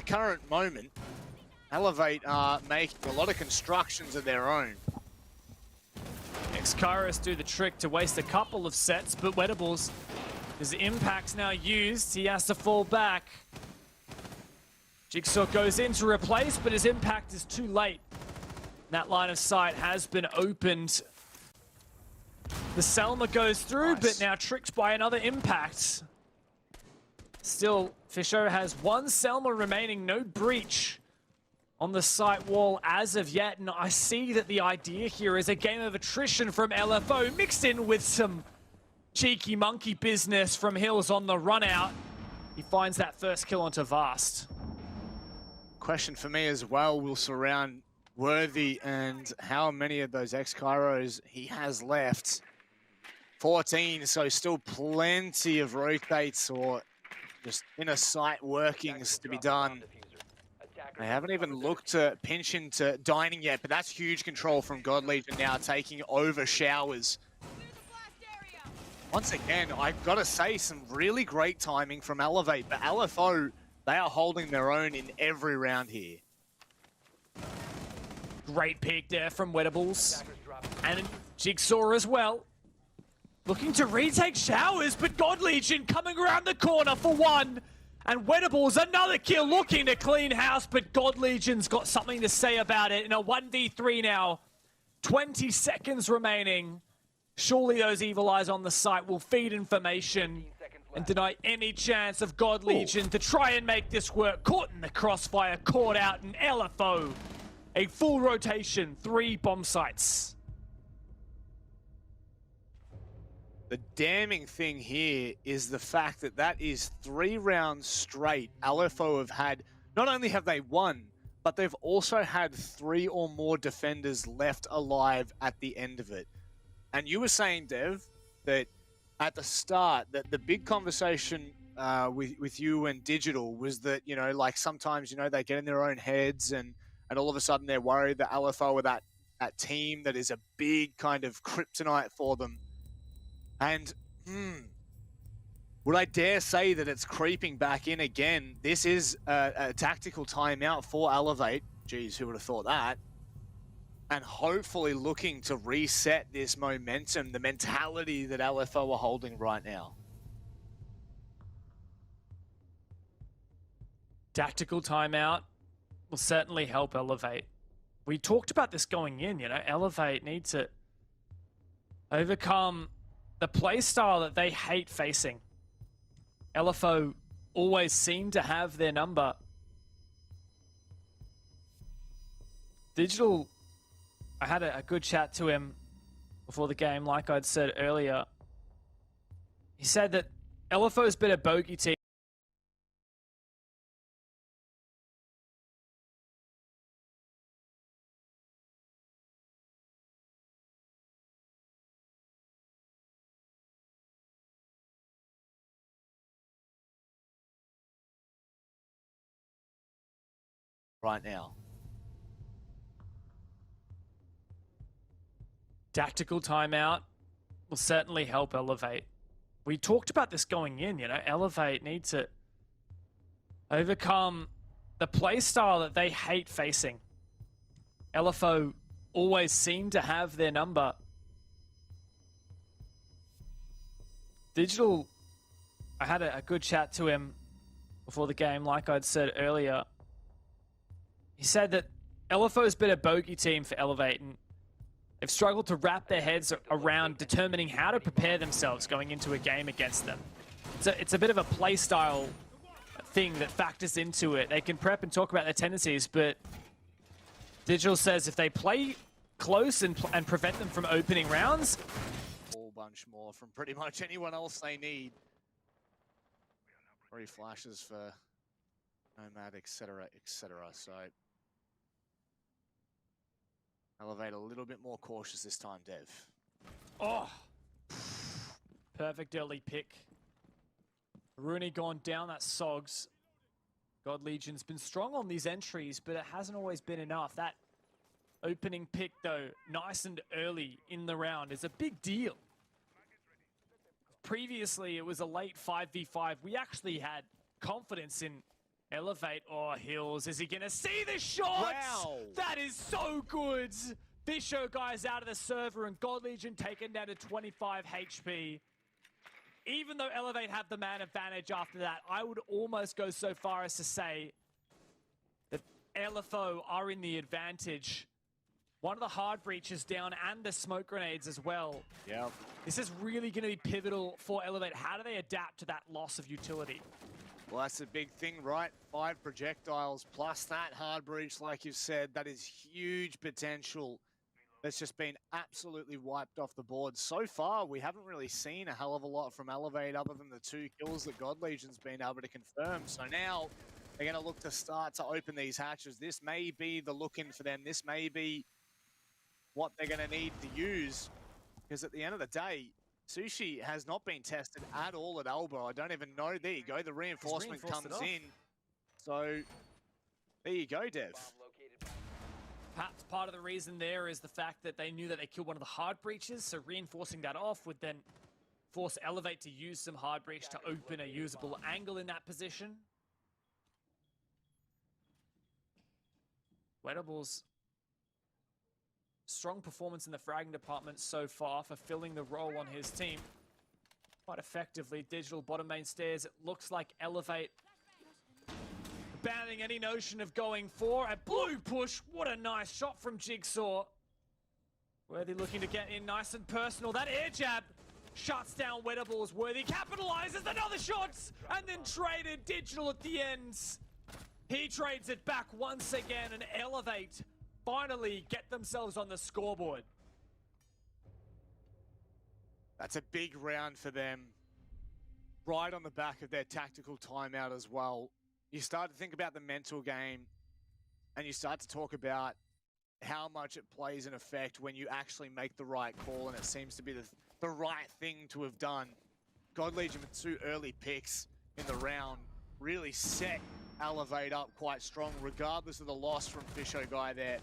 current moment, Elevate are making a lot of constructions of their own. Kairos do the trick to waste a couple of sets, but Wettables, his impact's now used, he has to fall back. Jigsaw goes in to replace, but his impact is too late. That line of sight has been opened. The Selma goes through, but now tricked by another impact. Still, Fisho has one Selma remaining, no breach on the site wall as of yet, and I see that the idea here is a game of attrition from LFO mixed in with some cheeky monkey business from Hills on the run out. He finds that first kill onto Vast. Question for me as well will surround Worthy and how many of those X-Kairos he has left. 14, so still plenty of rotates or just inner sight workings to be done. They haven't even looked to pinch into dining yet, but that's huge control from God Legion now, taking over Showers. Once again, I've got to say, some really great timing from Elevate, but LFO, they are holding their own in every round here. Great pick there from Wettables. And Jigsaw as well. Looking to retake Showers, but God Legion coming around the corner for one. And Wettables, another kill, looking to clean house, but God Legion's got something to say about it in a 1v3 now. 20 seconds remaining. Surely those evil eyes on the site will feed information and deny any chance of God Legion to try and make this work. Caught in the crossfire, caught out in LFO. A full rotation, 3 bomb sites. The damning thing here is the fact that that is 3 rounds straight. LFO have had, not only have they won, but they've also had 3 or more defenders left alive at the end of it. And you were saying, Dev, that at the start, that the big conversation with you and Digital was that, you know, like sometimes, you know, they get in their own heads and all of a sudden they're worried that LFO are that team that is a big kind of kryptonite for them. And, would I dare say that it's creeping back in again? This is a tactical timeout for Elevate. Geez, who would have thought that? And hopefully looking to reset this momentum, the mentality that LFO are holding right now. Tactical timeout will certainly help Elevate. We talked about this going in, you know, Elevate need to overcome the playstyle that they hate facing. LFO always seem to have their number. Digital, I had a good chat to him before the game, like I'd said earlier. He said that LFO's been a bogey team. Right now. Tactical timeout will certainly help Elevate. We talked about this going in, you know, Elevate need to overcome the playstyle that they hate facing. LFO always seem to have their number. Digital, I had a good chat to him before the game, like I'd said earlier. He said that LFO's been a bogey team for Elevate, and they've struggled to wrap their heads around determining how to prepare themselves going into a game against them. It's a bit of a play style thing that factors into it. They can prep and talk about their tendencies, but Digital says if they play close and prevent them from opening rounds, a whole bunch more from pretty much anyone else they need. 3 flashes for Nomad, etc., etc. So Elevate a little bit more cautious this time, Dev. Oh, perfect early pick. Rooney gone down, that Sogs. God Legion's been strong on these entries, but it hasn't always been enough. That opening pick, though, nice and early in the round, is a big deal. Previously, it was a late 5v5. We actually had confidence in Elevate or Hills. Is he going to see the shot? Wow. That is so good. Bisho guys out of the server and God Legion taken down to 25 HP. Even though Elevate have the man advantage after that, I would almost go so far as to say that LFO are in the advantage. One of the hard breaches down and the smoke grenades as well. Yeah. This is really going to be pivotal for Elevate. How do they adapt to that loss of utility? Well, that's a big thing, right? 5 projectiles plus that hard breach, like you've said, that is huge potential. That's just been absolutely wiped off the board. So far, we haven't really seen a hell of a lot from Elevate other than the 2 kills that God Legion's been able to confirm. So now they're going to look to start to open these hatches. This may be the look-in for them. This may be what they're going to need to use. Because at the end of the day, Sushi has not been tested at all at Elbow. I don't even know. There you go. The reinforcement comes in. So there you go, Dev. Perhaps part of the reason there is the fact that they knew that they killed one of the hard breaches, so reinforcing that off would then force Elevate to use some hard breach to open a usable angle in that position. Wedables, strong performance in the fragging department so far, fulfilling the role on his team quite effectively. Digital bottom main stairs, it looks like Elevate abandoning any notion of going for a blue push. What a nice shot from Jigsaw. Worthy looking to get in nice and personal. That air jab shuts down Wedables. Worthy capitalizes another shot and then traded Digital at the end. He trades it back once again and Elevate finally get themselves on the scoreboard. That's a big round for them. Right on the back of their tactical timeout as well. You start to think about the mental game and you start to talk about how much it plays an effect when you actually make the right call, and it seems to be the right thing to have done. God Legion with 2 early picks in the round really set Elevate up quite strong, regardless of the loss from Fisho guy there.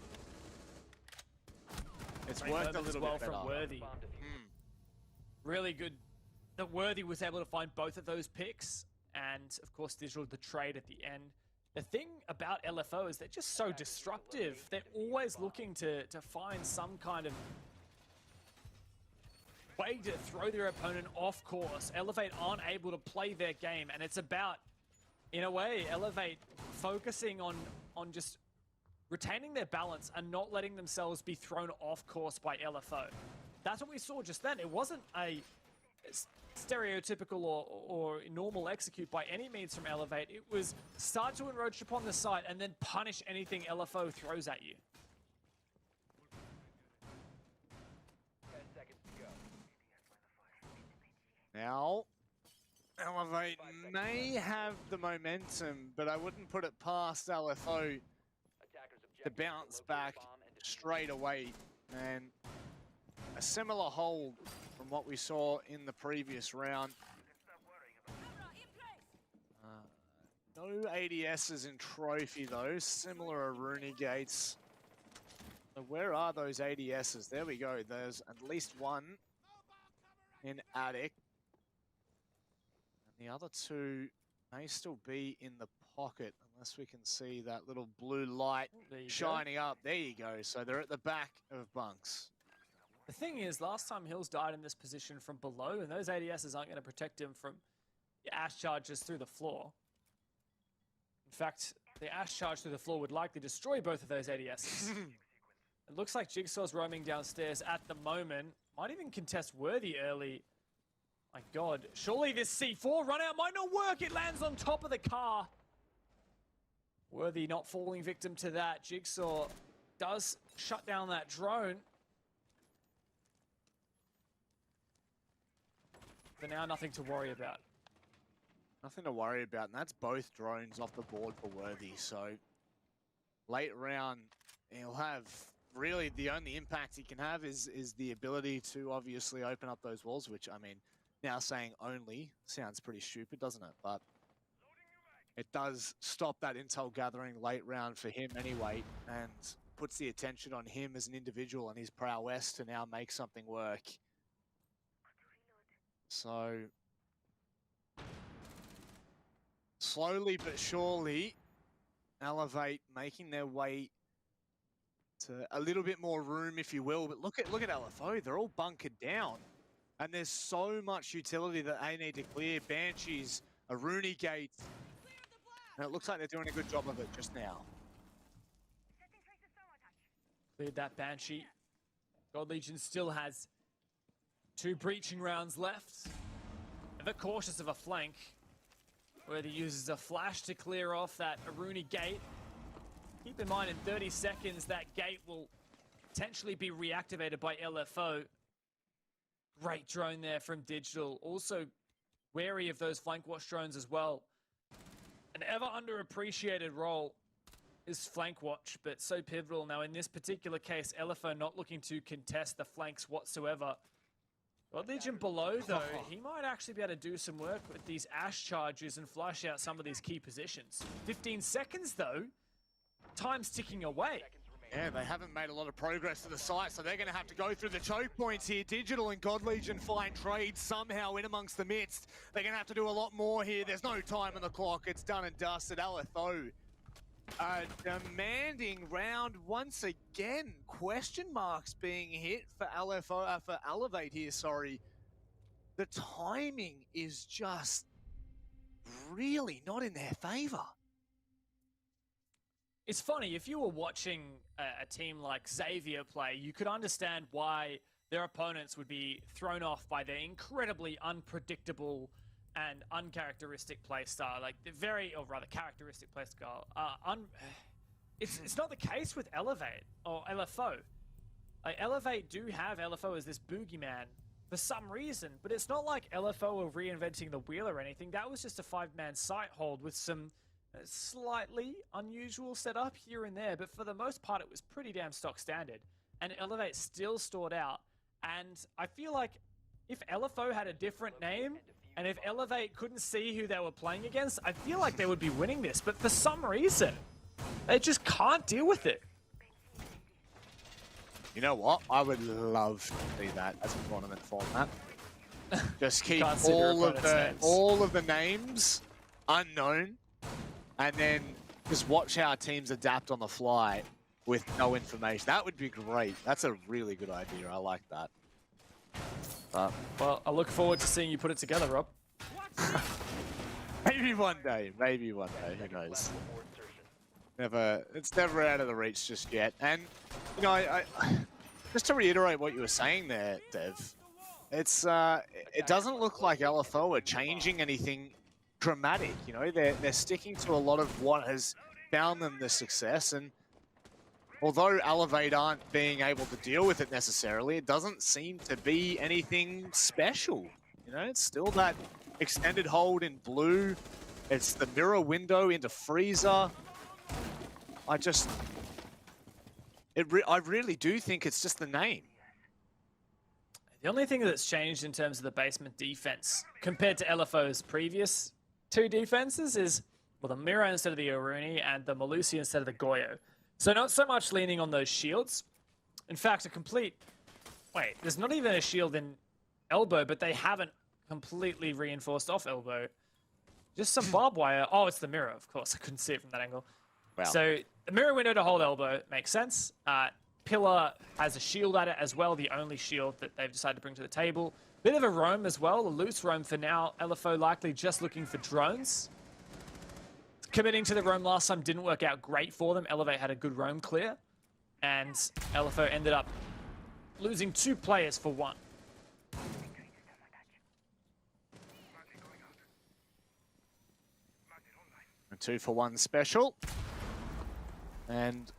It's worked a little bit better. From Worthy. Really good that Worthy was able to find both of those picks, and of course Digital the trade at the end. The thing about LFO is they're just so disruptive. They're always looking to find some kind of way to throw their opponent off course. Elevate aren't able to play their game, and it's about, in a way, Elevate focusing on just retaining their balance and not letting themselves be thrown off course by LFO. That's what we saw just then. It wasn't a stereotypical or normal execute by any means from Elevate. It was start to encroach upon the site and then punish anything LFO throws at you. 10 seconds to go. Now, Elevate may have the momentum, but I wouldn't put it past LFO to bounce back straight away. And a similar hold from what we saw in the previous round. No ADSs in Trophy though, similar Aruni gates. So where are those ADSs? There we go, there's at least one in Attic. And the other 2 may still be in the pocket, unless we can see that little blue light shining up. There you go, so they're at the back of bunks. The thing is, last time Hills died in this position from below, and those ADSs aren't going to protect him from the Ash charges through the floor. In fact, the Ash charge through the floor would likely destroy both of those ADSs. It looks like Jigsaw's roaming downstairs at the moment. Might even contest Worthy early. My God, surely this C4 run out might not work. It lands on top of the car. Worthy not falling victim to that. Jigsaw does shut down that drone. But now nothing to worry about. Nothing to worry about, and that's both drones off the board for Worthy. So late round, he'll have really the only impact he can have is the ability to obviously open up those walls, which, I mean, now saying only sounds pretty stupid, doesn't it? But it does stop that intel gathering late round for him anyway, and puts the attention on him as an individual and his prowess to now make something work. So slowly but surely, Elevate making their way to a little bit more room, if you will. But look at LFO. They're all bunkered down. And there's so much utility that they need to clear. Banshees, a Rooney gate. And it looks like they're doing a good job of it just now. Cleared that Banshee. God Legion still has 2 breaching rounds left. Ever cautious of a flank, where he uses a flash to clear off that Aruni gate. Keep in mind, in 30 seconds, that gate will potentially be reactivated by LFO. Great drone there from Digital. Also wary of those flank watch drones as well. An ever underappreciated role is flank watch, but so pivotal. Now, in this particular case, LFO not looking to contest the flanks whatsoever. God Legion below, though, he might actually be able to do some work with these Ash charges and flush out some of these key positions. 15 seconds, though. Time's ticking away. Yeah, they haven't made a lot of progress to the site, so they're going to have to go through the choke points here. Digital and God Legion find trade somehow in amongst the midst. They're going to have to do a lot more here. There's no time on the clock. It's done and dusted. LFO demanding round once again. Question marks being hit for LFO, for Elevate here, sorry. The timing is just really not in their favor. It's funny, if you were watching a team like Xavier play, you could understand why their opponents would be thrown off by their incredibly unpredictable and uncharacteristic playstyle. Like, very, or rather, characteristic playstyle. It's not the case with Elevate or LFO. Like, Elevate do have LFO as this boogeyman for some reason, but it's not like LFO are reinventing the wheel or anything. That was just a 5-man site hold with some slightly unusual setup here and there, but for the most part, it was pretty damn stock standard. And Elevate still stored out. And I feel like if LFO had a different name, and if Elevate couldn't see who they were playing against, I feel like they would be winning this. But for some reason, they just can't deal with it. You know what? I would love to see that as a tournament format. Just keep all of the names unknown, and then just watch how teams adapt on the fly with no information. That would be great. That's a really good idea. I like that. Well, I look forward to seeing you put it together, Rob. Maybe one day. Maybe one day. Who knows? It's never out of the reach just yet. And you know, I just to reiterate what you were saying there, Dev. It doesn't look like LFO are changing anything dramatic. You know, they're sticking to a lot of what has found them the success. And although Elevate aren't being able to deal with it necessarily, it doesn't seem to be anything special. You know, it's still that extended hold in blue. It's the mirror window into freezer. I really do think it's just the name. The only thing that's changed in terms of the basement defense compared to LFO's previous 2 defenses is, well, the mirror instead of the Aruni and the Malusi instead of the Goyo. So not so much leaning on those shields. In fact, wait, there's not even a shield in elbow, but they haven't completely reinforced off elbow. Just some barbed wire. Oh, it's the mirror, of course. I couldn't see it from that angle. Wow. So the mirror window to hold elbow makes sense. Pillar has a shield at it as well, the only shield that they've decided to bring to the table. Bit of a roam as well, a loose roam for now. LFO likely just looking for drones. Committing to the roam last time didn't work out great for them. Elevate had a good roam clear, and LFO ended up losing 2 players for 1. A 2-for-1 special. And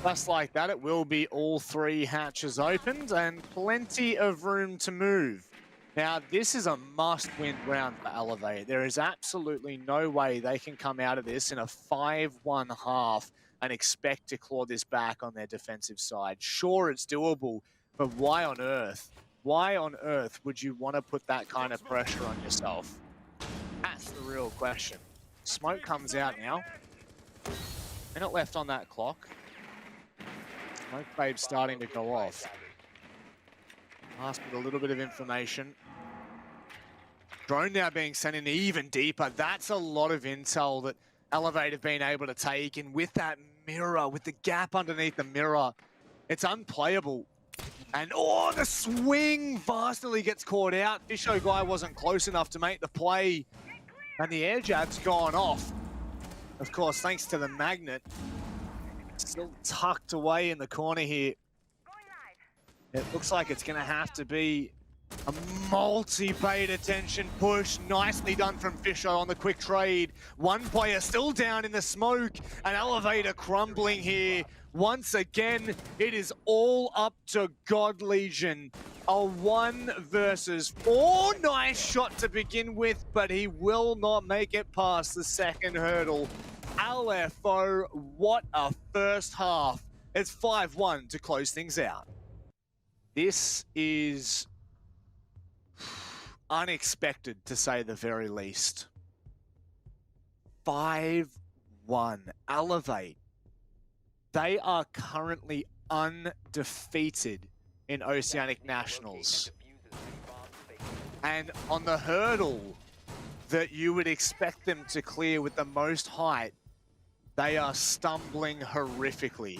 just like that, it will be all 3 hatches opened and plenty of room to move. Now, this is a must-win round for Elevate. There is absolutely no way they can come out of this in a 5-1 half and expect to claw this back on their defensive side. Sure, it's doable, but why on earth? Why on earth would you want to put that kind of pressure on yourself? That's the real question. Smoke comes out now. Minute left on that clock. Smoke Babe's starting to go off. Last with a little bit of information. Drone now being sent in even deeper. That's a lot of intel that Elevate have been able to take, and with that mirror, with the gap underneath the mirror, it's unplayable. And oh, the swing vastly gets caught out. Fisho guy wasn't close enough to make the play, and the air jab's gone off. Of course, thanks to the magnet. Still tucked away in the corner here. It looks like it's going to have to be a multi-bait attention push. Nicely done from Fisho on the quick trade. One player still down in the smoke. An elevator crumbling here. Once again, it is all up to God Legion. A 1 versus 4. Nice shot to begin with, but he will not make it past the second hurdle. LFO, what a first half. It's 5-1 to close things out. This is unexpected, to say the very least. 5-1. Elevate. They are currently undefeated in Oceanic Nationals. And on the hurdle that you would expect them to clear with the most height, they are stumbling horrifically.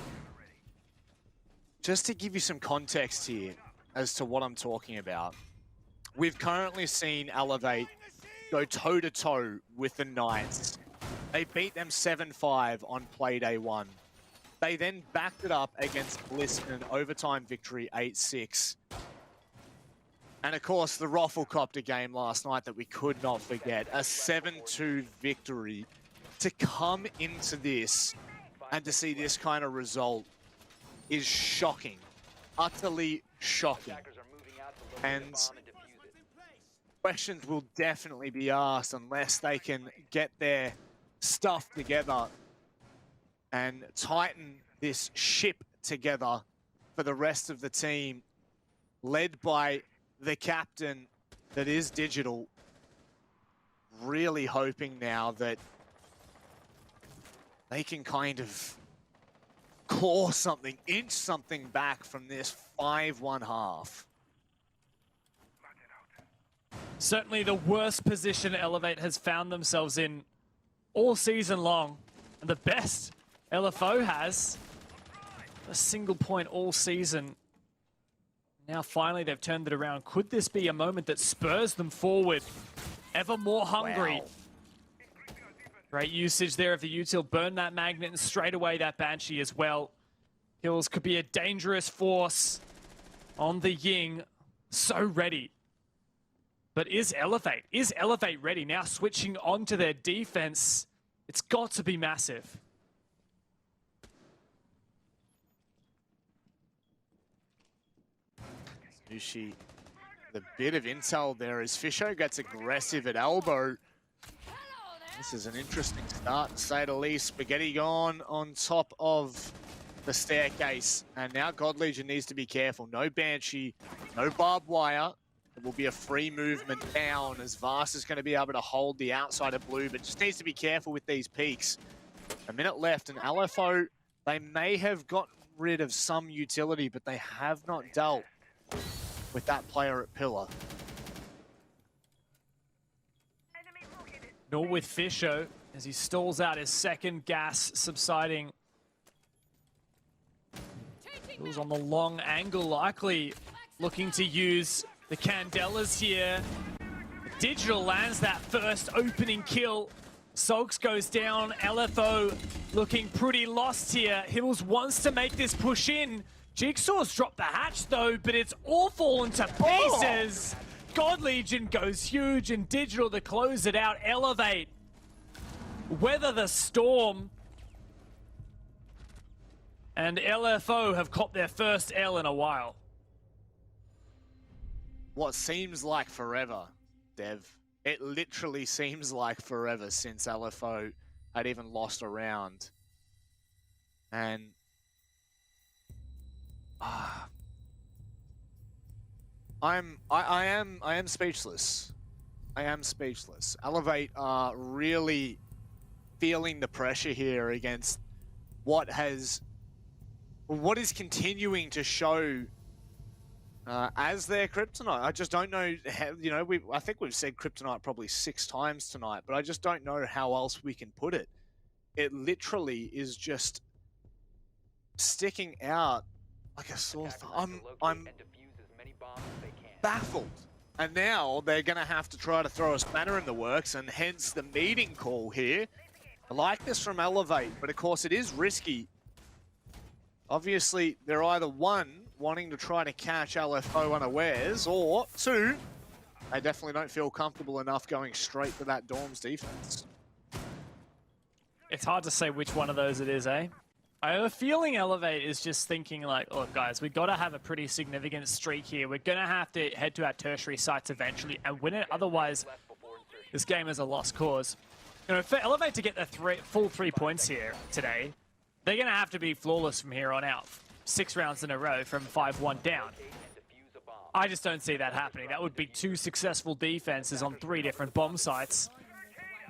Just to give you some context here as to what I'm talking about, we've currently seen Elevate go toe-to-toe with the Knights. They beat them 7-5 on Playday 1. They then backed it up against Bliss in an overtime victory 8-6. And of course, the Rafflecopter game last night that we could not forget, a 7-2 victory. To come into this and to see this kind of result is shocking, utterly shocking. And questions will definitely be asked unless they can get their stuff together and tighten this ship together for the rest of the team, led by the captain that is Digital. Really hoping now that they can kind of claw something, inch something back from this 5-1 half. Certainly the worst position Elevate has found themselves in all season long. And the best LFO has, a single point all season. Now finally they've turned it around. Could this be a moment that spurs them forward? Ever more hungry. Wow. Great usage there of the util. Burn that magnet and straight away that Banshee as well. Kills could be a dangerous force on the Ying. So ready. But is Elevate ready? Now switching on to their defense. It's got to be massive. Sushi, the bit of intel there as Fisho gets aggressive at elbow. This is an interesting start, to say the least. Spaghetti gone on top of the staircase. And now God Legion needs to be careful. No Banshee, no barbed wire. It will be a free movement down as Vast is going to be able to hold the outside of blue, but just needs to be careful with these peaks. A minute left, and LFO, they may have gotten rid of some utility, but they have not dealt with that player at pillar. Nor with Fisho, as he stalls out his second gas subsiding. He was on the long angle, likely looking to use the Candelas here. Digital lands that first opening kill. Sulks goes down. LFO looking pretty lost here. Hills wants to make this push in. Jigsaw's dropped the hatch though, but it's all fallen to pieces. Oh. God Legion goes huge, and Digital to close it out. Elevate. Weather the storm. And LFO have copped their first L in a while. What seems like forever, Dev. It literally seems like forever since LFO had even lost a round. And I am speechless. I am speechless. Elevate are really feeling the pressure here against what is continuing to show as their kryptonite. I just don't know how, you know, I think we've said kryptonite probably 6 times tonight, but I just don't know how else we can put it. it literally is just sticking out like a sore thumb. I'm And defuse as many bombs as they can. baffled. And now they're going to have to try to throw a spanner in the works, and hence the meeting call here. I like this from Elevate, but of course it is risky. Obviously, they're either one, wanting to try to catch LFO unawares, or two, they definitely don't feel comfortable enough going straight to that Dorm's defense. It's hard to say which one of those it is, eh? I have a feeling Elevate is just thinking like, look guys, we got to have a pretty significant streak here. We're going to have to head to our tertiary sites eventually and win it. Otherwise, this game is a lost cause. You know, for Elevate to get their full 3 points here today, they're going to have to be flawless from here on out. 6 rounds in a row from 5-1 down. I just don't see that happening. That would be 2 successful defenses on 3 different bomb sites.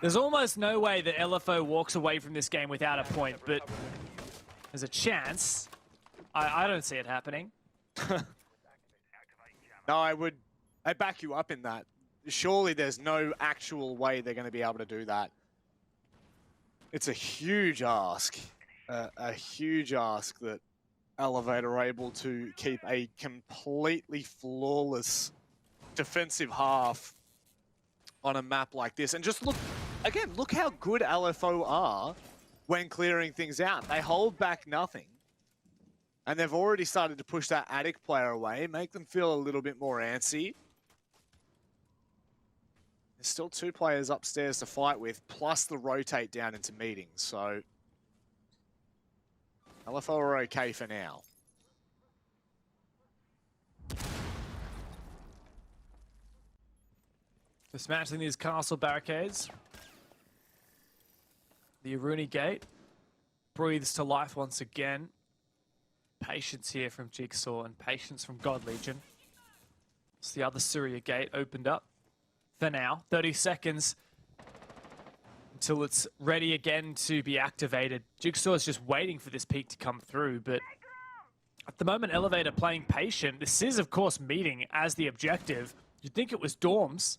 There's almost no way that LFO walks away from this game without a point, but there's a chance. I don't see it happening. No, I back you up in that. Surely there's no actual way they're going to be able to do that. It's a huge ask. A huge ask that Elevate are able to keep a completely flawless defensive half on a map like this. And just look, again, look how good LFO are when clearing things out. They hold back nothing. And they've already started to push that Attic player away, make them feel a little bit more antsy. There's still 2 players upstairs to fight with, plus the rotate down into meetings, so LFO are okay for now. Dismantling these castle barricades. The Aruni gate breathes to life once again. Patience here from Jigsaw and patience from God Legion. It's the other Syria gate opened up for now. 30 seconds until it's ready again to be activated. Jigsaw is just waiting for this peak to come through, but at the moment, Elevate are playing patient. This is, of course, meeting as the objective. You'd think it was Dorms.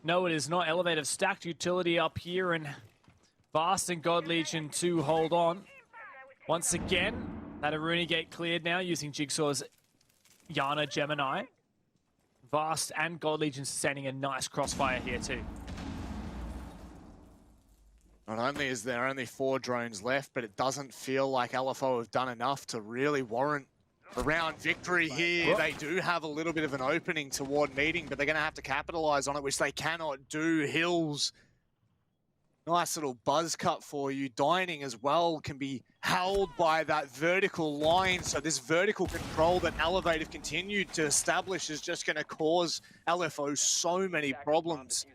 No, it is not. Elevate have stacked utility up here, and Vast and God Legion to hold on. Once again, that Aruni gate cleared now using Jigsaw's Yana Gemini. Vast and God Legion sustaining a nice crossfire here too. Not only is there only 4 drones left, but it doesn't feel like LFO have done enough to really warrant a round victory here. They do have a little bit of an opening toward meeting, but they're going to have to capitalize on it, which they cannot do. Hills, nice little buzz cut for you. Dining as well can be held by that vertical line. So this vertical control that Elevate have continued to establish is just going to cause LFO so many problems.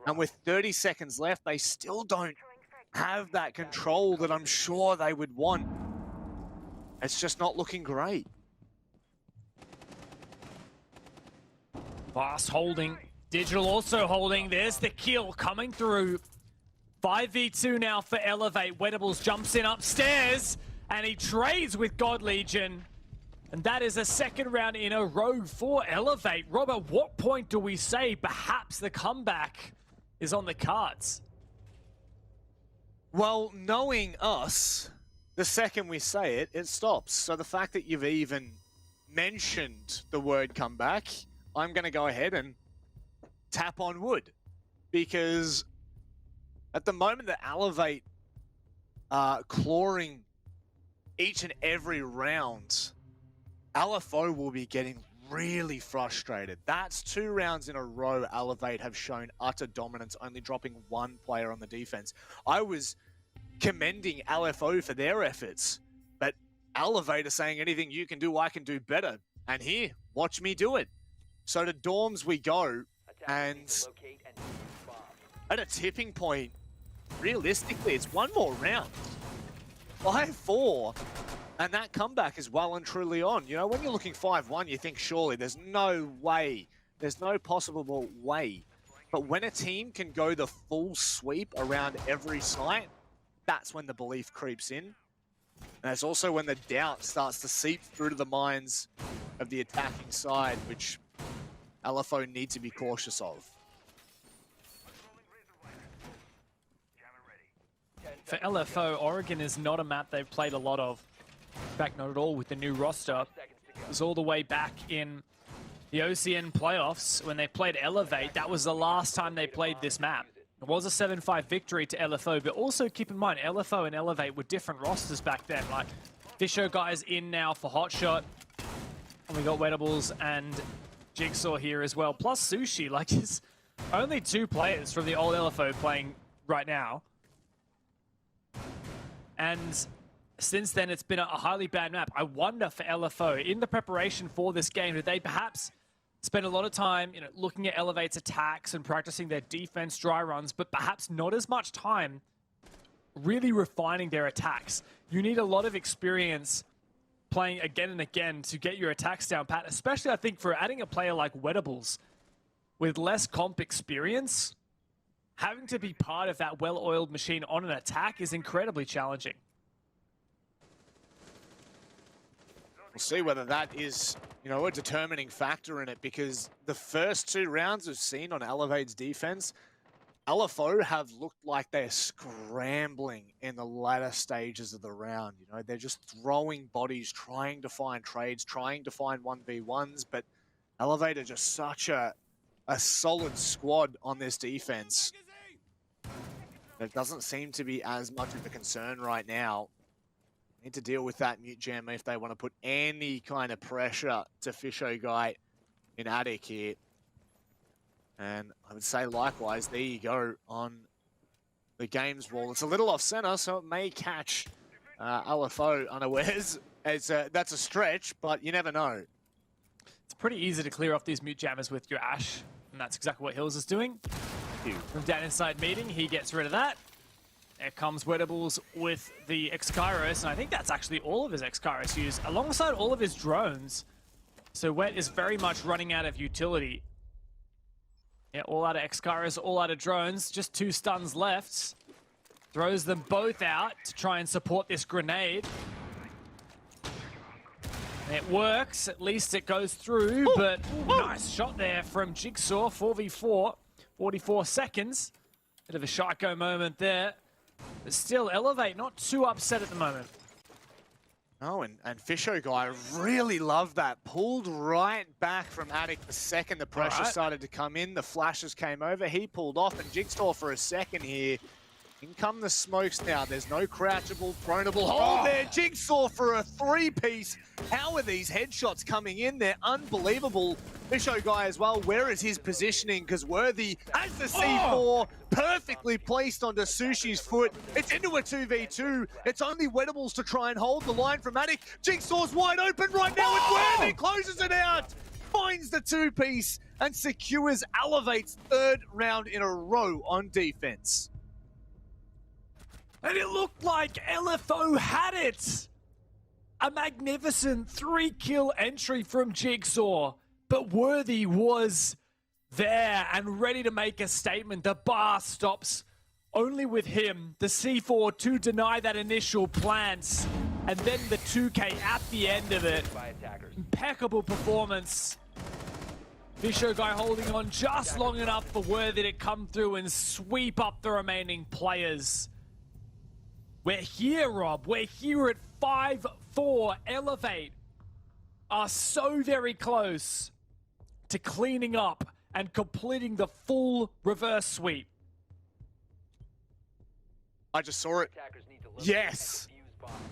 And with 30 seconds left, they still don't have that control that I'm sure they would want. It's just not looking great. Vast holding. Digital also holding. There's the kill coming through. 5v2 now for Elevate. Wedables jumps in upstairs, and he trades with God Legion. And that is a second round in a row for Elevate. Rob, at what point do we say perhaps the comeback is on the cards? Well, knowing us, the second we say it, it stops. So the fact that you've even mentioned the word comeback, I'm going to go ahead and tap on wood. Because at the moment that Elevate are clawing each and every round, LFO will be getting really frustrated. That's 2 rounds in a row Elevate have shown utter dominance, only dropping 1 player on the defense. I was commending LFO for their efforts, but Elevate are saying anything you can do, I can do better. And here, watch me do it. So to Dorms we go, and at a tipping point, realistically, it's 1 more round. 5-4, and that comeback is well and truly on. You know, when you're looking 5-1, you think surely there's no way, there's no possible way. But when a team can go the full sweep around every site, that's when the belief creeps in. And it's also when the doubt starts to seep through to the minds of the attacking side, which LFO need to be cautious of. 10 For LFO, Oregon is not a map they've played a lot of. In fact, not at all with the new roster. It was all the way back in the OCN playoffs when they played Elevate. That was the last time they played this map. It was a 7-5 victory to LFO, but also keep in mind, LFO and Elevate were different rosters back then. Like, Fisher guys in now for Hotshot. And we got Wettables and Jigsaw here as well, plus Sushi. Like, there's only 2 players from the old LFO playing right now. And since then, it's been a highly bad map. I wonder for LFO, in the preparation for this game, did they perhaps spend a lot of time, looking at Elevate's attacks and practicing their defense dry runs, but perhaps not as much time really refining their attacks? You need a lot of experience playing again and again to get your attacks down pat, especially I think for adding a player like Wettables with less comp experience. Having to be part of that well-oiled machine on an attack is incredibly challenging. We'll see whether that is, a determining factor in it, because the first 2 rounds we've seen on Elevate's defense, LFO have looked like they're scrambling in the latter stages of the round. They're just throwing bodies, trying to find trades, trying to find 1v1s, but Elevate are just such a solid squad on this defense. It doesn't seem to be as much of a concern right now. Need to deal with that mute jam if they want to put any kind of pressure to Fisho Guy in Attic here. And I would say likewise, there you go on the games wall. It's a little off center, so it may catch LFO unawares. That's a stretch, but you never know. It's pretty easy to clear off these mute jammers with your Ash, and that's exactly what Hills is doing. From down inside meeting, he gets rid of that. There comes Wettables with the X-Kairos, and I think that's actually all of his X-Kairos used, alongside all of his drones. So Wet is very much running out of utility. Yeah, all out of X-Kairos, all out of drones, just 2 stuns left. Throws them both out to try and support this grenade. It works, at least it goes through, but nice shot there from Jigsaw, 4v4, 44 seconds. Bit of a Sharko moment there. But still, Elevate not too upset at the moment. Oh, and Fisho Guy really loved that. Pulled right back from Attic the second the pressure started to come in. The flashes came over. He pulled off, and Jigsaw for a second here. In come the smokes now. There's no crouchable, thrownable hold there. Jigsaw for a 3-piece. How are these headshots coming in? They're unbelievable. Fisho Guy as well. Where is his positioning? Because Worthy has the C4 perfectly placed onto Sushi's foot. It's into a 2v2. It's only Wettables to try and hold the line from Attic. Jigsaw's wide open right now, and Worthy closes it out. Finds the 2-piece and secures Elevate's 3rd round in a row on defense. And it looked like LFO had it. A magnificent 3-kill entry from Jigsaw. But Worthy was there and ready to make a statement. The bar stops only with him. The C4 to deny that initial plant. And then the 2K at the end of it. Impeccable performance. Fisho Guy holding on just long enough for Worthy to come through and sweep up the remaining players. We're here, Rob. We're here at 5-4. Elevate are so very close to cleaning up and completing the full reverse sweep. I just saw it. Yes.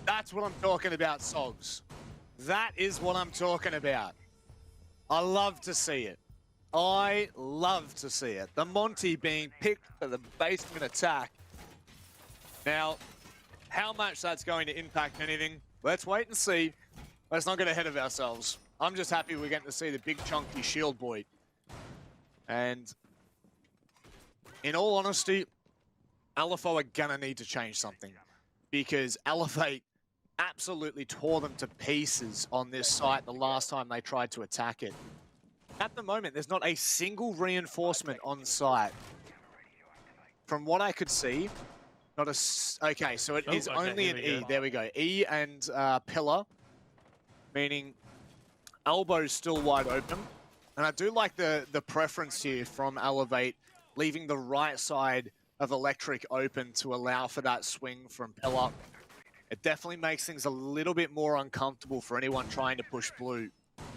That's what I'm talking about, Sogs. That is what I'm talking about. I love to see it. I love to see it. The Monty being picked for the basement attack. Now, how much that's going to impact anything, let's wait and see. Let's not get ahead of ourselves. I'm just happy we're getting to see the big chunky shield boy. And in all honesty, LFO are gonna need to change something, because Elevate absolutely tore them to pieces on this site the last time they tried to attack it. At the moment, there's not a single reinforcement on site. From what I could see, not a... Okay, so it is only an E. There we go. E and pillar, meaning elbow's still wide open. And I do like the preference here from Elevate, leaving the right side of electric open to allow for that swing from Pillar. It definitely makes things a little bit more uncomfortable for anyone trying to push blue,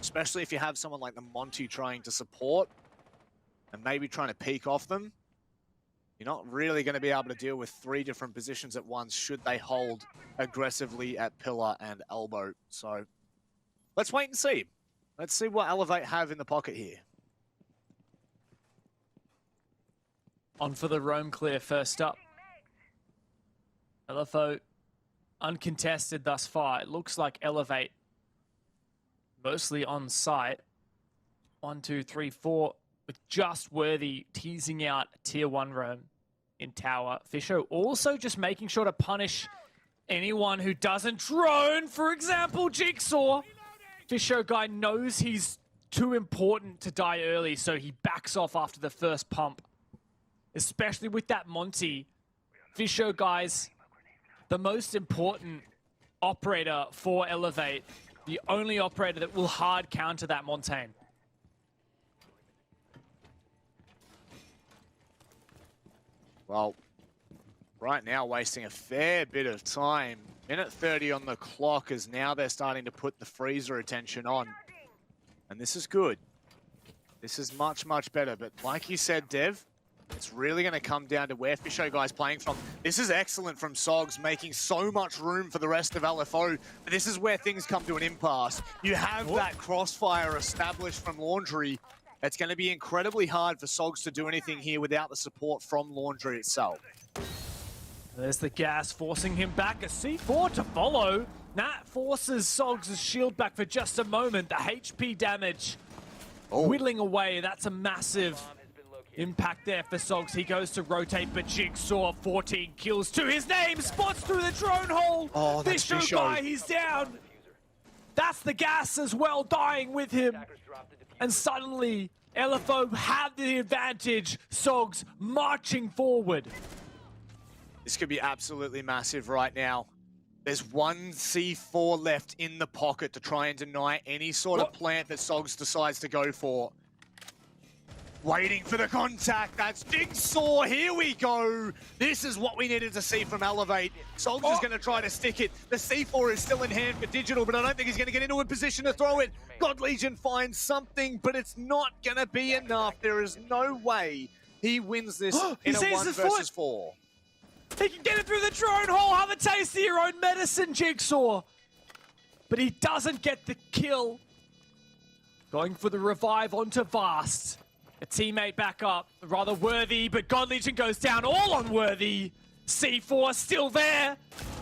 especially if you have someone like the Monty trying to support and maybe trying to peek off them. You're not really going to be able to deal with 3 different positions at once should they hold aggressively at Pillar and Elbow. So let's wait and see. Let's see what Elevate have in the pocket here. On for the roam clear first up. LFO uncontested thus far. It looks like Elevate mostly on site. 1, 2, 3, 4 with just Worthy teasing out a tier 1 roam in tower. Fisho also just making sure to punish anyone who doesn't drone. For example, Jigsaw. Fisho guy knows he's too important to die early, so he backs off after the first pump. Especially with that Monty. Fisho guys, the most important operator for Elevate. The only operator that will hard counter that Montaigne. Well, right now wasting a fair bit of time. Minute 30 on the clock as now they're starting to put the freezer attention on. And this is good. This is much, much better. But like you said, Dev, it's really going to come down to where Fisho guy's playing from. This is excellent from Sogs, making so much room for the rest of LFO. But this is where things come to an impasse. You have that crossfire established from Laundry. It's going to be incredibly hard for Sogs to do anything here without the support from Laundry itself. There's the gas forcing him back. A C4 to follow. That forces Sogs' shield back for just a moment. The HP damage whittling away. That's a massive impact there for Sogs. He goes to rotate, but Jigsaw, 14 kills to his name. Spots through the drone hole. Oh, that's Fisho guy, he's down. That's the gas as well, dying with him. And suddenly, LFO have the advantage. Sogs marching forward. This could be absolutely massive right now. There's one C4 left in the pocket to try and deny any sort of plant that Sogs decides to go for. Waiting for the contact. That's Jigsaw. Here we go. This is what we needed to see from Elevate. Sogs is going to try to stick it. The C4 is still in hand for Digital, but I don't think he's going to get into a position to throw it. God Legion finds something, but it's not going to be enough. There is no way he wins this in a 1 versus 4. He can get it through the drone hole. Have a taste of your own medicine, Jigsaw. But he doesn't get the kill. Going for the revive onto Vast. A teammate back up, rather Worthy, but God Legion goes down all on Worthy. C4 still there.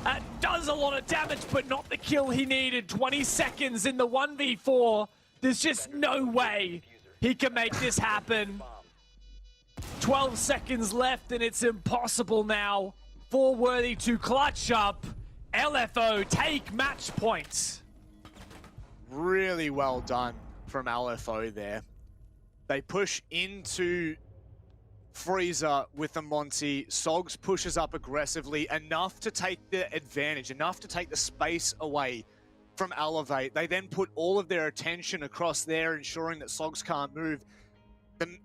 That does a lot of damage, but not the kill he needed. 20 seconds in the 1v4. There's just no way he can make this happen. 12 seconds left, and it's impossible now for Worthy to clutch up. LFO take match points. Really well done from LFO there. They push into Freezer with the Monty. Sogs pushes up aggressively, enough to take the advantage, enough to take the space away from Elevate. They then put all of their attention across there, ensuring that Sogs can't move.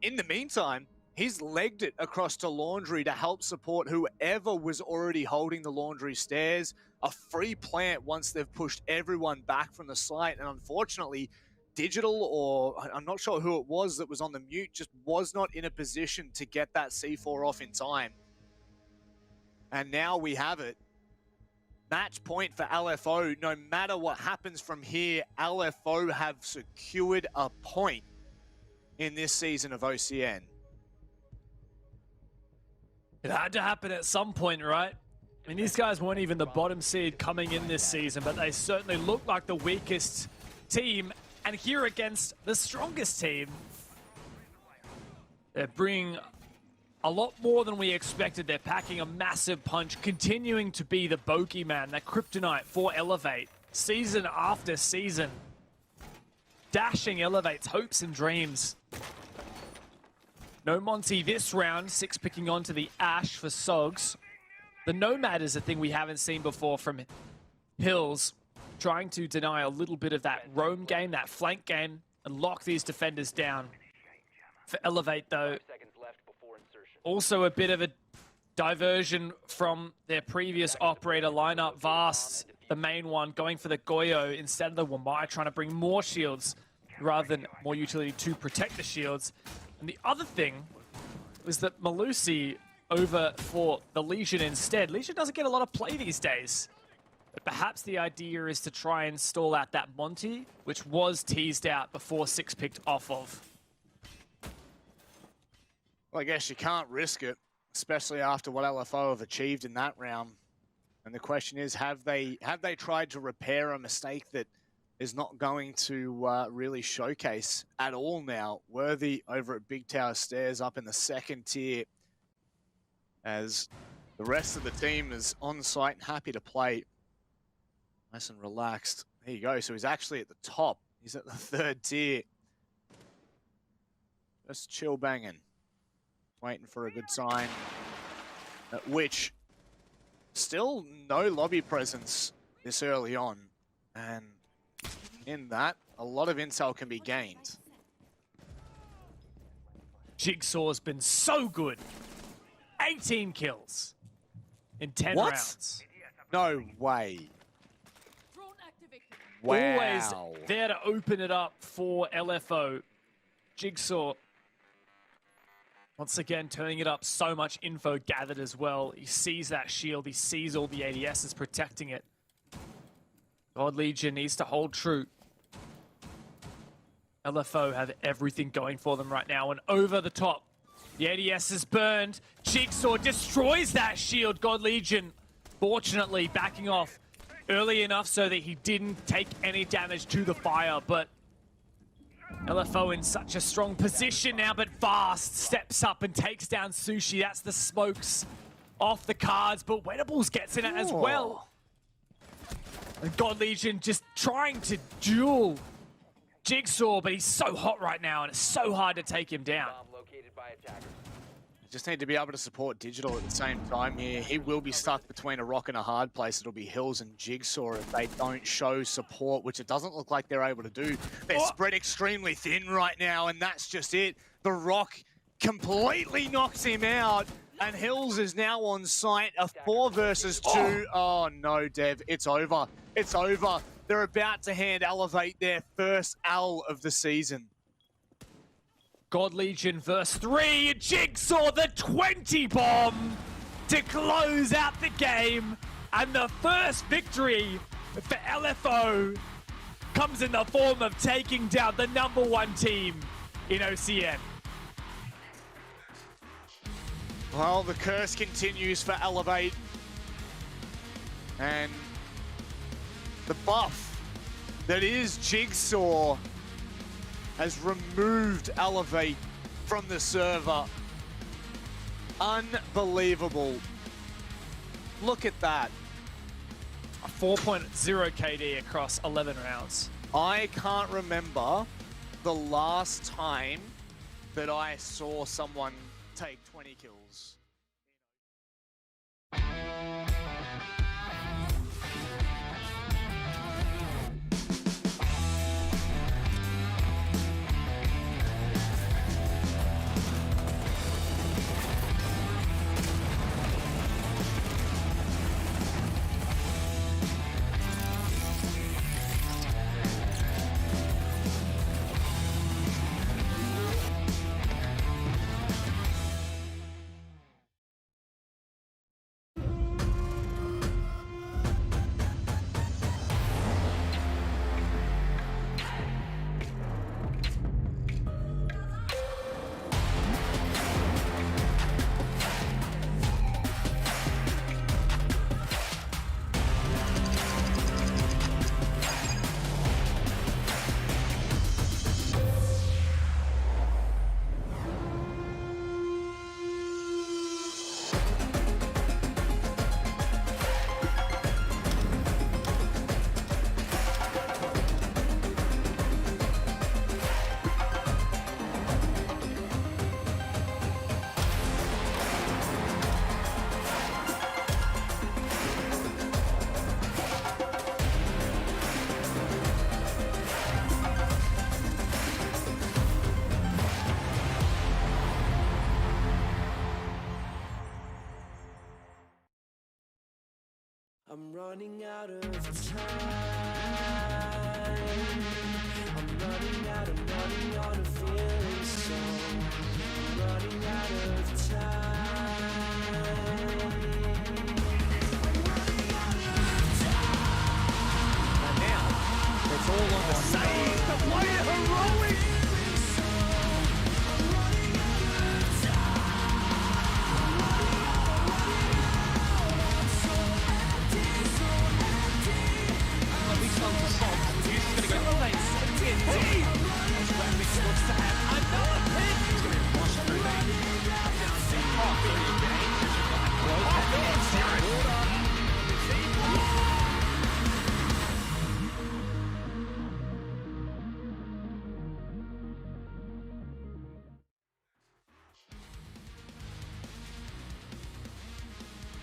In the meantime, he's legged it across to Laundry to help support whoever was already holding the Laundry stairs. A free plant once they've pushed everyone back from the site, and unfortunately, Digital, or I'm not sure who it was that was on the mute, just was not in a position to get that C4 off in time. And now we have it. Match point for LFO. No matter what happens from here, LFO have secured a point in this season of OCN. It had to happen at some point, right? I mean, these guys weren't even the bottom seed coming in this season, but they certainly look like the weakest team. And here against the strongest team, they're bringing a lot more than we expected. They're packing a massive punch, continuing to be the bogeyman, that kryptonite for Elevate, season after season. Dashing Elevate's hopes and dreams. No Monty this round, 6 picking onto the Ash for Sogs. The Nomad is a thing we haven't seen before from Hills, trying to deny a little bit of that roam game, that flank game, and lock these defenders down. For Elevate, though, also a bit of a Diversion from their previous operator lineup, Vast, the main one, going for the Goyo instead of the Wamai, trying to bring more shields rather than more utility to protect the shields. And the other thing was that Malusi over for the Legion instead. Legion doesn't get a lot of play these days. But perhaps the idea is to try and stall out that Monty, which was teased out before Six picked off of. Well, I guess you can't risk it, especially after what LFO have achieved in that round. And the question is, have they tried to repair a mistake that is not going to really showcase at all now? Worthy over at Big Tower Stairs up in the second tier, as the rest of the team is on site and happy to play. Nice and relaxed. There you go. So he's actually at the top. He's at the third tier. Just chill banging. Waiting for a good sign. At which, still no lobby presence this early on. And in that, a lot of intel can be gained. Jigsaw's been so good. 18 kills in 10 rounds. No way. Wow. Always there to open it up for LFO. Jigsaw, once again, turning it up. So much info gathered as well. He sees that shield. He sees all the ADSs protecting it. God Legion needs to hold true. LFO have everything going for them right now. And over the top, the ADS is burned. Jigsaw destroys that shield. God Legion, fortunately, backing off early enough so that he didn't take any damage to the fire, but LFO in such a strong position now, but Vast steps up and takes down Sushi. That's the smokes off the cards, but Wedables gets in it as well. And God Legion just trying to duel Jigsaw, but he's so hot right now, and it's so hard to take him down. Bomb located by attackers. Just need to be able to support Digital at the same time here. He will be stuck between a rock and a hard place. It'll be Hills and Jigsaw if they don't show support, which it doesn't look like they're able to do. They're spread extremely thin right now, and that's just it. The rock completely knocks him out, and Hills is now on site. A 4 versus 2. Oh no, Dev, it's over. It's over. They're about to hand Elevate their first L of the season. God Legion verse 3, Jigsaw the 20 bomb to close out the game, and the first victory for LFO comes in the form of taking down the #1 team in OCN. Well, the curse continues for Elevate, and the buff that is Jigsaw has removed Elevate from the server. Unbelievable. Look at that. A 4.0 KD across 11 rounds. I can't remember the last time that I saw someone take 20 kills. running out of time. I'm running out of feeling, so I'm running out of time. And now, it's all on the save. The player heroic.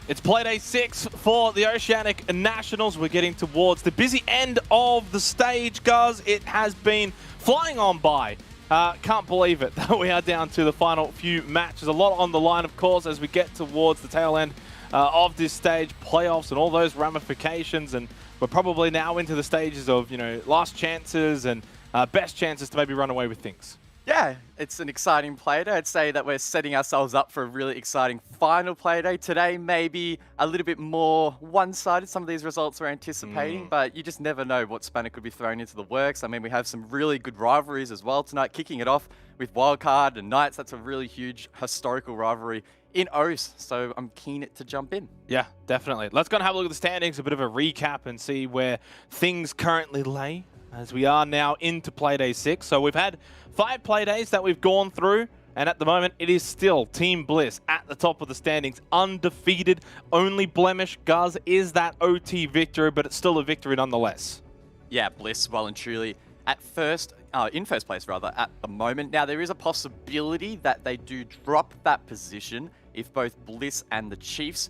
It's Playday 6 for the Oceanic Nationals. We're getting towards the busy end of the stage, guys. It has been flying on by. Can't believe it that we are down to the final few matches. A lot on the line, of course, as we get towards the tail end of this stage, playoffs and all those ramifications. And we're probably now into the stages of, last chances and best chances to maybe run away with things. Yeah, it's an exciting Playday. I'd say that we're setting ourselves up for a really exciting final Playday. Today, maybe a little bit more one-sided, some of these results we're anticipating, but you just never know what spanner could be thrown into the works. I mean, we have some really good rivalries as well tonight, kicking it off with Wildcard and Knights. That's a really huge historical rivalry in OCE, so I'm keen to jump in. Yeah, definitely. Let's go and have a look at the standings, a bit of a recap and see where things currently lay as we are now into Playday 6. So we've had 5 Playdays that we've gone through, and at the moment it is still Team Bliss at the top of the standings, undefeated. Only blemish, Guz, is that OT victory, but it's still a victory nonetheless. Yeah, Bliss well and truly in first place rather, at the moment. Now, there is a possibility that they do drop that position if both Bliss and the Chiefs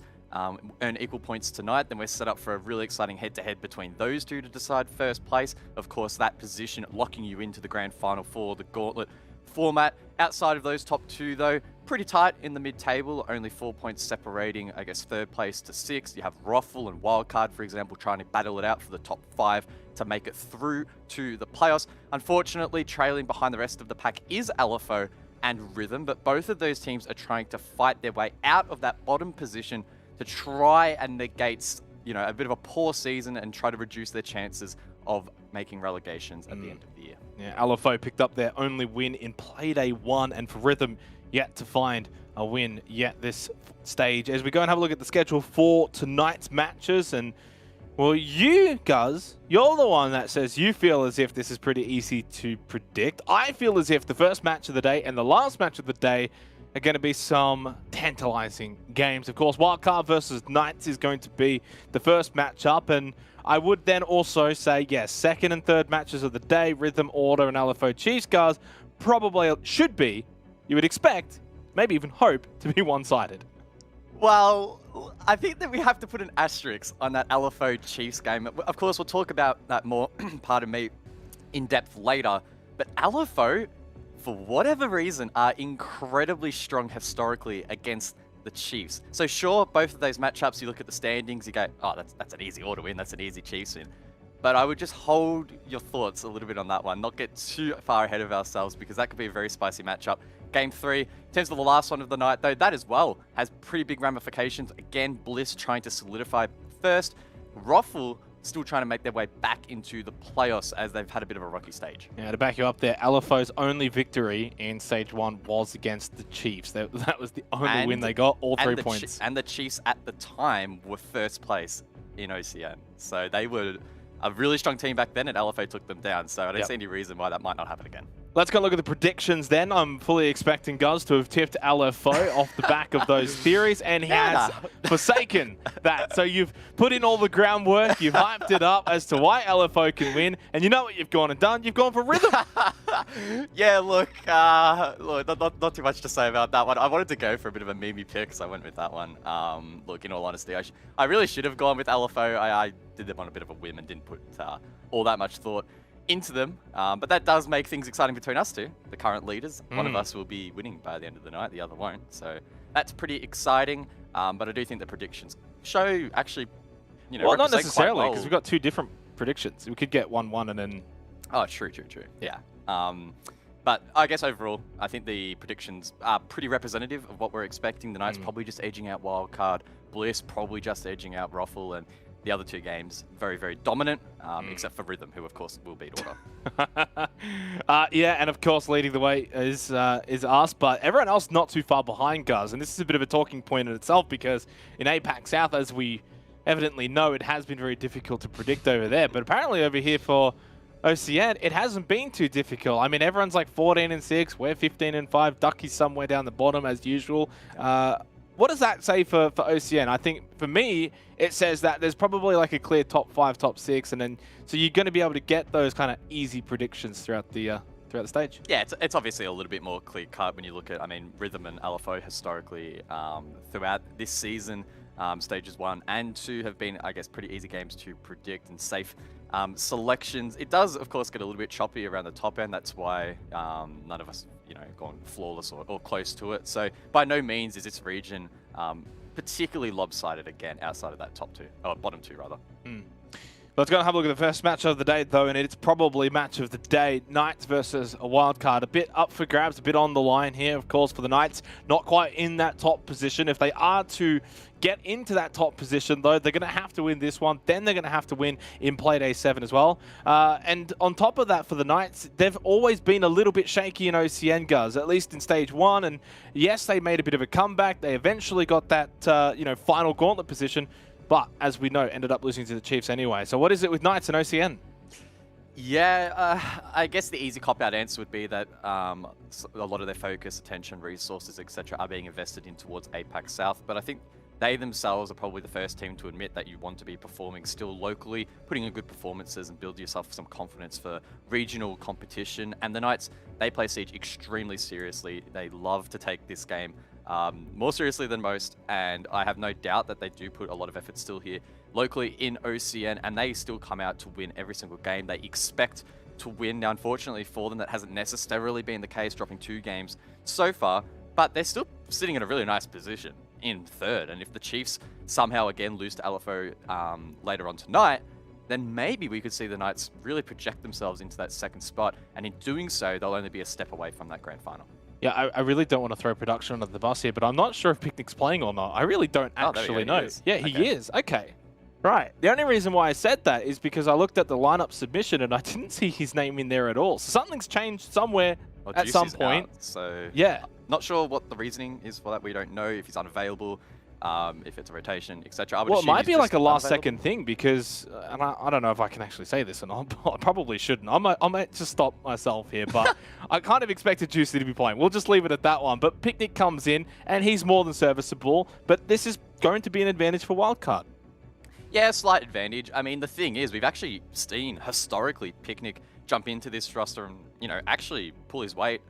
earn equal points tonight. Then we're set up for a really exciting head-to-head between those two to decide first place. Of course, that position locking you into the grand final for the gauntlet format. Outside of those top two, though, pretty tight in the mid-table, only 4 points separating, I guess, third place to 6th. You have Roffle and Wildcard, for example, trying to battle it out for the top 5 to make it through to the playoffs. Unfortunately, trailing behind the rest of the pack is LFO and Rhythm, but both of those teams are trying to fight their way out of that bottom position to try and negate, a bit of a poor season and try to reduce their chances of making relegations at the end of the year. Yeah, LFO picked up their only win in Playday 1, and for Rhythm, yet to find a win yet this stage. As we go and have a look at the schedule for tonight's matches, and well, you guys, you're the one that says you feel as if this is pretty easy to predict. I feel as if the first match of the day and the last match of the day are going to be some tantalizing games. Of course, Wildcard versus Knights is going to be the first matchup, and I would then also say, yes, second and third matches of the day, Rhythm, Order, and LFO Chiefs, guys, probably should be, you would expect, maybe even hope, to be one-sided. Well, I think that we have to put an asterisk on that LFO Chiefs game. Of course, we'll talk about that more, pardon me, in depth later, but LFO, for whatever reason, are incredibly strong historically against the Chiefs. So sure, both of those matchups, you look at the standings, you go, oh, that's an easy Order win, that's an easy Chiefs win. But I would just hold your thoughts a little bit on that one, not get too far ahead of ourselves, because that could be a very spicy matchup. Game 3, in terms of the last one of the night, though, that as well has pretty big ramifications. Again, Bliss trying to solidify first. Roffle still trying to make their way back into the playoffs as they've had a bit of a rocky stage. Yeah, to back you up there, LFO's only victory in Stage 1 was against the Chiefs. That was the only win they got, all 3 points. And the Chiefs at the time were first place in OCN. So they were a really strong team back then, and LFO took them down. So I don't see any reason why that might not happen again. Let's go look at the predictions then. I'm fully expecting Guz to have tipped LFO off the back of those theories, and he has forsaken that. So you've put in all the groundwork, you've hyped it up as to why LFO can win, and you know what you've gone and done? You've gone for Rhythm. Yeah, look, not too much to say about that one. I wanted to go for a bit of a meme pick, so I went with that one. Look, in all honesty, I really should have gone with LFO. I did them on a bit of a whim and didn't put all that much thought into them, but that does make things exciting between us two, the current leaders. One of us will be winning by the end of the night, the other won't, so that's pretty exciting. But I do think the predictions show actually Well, not represent quite necessarily, well. because we've got two different predictions. We could get 1-1 and then... Oh, true. Yeah. But I guess overall, I think the predictions are pretty representative of what we're expecting. The Knights probably just edging out Wildcard, Bliss probably just edging out Ruffle, and the other two games very, very dominant, except for Rhythm, who of course will beat Order. Yeah, and of course leading the way is us, but everyone else not too far behind, Guz. And this is a bit of a talking point in itself, because in APAC South, as we evidently know, it has been very difficult to predict over there. But apparently over here for OCN, it hasn't been too difficult. I mean, everyone's like 14-6, we're 15-5, Ducky's somewhere down the bottom as usual. What does that say for OCN? I think for me, it says that there's probably like a clear top 5, top 6, and then so you're going to be able to get those kind of easy predictions throughout the stage. Yeah, it's obviously a little bit more clear cut when you look at, I mean, Rhythm and LFO historically throughout this season, stages 1 and 2 have been, I guess, pretty easy games to predict and safe selections. It does, of course, get a little bit choppy around the top end. That's why none of us, gone flawless or close to it. So by no means is this region particularly lopsided again outside of that top 2, or bottom 2 rather. Let's go and have a look at the first match of the day, though, and it's probably match of the day. Knights versus a Wildcard. A bit up for grabs, a bit on the line here, of course, for the Knights. Not quite in that top position. If they are to get into that top position, though, they're going to have to win this one. Then they're going to have to win in Playday 7 as well. And on top of that, for the Knights, they've always been a little bit shaky in OCN, Guz, at least in Stage 1. And yes, they made a bit of a comeback. They eventually got that, final gauntlet position. But, as we know, ended up losing to the Chiefs anyway. So what is it with Knights and OCN? Yeah, I guess the easy cop-out answer would be that a lot of their focus, attention, resources, etc. are being invested in towards APAC South. But I think they themselves are probably the first team to admit that you want to be performing still locally, putting in good performances and build yourself some confidence for regional competition. And the Knights, they play Siege extremely seriously. They love to take this game more seriously than most, and I have no doubt that they do put a lot of effort still here locally in OCN, and they still come out to win every single game. They expect to win. Now, unfortunately for them, that hasn't necessarily been the case, dropping 2 games so far, but they're still sitting in a really nice position in 3rd, and if the Chiefs somehow again lose to LFO later on tonight, then maybe we could see the Knights really project themselves into that 2nd spot, and in doing so, they'll only be a step away from that grand final. Yeah, I really don't want to throw production under the bus here, but I'm not sure if Picnic's playing or not. I really don't actually know. Yeah, he is. Okay. Right. The only reason why I said that is because I looked at the lineup submission and I didn't see his name in there at all. So something's changed somewhere at some point. So yeah. Not sure what the reasoning is for that. We don't know if he's unavailable, if it's a rotation, etc. Well, it might be like a last-second thing because, and I don't know if I can actually say this or not, but I probably shouldn't. I might just stop myself here, but I kind of expected Juicy to be playing. We'll just leave it at that one. But Picnic comes in, and he's more than serviceable, but this is going to be an advantage for Wildcard. Yeah, slight advantage. I mean, the thing is, we've actually seen, historically, Picnic jump into this roster and, actually pull his weight.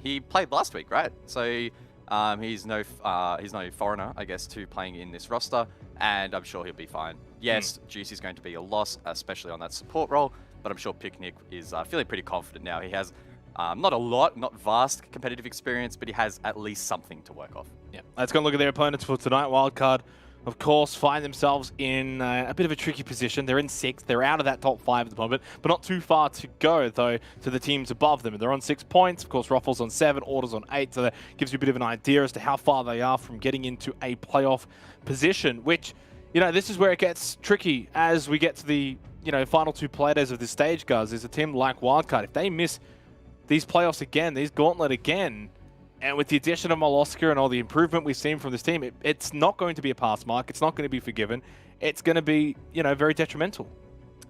He played last week, right? So he's no foreigner, I guess, to playing in this roster, and I'm sure he'll be fine. Yes, Juicy's going to be a loss, especially on that support role, but I'm sure Picnic is feeling pretty confident now. He has not a lot, not vast competitive experience, but he has at least something to work off. Yeah, let's go and look at their opponents for tonight. Wildcard, of course, find themselves in a bit of a tricky position. They're in 6th. They're out of that top 5 at the moment, but not too far to go, though, to the teams above them. They're on 6 points. Of course, Ruffles on 7, Order's on 8, so that gives you a bit of an idea as to how far they are from getting into a playoff position, which, this is where it gets tricky as we get to the, final 2 playdays of this stage, guys. Is a team like Wildcard. If they miss these playoffs again, these gauntlet again, and with the addition of Molosca and all the improvement we've seen from this team, it's not going to be a pass mark. It's not going to be forgiven. It's going to be, very detrimental.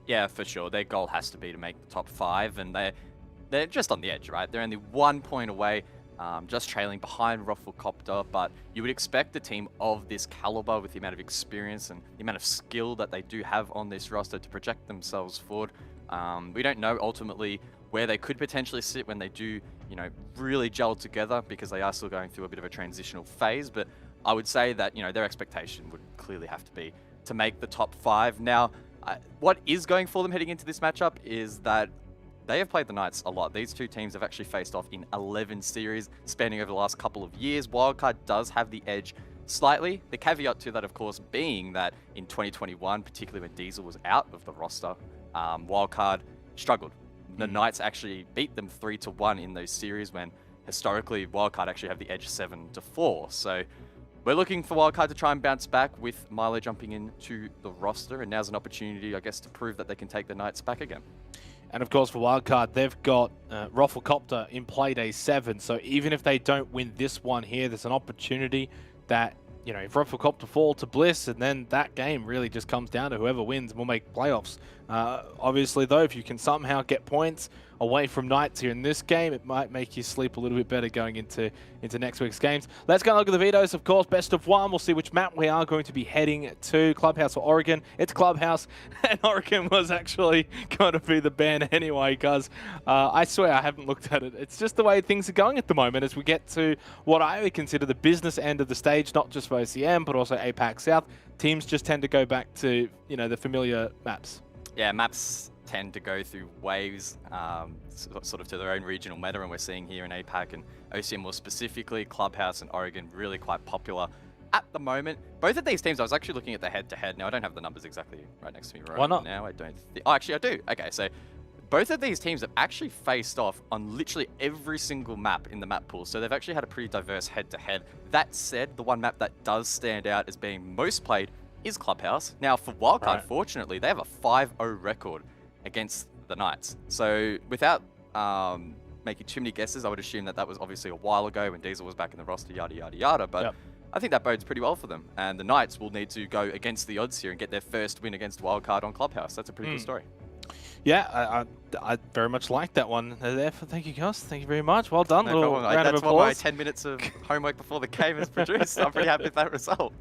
Yeah, for sure. Their goal has to be to make the top 5, and they're just on the edge, right? They're only 1 point away, just trailing behind Rufflecopter, but you would expect a team of this caliber with the amount of experience and the amount of skill that they do have on this roster to project themselves forward. We don't know ultimately where they could potentially sit when they do, really gel together, because they are still going through a bit of a transitional phase. But I would say that, their expectation would clearly have to be to make the top 5. Now, what is going for them heading into this matchup is that they have played the Knights a lot. These 2 teams have actually faced off in 11 series spanning over the last couple of years. Wildcard does have the edge slightly. The caveat to that, of course, being that in 2021, particularly when Diesel was out of the roster, Wildcard struggled. The Knights actually beat them 3-1 in those series when historically Wildcard actually have the edge 7-4. So we're looking for Wildcard to try and bounce back with Milo jumping into the roster, and now's an opportunity, I guess, to prove that they can take the Knights back again. And of course, for Wildcard, they've got Rafflecopter in Playday 7. So even if they don't win this one here, there's an opportunity that, you know, if Rafflecopter fall to Bliss, and then that game really just comes down to whoever wins will make playoffs. Obviously, though, if you can somehow get points away from Knights here in this game, it might make you sleep a little bit better going into next week's games. Let's go and look at the vetoes, of course. Best of one. We'll see which map we are going to be heading to. Clubhouse or Oregon. It's Clubhouse, and Oregon was actually going to be the ban anyway, guys. I swear I haven't looked at it. It's just the way things are going at the moment as we get to what I would consider the business end of the stage, not just for OCN, but also APAC South. Teams just tend to go back to, you know, the familiar maps. Yeah, maps tend to go through waves, sort of to their own regional meta, and we're seeing here in APAC and OCN more specifically, Clubhouse and Oregon really quite popular at the moment. Both of these teams, I was actually looking at the head-to-head. Now, I don't have the numbers exactly right next to me right Why not? now. I don't oh, actually, I do. Okay, so both of these teams have actually faced off on literally every single map in the map pool, so they've actually had a pretty diverse head-to-head. That said, the one map that does stand out as being most played is Clubhouse. Now, for Wildcard, fortunately, they have a 5-0 record against the Knights. So without making too many guesses, I would assume that that was obviously a while ago when Diesel was back in the roster, yada, yada, yada. But I think that bodes pretty well for them. And the Knights will need to go against the odds here and get their first win against Wildcard on Clubhouse. That's a pretty good story. Yeah, I very much like that one. Thank you, guys. Thank you very much. Well done. No problem. Round of That's what applause. my 10 minutes of homework before the game has produced. I'm pretty happy with that result.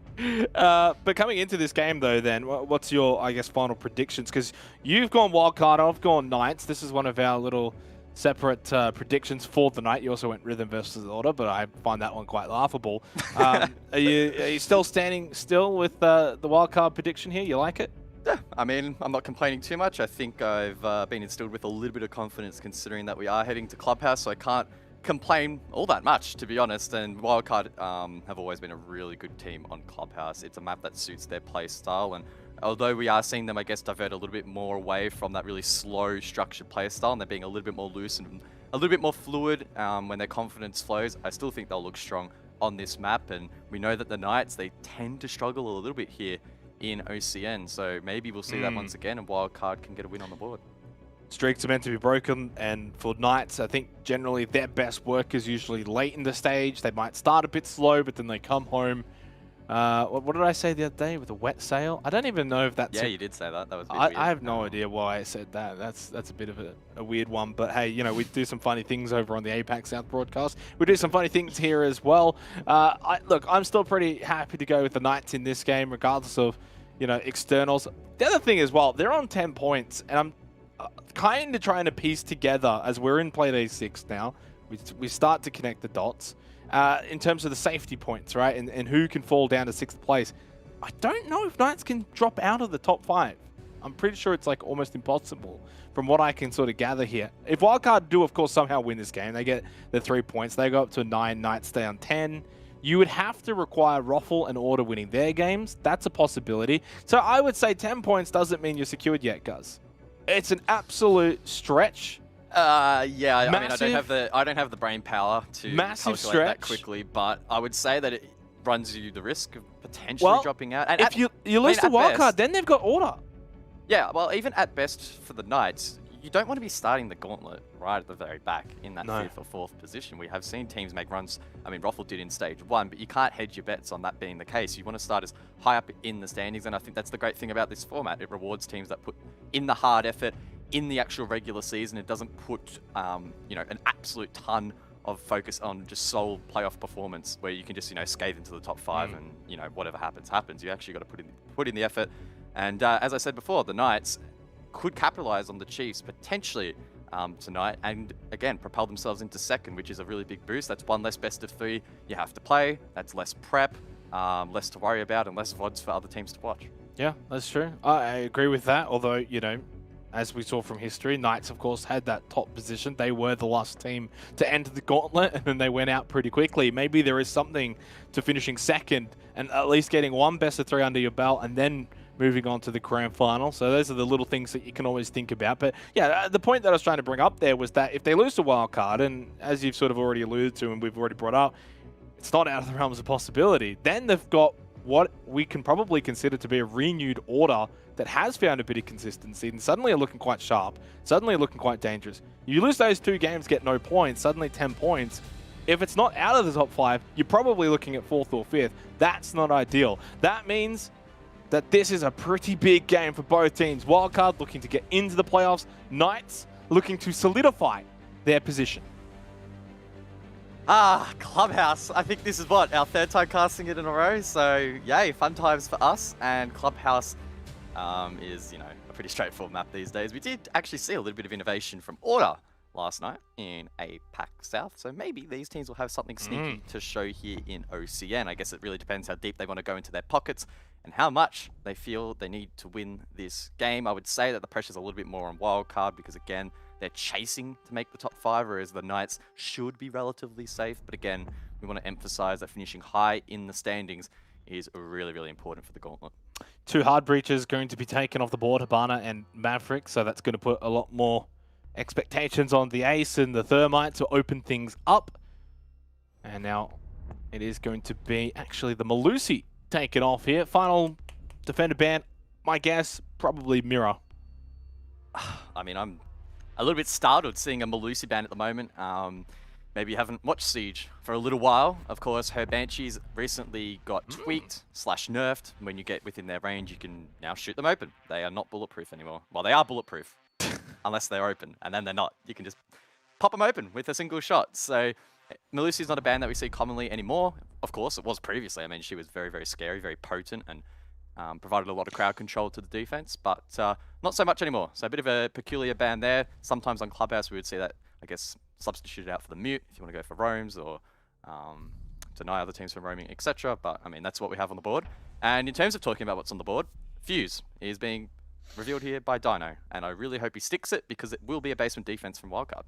But coming into this game, though, then, what's your, I guess, final predictions? Because you've gone Wildcard, I've gone Knights. This is one of our little separate predictions for the night. You also went Rhythm versus Order, but I find that one quite laughable. Are you still standing still with the Wildcard prediction here? You like it? Yeah, I mean, I'm not complaining too much. I think I've been instilled with a little bit of confidence considering that we are heading to Clubhouse, so I can't complain all that much, to be honest. And Wildcard have always been a really good team on Clubhouse. It's a map that suits their play style, and although we are seeing them, I guess, divert a little bit more away from that really slow, structured play style, and they're being a little bit more loose and a little bit more fluid when their confidence flows, I still think they'll look strong on this map. And we know that the Knights, they tend to struggle a little bit here in OCN, so maybe we'll see that once again and Wildcard can get a win on the board. Streaks are meant to be broken, and for Knights, I think generally their best work is usually late in the stage. They might start a bit slow, but then they come home. What did I say the other day with a wet sail? I don't even know if that's... Yeah, you did say that. That was a bit weird. I have no idea why I said that. That's a bit of a weird one. But hey, you know, we do some funny things over on the APAC South broadcast. We do some funny things here as well. Look, I'm still pretty happy to go with the Knights in this game, regardless of, you know, externals. The other thing as well, they're on 10 points, and I'm kind of trying to piece together, as we're in Playday 6 now, we start to connect the dots in terms of the safety points, right? And who can fall down to 6th place. I don't know if Knights can drop out of the top 5. I'm pretty sure it's like almost impossible from what I can sort of gather here. If Wildcard do, of course, somehow win this game, they get the 3 points. They go up to 9, Knights stay on 10. You would have to require Raffle and Order winning their games. That's a possibility. So I would say 10 points doesn't mean you're secured yet, Guz. It's an absolute stretch. Yeah, I mean, I don't have the brain power to calculate that quickly, but I would say that it runs you the risk of potentially dropping out. And if you lose to Wildcard, then they've got Order. Yeah, well, even at best for the Knights, you don't want to be starting the gauntlet right at the very back in that 5th or 4th position. We have seen teams make runs. I mean, Raffle did in stage 1, but you can't hedge your bets on that being the case. You want to start as high up in the standings, and I think that's the great thing about this format. It rewards teams that put in the hard effort in the actual regular season. It doesn't put, you know, an absolute ton of focus on just sole playoff performance where you can just, you know, scathe into the top 5 and, you know, whatever happens, happens. You actually got to put in the effort. And as I said before, the Knights could capitalize on the Chiefs potentially tonight and again propel themselves into 2nd, which is a really big boost. That's one less best of 3 you have to play. That's less prep, less to worry about, and less VODs for other teams to watch. Yeah, that's true. I agree with that, although, you know, as we saw from history. Knights, of course, had that top position. They were the last team to enter the gauntlet, and then they went out pretty quickly. Maybe there is something to finishing second and at least getting one best of 3 under your belt and then moving on to the grand final. So those are the little things that you can always think about. But yeah, the point that I was trying to bring up there was that if they lose to Wildcard, and as you've sort of already alluded to and we've already brought up, it's not out of the realms of possibility. Then they've got what we can probably consider to be a renewed order that has found a bit of consistency and suddenly are looking quite sharp, suddenly are looking quite dangerous. You lose those 2 games, get no points, suddenly 10 points. If it's not out of the top 5, you're probably looking at 4th or 5th. That's not ideal. That means that this is a pretty big game for both teams. Wildcard looking to get into the playoffs. Knights looking to solidify their position. Clubhouse. I think this is what, our 3rd time casting it in a row. So, yay, fun times for us. And Clubhouse is, you know, a pretty straightforward map these days. We did actually see a little bit of innovation from Order last night in APAC South. So maybe these teams will have something sneaky to show here in OCN. I guess it really depends how deep they want to go into their pockets and how much they feel they need to win this game. I would say that the pressure's a little bit more on Wildcard because, again, they're chasing to make the top 5, whereas the Knights should be relatively safe. But again, we want to emphasize that finishing high in the standings is really, really important for the gauntlet. 2 hard breaches going to be taken off the board, Hibana and Maverick, so that's going to put a lot more expectations on the Ace and the Thermite to open things up. And now it is going to be actually the Malusi taken off here. Final defender ban, my guess, probably Mirror. I mean, I'm a little bit startled seeing a Malusi ban at the moment. Maybe you haven't watched Siege for a little while. Of course, her Banshees recently got tweaked / nerfed. When you get within their range, you can now shoot them open. They are not bulletproof anymore. Well, they are bulletproof, unless they're open, and then they're not. You can just pop them open with a single shot. So Malusi's not a ban that we see commonly anymore. Of course, it was previously. I mean, she was very, very scary, very potent, and provided a lot of crowd control to the defense, but not so much anymore. So a bit of a peculiar ban there. Sometimes on Clubhouse, we would see that, I guess, substituted out for the mute if you want to go for roams or deny other teams from roaming, etc. But, I mean, that's what we have on the board. And in terms of talking about what's on the board, Fuse is being revealed here by Dino, and I really hope he sticks it because it will be a basement defense from Wildcard.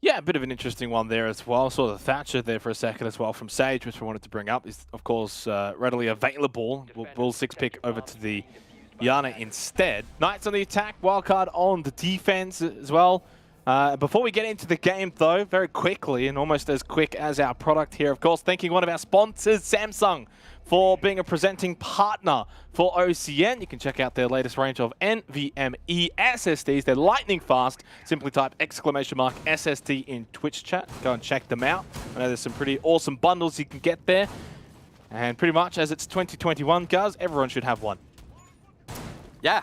Yeah, a bit of an interesting one there as well. Saw the Thatcher there for a second as well from Sage, which we wanted to bring up. Is, of course, readily available. We'll 6-pick over to the Yana instead. Knights on the attack, Wildcard on the defense as well. Before we get into the game, though, very quickly, and almost as quick as our product here, of course, thanking one of our sponsors, Samsung, for being a presenting partner for OCN. You can check out their latest range of NVMe SSDs. They're lightning fast. Simply type !SSD in Twitch chat. Go and check them out. I know there's some pretty awesome bundles you can get there. And pretty much as it's 2021, guys, everyone should have one. Yeah.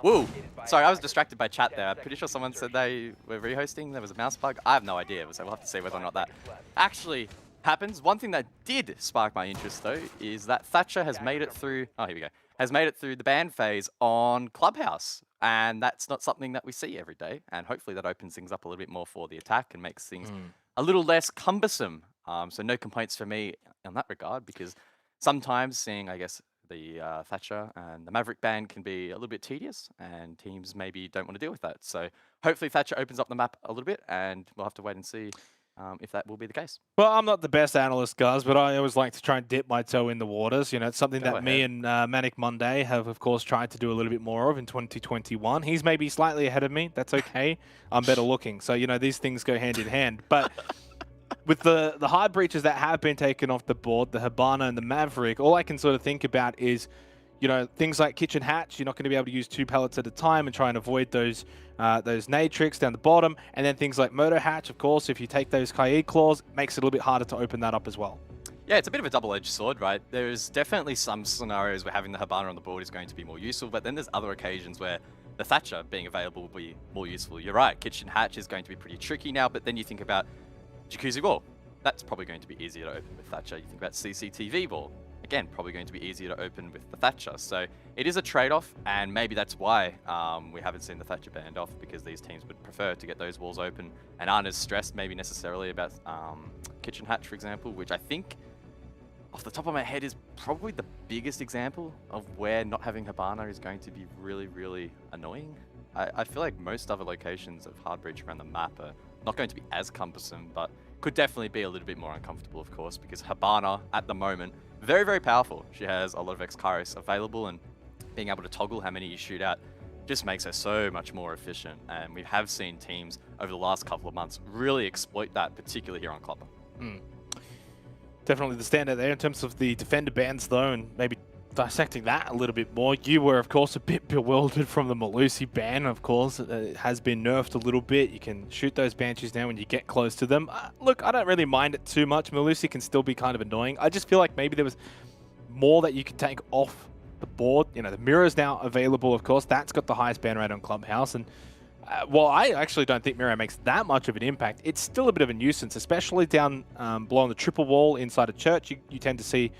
Woo. Sorry, I was distracted by chat there. I'm pretty sure someone said they were rehosting. There was a mouse bug. I have no idea, so we'll have to see whether or not that actually happens. One thing that did spark my interest, though, is that Thatcher has made it through... Oh, here we go. Has made it through the ban phase on Clubhouse. And that's not something that we see every day. And hopefully that opens things up a little bit more for the attack and makes things a little less cumbersome. So no complaints from me in that regard, because sometimes seeing, I guess, the Thatcher and the Maverick ban can be a little bit tedious, and teams maybe don't want to deal with that. So hopefully Thatcher opens up the map a little bit, and we'll have to wait and see if that will be the case. Well, I'm not the best analyst, guys, but I always like to try and dip my toe in the waters. You know, it's something that me and Manic Monday have, of course, tried to do a little bit more of in 2021. He's maybe slightly ahead of me. That's okay. I'm better looking. So, you know, these things go hand in hand. But with the hard breaches that have been taken off the board, the Hibana and the Maverick, all I can sort of think about is, you know, things like Kitchen Hatch. You're not going to be able to use 2 pellets at a time and try and avoid those nade tricks down the bottom. And then things like Moto Hatch, of course, if you take those Kaid claws, it makes it a little bit harder to open that up as well. Yeah, it's a bit of a double-edged sword, right? There's definitely some scenarios where having the Hibana on the board is going to be more useful, but then there's other occasions where the Thatcher being available will be more useful. You're right, Kitchen Hatch is going to be pretty tricky now, but then you think about Jacuzzi Wall. That's probably going to be easier to open with Thatcher. You think about CCTV Ball. Again, probably going to be easier to open with the Thatcher. So it is a trade-off, and maybe that's why we haven't seen the Thatcher banned off, because these teams would prefer to get those walls open and aren't as stressed maybe necessarily about Kitchen Hatch, for example, which I think off the top of my head, is probably the biggest example of where not having Hibana is going to be really, really annoying. I feel like most other locations of hard breach around the map are not going to be as cumbersome, but could definitely be a little bit more uncomfortable, of course, because Hibana, at the moment, very, very powerful. She has a lot of X-Kairos available, and being able to toggle how many you shoot at just makes her so much more efficient. And we have seen teams over the last couple of months really exploit that, particularly here on Clopper. Definitely the standout there in terms of the defender bans, though, and maybe dissecting that a little bit more. You were, of course, a bit bewildered from the Malusi ban, of course. It has been nerfed a little bit. You can shoot those Banshees now when you get close to them. Look, I don't really mind it too much. Malusi can still be kind of annoying. I just feel like maybe there was more that you could take off the board. You know, the mirror is now available, of course. That's got the highest ban rate on Clubhouse. And while I actually don't think mirror makes that much of an impact, it's still a bit of a nuisance, especially down below on the triple wall inside a church. You tend to see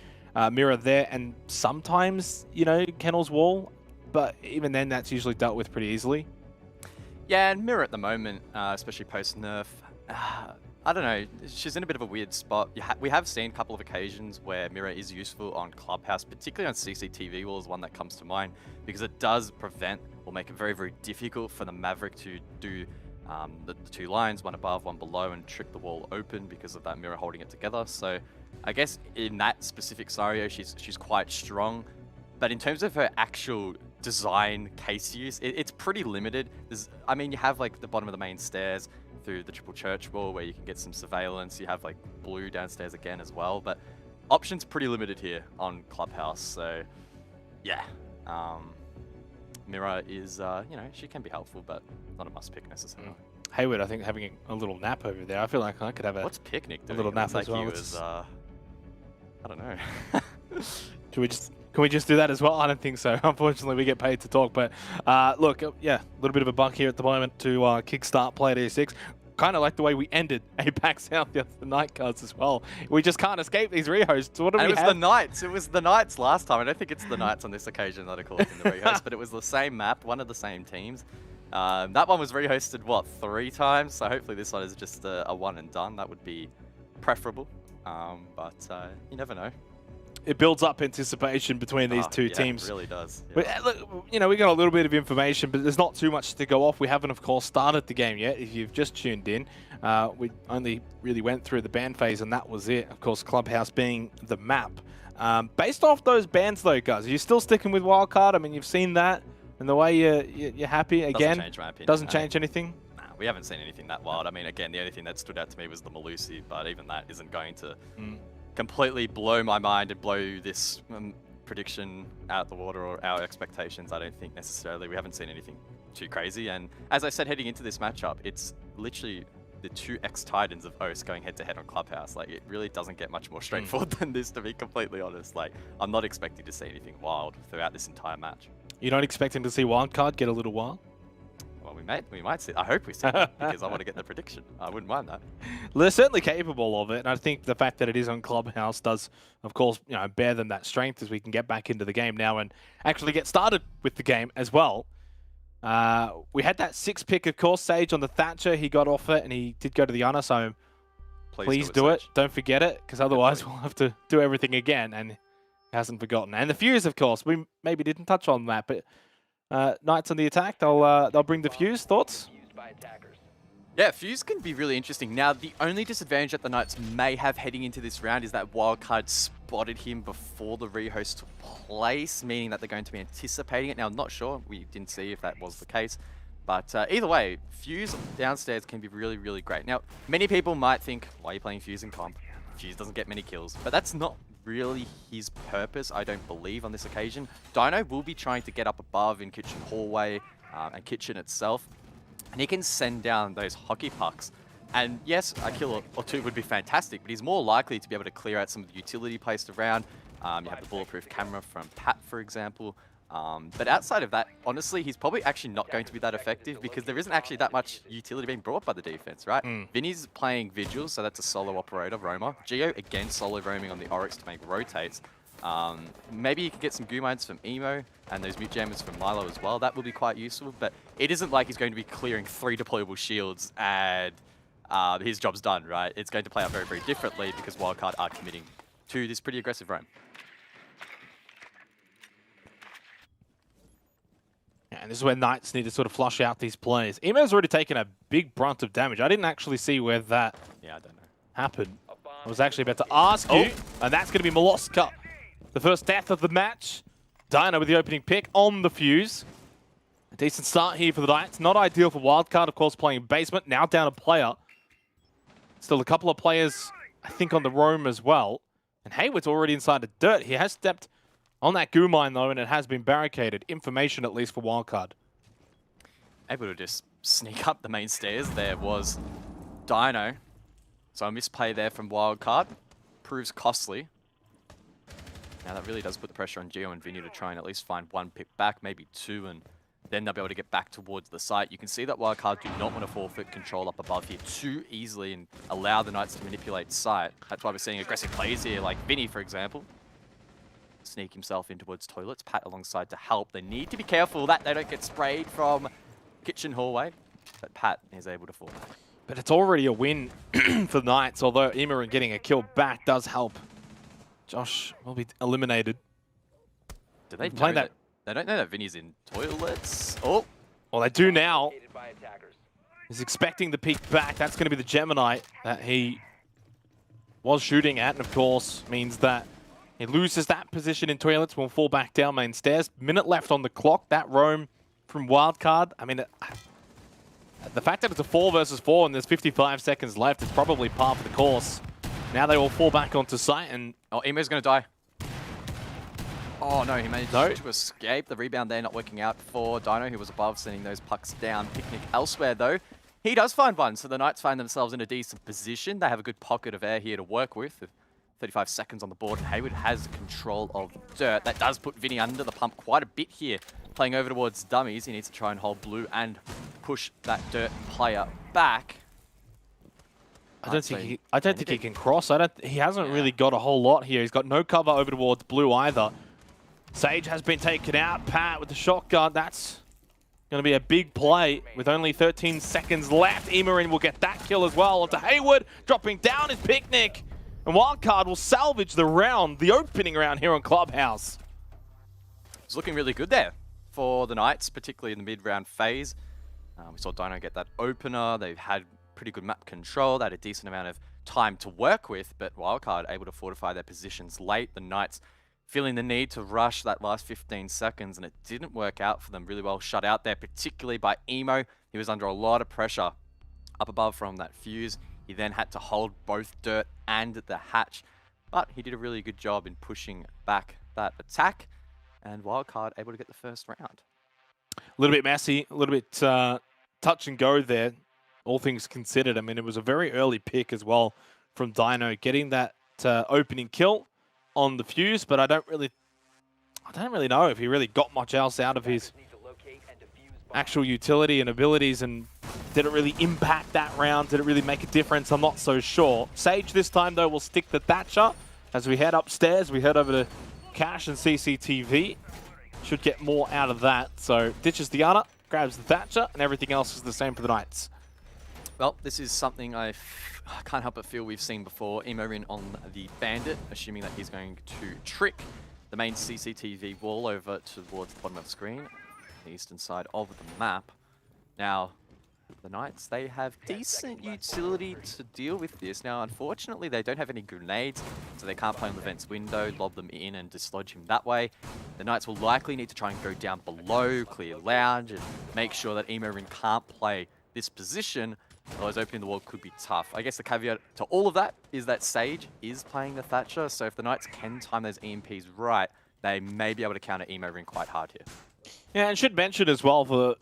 mirror there, and sometimes, you know, Kennel's wall, but even then that's usually dealt with pretty easily. Yeah, and mirror at the moment, especially post-nerf, I don't know, she's in a bit of a weird spot. We have seen a couple of occasions where mirror is useful on Clubhouse, particularly on CCTV wall is one that comes to mind, because it does prevent or make it very, very difficult for the Maverick to do the two lines, one above, one below, and trick the wall open because of that mirror holding it together. So I guess in that specific scenario, she's quite strong. But in terms of her actual design case use, it's pretty limited. I mean, you have like the bottom of the main stairs through the triple church wall where you can get some surveillance. You have like blue downstairs again as well. But options pretty limited here on Clubhouse. So yeah, Mirror is, you know, she can be helpful, but not a must pick necessarily. Hayward, I think, having a little nap over there. I feel like I could have What's Picnic doing? little nap like as well. He was, I don't know. Can we just do that as well? I don't think so. Unfortunately, we get paid to talk. But look, yeah, a little bit of a bunk here at the moment to kickstart Playday 6. Kind of like the way we ended APAC South the other night cards as well. We just can't escape these rehosts. What do we have? It was the Knights. It was the Knights last time. I don't think it's the Knights on this occasion that are called in the rehost, but it was the same map, one of the same teams. That one was rehosted, what, 3 times? So hopefully this one is just a one and done. That would be preferable. But you never know. It builds up anticipation between these two teams. It really does. Yeah. But, look, you know, we got a little bit of information, but there's not too much to go off. We haven't, of course, started the game yet. If you've just tuned in, we only really went through the ban phase, and that was it. Of course, Clubhouse being the map. Based off those bans, though, guys, are you still sticking with Wildcard? I mean, you've seen that, and the way you're happy again. Doesn't change my opinion. Doesn't change anything. Nah, we haven't seen anything that wild. I mean, again, the only thing that stood out to me was the Malusi, but even that isn't going to completely blow my mind and blow this prediction out the water or our expectations. I don't think necessarily. We haven't seen anything too crazy. And as I said, heading into this matchup, it's literally the 2 ex-Titans of OCE going head-to-head on Clubhouse. Like, it really doesn't get much more straightforward than this, to be completely honest. Like, I'm not expecting to see anything wild throughout this entire match. You're not expecting to see Wildcard get a little wild? Well, we might see. I hope we see it, because I want to get the prediction. I wouldn't mind that. They're certainly capable of it, and I think the fact that it is on Clubhouse does, of course, you know, bear them that strength as we can get back into the game now and actually get started with the game as well. We had that 6 pick, of course, Sage on the Thatcher. He got off it, and he did go to the Honor, so please do it. Don't forget it, because otherwise we'll have to do everything again, and he hasn't forgotten. And the Fuse, of course, we maybe didn't touch on that, but Knights on the attack, they'll bring the Fuse. Thoughts? Yeah, Fuse can be really interesting. Now, the only disadvantage that the Knights may have heading into this round is that Wildcard spotted him before the rehost took place, meaning that they're going to be anticipating it. Now, I'm not sure. We didn't see if that was the case. But either way, Fuse downstairs can be really, really great. Now, many people might think, why are you playing Fuse in comp? Fuse doesn't get many kills. But that's not really his purpose, I don't believe, on this occasion. Dino will be trying to get up above in kitchen hallway and kitchen itself. And he can send down those hockey pucks. And yes, a kill or 2 would be fantastic, but he's more likely to be able to clear out some of the utility placed around. You have the bulletproof camera from Pat, for example. But outside of that, honestly, he's probably actually not going to be that effective because there isn't actually that much utility being brought by the defense, right? Vinny's playing Vigil, so that's a solo operator, Roma. Geo, again, solo roaming on the Oryx to make rotates. Maybe you can get some goo mines from Emo and those mute jammers from Milo as well. That will be quite useful, but it isn't like he's going to be clearing 3 deployable shields and his job's done, right? It's going to play out very, very differently because Wildcard are committing to this pretty aggressive roam. And this is where Knights need to sort of flush out these players. Emo's already taken a big brunt of damage. I didn't actually see where that Yeah, I don't know. happened. I was actually about to ask you, and that's going to be Moloska. The first death of the match. Dino with the opening pick on the fuse. A decent start here for the Knights. Not ideal for Wildcard, of course, playing basement. Now down a player. Still a couple of players, I think, on the roam as well. And Hayward's already inside the dirt. He has stepped on that goo mine, though, and it has been barricaded. Information, at least, for Wildcard. Able to just sneak up the main stairs. There was Dino. So a misplay there from Wildcard. Proves costly. Now that really does put the pressure on Gio and Vinny to try and at least find one pick back, maybe two, and then they'll be able to get back towards the site. You can see that Wildcard do not want to forfeit control up above here too easily and allow the Knights to manipulate site. That's why we're seeing aggressive plays here, like Vinny, for example. Sneak himself in towards toilets, Pat alongside to help. They need to be careful that they don't get sprayed from kitchen hallway, but Pat is able to fall back. But it's already a win for the Knights, although Imran getting a kill back does help. Josh will be eliminated. Do they Playing know that? They don't know that Vinny's in toilets. Oh, Well, they do now. Located by attackers. He's expecting the peek back. That's going to be the Gemini that he was shooting at, and of course means that he loses that position in toilets, will fall back down main stairs. Minute left on the clock. That roam from Wildcard. I mean, the fact that it's a 4 versus 4 and there's 55 seconds left is probably par for the course. Now they will fall back onto site, and oh, Emo's going to die. Oh no, he managed to escape. The rebound there not working out for Dino, who was above, sending those pucks down. Picnic elsewhere though. He does find one, so the Knights find themselves in a decent position. They have a good pocket of air here to work with. 35 seconds on the board, and Hayward has control of dirt. That does put Vinny under the pump quite a bit here. Playing over towards dummies, he needs to try and hold blue and push that dirt player back. I don't think he can cross. He hasn't really got a whole lot here. He's got no cover over towards blue either. Sage has been taken out. Pat with the shotgun. That's going to be a big play with only 13 seconds left. Emerin will get that kill as well. Onto Hayward, dropping down his Picnic. And Wildcard will salvage the round, the opening round here on Clubhouse. It's looking really good there for the Knights, particularly in the mid-round phase. We saw Dino get that opener. They've had pretty good map control. They had a decent amount of time to work with, but Wildcard able to fortify their positions late. The Knights feeling the need to rush that last 15 seconds, and it didn't work out for them really well. Shut out there, particularly by Emo. He was under a lot of pressure up above from that fuse. He then had to hold both dirt and the hatch, but he did a really good job in pushing back that attack, and Wildcard able to get the first round. A little bit messy, a little bit touch and go there, all things considered. I mean, it was a very early pick as well from Dino, getting that opening kill on the fuse, but I don't really know if he really got much else out of his Need to locate and defuse bombs. actual utility and abilities, and did it really impact that round? Did it really make a difference? I'm not so sure. Sage this time, though, will stick the Thatcher. As we head upstairs, we head over to Cash and CCTV. Should get more out of that. So ditches the Ana, grabs the Thatcher, and everything else is the same for the Knights. Well, this is something I can't help but feel we've seen before. Emorin on the Bandit, assuming that he's going to trick the main CCTV wall over towards the bottom of the screen, the eastern side of the map. Now, the Knights, they have decent utility to deal with this. Now, unfortunately, they don't have any grenades, so they can't play on the vents window, lob them in and dislodge him that way. The Knights will likely need to try and go down below, clear lounge, and make sure that Emorin can't play this position. Otherwise, opening the wall could be tough. I guess the caveat to all of that is that Sage is playing the Thatcher, so if the Knights can time those EMPs right, they may be able to counter Emorin quite hard here. Yeah, and should mention as well for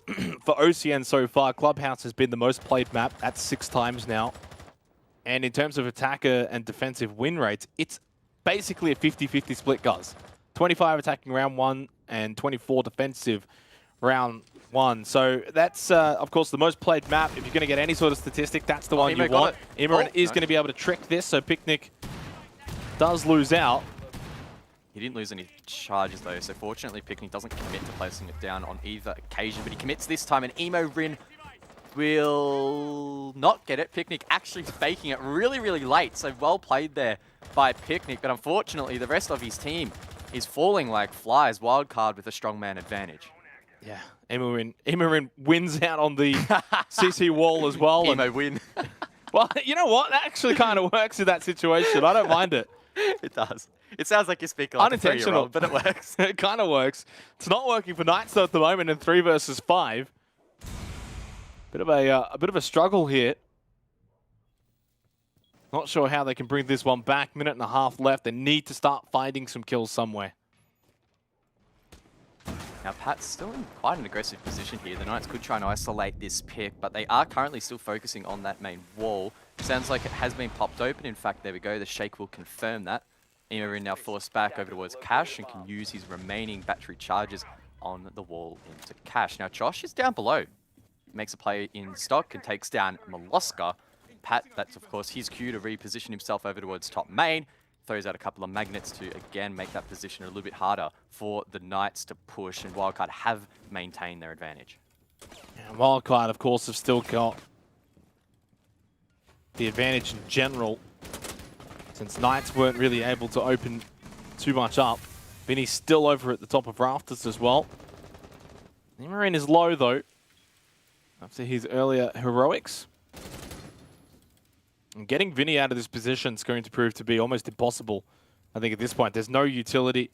for OCN so far, Clubhouse has been the most played map at 6 times now. And in terms of attacker and defensive win rates, it's basically a 50-50 split, guys. 25 attacking round 1 and 24 defensive round 1. So that's, of course, the most played map. If you're going to get any sort of statistic, that's the one you want. Imran is going to be able to trick this, so Picnic does lose out. He didn't lose any charges though, so fortunately Picnic doesn't commit to placing it down on either occasion, but he commits this time, and Emorin will not get it. Picnic actually faking it really, really late. So well played there by Picnic. But unfortunately, the rest of his team is falling like flies. Wildcard with a strongman advantage. Yeah, Immerin wins out on the CC wall as well. Emo win. Well, you know what? That actually kind of works in that situation. I don't mind it. It does. It sounds like you're speaking like a 3-year-old, but it works. It kind of works. It's not working for Knights though at the moment in 3 versus 5. Bit of a struggle here. Not sure how they can bring this one back. Minute and a half left. They need to start finding some kills somewhere. Now, Pat's still in quite an aggressive position here. The Knights could try and isolate this pick, but they are currently still focusing on that main wall. Sounds like it has been popped open. In fact, there we go. The Shake will confirm that. Immerin now forced back over towards Cash and can use his remaining battery charges on the wall into Cash. Now, Josh is down below. Makes a play in stock and takes down Molosca. Pat, that's of course his cue to reposition himself over towards top main. Throws out a couple of magnets to, again, make that position a little bit harder for the Knights to push, and Wildcard have maintained their advantage. Yeah, Wildcard, of course, have still got the advantage in general, since Knights weren't really able to open too much up. Vinny's still over at the top of Rafters as well. Immerin is low, though, after his earlier heroics. And getting Vinny out of this position is going to prove to be almost impossible. I think at this point, there's no utility.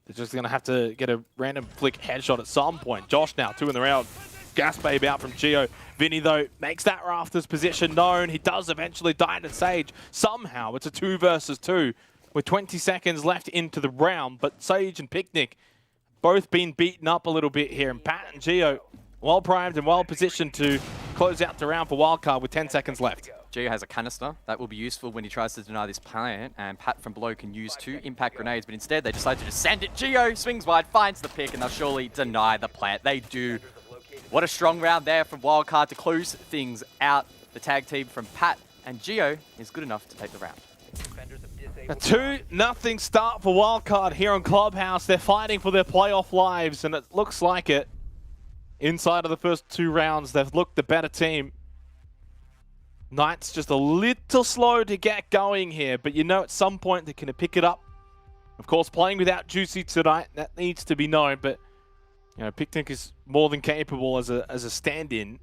They're just going to have to get a random flick headshot at some point. Josh now, 2 in the round. Gas babe out from Geo. Vinny, though, makes that Rafters position known. He does eventually die to Sage. Somehow, it's a 2 versus 2 with 20 seconds left into the round. But Sage and Picnic both been beaten up a little bit here. And Pat and Geo well primed and well positioned to close out the round for Wildcard with 10 seconds left. Geo has a canister. That will be useful when he tries to deny this plant, and Pat from below can use 2 impact grenades, but instead they decide to just send it. Geo swings wide, finds the pick, and they'll surely deny the plant. They do. What a strong round there from Wildcard to close things out. The tag team from Pat and Geo is good enough to take the round. A 2-0 start for Wildcard here on Clubhouse. They're fighting for their playoff lives, and it looks like it. Inside of the first 2 rounds, they've looked the better team. Knights just a little slow to get going here, but you know at some point they're going to pick it up. Of course, playing without Juicy tonight, that needs to be known, but you know, Picnic is more than capable as a stand-in.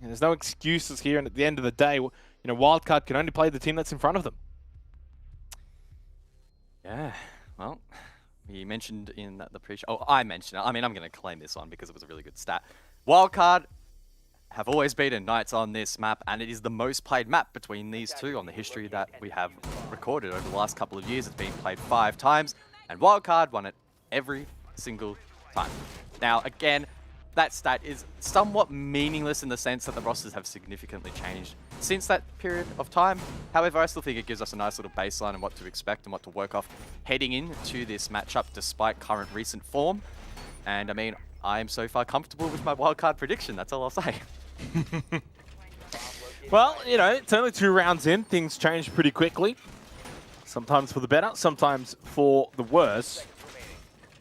And there's no excuses here, and at the end of the day, you know, Wildcard can only play the team that's in front of them. Yeah, well, you mentioned in the pre-show. Oh, I mentioned it. I mean, I'm going to claim this one because it was a really good stat. Wildcard have always beaten Knights on this map, and it is the most played map between these two on the history that we have recorded over the last couple of years. It's been played 5 times, and Wildcard won it every single time. Now, again, that stat is somewhat meaningless in the sense that the rosters have significantly changed since that period of time. However, I still think it gives us a nice little baseline on what to expect and what to work off heading into this matchup despite current recent form. And I mean, I am so far comfortable with my Wildcard prediction, that's all I'll say. Well, you know, it's only 2 rounds in. Things change pretty quickly. Sometimes for the better, sometimes for the worse.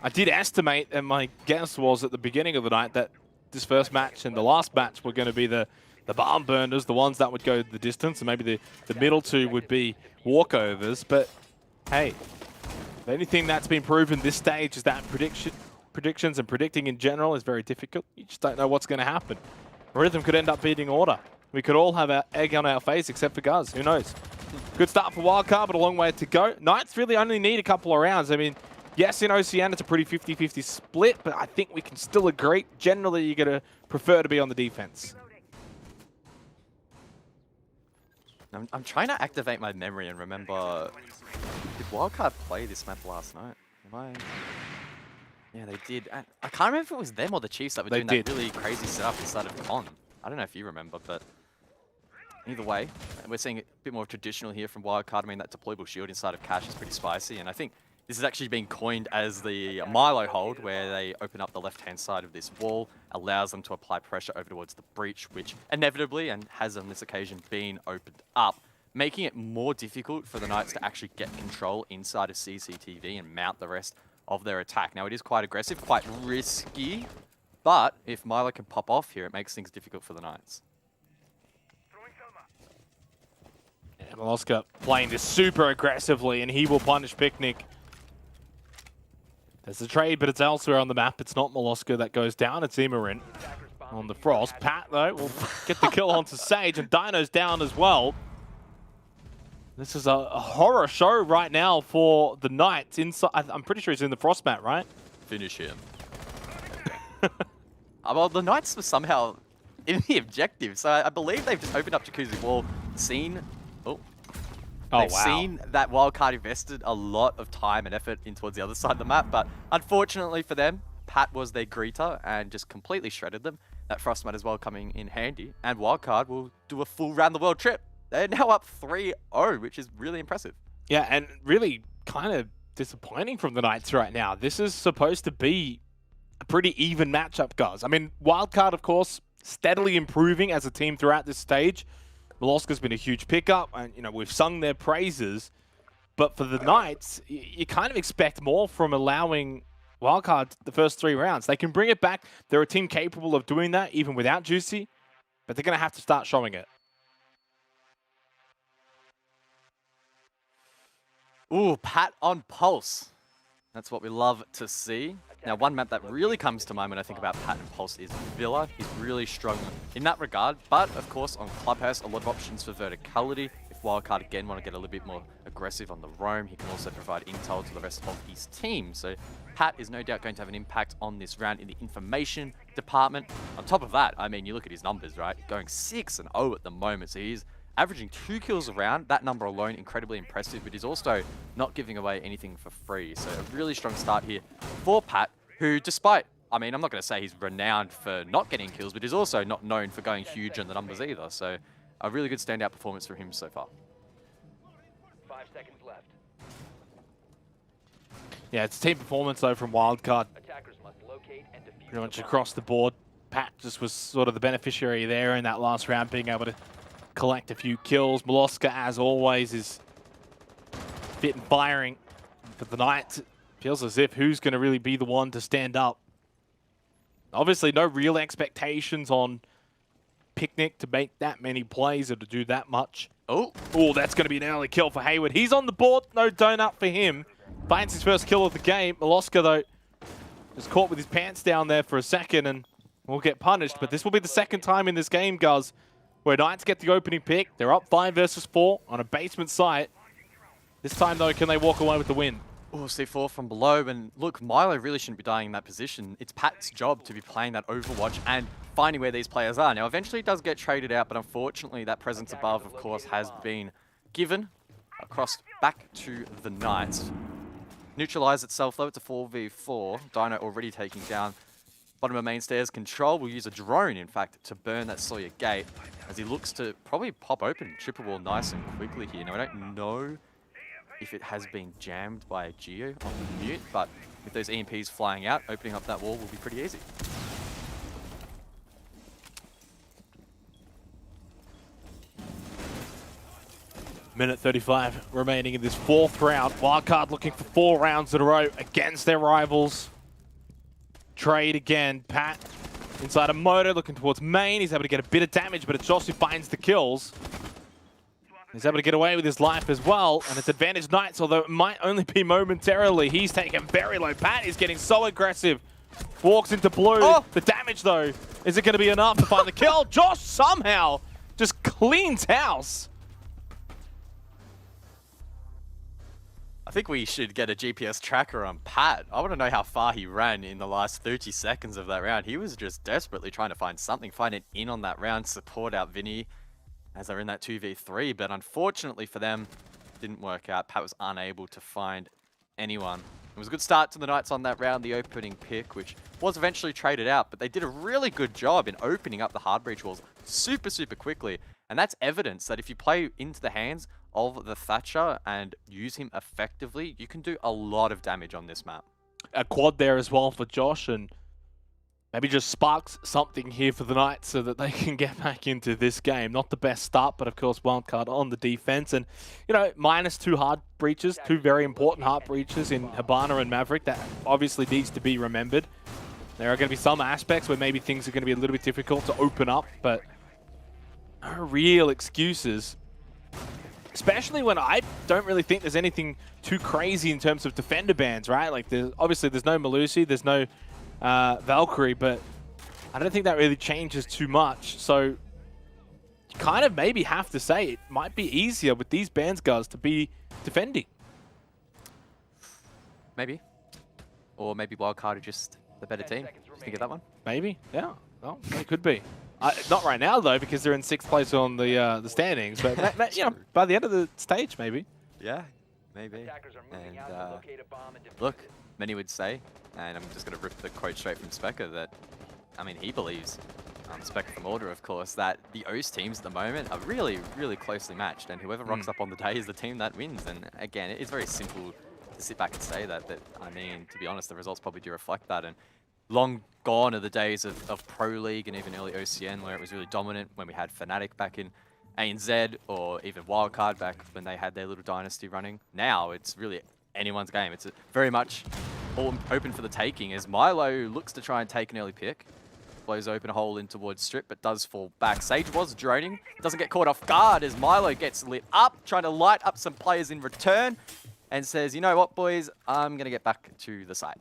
I did estimate, and my guess was at the beginning of the night, that this first match and the last match were going to be the barn burners, the ones that would go the distance, and maybe the middle 2 would be walkovers. But hey, the only thing that's been proven this stage is that predictions and predicting in general is very difficult. You just don't know what's going to happen. Rhythm could end up beating Order. We could all have our egg on our face except for Guz. Who knows? Good start for Wildcard, but a long way to go. Knights really only need a couple of rounds. I mean, yes, in OCN it's a pretty 50-50 split, but I think we can still agree. Generally, you're going to prefer to be on the defense. I'm trying to activate my memory and remember, did Wildcard play this map last night? Yeah, they did. I can't remember if it was them or the Chiefs that were doing that really crazy setup inside of Con. I don't know if you remember, but either way, we're seeing a bit more traditional here from Wildcard. I mean, that deployable shield inside of Cash is pretty spicy, and I think this is actually being coined as the Milo hold, where they open up the left-hand side of this wall, allows them to apply pressure over towards the breach, which inevitably, and has on this occasion been opened up, making it more difficult for the Knights to actually get control inside of CCTV and mount the rest of their attack. Now, it is quite aggressive, quite risky, but if Milo can pop off here, it makes things difficult for the Knights. Molosca playing this super aggressively, and he will punish Picnic. There's a trade, but it's elsewhere on the map. It's not Molosca that goes down, it's Imarin on the Frost. Pat, though, will get the kill onto Sage, and Dino's down as well. This is a horror show right now for the Knights. Inside, I'm pretty sure he's in the Frost mat, right? Finish him. Well, the Knights were somehow in the objective, so I believe they've just opened up Jacuzzi Wall, seen... They've seen that Wildcard invested a lot of time and effort in towards the other side of the map, but unfortunately for them, Pat was their greeter and just completely shredded them. That Frost mat as well coming in handy, and Wildcard will do a full round-the-world trip. They're now up 3-0, which is really impressive. Yeah, and really kind of disappointing from the Knights right now. This is supposed to be a pretty even matchup, guys. I mean, Wildcard, of course, steadily improving as a team throughout this stage. Molosca's been a huge pickup, and we've sung their praises. But for the Knights, you kind of expect more from allowing Wildcard the first 3 rounds. They can bring it back. They're a team capable of doing that, even without Juicy. But they're going to have to start showing it. Ooh, Pat on Pulse. That's what we love to see. Now, one map that really comes to mind when I think about Pat and Pulse is Villa. He's really strong in that regard. But, of course, on Clubhouse, a lot of options for verticality. If Wildcard, again, want to get a little bit more aggressive on the roam, he can also provide intel to the rest of his team. So, Pat is no doubt going to have an impact on this round in the information department. On top of that, I mean, you look at his numbers, right? Going 6-0 at the moment. So, he's averaging 2 kills a round. That number alone, incredibly impressive, but he's also not giving away anything for free. So a really strong start here for Pat, who despite, I mean, I'm not going to say he's renowned for not getting kills, but he's also not known for going huge on the numbers either. So a really good standout performance for him so far. 5 seconds left. Yeah, it's team performance, though, from Wildcard. Attackers must locate and defuse Pretty much the bomb. across the board. Pat just was sort of the beneficiary there in that last round, being able to collect a few kills. Molosca, as always, is fit and firing. For the Knights, it feels as if who's going to really be the one to stand up. Obviously, no real expectations on Picnic to make that many plays or to do that much. Oh, that's going to be an early kill for Hayward. He's on the board. No donut for him. Finds his first kill of the game. Molosca, though, is caught with his pants down there for a second and will get punished. But this will be the second time in this game, guys, where Knights get the opening pick. They're up 5 versus 4 on a basement site. This time, though, can they walk away with the win? Oh, C4 from below. And look, Milo really shouldn't be dying in that position. It's Pat's job to be playing that Overwatch and finding where these players are. Now, eventually it does get traded out, but unfortunately that presence above, of course, has been given across back to the Knights. Neutralize itself, though. It's a 4v4. Dino already taking down bottom of main stairs. Control will use a drone, in fact, to burn that Sawyer gate as he looks to probably pop open triple wall nice and quickly here. Now, I don't know if it has been jammed by a Geo on the mute, but with those EMPs flying out, opening up that wall will be pretty easy. Minute 35 remaining in this 4th round. Wildcard looking for 4 rounds in a row against their rivals. Trade again. Pat inside a motor looking towards main. He's able to get a bit of damage, but it's Josh who finds the kills. He's able to get away with his life as well, and it's advantage Knights, although it might only be momentarily. He's taken very low. Pat is getting so aggressive. Walks into blue. Oh. The damage, though, is it going to be enough to find the kill? Josh somehow just cleans house. I think we should get a GPS tracker on Pat. I want to know how far he ran in the last 30 seconds of that round. He was just desperately trying to find something, find an in on that round, support out Vinny as they're in that 2v3. But unfortunately for them, it didn't work out. Pat was unable to find anyone. It was a good start to the Knights on that round, the opening pick, which was eventually traded out. But they did a really good job in opening up the hard breach walls super, super quickly. And that's evidence that if you play into the hands of the Thatcher and use him effectively, you can do a lot of damage on this map. A quad there as well for Josh, and maybe just sparks something here for the Knights so that they can get back into this game. Not the best start, but of course Wildcard on the defense. And, you know, -2 hard breaches, 2 very important hard breaches in Hibana and Maverick. That obviously needs to be remembered. There are going to be some aspects where maybe things are going to be a little bit difficult to open up, but no real excuses especially when I don't really think there's anything too crazy in terms of defender bans, right? Like, obviously there's no Malusi, there's no Valkyrie, but I don't think that really changes too much. So you kind of maybe have to say it might be easier with these bans, guys, to be defending. Maybe. Or maybe Wildcard are just the better team. Just think of that one. Maybe, yeah. Well, it could be. Not right now though, because they're in 6th place on the standings. But you know, by the end of the stage, maybe. Yeah, maybe. And look, many would say, and I'm just going to rip the quote straight from Specker that, I mean, he believes, Specker from Order, of course, that the OCE teams at the moment are really, really closely matched, and whoever rocks up on the day is the team that wins. And again, it's very simple to sit back and say that. But I mean, to be honest, the results probably do reflect that. And long gone are the days of Pro League and even early OCN where it was really dominant when we had Fnatic back in ANZ, or even Wildcard back when they had their little dynasty running. Now it's really anyone's game. It's very much all open for the taking as Milo looks to try and take an early pick. Blows open a hole in towards Strip, but does fall back. Sage was droning. Doesn't get caught off guard as Milo gets lit up, trying to light up some players in return, and says, you know what, boys, I'm going to get back to the site.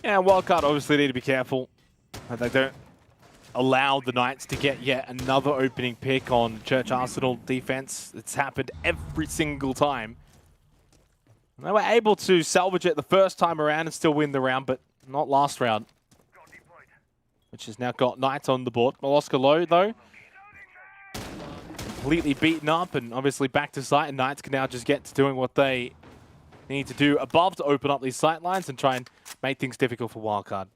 Yeah, Wildcard obviously need to be careful that they don't allow the Knights to get yet another opening pick on Church Arsenal defense. It's happened every single time. They were able to salvage it the first time around and still win the round, but not last round. Which has now got Knights on the board. Moloska low, though. Completely beaten up and obviously back to site, and Knights can now just get to doing what they need to do above to open up these sight lines and try and make things difficult for Wildcard.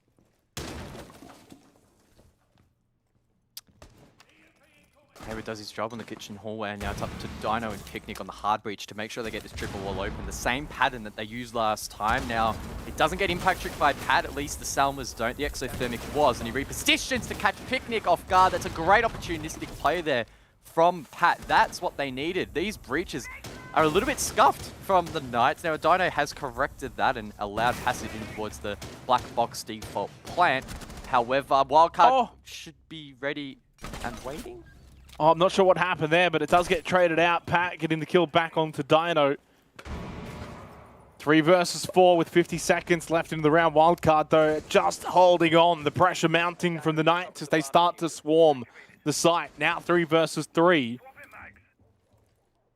Hayward does his job on the kitchen hallway, and now it's up to Dino and Picnic on the hard breach to make sure they get this triple wall open. The same pattern that they used last time. Now, it doesn't get impact tricked by Pat, at least the Salmas don't. The Exothermic was, and he repositions to catch Picnic off guard. That's a great opportunistic play there from Pat. That's what they needed. These breaches are a little bit scuffed from the Knights. Now, Dino has corrected that and allowed passage in towards the black box default plant. However, Wildcard should be ready and waiting. Oh, I'm not sure what happened there, but it does get traded out. Pat getting the kill back onto Dino. 3 versus 4 with 50 seconds left in the round. Wildcard, though, just holding on. The pressure mounting from the Knights as they start to swarm the site. Now 3 versus 3.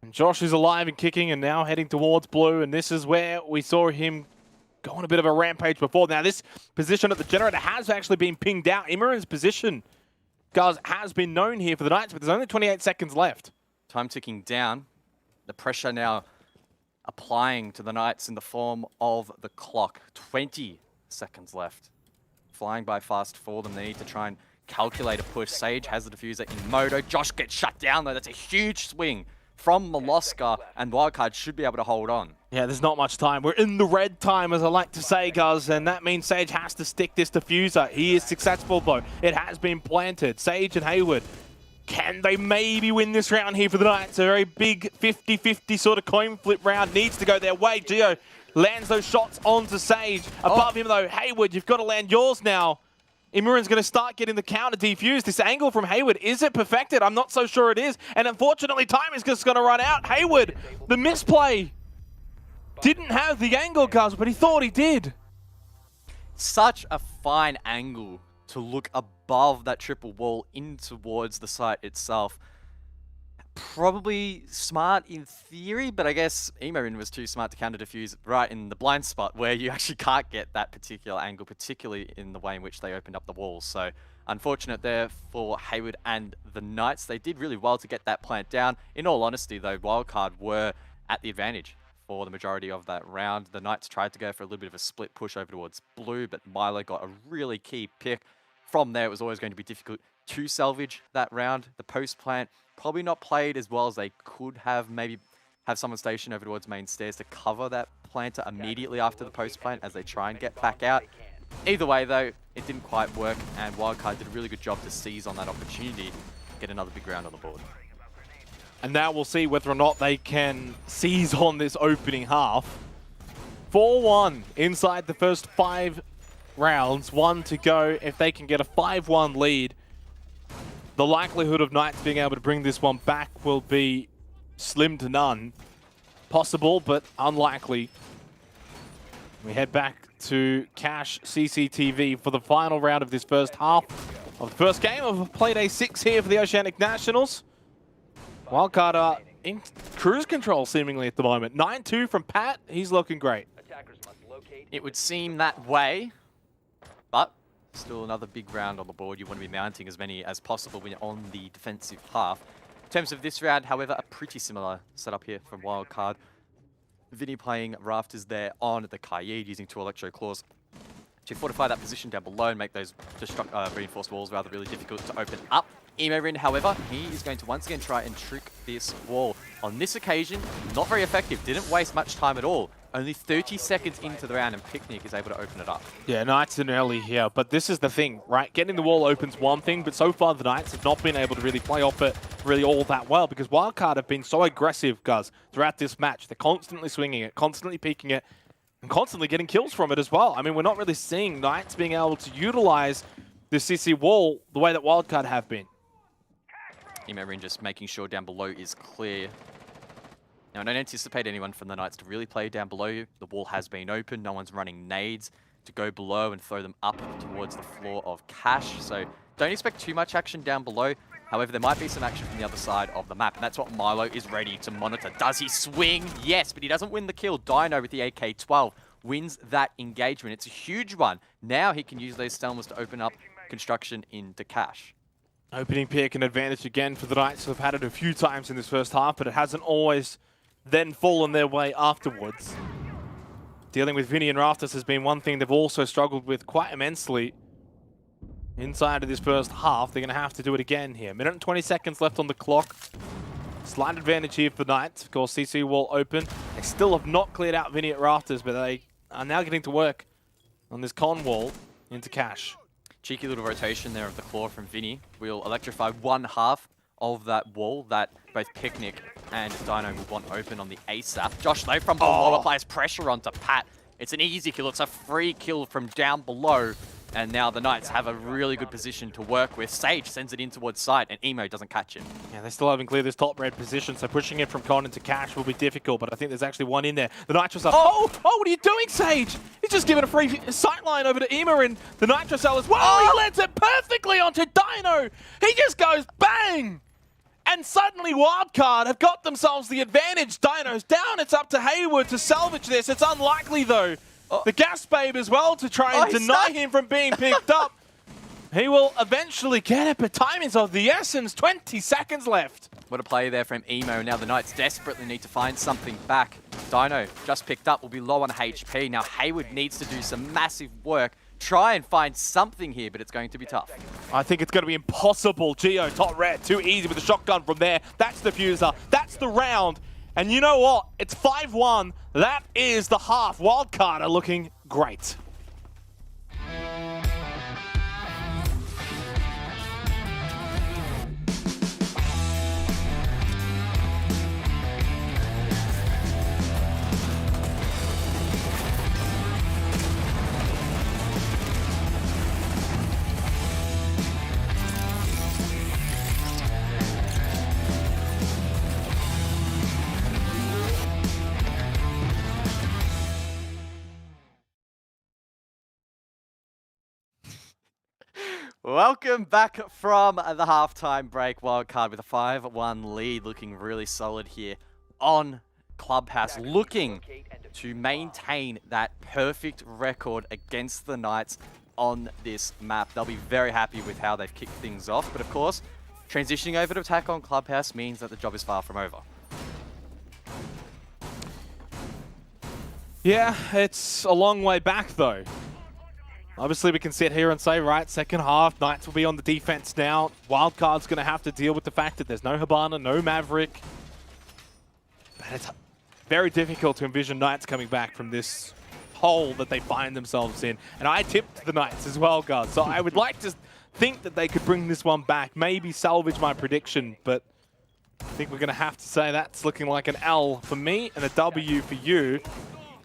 And Josh is alive and kicking and now heading towards blue. And this is where we saw him go on a bit of a rampage before. Now, this position at the generator has actually been pinged out. Imran's position, guys, has been known here for the Knights, but there's only 28 seconds left. Time ticking down. The pressure now applying to the Knights in the form of the clock. 20 seconds left. Flying by fast for them. They need to try and calculate a push. Sage has the diffuser in moto. Josh gets shut down, though. That's a huge swing from Moloska, and Wildcard should be able to hold on. Yeah, there's not much time. We're in the red time, as I like to say, guys, and that means Sage has to stick this diffuser. He is successful, though. It has been planted. Sage and Hayward, can they maybe win this round here for the Knights? A very big 50-50 sort of coin flip round needs to go their way. Gio lands those shots onto Sage. Above him, though, Hayward, you've got to land yours now. Imran's going to start getting the counter defused. This angle from Hayward, is it perfected? I'm not so sure it is. And unfortunately, time is just going to run out. Hayward, the misplay. Didn't have the angle, guys, but he thought he did. Such a fine angle to look above that triple wall in towards the site itself. Probably smart in theory, but I guess Emorin was too smart to counter defuse right in the blind spot where you actually can't get that particular angle, particularly in the way in which they opened up the walls. So unfortunate there for Hayward and the Knights. They did really well to get that plant down. In all honesty, though, Wildcard were at the advantage for the majority of that round. The Knights tried to go for a little bit of a split push over towards blue, but Milo got a really key pick. From there, it was always going to be difficult to salvage that round. The post plant probably not played as well as they could have. Maybe have someone stationed over towards main stairs to cover that planter immediately after the post plant as they try and get back out. Either way, though, it didn't quite work, and Wildcard did a really good job to seize on that opportunity, get another big round on the board. And now we'll see whether or not they can seize on this opening half. 4-1 inside the first 5 rounds, 1 to go. If they can get a 5-1 lead, the likelihood of Knights being able to bring this one back will be slim to none. Possible, but unlikely. We head back to Cash CCTV for the final round of this first half of the first game of Playday 6 here for the Oceanic Nationals. Wildcard are in cruise control seemingly at the moment. 9-2 from Pat. He's looking great. It would seem that way, but still another big round on the board. You want to be mounting as many as possible when you're on the defensive half. In terms of this round, however, a pretty similar setup here from Wildcard. Vinny playing Rafters there on the Kaid, using 2 Electro Claws to fortify that position down below and make those reinforced walls rather really difficult to open up. Emorin, however, he is going to once again try and trick this wall. On this occasion, not very effective. Didn't waste much time at all. Only 30 seconds into the round and Picnic is able to open it up. Yeah, Knights in early here, but this is the thing, right? Getting the wall open's one thing, but so far the Knights have not been able to really play off it really all that well because Wildcard have been so aggressive, guys, throughout this match. They're constantly swinging it, constantly peeking it, and constantly getting kills from it as well. I mean, we're not really seeing Knights being able to utilize the CC wall the way that Wildcard have been. Emorin just making sure down below is clear. Now, I don't anticipate anyone from the Knights to really play down below you. The wall has been open. No one's running nades to go below and throw them up towards the floor of Cash. So don't expect too much action down below. However, there might be some action from the other side of the map. And that's what Milo is ready to monitor. Does he swing? Yes, but he doesn't win the kill. Dino with the AK-12 wins that engagement. It's a huge one. Now he can use those Stelmas to open up construction into Cash. Opening pick, an advantage again for the Knights, who have had it a few times in this first half, but it hasn't always then fallen their way afterwards. Dealing with Vinny and Rafters has been one thing they've also struggled with quite immensely inside of this first half. They're going to have to do it again here. Minute and 20 seconds left on the clock. Slight advantage here for the Knights. Of course, CC wall open. They still have not cleared out Vinny at Rafters, but they are now getting to work on this con wall into Cash. Cheeky little rotation there of the claw from Vinny. We'll electrify one half of that wall that both Picnic and Dino will want open on the ASAP. Josh, though, from below applies pressure onto Pat. It's an easy kill. It's a free kill from down below. And now the Knights have a really good position to work with. Sage sends it in towards side, and Emo doesn't catch it. Yeah, they still haven't cleared this top red position, so pushing it from Con into Cash will be difficult, but I think there's actually one in there. The Nitro oh, what are you doing, Sage? He's just given a free sightline over to Emo, and the Nitro Cell as well. He lands it perfectly onto Dino. He just goes bang! And suddenly Wildcard have got themselves the advantage. Dino's down. It's up to Hayward to salvage this. It's unlikely, though. The gas babe as well to try and deny him from being picked up. He will eventually get it, but time is of the essence. 20 seconds left. What a play there from Emo. Now the Knights desperately need to find something back. Dino, just picked up, will be low on HP. Now Hayward needs to do some massive work. Try and find something here, but it's going to be tough. I think it's going to be impossible. Geo, top red, too easy with the shotgun from there. That's the fuser. That's the round. And you know what? It's 5-1. That is the half. Wildcard are looking great. Welcome back from the halftime break. Wildcard with a 5-1 lead, looking really solid here on Clubhouse, looking to maintain that perfect record against the Knights on this map. They'll be very happy with how they've kicked things off, but of course, transitioning over to attack on Clubhouse means that the job is far from over. Yeah, it's a long way back though. Obviously, we can sit here and say, right, second half, Knights will be on the defense now. Wildcard's going to have to deal with the fact that there's no Hibana, no Maverick. But it's very difficult to envision Knights coming back from this hole that they find themselves in. And I tipped the Knights as well, guys. So I would like to think that they could bring this one back, maybe salvage my prediction, but I think we're going to have to say that's looking like an L for me and a W for you.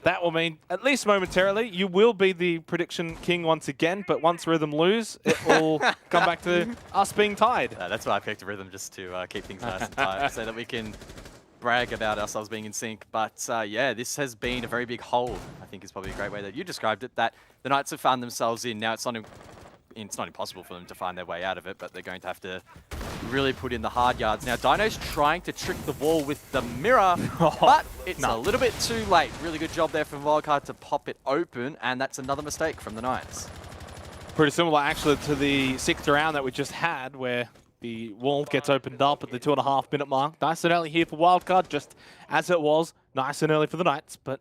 that will mean, at least momentarily, you will be the prediction king once again, but once Rhythm lose, it will come back to us being tied. That's why I picked Rhythm, just to keep things nice and tight, so that we can brag about ourselves being in sync. But yeah, this has been a very big hole, I think is probably a great way that you described it, that the Knights have found themselves in. Now, it's not impossible for them to find their way out of it, but they're going to have to really put in the hard yards. Now, Dino's trying to trick the wall with the mirror, but it's a little bit too late. Really good job there from Wildcard to pop it open, and that's another mistake from the Knights. Pretty similar, actually, to the 6th round that we just had, where the wall gets opened up at the 2.5 minute mark. Nice and early here for Wildcard, just as it was. Nice and early for the Knights, but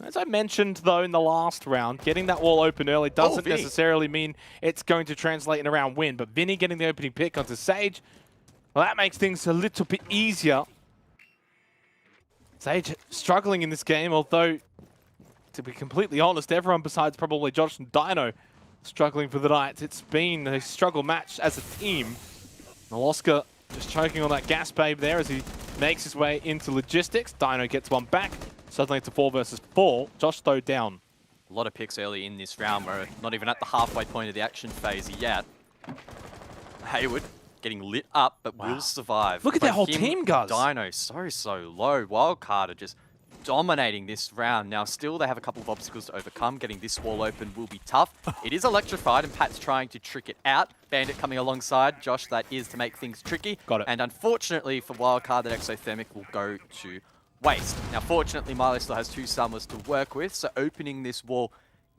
as I mentioned, though, in the last round, getting that wall open early doesn't necessarily mean it's going to translate in a round win. But Vinny getting the opening pick onto Sage, well, that makes things a little bit easier. Sage struggling in this game, although, to be completely honest, everyone besides probably Josh and Dino struggling for the Knights. It's been a struggle match as a team. Maloska just choking on that gas babe there as he makes his way into logistics. Dino gets one back. Suddenly it's a 4 versus 4. Josh, though, down. A lot of picks early in this round. We're not even at the halfway point of the action phase yet. Hayward getting lit up, but will survive. Look at that whole team, guys. Dino so low. Wildcard are just dominating this round. Now, still, they have a couple of obstacles to overcome. Getting this wall open will be tough. It is electrified, and Pat's trying to trick it out. Bandit coming alongside. Josh, that is to make things tricky. Got it. And unfortunately for Wildcard, that exothermic will go to waste. Now, fortunately, Milo still has 2 summers to work with, so opening this wall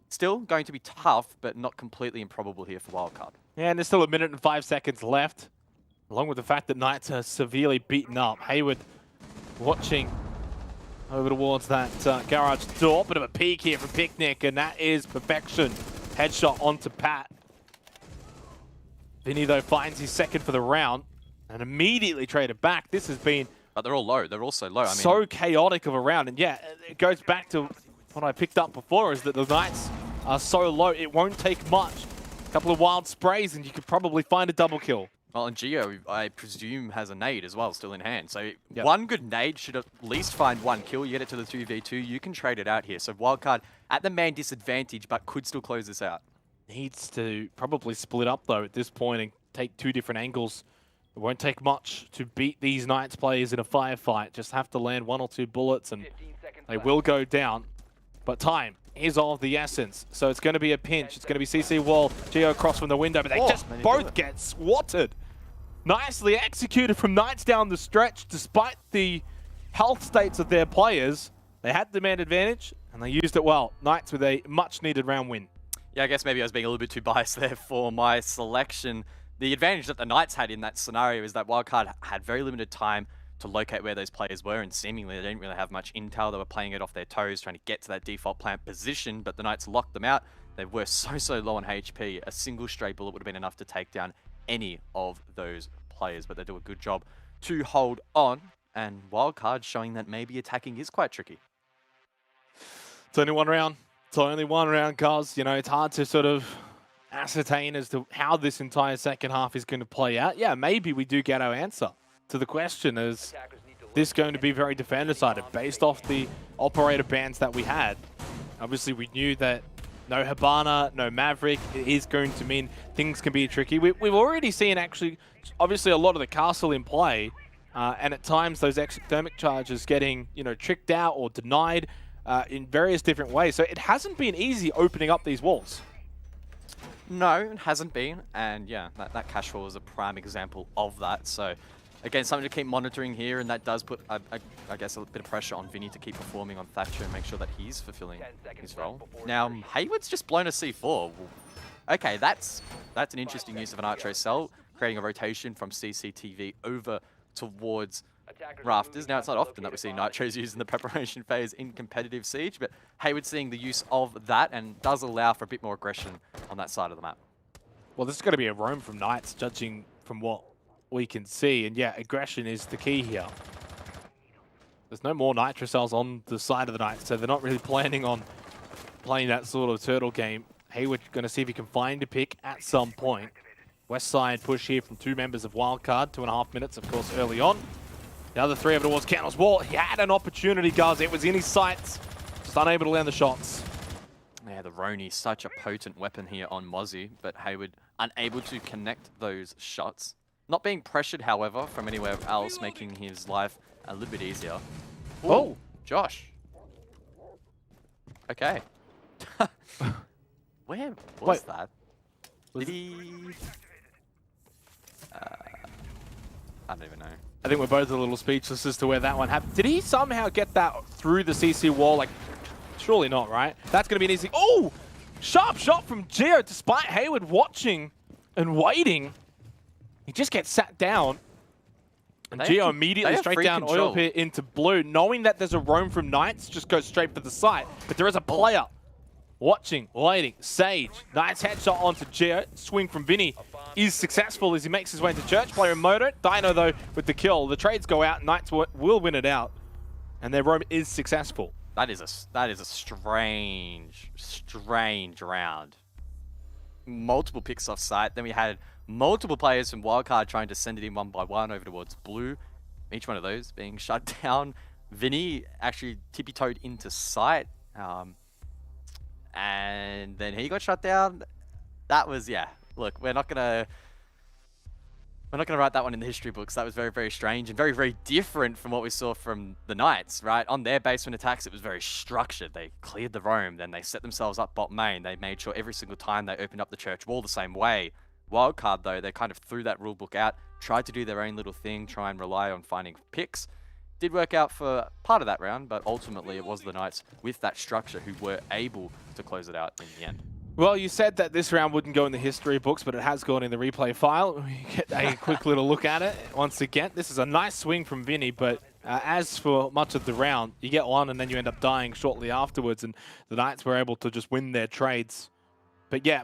still going to be tough, but not completely improbable here for Wildcard. Yeah, and there's still 1 minute and 5 seconds left, along with the fact that Knights are severely beaten up. Hayward watching over towards that garage door. Bit of a peek here from Picnic, and that is perfection. Headshot onto Pat. Vinny, though, finds his second for the round and immediately traded back. This has been... But they're all low. They're all so low. I mean, so chaotic of a round. And yeah, it goes back to what I picked up before, is that the Knights are so low, it won't take much. A couple of wild sprays and you could probably find a double kill. Well, and Geo, I presume, has a nade as well, still in hand. So one good nade should at least find 1 kill. You get it to the 2v2, you can trade it out here. So Wildcard at the man disadvantage, but could still close this out. Needs to probably split up, though, at this point and take 2 different angles. It won't take much to beat these Knights players in a firefight. Just have to land 1 or 2 bullets and they will go down. But time is of the essence. So it's going to be a pinch. It's going to be CC Wall, Geo across from the window, but they just both get swatted. Nicely executed from Knights down the stretch. Despite the health states of their players, they had the man advantage and they used it well. Knights with a much needed round win. Yeah, I guess maybe I was being a little bit too biased there for my selection. The advantage that the Knights had in that scenario is that Wildcard had very limited time to locate where those players were, and seemingly they didn't really have much intel. They were playing it off their toes, trying to get to that default plant position, but the Knights locked them out. They were so low on HP. A single stray bullet would have been enough to take down any of those players, but they do a good job to hold on, and Wildcard showing that maybe attacking is quite tricky. It's only 1 round. It's only 1 round, guys. You know, it's hard to sort of ascertain as to how this entire second half is going to play out. Yeah, maybe we do get our answer to the question. Is this going to be very defender-sided based off the operator bans that we had? Obviously, we knew that no Hibana, no Maverick. It is going to mean things can be tricky. We've already seen, actually, obviously, a lot of the castle in play, and at times those exothermic charges getting, you know, tricked out or denied in various different ways. So it hasn't been easy opening up these walls. No, it hasn't been, and yeah, that cash wall is a prime example of that. So, again, something to keep monitoring here, and that does put, I guess, a bit of pressure on Vinny to keep performing on Thatcher and make sure that he's fulfilling his role. Now, Hayward's just blown a C4. Okay, that's an interesting use of an Archer cell, creating a rotation from CCTV over towards rafters. Now, it's not often that we see Nitros used in the preparation phase in competitive Siege, but Hayward seeing the use of that and does allow for a bit more aggression on that side of the map. Well, this is going to be a roam from Knights, judging from what we can see. And yeah, aggression is the key here. There's no more Nitro cells on the side of the Knights, so they're not really planning on playing that sort of turtle game. Hayward going to see if he can find a pick at some point. West side push here from 2 members of Wildcard. 2.5 minutes, of course, early on. The other 3 over towards Candle's wall. He had an opportunity, guys. It was in his sights. just unable to land the shots. Yeah, the Roni, such a potent weapon here on Mozzie, but Hayward unable to connect those shots. Not being pressured, however, from anywhere else, making his life a little bit easier. Ooh, Oh! Josh. Okay. Where was Wait. that? Was Did he... I don't even know. I think we're both a little speechless as to where that one happened. Did he somehow get that through the CC wall? Like, surely not, right? That's going to be an easy... Oh! Sharp shot from Geo, despite Hayward watching and waiting. He just gets sat down. And Geo immediately straight down oil pit into blue, knowing that there's a roam from Knights, just goes straight for the site. But there is a player watching, waiting. Sage, nice headshot onto Geo. Swing from Vinny is successful as he makes his way into Church. Player in Moto. Dino, though, with the kill. The trades go out. Knights will win it out. And their roam is successful. That is a strange round. Multiple picks off site. Then we had multiple players from Wildcard trying to send it in one by one over towards blue. Each one of those being shut down. Vinny actually tippy-toed into sight. And then he got shut down. That was, yeah. Look, we're not gonna write that one in the history books. That was very, very strange and very, very different from what we saw from the Knights, right? On their basement attacks, it was very structured. They cleared the roam, then they set themselves up bot main. They made sure every single time they opened up the church wall the same way. Wildcard, though, they kind of threw that rule book out, tried to do their own little thing, try and rely on finding picks. Did work out for part of that round, but ultimately it was the Knights with that structure who were able to close it out in the end. Well, you said that this round wouldn't go in the history books, but it has gone in the replay file. We get a quick little look at it once again. This is a nice swing from Vinny, but as for much of the round, you get one and then you end up dying shortly afterwards, and the Knights were able to just win their trades. But yeah,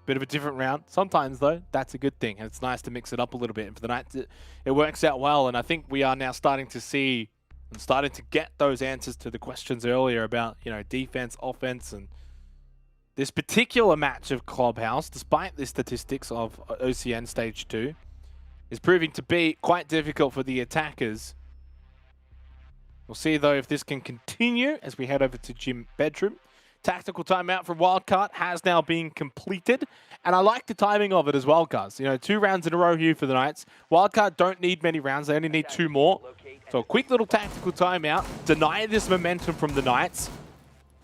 bit of a different round. Sometimes, though, that's a good thing, and it's nice to mix it up a little bit. And for the Knights, it works out well, and I think we are now starting to see and starting to get those answers to the questions earlier about, you know, defense, offense, and this particular match of Clubhouse, despite the statistics of OCN Stage 2, is proving to be quite difficult for the attackers. We'll see, though, if this can continue as we head over to Gym Bedroom. Tactical timeout from Wildcard has now been completed, and I like the timing of it as well, guys. You know, 2 rounds in a row here for the Knights. Wildcard don't need many rounds, they only need 2 more. So a quick little tactical timeout, deny this momentum from the Knights,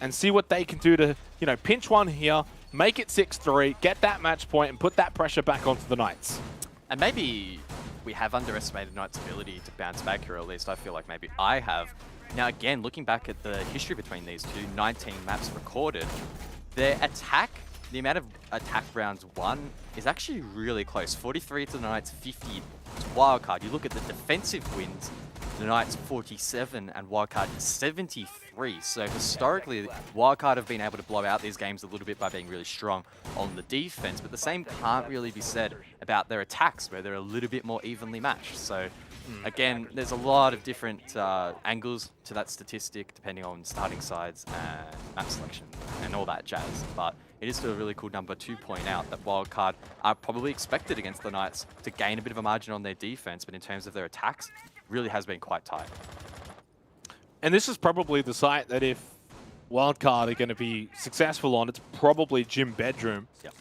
and see what they can do to, you know, pinch one here, make it 6-3, get that match point, and put that pressure back onto the Knights. And maybe we have underestimated Knights' ability to bounce back here, or at least I feel like maybe I have. Now again, looking back at the history between these two, 19 maps recorded, their attack, the amount of attack rounds won is actually really close. 43 to the Knights, 50 to Wildcard. You look at the defensive wins, the Knights 47 and Wildcard 73. So historically, Wildcard have been able to blow out these games a little bit by being really strong on the defense, but the same can't really be said about their attacks, where they're a little bit more evenly matched. So again, there's a lot of different angles to that statistic, depending on starting sides and map selection and all that jazz. But it is still a really cool number to point out that Wildcard are probably expected against the Knights to gain a bit of a margin on their defense, but in terms of their attacks, really has been quite tight. And this is probably the site that if Wildcard are going to be successful on, it's probably Gym Bedroom. Yep.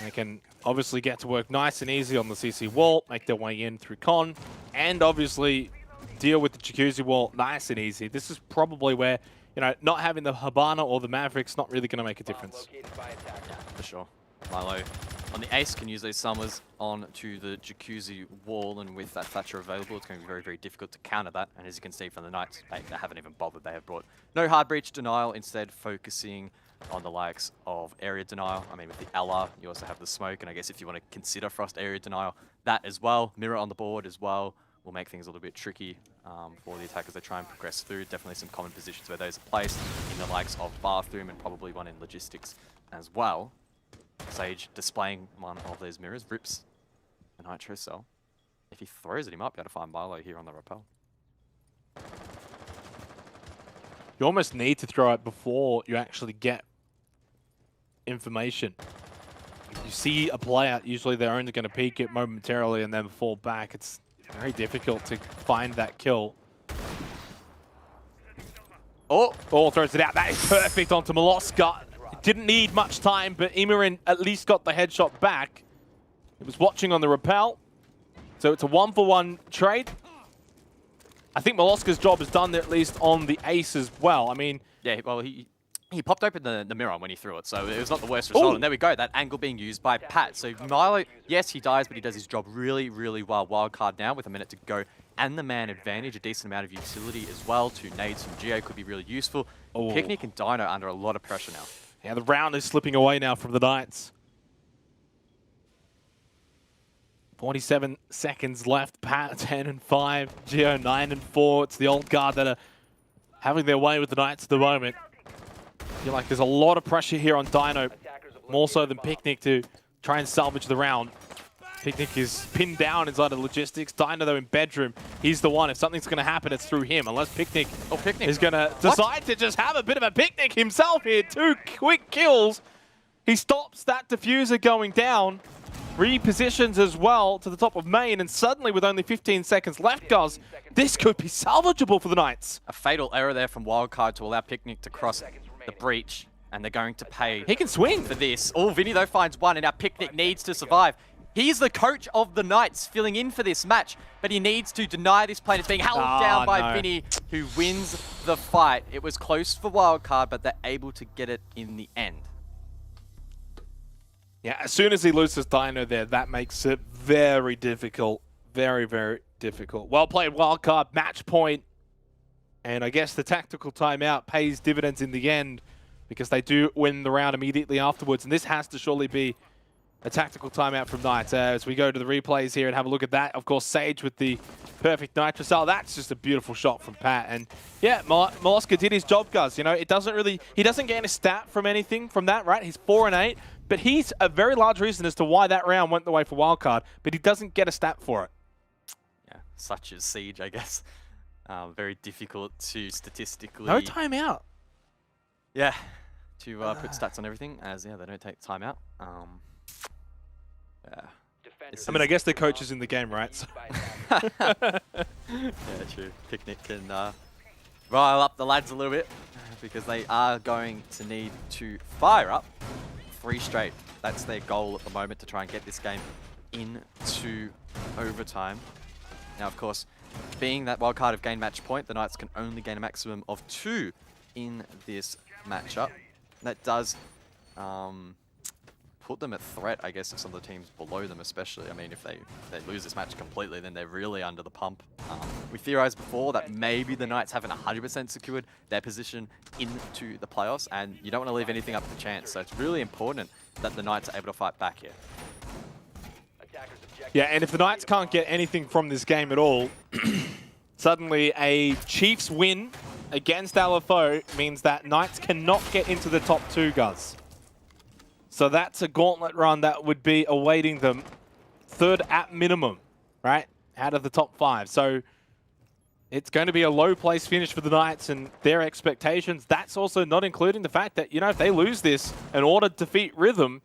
They can obviously get to work nice and easy on the CC wall, make their way in through Con, and obviously deal with the Jacuzzi wall nice and easy. This is probably where, you know, not having the Habana or the Mavericks not really going to make a difference. Yeah, for sure. Milo on the ace can use those summers onto the Jacuzzi wall, and with that Thatcher available, it's going to be very, very difficult to counter that. And as you can see from the Knights, they haven't even bothered. They have brought no hard breach denial, instead focusing on the likes of area denial. I mean, with the LR, you also have the smoke, and I guess if you want to consider frost area denial, that as well. Mirror on the board as well will make things a little bit tricky for the attackers they try and progress through. Definitely some common positions where those are placed in the likes of bathroom, and probably one in logistics as well. Sage displaying one of those mirrors, rips the Nitro cell. If he throws it, he might be able to find Barlow here on the rappel. You almost need to throw it before you actually get information. You see a player, usually they're only going to peek it momentarily and then fall back. It's very difficult to find that kill. Oh, throws it out. That is perfect onto Moloska. Didn't need much time, but Imarin at least got the headshot back. He was watching on the rappel. So it's a 1-for-1 trade. I think Moloska's job is done at least on the ace as well. I mean... Yeah, well, he popped open the mirror when he threw it, so it was not the worst result. Ooh. And there we go, that angle being used by Pat. So Milo, yes, he dies, but he does his job really, really well. Wildcard now with a minute to go. And the man advantage, a decent amount of utility as well. 2 nades from Geo could be really useful. Ooh. Picnic and Dino under a lot of pressure now. Yeah, the round is slipping away now from the Knights. 47 seconds left. Pat 10 and 5. Geo 9 and 4. It's the old guard that are having their way with the Knights at the moment. I feel like there's a lot of pressure here on Dino, more so than Picnic, to try and salvage the round. Picnic is pinned down inside of logistics. Dino, though, in bedroom, he's the one. If something's going to happen, it's through him. Unless Picnic, is going to decide to just have a bit of a picnic himself here. 2 quick kills. He stops that diffuser going down. Repositions as well to the top of main. And suddenly, with only 15 seconds left, guys, this could be salvageable for the Knights. A fatal error there from Wildcard to allow Picnic to cross the breach. And they're going to pay He can swing for this. Oh, Vinny, though, finds one. And now Picnic needs to survive. He's the coach of the Knights, filling in for this match, but he needs to deny this plane. It's being held down by Vinny, who wins the fight. It was close for Wildcard, but they're able to get it in the end. Yeah, as soon as he loses Dino there, that makes it very difficult. Very, very difficult. Well played, Wildcard. Match point. And I guess the tactical timeout pays dividends in the end, because they do win the round immediately afterwards. And this has to surely be a tactical timeout from Knights. As we go to the replays here and have a look at that, of course, Sage with the perfect Nitrocell. That's just a beautiful shot from Pat. And yeah, Moloska did his job, guys. You know, it doesn't really, he doesn't gain a stat from anything from that, right? He's 4 and 8, but he's a very large reason as to why that round went the way for Wildcard, but he doesn't get a stat for it. Yeah, such as Siege, I guess. Very difficult to statistically... No timeout. Yeah, to put stats on everything, as yeah, they don't take timeout. Yeah. I mean, I guess the coach is in the game, right? So. Yeah, true. Picnic can rile up the lads a little bit, because they are going to need to fire up 3 straight. That's their goal at the moment, to try and get this game into overtime. Now, of course, being that Wildcard have gained match point, the Knights can only gain a maximum of 2 in this matchup. That does put them at threat, I guess, of some of the teams below them especially. I mean, if they lose this match completely, then they're really under the pump. We theorized before that maybe the Knights haven't 100% secured their position into the playoffs, and you don't want to leave anything up to chance. So it's really important that the Knights are able to fight back here. Yeah, and if the Knights can't get anything from this game at all, suddenly a Chiefs win against LFO means that Knights cannot get into the top 2, guys. So that's a gauntlet run that would be awaiting them, 3rd at minimum, right, out of the top 5. So it's going to be a low place finish for the Knights and their expectations. That's also not including the fact that, you know, if they lose this in order to defeat Rhythm,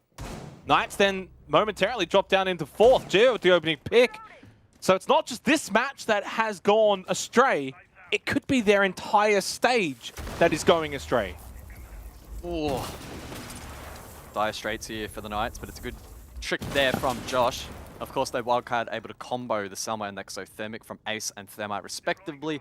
Knights then momentarily drop down into 4th. Geo with the opening pick. So it's not just this match that has gone astray. It could be their entire stage that is going astray. Ooh. Dire straits here for the Knights, but it's a good trick there from Josh. Of course, they Wildcard able to combo the Selma and Exothermic from Ace and Thermite respectively.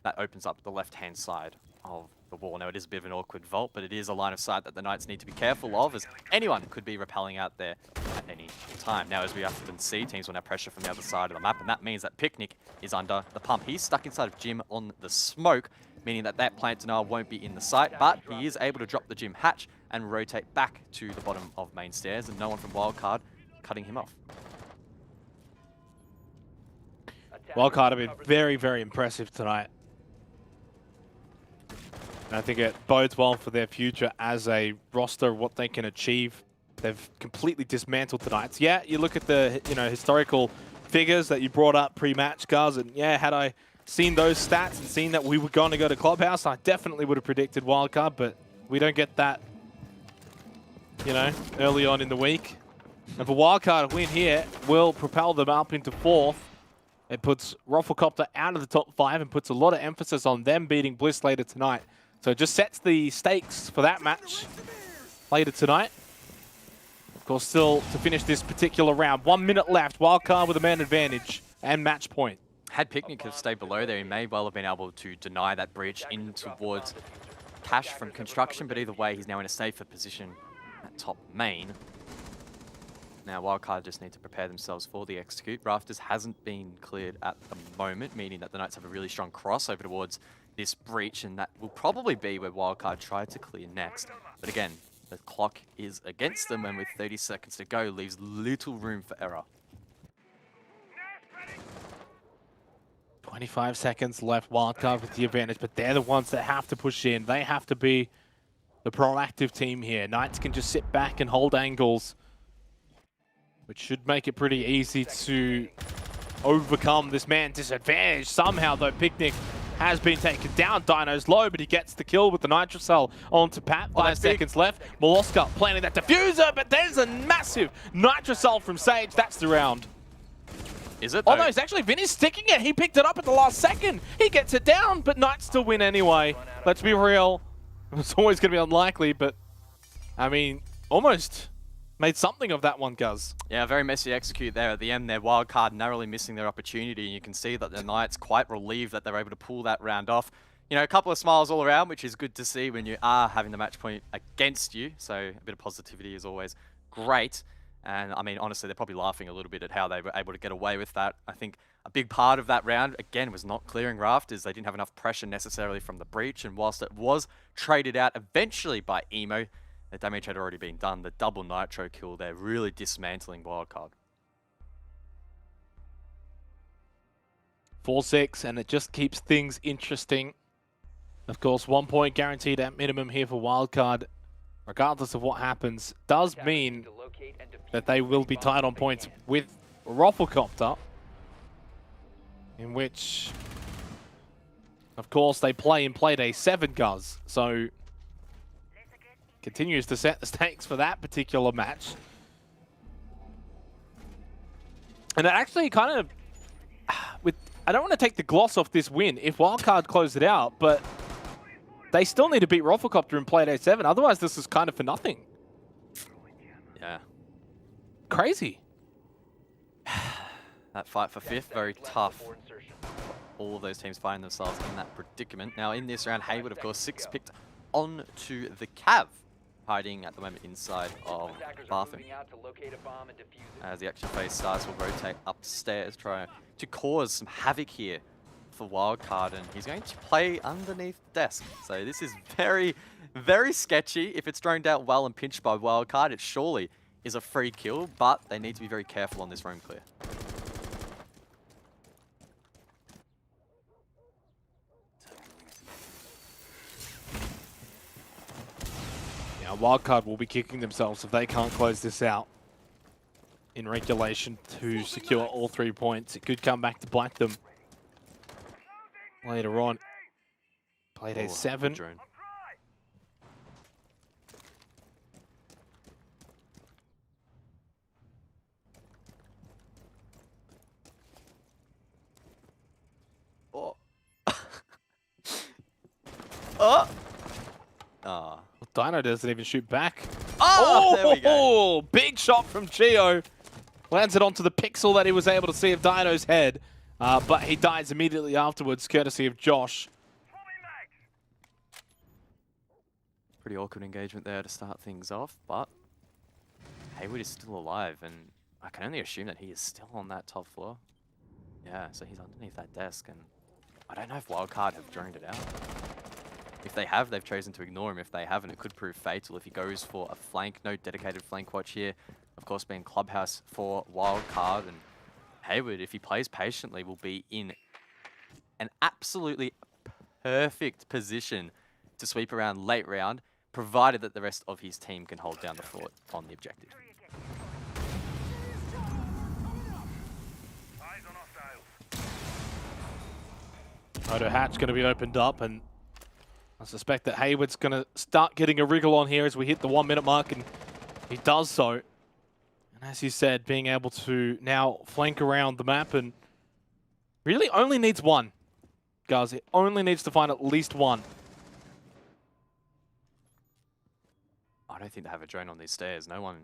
That opens up the left-hand side of the wall. Now, it is a bit of an awkward vault, but it is a line of sight that the Knights need to be careful of, as anyone could be rappelling out there at any time. Now, as we often see, teams will have pressure from the other side of the map, and that means that Picnic is under the pump. He's stuck inside of Jim on the smoke, meaning that that plant denial won't be in the site, but he is able to drop the Jim hatch and rotate back to the bottom of main stairs, and no one from Wildcard cutting him off. Wildcard have been very, very impressive tonight. And I think it bodes well for their future as a roster, what they can achieve. They've completely dismantled the Knights. Yeah, you look at the historical figures that you brought up pre-match, guys, and yeah, had I seen those stats and seen that we were going to go to Clubhouse, I definitely would have predicted Wildcard, but we don't get that, early on in the week. And for Wildcard, a win here will propel them up into 4th. It puts Rufflecopter out of the top 5 and puts a lot of emphasis on them beating Bliss later tonight So it just sets the stakes for that match later tonight. Of course, still to finish this particular round. 1 minute left. Wildcard with a man advantage and match point. Had Picnic have stayed below there, he may well have been able to deny that breach in towards Cash from construction, but either way, he's now in a safer position at top main. Now, Wildcard just need to prepare themselves for the execute. Rafters hasn't been cleared at the moment, meaning that the Knights have a really strong crossover towards this breach, and that will probably be where Wildcard try to clear next. But again, the clock is against them, and with 30 seconds to go, leaves little room for error. 25 seconds left, Wildcard with the advantage, but they're the ones that have to push in. They have to be the proactive team here. Knights can just sit back and hold angles, which should make it pretty easy to overcome this man disadvantage. Somehow, though, Picnic has been taken down. Dino's low, but he gets the kill with the Nitrocell onto Pat. 5 seconds left. Molosca planting that diffuser, but there's a massive Nitrocell from Sage. That's the round. Is it? Oh no, it's actually Vinny's sticking it. He picked it up at the last second. He gets it down, but Knights still win anyway. Let's be real. It's always going to be unlikely, but I mean, almost made something of that one, Guz. Yeah, very messy execute there at the end there. Wildcard narrowly missing their opportunity, and you can see that the Knights quite relieved that they're able to pull that round off. You know, a couple of smiles all around, which is good to see when you are having the match point against you. So a bit of positivity is always great. And I mean, honestly, they're probably laughing a little bit at how they were able to get away with that. I think a big part of that round, again, was not clearing Rafters. They didn't have enough pressure necessarily from the breach. And whilst it was traded out eventually by Emo, the damage had already been done. The double Nitro kill there, really dismantling Wildcard. 4-6, and it just keeps things interesting. Of course, 1 point guaranteed at minimum here for Wildcard, regardless of what happens. Does mean that they will be tied on points with Rafflecopter, in which, of course, they play in Playday 7, Guz. So, continues to set the stakes for that particular match. And it actually kind of, I don't want to take the gloss off this win if Wildcard closed it out, but they still need to beat Rafflecopter in Playday 7. Otherwise, this is kind of for nothing. Yeah. Crazy. That fight for 5th, very tough. All of those teams find themselves in that predicament. Now, in this round, Hayward, of course, 6 picked onto the Cav, hiding at the moment inside of bathroom. As the action phase starts, will rotate upstairs, try to cause some havoc here for Wildcard, and he's going to play underneath the desk. So this is very, very sketchy. If it's droned out well and pinched by Wildcard, it surely is a free kill, but they need to be very careful on this roam clear. Now, Wildcard will be kicking themselves if they can't close this out in regulation to secure all 3 points. It could come back to bite them later on. Playday 7. Drone. Oh. Oh. Ah. Dino doesn't even shoot back. Oh, there we go. Big shot from Gio. Lands it onto the pixel that he was able to see of Dino's head. But he dies immediately afterwards, courtesy of Josh. Pretty awkward engagement there to start things off, but Hayward is still alive, and I can only assume that he is still on that top floor. Yeah, so he's underneath that desk, and I don't know if Wildcard have droned it out. If they have, they've chosen to ignore him. If they haven't, it could prove fatal if he goes for a flank. No dedicated flank watch here. Of course, being Clubhouse for Wildcard, and Hayward, if he plays patiently, will be in an absolutely perfect position to sweep around late round, provided that the rest of his team can hold down the fort on the objective. Moto hatch going to be opened up, and I suspect that Hayward's going to start getting a wriggle on here as we hit the 1 minute mark, and he does so. And as you said, being able to now flank around the map, and really only needs one, guys. It only needs to find at least one. don't think they have a drone on these stairs. No one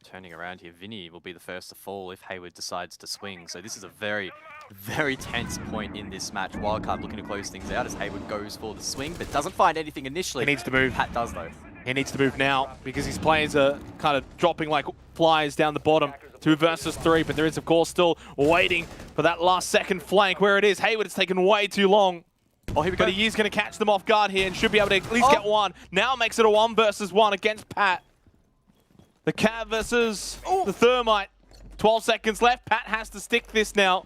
turning around here. Vinny will be the first to fall if Hayward decides to swing. So this is a very, very tense point in this match. Wildcard looking to close things out as Hayward goes for the swing, but doesn't find anything initially. He needs to move. Pat does, though. He needs to move now because his players are kind of dropping like flies down the bottom. 2 versus 3, but there is, of course, still waiting for that last second flank where it is. Hayward, it's taken way too long. Oh, here we go. But he is going to catch them off guard here and should be able to at least get one. Now makes it a 1 versus 1 against Pat. The Cav versus the Thermite. 12 seconds left. Pat has to stick this now.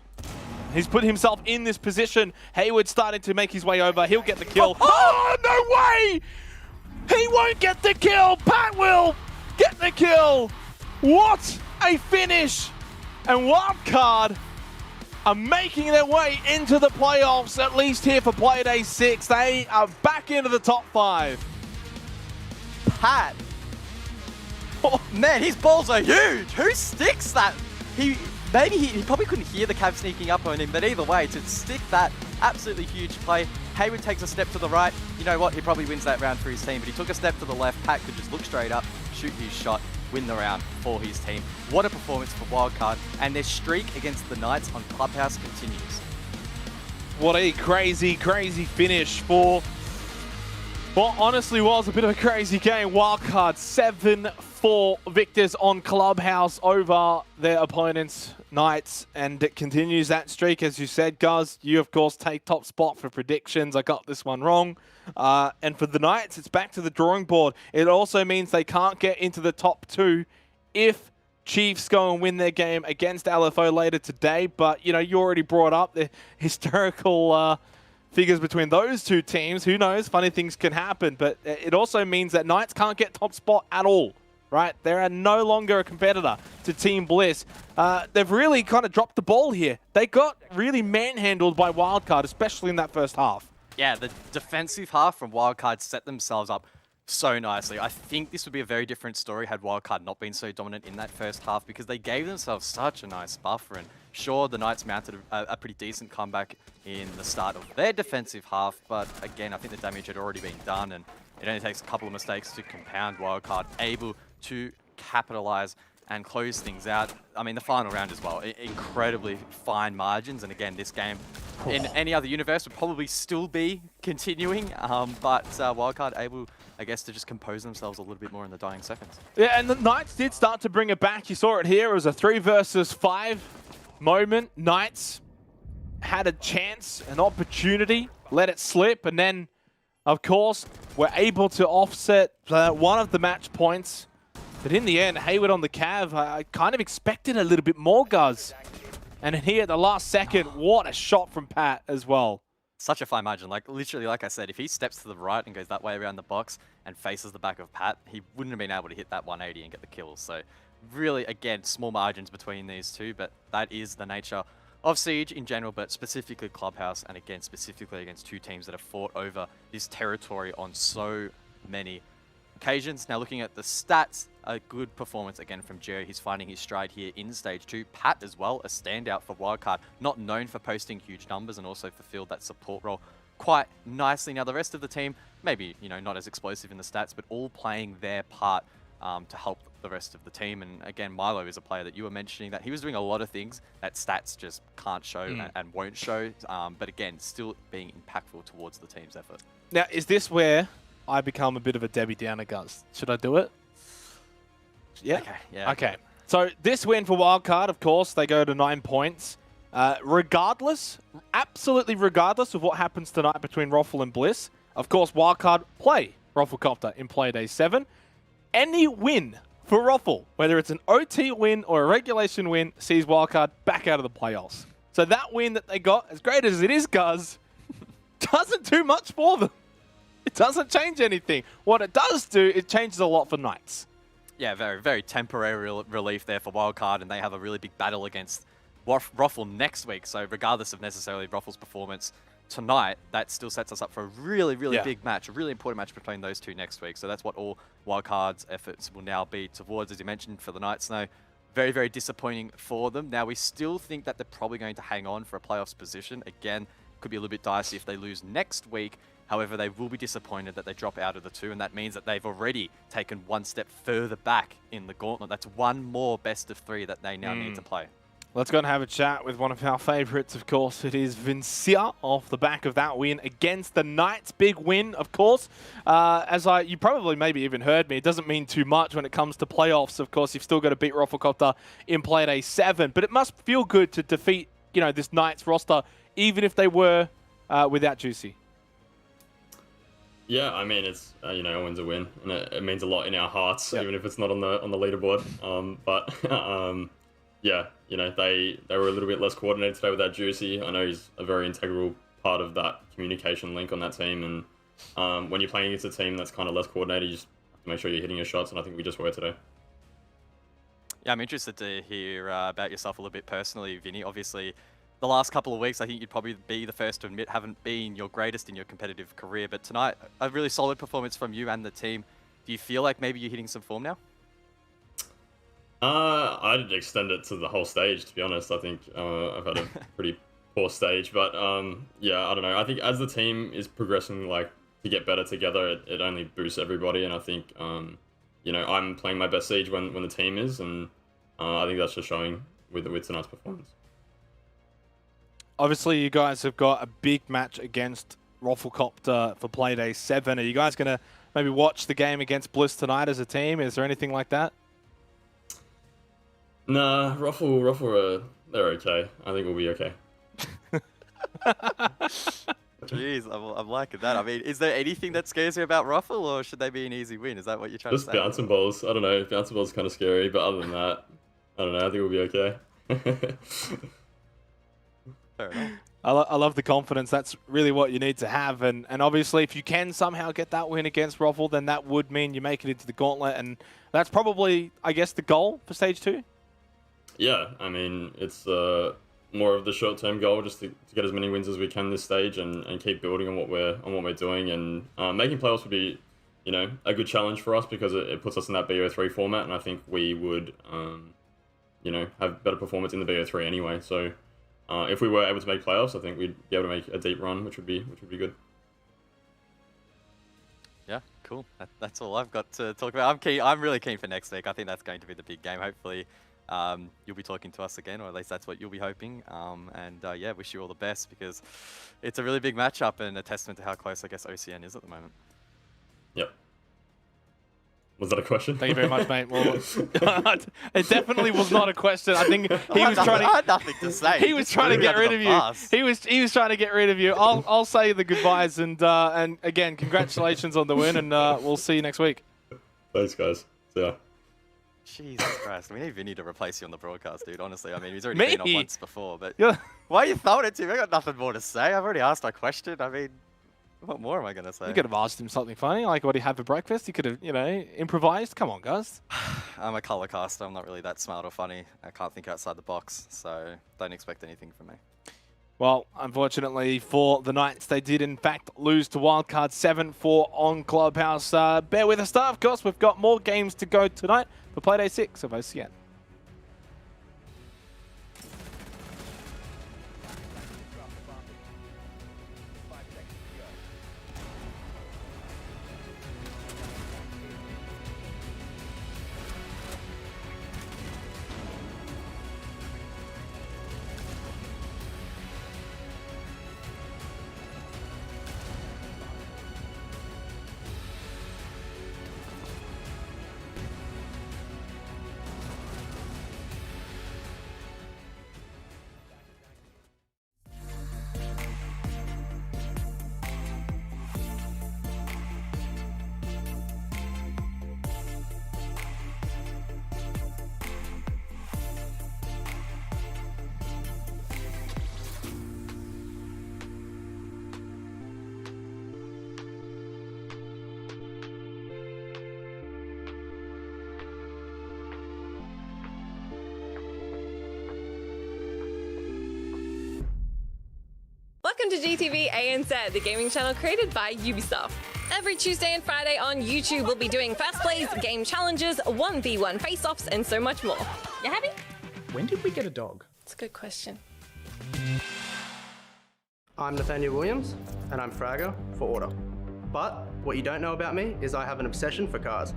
He's put himself in this position. Hayward starting to make his way over. He'll get the kill. Oh, no way! He won't get the kill. Pat will get the kill. What a finish. And Wildcard are making their way into the playoffs, at least here for Playday 6. They are back into the top 5. Pat. Oh, man, his balls are huge. Who sticks that? Maybe he probably couldn't hear the Cavs sneaking up on him, but either way, to stick that absolutely huge play. Hayward takes a step to the right. You know what? He probably wins that round for his team, but he took a step to the left. Pat could just look straight up, shoot his shot, win the round for his team. What a performance for Wildcard, and their streak against the Knights on Clubhouse continues. What a crazy, crazy finish for what honestly was a bit of a crazy game. Wildcard 7-4 victors on Clubhouse over their opponents, Knights, and it continues that streak. As you said, Guz, you of course take top spot for predictions. I got this one wrong. And for the Knights, it's back to the drawing board. It also means they can't get into the top 2 if Chiefs go and win their game against LFO later today. But, you know, you already brought up the historical figures between those two teams. Who knows? Funny things can happen. But it also means that Knights can't get top spot at all, right? They are no longer a competitor to Team Bliss. They've really kind of dropped the ball here. They got really manhandled by Wildcard, especially in that first half. Yeah, the defensive half from Wildcard set themselves up so nicely. I think this would be a very different story had Wildcard not been so dominant in that first half, because they gave themselves such a nice buffer. And sure, the Knights mounted a pretty decent comeback in the start of their defensive half, but again, I think the damage had already been done, and it only takes a couple of mistakes to compound. Wildcard able to capitalize and close things out. I mean, the final round as well, incredibly fine margins. And again, this game in any other universe would probably still be continuing, but Wildcard able, I guess, to just compose themselves a little bit more in the dying seconds. Yeah, and the Knights did start to bring it back. You saw it here. It was a 3 versus 5 moment. Knights had a chance, an opportunity, let it slip, and then, of course, were able to offset one of the match points. But in the end, Hayward on the Cav, I kind of expected a little bit more, Guz. And here at the last second, what a shot from Pat as well. Such a fine margin. Like, literally, like I said, if he steps to the right and goes that way around the box and faces the back of Pat, he wouldn't have been able to hit that 180 and get the kill. So really, again, small margins between these two, but that is the nature of Siege in general, but specifically Clubhouse, and again, specifically against two teams that have fought over this territory on so many occasions. Now, looking at the stats, a good performance again from Jerry. He's finding his stride here in Stage 2. Pat as well, a standout for Wildcard, not known for posting huge numbers, and also fulfilled that support role quite nicely. Now, the rest of the team, maybe, you know, not as explosive in the stats, but all playing their part to help the rest of the team. And again, Milo is a player that you were mentioning that he was doing a lot of things that stats just can't show and won't show. But again, still being impactful towards the team's effort. Now, is this where I become a bit of a Debbie Downer, Guz? Should I do it? Yeah? Okay. Yeah. Okay. So this win for Wildcard, of course, they go to 9 points. Regardless, absolutely regardless of what happens tonight between Roffle and Bliss, of course, Wildcard play Rofflecopter in Playday 7. Any win for Roffle, whether it's an OT win or a regulation win, sees Wildcard back out of the playoffs. So that win that they got, as great as it is, Guz, doesn't do much for them. It doesn't change anything. What it does do, it changes a lot for Knights. Yeah, very, very temporary relief there for Wildcard, and they have a really big battle against Roffle next week. So regardless of necessarily Roffle's performance tonight, that still sets us up for a really, really big match, a really important match between those two next week. So that's what all Wildcard's efforts will now be towards, as you mentioned, for the Knights. Now, very, very disappointing for them. Now, we still think that they're probably going to hang on for a playoffs position. Again, could be a little bit dicey if they lose next week. However, they will be disappointed that they drop out of the 2, and that means that they've already taken one step further back in the gauntlet. That's one more best of 3 that they now need to play. Let's go and have a chat with one of our favourites, of course. It is Vincia off the back of that win against the Knights. Big win, of course. You probably maybe even heard me, it doesn't mean too much when it comes to playoffs. Of course, you've still got to beat Rafflecopter in Playday 7. But it must feel good to defeat, this Knights roster, even if they were without Juicy. Yeah, I mean, it's, a win's a win. And it means a lot in our hearts, Yep. even if it's not on the leaderboard. Yeah, they were a little bit less coordinated today without Juicy. I know he's a very integral part of that communication link on that team. And when you're playing against a team that's kind of less coordinated, you just have to make sure you're hitting your shots. And I think we just were today. Yeah, I'm interested to hear about yourself a little bit personally, Vinny. Obviously, the last couple of weeks, I think you'd probably be the first to admit, haven't been your greatest in your competitive career. But tonight, a really solid performance from you and the team. Do you feel like maybe you're hitting some form now? I'd extend it to the whole stage, to be honest. I think I've had a pretty poor stage, but yeah, I don't know. I think as the team is progressing, to get better together, it only boosts everybody, and I think I'm playing my best Siege when the team is, and I think that's just showing with tonight's performance. Obviously, you guys have got a big match against Rafflecopter for Playday 7. Are you guys going to maybe watch the game against Bliss tonight as a team? Is there anything like that? Nah, Ruffle, they're okay. I think we'll be okay. Jeez, I'm liking that. I mean, is there anything that scares you about Ruffle, or should they be an easy win? Is that what you're trying to say? Just bouncing balls. I don't know. Bouncing balls is kind of scary, but other than that, I don't know. I think we'll be okay. Fair enough. I love the confidence. That's really what you need to have. And obviously, if you can somehow get that win against Ruffle, then that would mean you make it into the gauntlet. And that's probably, I guess, the goal for Stage 2? Yeah, I mean, it's more of the short-term goal, just to get as many wins as we can this stage and keep building on what we're doing. And making playoffs would be, a good challenge for us because it puts us in that BO3 format, and I think we would, have better performance in the BO3 anyway. So if we were able to make playoffs, I think we'd be able to make a deep run, which would be good. Yeah, cool. That's all I've got to talk about. I'm really keen for next week. I think that's going to be the big game. Hopefully, you'll be talking to us again, or at least that's what you'll be hoping. Yeah, wish you all the best because it's a really big matchup and a testament to how close I guess OCN is at the moment. Yep. Was that a question? Thank you very much, mate. Well, it definitely was not a question. I think he was trying to. I had nothing to say. He was trying to get rid of you. He was trying to get rid of you. I'll say the goodbyes and again, congratulations on the win, and we'll see you next week. Thanks, guys. See ya. Jesus Christ, we need Vinny to replace you on the broadcast, dude. Honestly, I mean, he's already Me? been on once before, but Yeah. why are you throwing it to me? I got nothing more to say. I've already asked my question. I mean, what more am I gonna say? You could have asked him something funny, like what he had for breakfast. You could have, improvised. Come on, guys. I'm a color caster. I'm not really that smart or funny. I can't think outside the box, so don't expect anything from me. Well, unfortunately for the Knights, they did in fact lose to Wildcard 7-4 on Clubhouse. Bear with us, of course. We've got more games to go tonight for Playday 6 of OCN. Welcome to GTV ANZ, the gaming channel created by Ubisoft. Every Tuesday and Friday on YouTube, we'll be doing fast plays, game challenges, 1v1 face-offs, and so much more. You happy? When did we get a dog? It's a good question. I'm Nathaniel Williams, and I'm Fragger for Order. But what you don't know about me is I have an obsession for cars.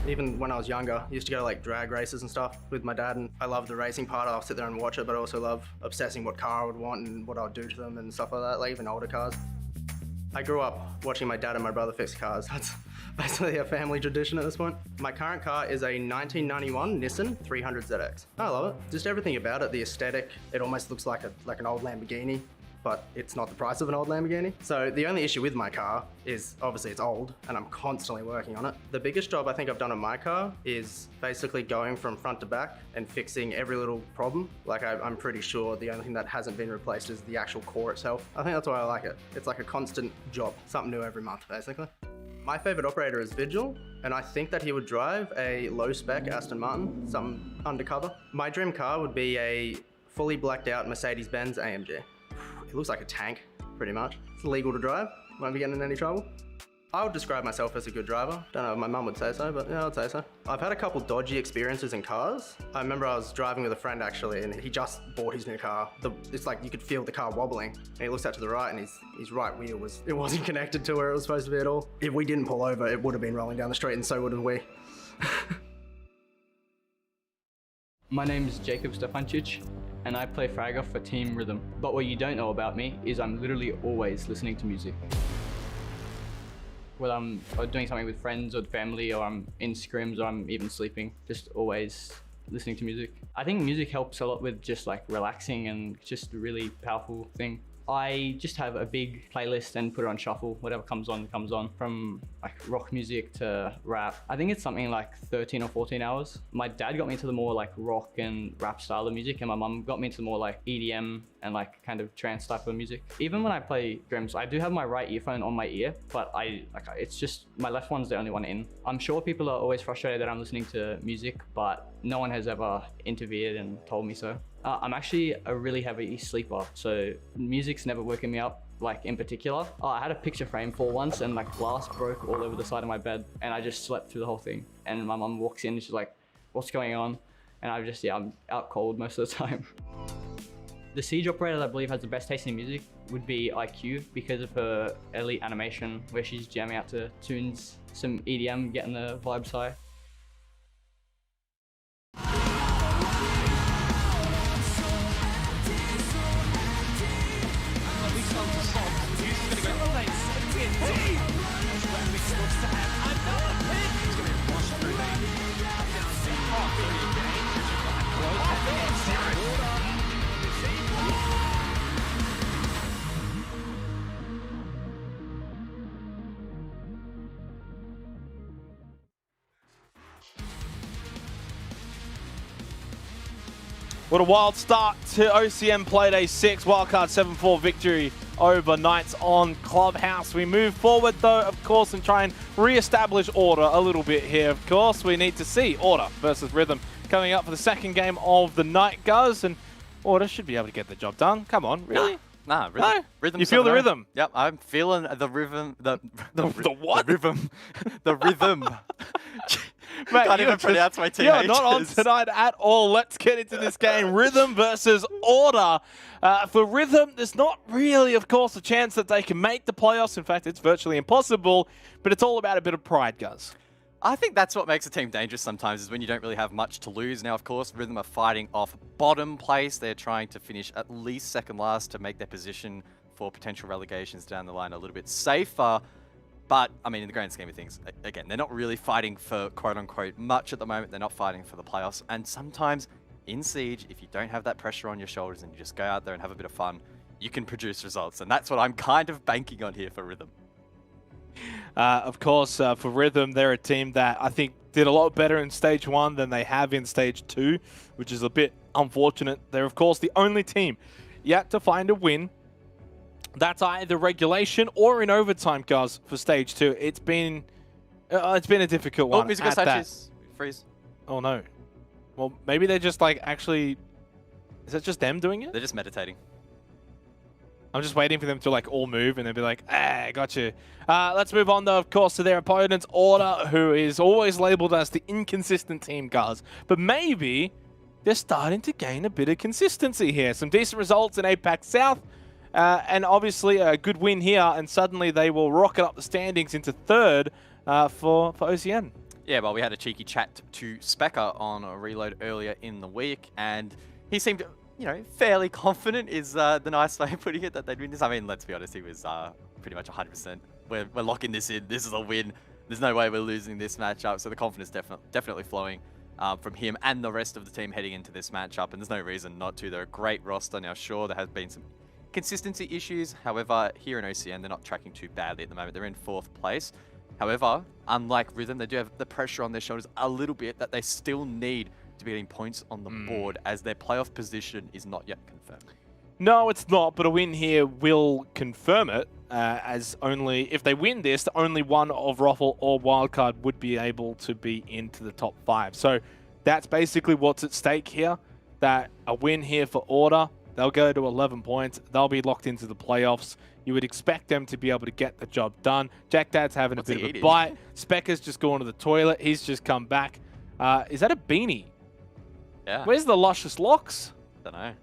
Even when I was younger, I used to go to like drag races and stuff with my dad, and I love the racing part. I'll sit there and watch it, but I also love obsessing what car I would want and what I'd do to them and stuff like that, like even older cars. I grew up watching my dad and my brother fix cars. That's basically a family tradition at this point. My current car is a 1991 Nissan 300ZX. I love it. Just everything about it, the aesthetic. It almost looks like an old Lamborghini, but it's not the price of an old Lamborghini. So the only issue with my car is obviously it's old and I'm constantly working on it. The biggest job I think I've done on my car is basically going from front to back and fixing every little problem. Like I'm pretty sure the only thing that hasn't been replaced is the actual core itself. I think that's why I like it. It's like a constant job, something new every month basically. My favorite operator is Vigil, and I think that he would drive a low-spec Aston Martin, something undercover. My dream car would be a fully blacked out Mercedes-Benz AMG. It looks like a tank, pretty much. It's legal to drive, won't be getting in any trouble. I would describe myself as a good driver. Don't know if my mum would say so, but yeah, I'd say so. I've had a couple dodgy experiences in cars. I remember I was driving with a friend actually, and he just bought his new car. It's like you could feel the car wobbling, and he looks out to the right, and his right wheel wasn't connected to where it was supposed to be at all. If we didn't pull over, it would have been rolling down the street, and so would have we. My name is Jacob Stefancic, and I play Fragger for Team Rhythm. But what you don't know about me is I'm literally always listening to music. Whether I'm doing something with friends or family, or I'm in scrims, or I'm even sleeping, just always listening to music. I think music helps a lot with just like relaxing, and just a really powerful thing. I just have a big playlist and put it on shuffle. Whatever comes on, from like rock music to rap. I think it's something like 13 or 14 hours. My dad got me into the more like rock and rap style of music, and my mum got me into more like EDM and like kind of trance type of music. Even when I play drums, I do have my right earphone on my ear, but it's just my left one's the only one in. I'm sure people are always frustrated that I'm listening to music, but no one has ever interfered and told me so. I'm actually a really heavy sleeper, so music's never woken me up, like in particular. I had a picture frame fall once, and like glass broke all over the side of my bed, and I just slept through the whole thing. And my mum walks in and she's like, "What's going on?" And I'm out cold most of the time. The Siege operator that I believe has the best taste in music would be IQ, because of her elite animation where she's jamming out to tunes, some EDM, getting the vibes high. What a wild start to OCN Playday 6, Wildcard 7-4 victory over Knights on Clubhouse. We move forward though, of course, and try and re-establish order a little bit here. Of course, we need to see Order versus Rhythm coming up for the second game of the night, guys, and Order should be able to get the job done. Come on, really? Nah, rhythm. No? You feel the rhythm? Yep, I'm feeling the rhythm. The what? The rhythm. The rhythm. Mate, Can't even pronounce my THs. You're not on tonight at all. Let's get into this game. Rhythm versus Order. For Rhythm, there's not really, of course, a chance that they can make the playoffs. In fact, it's virtually impossible, but it's all about a bit of pride, guys. I think that's what makes a team dangerous sometimes, is when you don't really have much to lose. Now, of course, Rhythm are fighting off bottom place. They're trying to finish at least second last to make their position for potential relegations down the line a little bit safer. But, I mean, in the grand scheme of things, again, they're not really fighting for quote-unquote much at the moment. They're not fighting for the playoffs. And sometimes in Siege, if you don't have that pressure on your shoulders and you just go out there and have a bit of fun, you can produce results. And that's what I'm kind of banking on here for Rhythm. Of course, for Rhythm, they're a team that I think did a lot better in Stage 1 than they have in Stage 2, which is a bit unfortunate. They're, of course, the only team yet to find a win. That's either regulation or in overtime, guys, for Stage 2. It's been a difficult one. Oh, musical Sanchez. Freeze. Oh, no. Well, maybe they're just, like, actually... Is it just them doing it? They're just meditating. I'm just waiting for them to, like, all move and then be like, ah, got you. Let's move on, though, of course, to their opponents, Order, who is always labeled as the inconsistent team, guys. But maybe they're starting to gain a bit of consistency here. Some decent results in APAC South, and obviously a good win here, and suddenly they will rocket up the standings into third for OCN. Yeah, well, we had a cheeky chat to Specker on a reload earlier in the week, and he seemed, you know, fairly confident is the nice way of putting it that they'd win this. I mean, let's be honest, he was pretty much 100%. We're locking this in. This is a win. There's no way we're losing this matchup. So the confidence definitely flowing from him and the rest of the team heading into this matchup, and there's no reason not to. They're a great roster. Now, sure, there has been some consistency issues. However, here in OCN, they're not tracking too badly at the moment. They're in 4th place. However, unlike Rhythm, they do have the pressure on their shoulders a little bit that they still need to be getting points on the board, as their playoff position is not yet confirmed. No, it's not, but a win here will confirm it, as only if they win this, only one of Ruffle or Wildcard would be able to be into the top 5. So that's basically what's at stake here, that a win here for Order, they'll go to 11 points, they'll be locked into the playoffs. You would expect them to be able to get the job done. Jack Dad's having a bit of a bite. Specker's just gone to the toilet. He's just come back. Is that a beanie? Yeah. Where's the luscious locks? Don't know.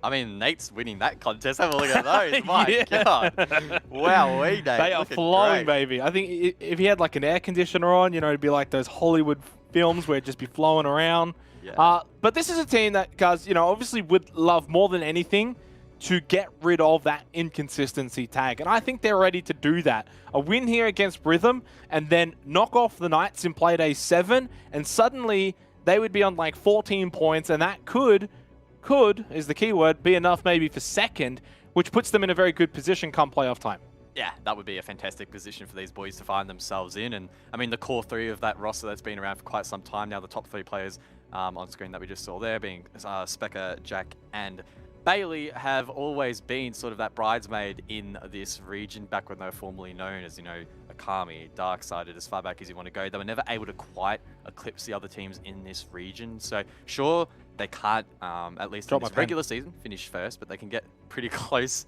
I mean, Nate's winning that contest. Have a look at those. My God. Wow, Nate. They are flowing, baby. I think if he had like an air conditioner on, you know, it'd be like those Hollywood films where it'd just be flowing around. Yeah. But this is a team that, guys, you know, obviously would love more than anything to get rid of that inconsistency tag. And I think they're ready to do that. A win here against Rhythm and then knock off the Knights in Playday 7, and suddenly they would be on like 14 points, and that could is the key word, be enough maybe for second, which puts them in a very good position come playoff time. Yeah, that would be a fantastic position for these boys to find themselves in. And I mean, the core 3 of that roster that's been around for quite some time now, the top 3 players on screen that we just saw there being Specker, Jack, and Bailey, have always been sort of that bridesmaid in this region back when they were formerly known as, you know, Akami, Darksided, as far back as you want to go. They were never able to quite eclipse the other teams in this region. So sure, they can't, at least in this regular season, finish first, but they can get pretty close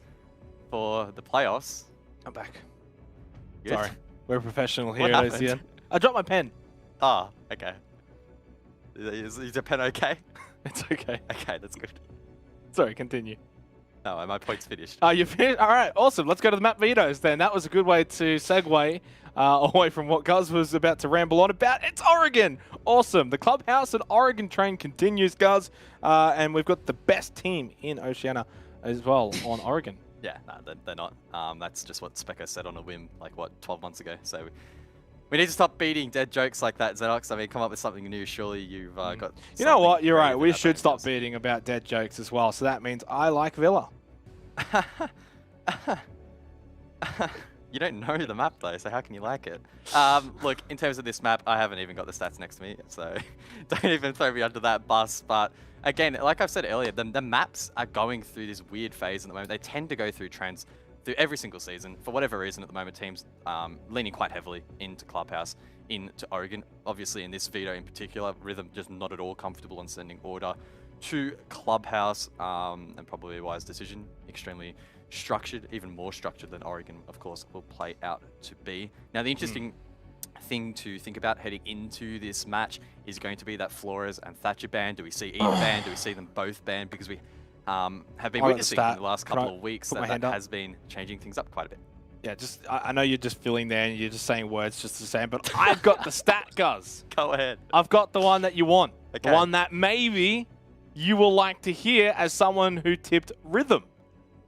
for the playoffs. I'm back. Good. Sorry, we're professional here at OCN. I dropped my pen. Oh, okay. Is your pen okay? It's okay. Okay, that's good. Sorry, continue. No, my point's finished. You finished? All right, awesome. Let's go to the map vetoes then. That was a good way to segue away from what Guz was about to ramble on about. It's Oregon. Awesome. The Clubhouse and Oregon train continues, Guz. And we've got the best team in Oceania as well on Oregon. Yeah, no, they're not. That's just what Specker said on a whim, like, what, 12 months ago. So we need to stop beating dead jokes like that, Xenox. I mean, come up with something new. Surely you've got... You know what? You're right. We should stop beating about dead jokes as well. So that means I like Villa. You don't know the map, though, so how can you like it? Look, in terms of this map, I haven't even got the stats next to me, so don't even throw me under that bus. But again, like I've said earlier, the maps are going through this weird phase at the moment. They tend to go through trends through every single season. For whatever reason, at the moment, teams leaning quite heavily into Clubhouse, into Oregon. Obviously, in this veto in particular, Rhythm just not at all comfortable on sending Order to Clubhouse, and probably a wise decision. Extremely structured, even more structured than Oregon, of course, will play out to be. Now, the interesting thing to think about heading into this match is going to be that Flores and Thatcher ban. Do we see either ban? Do we see them both banned? Because we have been witnessing in the last couple of weeks that has been changing things up quite a bit. Yeah, just I know you're just filling there and you're just saying words just the same, but I've got the stat, Guz. Go ahead. I've got the one that you want. Okay. The one that maybe you will like to hear as someone who tipped Rhythm.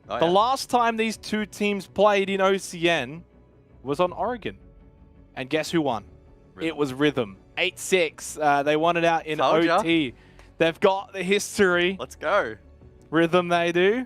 Oh, the yeah. last time these two teams played in OCN was on Oregon. And guess who won? Rhythm. It was Rhythm. 8-6. They won it out in OT. They've got the history. Let's go. Rhythm they do.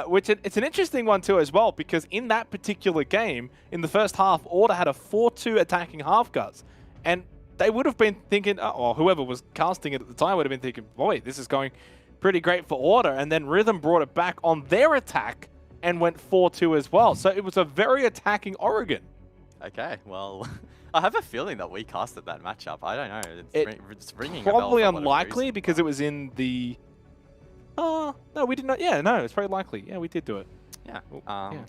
Which it's an interesting one too as well, because in that particular game, in the first half, Order had a 4-2 attacking half, Guz. And they would have been thinking, or whoever was casting it at the time would have been thinking, boy, this is going pretty great for Order. And then Rhythm brought it back on their attack and went 4-2 as well. So it was a very attacking Oregon. Okay, well, I have a feeling that we casted that matchup. I don't know. It's ringing a bell probably for whatever unlikely reason, because it was in the... no, we did not. Yeah, no, it's very likely. Yeah, we did do it. Yeah. Yeah.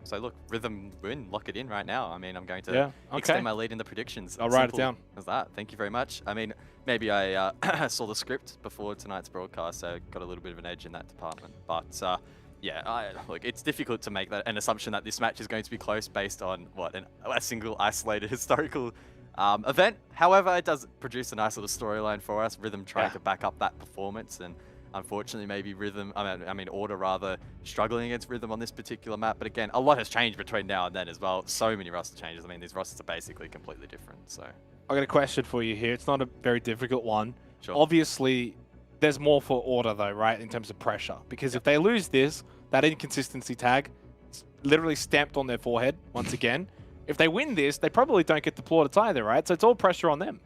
So look, Rhythm win, lock it in right now. I mean, I'm going to okay. extend my lead in the predictions. I'll write it Simple down. as that. Thank you very much. I mean, maybe I saw the script before tonight's broadcast, so got a little bit of an edge in that department. But yeah, look, it's difficult to make that an assumption that this match is going to be close based on what a single isolated historical event. However, it does produce a nice little storyline for us. Rhythm trying to back up that performance, and unfortunately, maybe Rhythm, I mean Order rather, struggling against Rhythm on this particular map. But again, a lot has changed between now and then as well. So many roster changes. I mean, these rosters are basically completely different. So I got a question for you here. It's not a very difficult one. Sure. Obviously, there's more for Order though, right, in terms of pressure. Because if they lose this, that inconsistency tag is literally stamped on their forehead once again. If they win this, they probably don't get the plaudits either, right? So it's all pressure on them.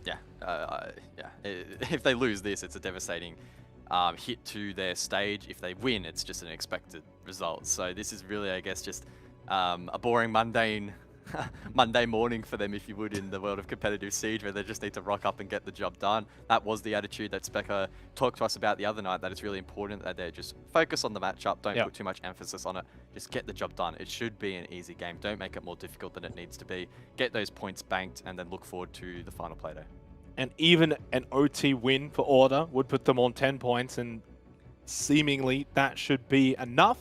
Yeah, yeah. If they lose this, it's a devastating hit to their stage. If they win, it's just an expected result. So this is really, I guess, just a boring, mundane Monday morning for them, if you would, in the world of competitive Siege, where they just need to rock up and get the job done. That was the attitude that Specker talked to us about the other night, that it's really important that they just focus on the matchup, don't put too much emphasis on it, just get the job done. It should be an easy game. Don't make it more difficult than it needs to be. Get those points banked and then look forward to the final Playday. And even an OT win for Order would put them on 10 points, and seemingly that should be enough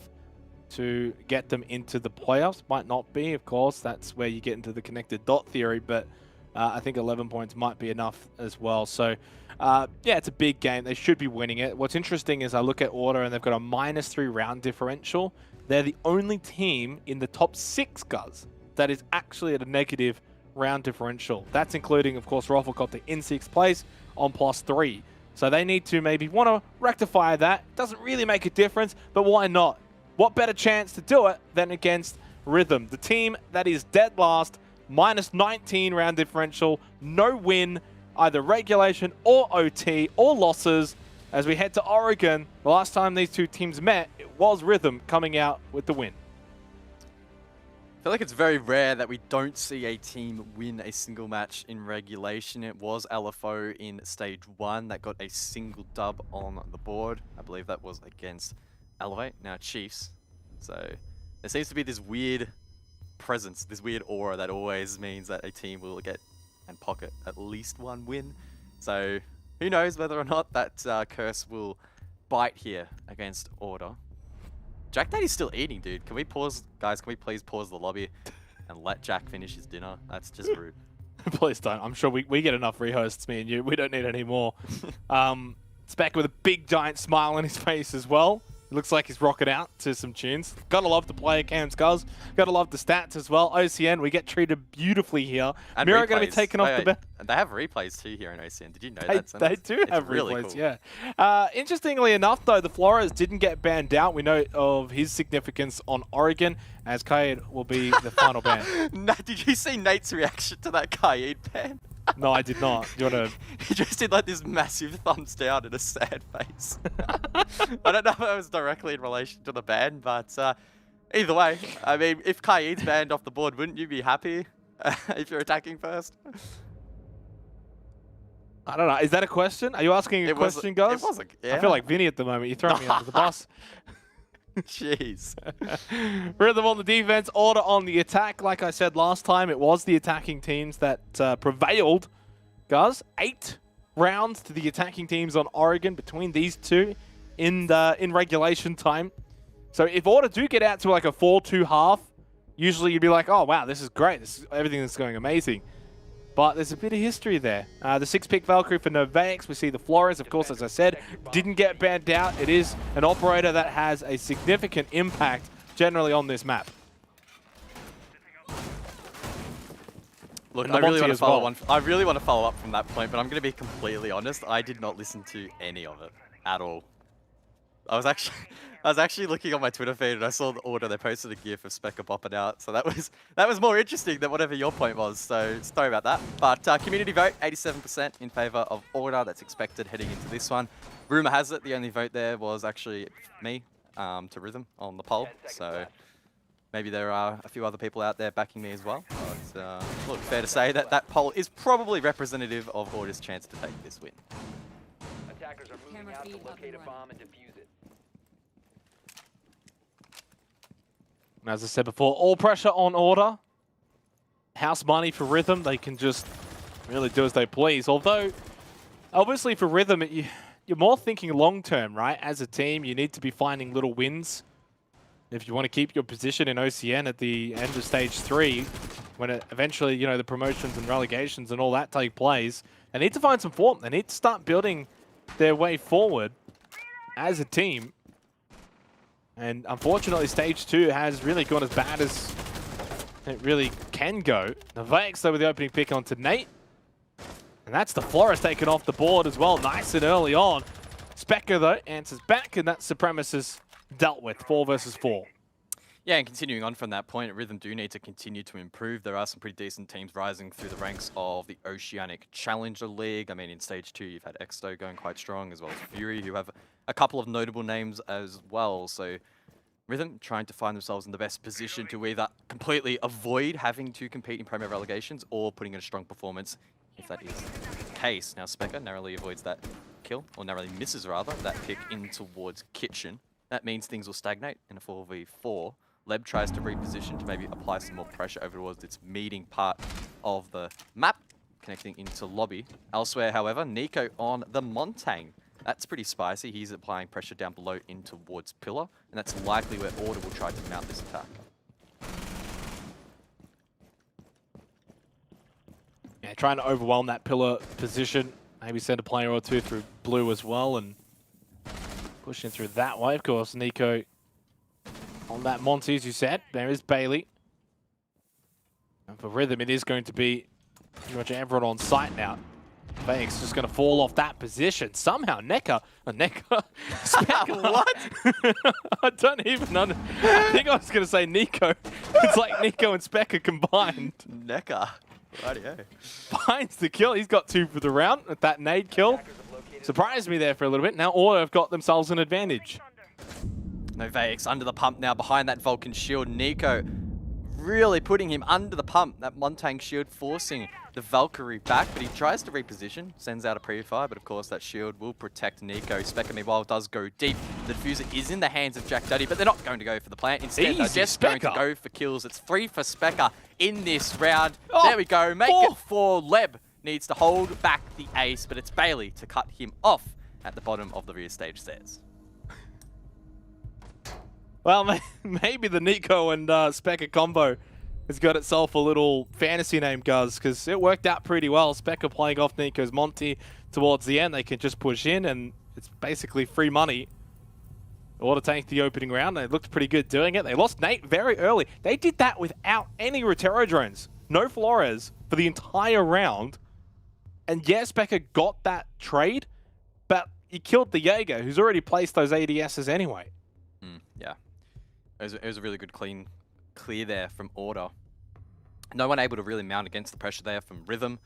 to get them into the playoffs. Might not be, of course. That's where you get into the connected dot theory, but I think 11 points might be enough as well. So, yeah, it's a big game. They should be winning it. What's interesting is I look at Order, and they've got a -3 round differential. They're the only team in the top 6, guys, that is actually at a negative round differential. That's including, of course, Rafflecopter in 6th place on +3. So they need to maybe want to rectify that. Doesn't really make a difference, but why not? What better chance to do it than against Rhythm, the team that is dead last, -19 round differential, no win, either regulation or OT or losses. As we head to Oregon, the last time these two teams met, it was Rhythm coming out with the win. I feel like it's very rare that we don't see a team win a single match in regulation. It was LFO in Stage 1 that got a single dub on the board. I believe that was against Elevate, now Chiefs. So there seems to be this weird presence, this weird aura that always means that a team will get and pocket at least one win. So who knows whether or not that curse will bite here against Order. Jack Daddy's still eating, dude. Can we pause, guys? Can we please pause the lobby and let Jack finish his dinner? That's just rude. Please don't. I'm sure we get enough rehosts, me and you. We don't need any more. Speck with a big giant smile on his face as well. It looks like he's rocking out to some tunes. Gotta love the player cams, guys. Gotta love the stats as well. OCN, we get treated beautifully here. And Mira going to be taken off the bench. They have replays too here in OCN. Did you know that? They do have really replays, cool. yeah. Interestingly enough, though, the Flores didn't get banned out. We know of his significance on Oregon, as Kaid will be the final ban. Did you see Nate's reaction to that Kaid ban? No, I did not. Do you want to... He just did like this massive thumbs down and a sad face. I don't know if that was directly in relation to the ban, but either way, I mean, if Kaid's banned off the board, wouldn't you be happy if you're attacking first? I don't know. Is that a question? Are you asking a question, guys? It was yeah. I feel like Vinny at the moment. You're throwing me under the bus. Jeez. Rhythm on the defense, Order on the attack. Like I said last time, it was the attacking teams that prevailed. Guys, 8 rounds to the attacking teams on Oregon between these two in regulation time. So if Order do get out to like a 4-2 half, usually you'd be like, oh wow, this is great. Everything is going amazing. But there's a bit of history there. The 6-pick Valkyrie for Novax. We see the Flores, of course, as I said, didn't get banned out. It is an operator that has a significant impact generally on this map. Look, I really want to follow up from that point, but I'm going to be completely honest. I did not listen to any of it at all. I was actually looking on my Twitter feed and I saw the Order. They posted a GIF of Specker bopping out, so that was more interesting than whatever your point was. So sorry about that. But community vote 87% in favor of Order. That's expected heading into this one. Rumor has it the only vote there was actually me to Rhythm on the poll. So maybe there are a few other people out there backing me as well. But look, fair to say that that poll is probably representative of Order's chance to take this win. Attackers are moving out to locate a bomb and defuse it. And as I said before, all pressure on Order. House money for Rhythm. They can just really do as they please. Although, obviously for Rhythm, you're more thinking long-term, right? As a team, you need to be finding little wins. If you want to keep your position in OCN at the end of Stage 3, when eventually, you know, the promotions and relegations and all that take place, they need to find some form. They need to start building their way forward as a team. And unfortunately, Stage 2 has really gone as bad as it really can go. Vex, though, with the opening pick onto Nate. And that's the Florist taken off the board as well, nice and early on. Specker, though, answers back, and that's Supremacist dealt with, 4 versus 4. Yeah, and continuing on from that point, Rhythm do need to continue to improve. There are some pretty decent teams rising through the ranks of the Oceanic Challenger League. I mean, in Stage 2, you've had Exto going quite strong, as well as Fury, who have a couple of notable names as well. So Rhythm trying to find themselves in the best position to either completely avoid having to compete in Premier Relegations or putting in a strong performance, if that is the case. Now, Specker narrowly avoids that kill, or narrowly misses, rather, that pick in towards Kitchen. That means things will stagnate in a 4v4. Leb tries to reposition to maybe apply some more pressure over towards its meeting part of the map, connecting into lobby. Elsewhere, however, Nico on the Montang. That's pretty spicy. He's applying pressure down below in towards Pillar, and that's likely where Order will try to mount this attack. Yeah, trying to overwhelm that Pillar position. Maybe send a player or two through blue as well, and pushing through that way. Of course, Nico on that Monty, as you said. There is Bailey. And for Rhythm, it is going to be pretty much everyone on site now. Vex just going to fall off that position. Somehow, Necker. What? I don't even know. I think I was going to say Nico. It's like Nico and Specker combined. Necker. Rightio. Finds the kill. He's got 2 for the round with that nade kill. Surprised me there for a little bit. Now Order have got themselves an advantage. No, Vex under the pump now behind that Vulcan shield. Nico really putting him under the pump. That Montang shield forcing the Valkyrie back, but he tries to reposition, sends out a pre-fire, but of course that shield will protect Nico. Specker, meanwhile, does go deep. The diffuser is in the hands of Jack Duddy, but they're not going to go for the plant. Instead, they're just going to go for kills. It's 3 for Specker in this round. Oh, there we go. Make it 4. Leb needs to hold back the ace, but it's Bailey to cut him off at the bottom of the rear stage stairs. Well, maybe the Nico and Specker combo has got itself a little fantasy name, Guz, because it worked out pretty well. Specker playing off Nico's Monty towards the end. They can just push in, and it's basically free money. Order tank the opening round. They looked pretty good doing it. They lost Nate very early. They did that without any Rotero drones. No Flores for the entire round. And yeah, Specker got that trade, but he killed the Jaeger, who's already placed those ADSs anyway. Yeah. It was a really good clear there from Order. No one able to really mount against the pressure there from Rhythm.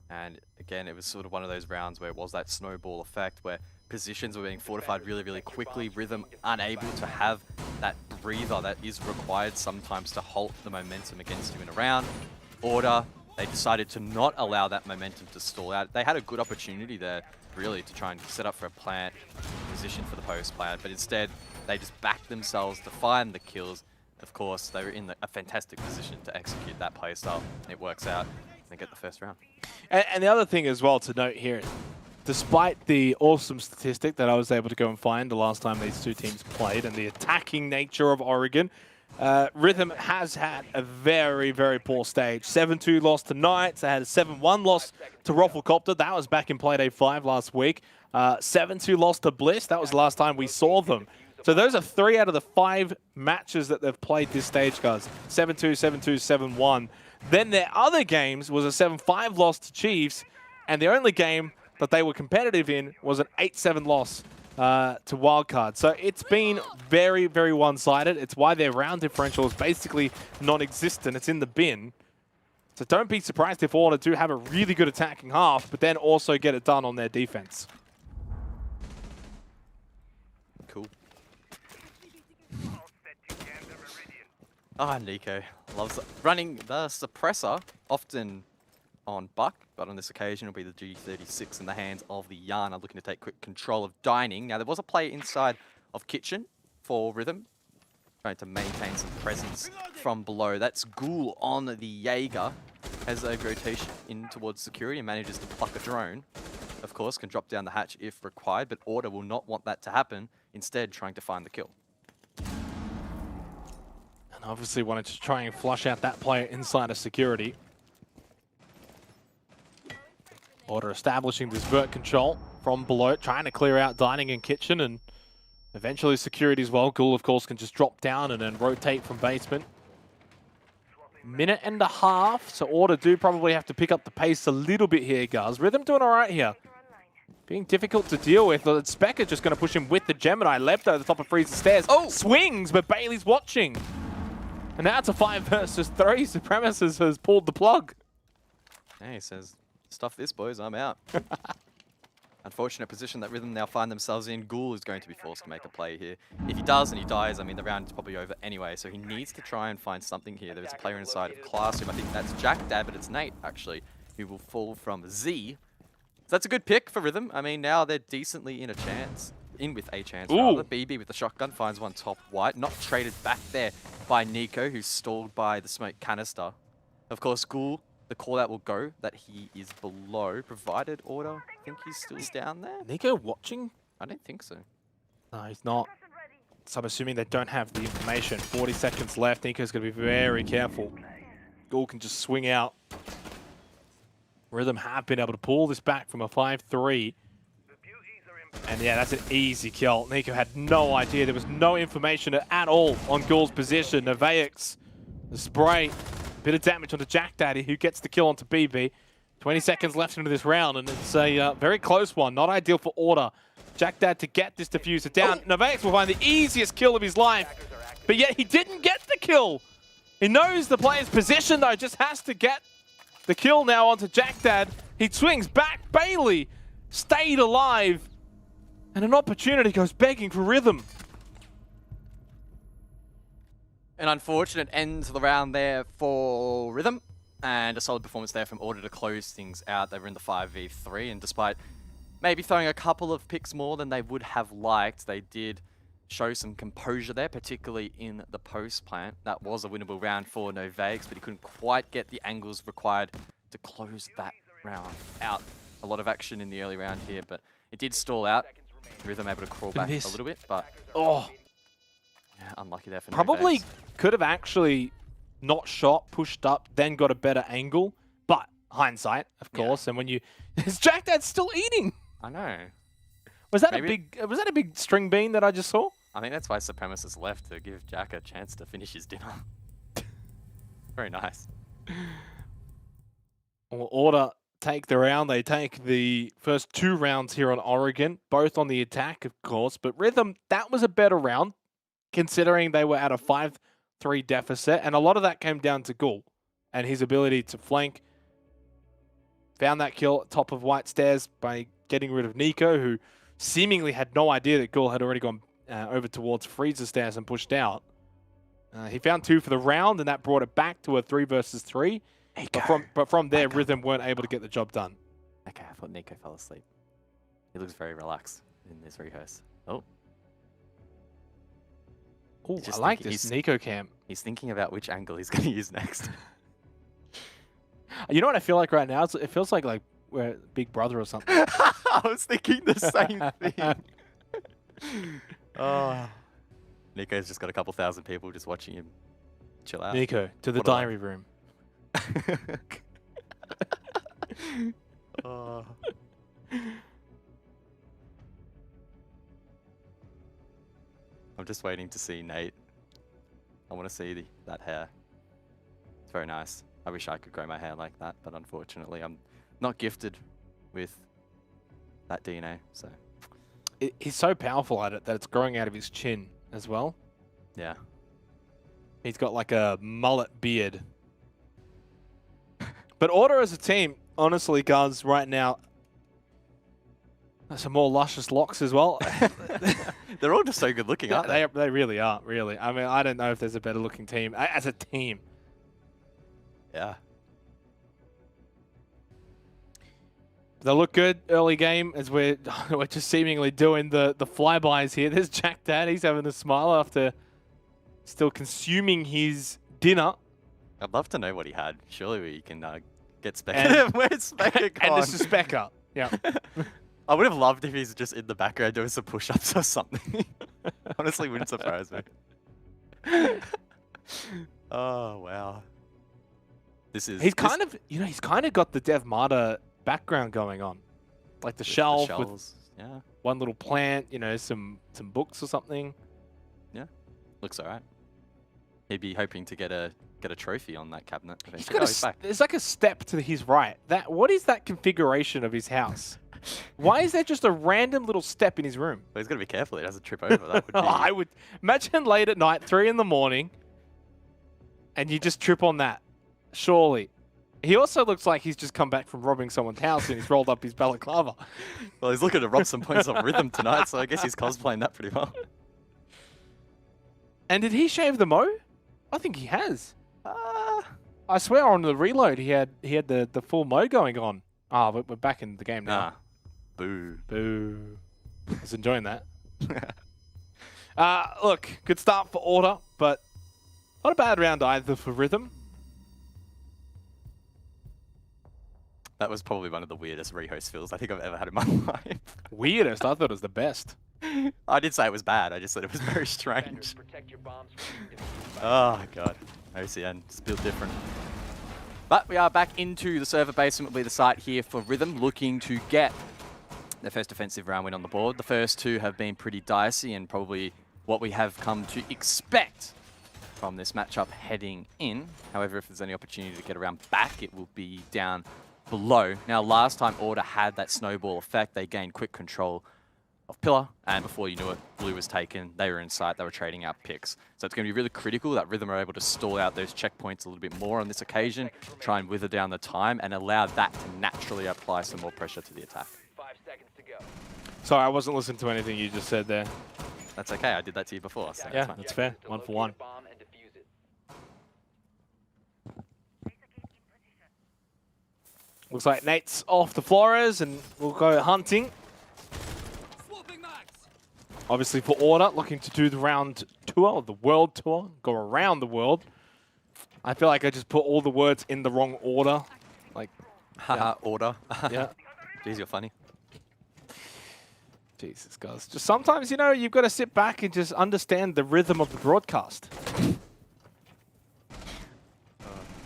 And again, it was sort of one of those rounds where it was that snowball effect where positions were being fortified really, really quickly. Rhythm unable to have that breather that is required sometimes to halt the momentum against you in a round. Order, they decided to not allow that momentum to stall out. They had a good opportunity there, really, to try and set up for a plant position for the post plant, but instead they just backed themselves to find the kills. Of course, they were in a fantastic position to execute that playstyle. It works out. They get the first round. And the other thing as well to note here, despite the awesome statistic that I was able to go and find the last time these two teams played and the attacking nature of Oregon, Rhythm has had a very, very poor stage. 7-2 loss to Knights. They had a 7-1 loss to Rafflecopter. That was back in Playday 5 last week. 7-2 loss to Bliss. That was the last time we saw them. So those are 3 out of the 5 matches that they've played this stage, guys. 7-2, 7-2, 7-1. Then their other games was a 7-5 loss to Chiefs, and the only game that they were competitive in was an 8-7 loss to Wildcard. So it's been very, very one-sided. It's why their round differential is basically non-existent. It's in the bin. So don't be surprised if Order do have a really good attacking half, but then also get it done on their defense. Cool. Ah, Nico loves running the suppressor, often on Buck, but on this occasion it'll be the G36 in the hands of the Yana, looking to take quick control of Dining. Now, there was a play inside of Kitchen for Rhythm. trying to maintain some presence from below. That's Ghoul on the Jaeger. Has a rotation in towards security and manages to pluck a drone. Of course, can drop down the hatch if required, but Order will not want that to happen, instead trying to find the kill. And obviously wanted to try and flush out that player inside of security. Order establishing this vert control from below, trying to clear out dining and kitchen, and eventually security as well. Ghoul, of course, can just drop down and then rotate from basement. Minute and a half, so Order do probably have to pick up the pace a little bit here, guys. Rhythm doing all right here. Being difficult to deal with. Specker just going to push him with the Gemini. Left over the top of Freeze's stairs. Oh! Swings, but Bailey's watching. And now it's a 5 versus 3. Supremacist has pulled the plug. Hey, he says, stuff this, boys, I'm out. Unfortunate position that Rhythm now find themselves in. Ghoul is going to be forced to make a play here. If he does and he dies, I mean, the round is probably over anyway, so he needs to try and find something here. There's a player inside of Classroom. I think that's Jack Dad, but it's Nate, actually, who will fall from Z. So that's a good pick for Rhythm. I mean, now they're decently in with a chance, rather. BB with the shotgun finds one top white. Not traded back there by Nico, who's stalled by the smoke canister. Of course, Ghoul, the call out will go that he is below, provided Order. I think he's still down there. Nico watching? I don't think so. No, he's not. So I'm assuming they don't have the information. 40 seconds left. Nico's going to be very careful. Ghoul can just swing out. Rhythm have been able to pull this back from a 5-3. And yeah, that's an easy kill. Nico had no idea. There was no information at all on Ghoul's position. Novaics, the spray. Bit of damage onto Jack Daddy, who gets the kill onto BB. 20 seconds left into this round, and it's a very close one. Not ideal for Order. Jack Dad to get this diffuser down. Novaics will find the easiest kill of his life, but yet he didn't get the kill. He knows the player's position, though, just has to get the kill now onto Jack Dad. He swings back. Bailey stayed alive, and an opportunity goes begging for Rhythm. An unfortunate end to the round there for Rhythm, and a solid performance there from Order to close things out. They were in the 5v3, and despite maybe throwing a couple of picks more than they would have liked, they did show some composure there, particularly in the post plant. That was a winnable round for Novaics, but he couldn't quite get the angles required to close that round out. A lot of action in the early round here, but it did stall out. Rhythm able to crawl back a little bit, but yeah, unlucky there for Probably Novaics. Could have actually not shot, pushed up, then got a better angle. But hindsight, of course. And when you, is Jack Dad still eating? I know. Was that a big string bean that I just saw? I think that's why Supremacist left, to give Jack a chance to finish his dinner. Very nice. Well, Order take the round. They take the first 2 rounds here on Oregon, both on the attack, of course. But Rhythm, that was a better round, considering they were at a 5-3 deficit. And a lot of that came down to Ghoul and his ability to flank. Found that kill at top of White Stairs by getting rid of Nico, who seemingly had no idea that Ghoul had already gone over towards Freezer Stairs and pushed out. He found 2 for the round, and that brought it back to a 3 versus 3. But from there, Rhythm weren't able to get the job done. Okay, I thought Nico fell asleep. He looks very relaxed in this rehearse. Oh. Oh, I like this Nico cam. He's thinking about which angle he's going to use next. You know what I feel like right now? It feels like we're Big Brother or something. I was thinking the same thing. Oh. Nico's just got a couple thousand people just watching him chill out. Nico, to the diary room. Oh. I'm just waiting to see Nate. I want to see that hair. It's very nice. I wish I could grow my hair like that, but unfortunately I'm not gifted with that DNA, so. He's so powerful at it that it's growing out of his chin as well. Yeah. He's got like a mullet beard. But Order as a team, honestly, guys, right now, some more luscious locks as well. They're all just so good looking, aren't they? They really are, really. I mean, I don't know if there's a better looking team as a team. Yeah. They look good early game as we're just seemingly doing the flybys here. There's Jack Dad. He's having a smile after still consuming his dinner. I'd love to know what he had. Surely we can get Spectre. Where's Spectre gone? And this is Specker. Yeah. I would have loved if he's just in the background doing some push-ups or something. Honestly, wouldn't surprise me. Oh, wow. He's kind of got the Dev Mata background going on. Like the shelf with yeah, one little plant, some books or something. yeah, looks alright. He'd be hoping to get a trophy on that cabinet He's eventually. got He's back. there's like a step to his right. What is that configuration of his house? Why is there just a random little step in his room? Well, he's got to be careful he doesn't trip over. That would be... I would imagine late at night, 3 in the morning, and you just trip on that. Surely. He also looks like he's just come back from robbing someone's house and he's rolled up his balaclava. Well, he's looking to rob some points on Rhythm tonight, so I guess he's cosplaying that pretty well. And did he shave the mo? I think he has. I swear on the reload he had the full mo going on. Ah, but we're back in the game now. Nah. Boo. Boo. I was enjoying that. Look, good start for Order, but not a bad round either for Rhythm. That was probably one of the weirdest rehost feels I think I've ever had in my life. Weirdest? I thought it was the best. I did say it was bad, I just said it was very strange. Protect your bombs. Oh, God. OCN, it's built different. But we are back into the server basement, will be the site here for Rhythm, looking to get their first defensive round win on the board. The first two have been pretty dicey and probably what we have come to expect from this matchup heading in. However, if there's any opportunity to get around back, it will be down below. Now, last time Order had that snowball effect, they gained quick control of Pillar, and before you knew it, Blue was taken, they were in sight, they were trading out picks. So it's going to be really critical that Rhythm are able to stall out those checkpoints a little bit more on this occasion, try and wither down the time, and allow that to naturally apply some more pressure to the attack. 5 seconds to go. Sorry, I wasn't listening to anything you just said there. That's okay, I did that to you before. So Yeah, fine. that's fair. 1 for 1. Bomb and defuse it. Looks like Nate's off the Flores and we'll go hunting. Obviously for Order, looking to do the round tour, the world tour, go around the world. I feel like I just put all the words in the wrong order. Like, Haha, Order. yeah. Jeez, you're funny. Jesus, guys. Just sometimes, you've got to sit back and just understand the rhythm of the broadcast.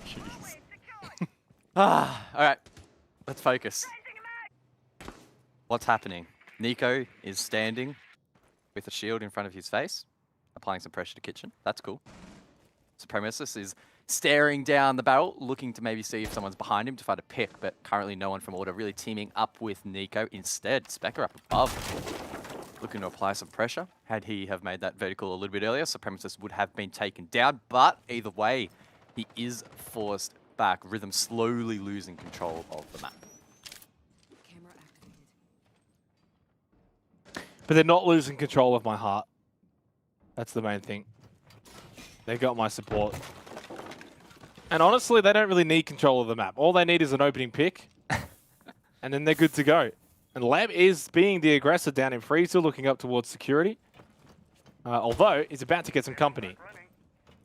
Jeez. All right, let's focus. What's happening? Nico is standing with a shield in front of his face, applying some pressure to Kitchen. That's cool. Supremacist is staring down the barrel, looking to maybe see if someone's behind him to find a pick, but currently no one from Order really teaming up with Nico. Instead, Specker up above, looking to apply some pressure. Had he have made that vertical a little bit earlier, Supremacist would have been taken down, but either way, he is forced back. Rhythm slowly losing control of the map. But they're not losing control of my heart. That's the main thing. They got my support. And honestly, they don't really need control of the map. All they need is an opening pick, and then they're good to go. And Lab is being the aggressor down in Freezer, looking up towards security. Although, he's about to get some company.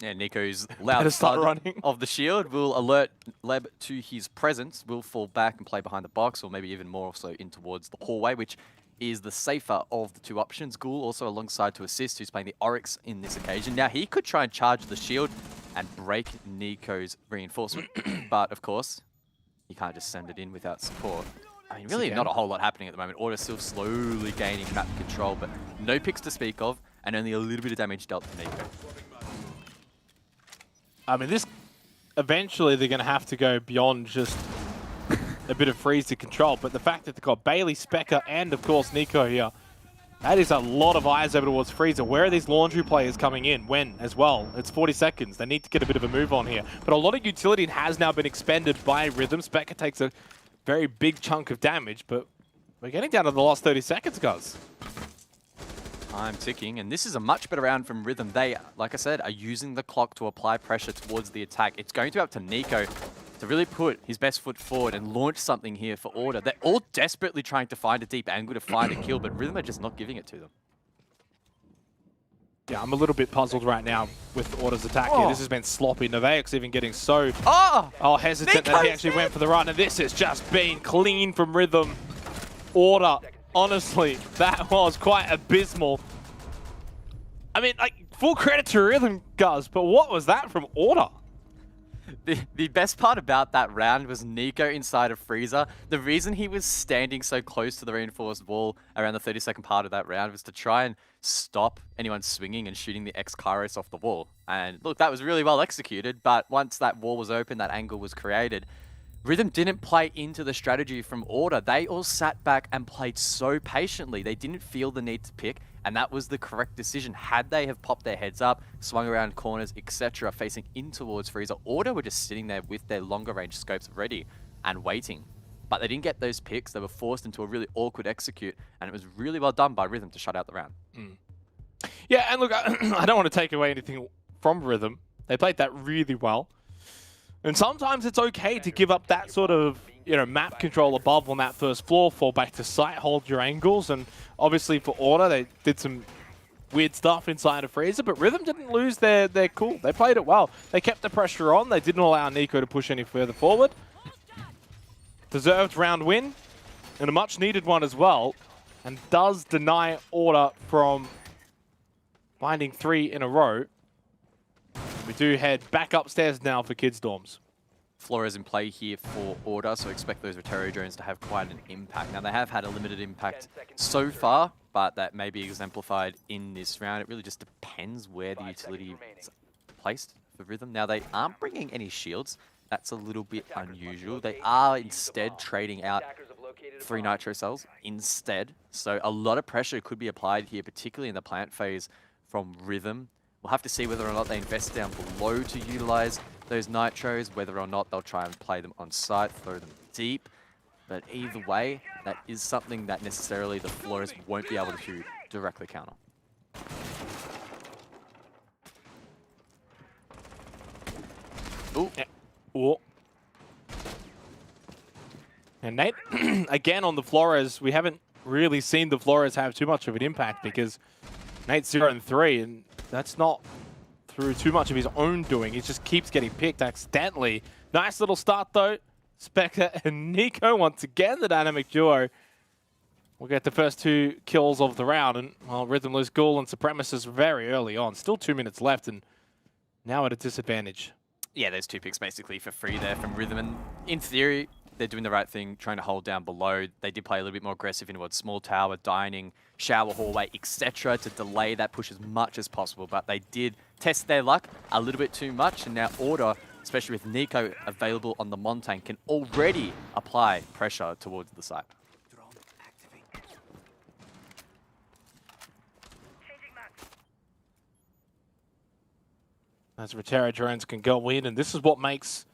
Yeah, Nico's loud thud of the shield will alert Leb to his presence, will fall back and play behind the box, or maybe even more so in towards the hallway, which is the safer of the two options. Ghoul also alongside to assist, who's playing the Oryx in this occasion. Now, he could try and charge the shield and break Nico's reinforcement, but of course, you can't just send it in without support. I mean, really not a whole lot happening at the moment. Order still slowly gaining map control, but no picks to speak of, and only a little bit of damage dealt to Nico. I mean, eventually they're going to have to go beyond just a bit of freeze to control, but the fact that they've got Bailey, Specker, and of course Nico here, that is a lot of eyes over towards Freezer. Where are these laundry players coming in? When as well? It's 40 seconds. They need to get a bit of a move on here. But a lot of utility has now been expended by Rhythm. Specker takes a very big chunk of damage, but we're getting down to the last 30 seconds, guys. Time ticking, and this is a much better round from Rhythm. They, like I said, are using the clock to apply pressure towards the attack. It's going to be up to Nico to really put his best foot forward and launch something here for Order. They're all desperately trying to find a deep angle to find a kill, but Rhythm are just not giving it to them. Yeah, I'm a little bit puzzled right now with Order's attack here. This has been sloppy. Novaex even getting so hesitant that he actually went for the run. And this has just been clean from Rhythm. Order, honestly, that was quite abysmal. I mean, like, full credit to Rhythm, Guz, but what was that from Order? The best part about that round was Nico inside of Freezer. The reason he was standing so close to the reinforced wall around the 32nd part of that round was to try and stop anyone swinging and shooting the X-Kairos off the wall. And look, that was really well executed, but once that wall was open, that angle was created. Rhythm didn't play into the strategy from Order. They all sat back and played so patiently. They didn't feel the need to pick, and that was the correct decision. Had they have popped their heads up, swung around corners, etc., facing in towards Freezer, Order were just sitting there with their longer range scopes ready and waiting. But they didn't get those picks. They were forced into a really awkward execute, and it was really well done by Rhythm to shut out the round. Yeah, and look, I don't want to take away anything from Rhythm. They played that really well. And sometimes it's okay to give up that sort of, map control above on that first floor, fall back to site, hold your angles. And obviously for Order, they did some weird stuff inside of Freezer, but Rhythm didn't lose their cool. They played it well. They kept the pressure on. They didn't allow Nico to push any further forward. Deserved round win, and a much needed one as well, and does deny Order from finding 3 in a row. We do head back upstairs now for kids' dorms. Flores in play here for Order, so expect those Rotary drones to have quite an impact. Now, they have had a limited impact so far, but that may be exemplified in this round. It really just depends where the utility is placed for Rhythm. Now, they aren't bringing any shields. That's a little bit unusual. They are instead trading out 3 nitro cells instead. So a lot of pressure could be applied here, particularly in the plant phase from Rhythm. We'll have to see whether or not they invest down below to utilize those nitros, whether or not they'll try and play them on site, throw them deep. But either way, that is something that necessarily the Flores won't be able to directly counter. Ooh. Ooh. And Nate, again on the Flores, we haven't really seen the Flores have too much of an impact because Nate's 0-3, and that's not through too much of his own doing. He just keeps getting picked accidentally. Nice little start though. Spectre and Nico once again, the dynamic duo. We'll get the first 2 kills of the round, and well, Rhythm lose Ghoul and Supremacist very early on. Still 2 minutes left, and now at a disadvantage. Yeah, there's 2 picks basically for free there from Rhythm, and in theory, they're doing the right thing, trying to hold down below. They did play a little bit more aggressive into a small tower, dining, shower hallway, etc. to delay that push as much as possible, but they did test their luck a little bit too much, and now Order, especially with Nico available on the Montagne, can already apply pressure towards the site. As Rotary drones can go in, and this is what makes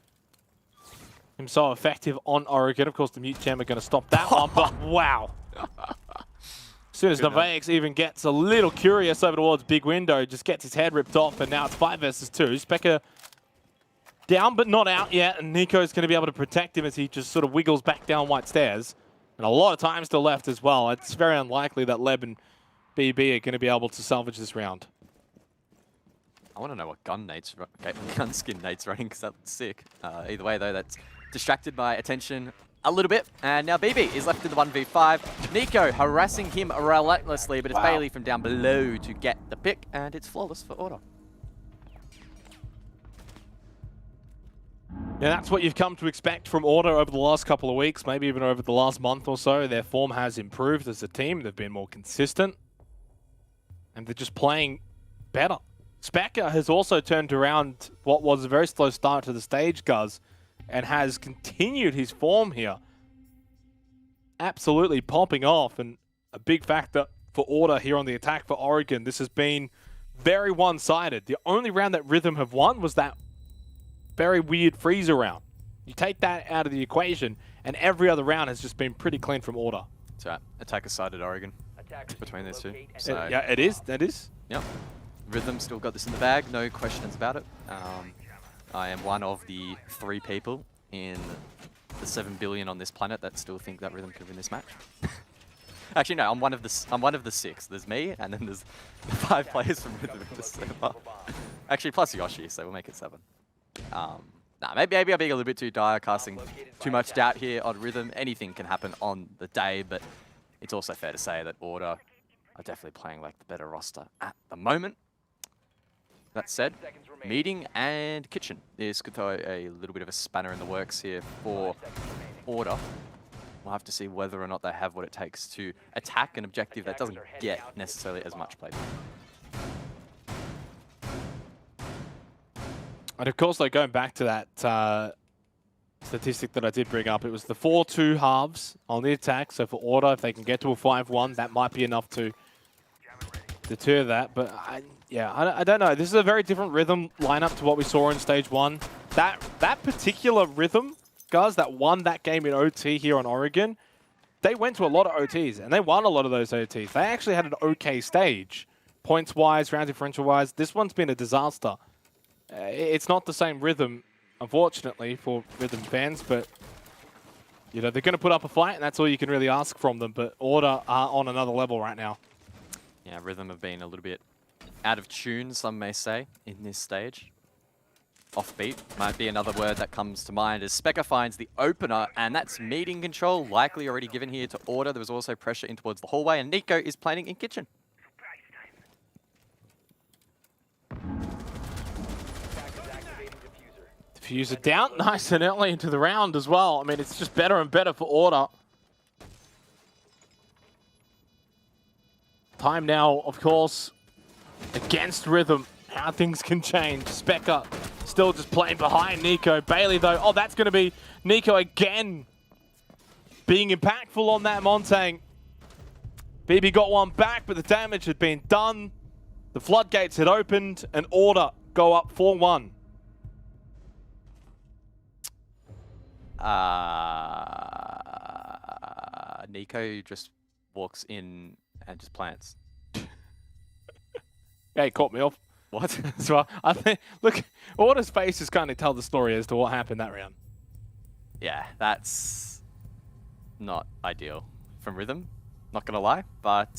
him so effective on Oregon. Of course, the mute gem are going to stop that one, but wow. As soon as Novaex even gets a little curious over towards Big Window, just gets his head ripped off, and now it's 5 versus 2. Specker down, but not out yet, and Nico's going to be able to protect him as he just sort of wiggles back down White Stairs. And a lot of time still left as well. It's very unlikely that Leb and BB are going to be able to salvage this round. I want to know what gun skin Nate's running, because that's sick. Either way, though, that's distracted my attention a little bit. And now BB is left in the 1v5. Nico harassing him relentlessly, but it's Bailey from down below to get the pick, and it's flawless for Order. Yeah, that's what you've come to expect from Order over the last couple of weeks, maybe even over the last month or so. Their form has improved as a team. They've been more consistent, and they're just playing better. Specker has also turned around what was a very slow start to the stage, Guz, and has continued his form here. Absolutely popping off, and a big factor for Order here on the attack for Oregon. This has been very one-sided. The only round that Rhythm have won was that very weird Freezer round. You take that out of the equation, and every other round has just been pretty clean from Order. So attacker-sided Oregon between those 2. So, yeah, it is. That is. Yep. Rhythm still got this in the bag, no questions about it. I am one of the 3 people in the 7 billion on this planet that still think that Rhythm could win this match. Actually, no, I'm one of the 6. There's me, and then there's the 5 players from Rhythm in the server. Actually, plus Yoshi, so we'll make it 7. Nah, maybe I'm being a little bit too dire, casting too much doubt here on Rhythm. Anything can happen on the day, but it's also fair to say that Order are definitely playing like the better roster at the moment. That said, Meeting and Kitchen. This could throw a little bit of a spanner in the works here for Order. We'll have to see whether or not they have what it takes to attack an objective that doesn't get necessarily as much play. And of course, like going back to that statistic that I did bring up, it was the 4-2 halves on the attack. So for Order, if they can get to a 5-1, that might be enough to deter that. But yeah, I don't know. This is a very different Rhythm lineup to what we saw in Stage 1. That particular Rhythm, guys, that won that game in OT here on Oregon, they went to a lot of OTs, and they won a lot of those OTs. They actually had an okay stage. Points-wise, round differential-wise, this one's been a disaster. It's not the same Rhythm, unfortunately, for Rhythm fans, but you know, they're going to put up a fight, and that's all you can really ask from them. But Order are on another level right now. Yeah, Rhythm have been a little bit out of tune, some may say, in this stage. Offbeat might be another word that comes to mind as Specker finds the opener, and that's Meeting control, likely already given here to Order. There was also pressure in towards the hallway, and Nico is planning in Kitchen. Diffuser down nice and early into the round as well. I mean, it's just better and better for Order. Time now, of course, against Rhythm. How things can change. Specker still just playing behind Nico. Bailey, though, oh, that's going to be Nico again being impactful on that Montang. BB got one back, but the damage had been done. The floodgates had opened, and Order go up 4-1. Nico just walks in and just plants. Yeah, he caught me off. What? So I think, look, Order's faces kind of tell the story as to what happened that round. Yeah, that's not ideal from Rhythm, not gonna lie, but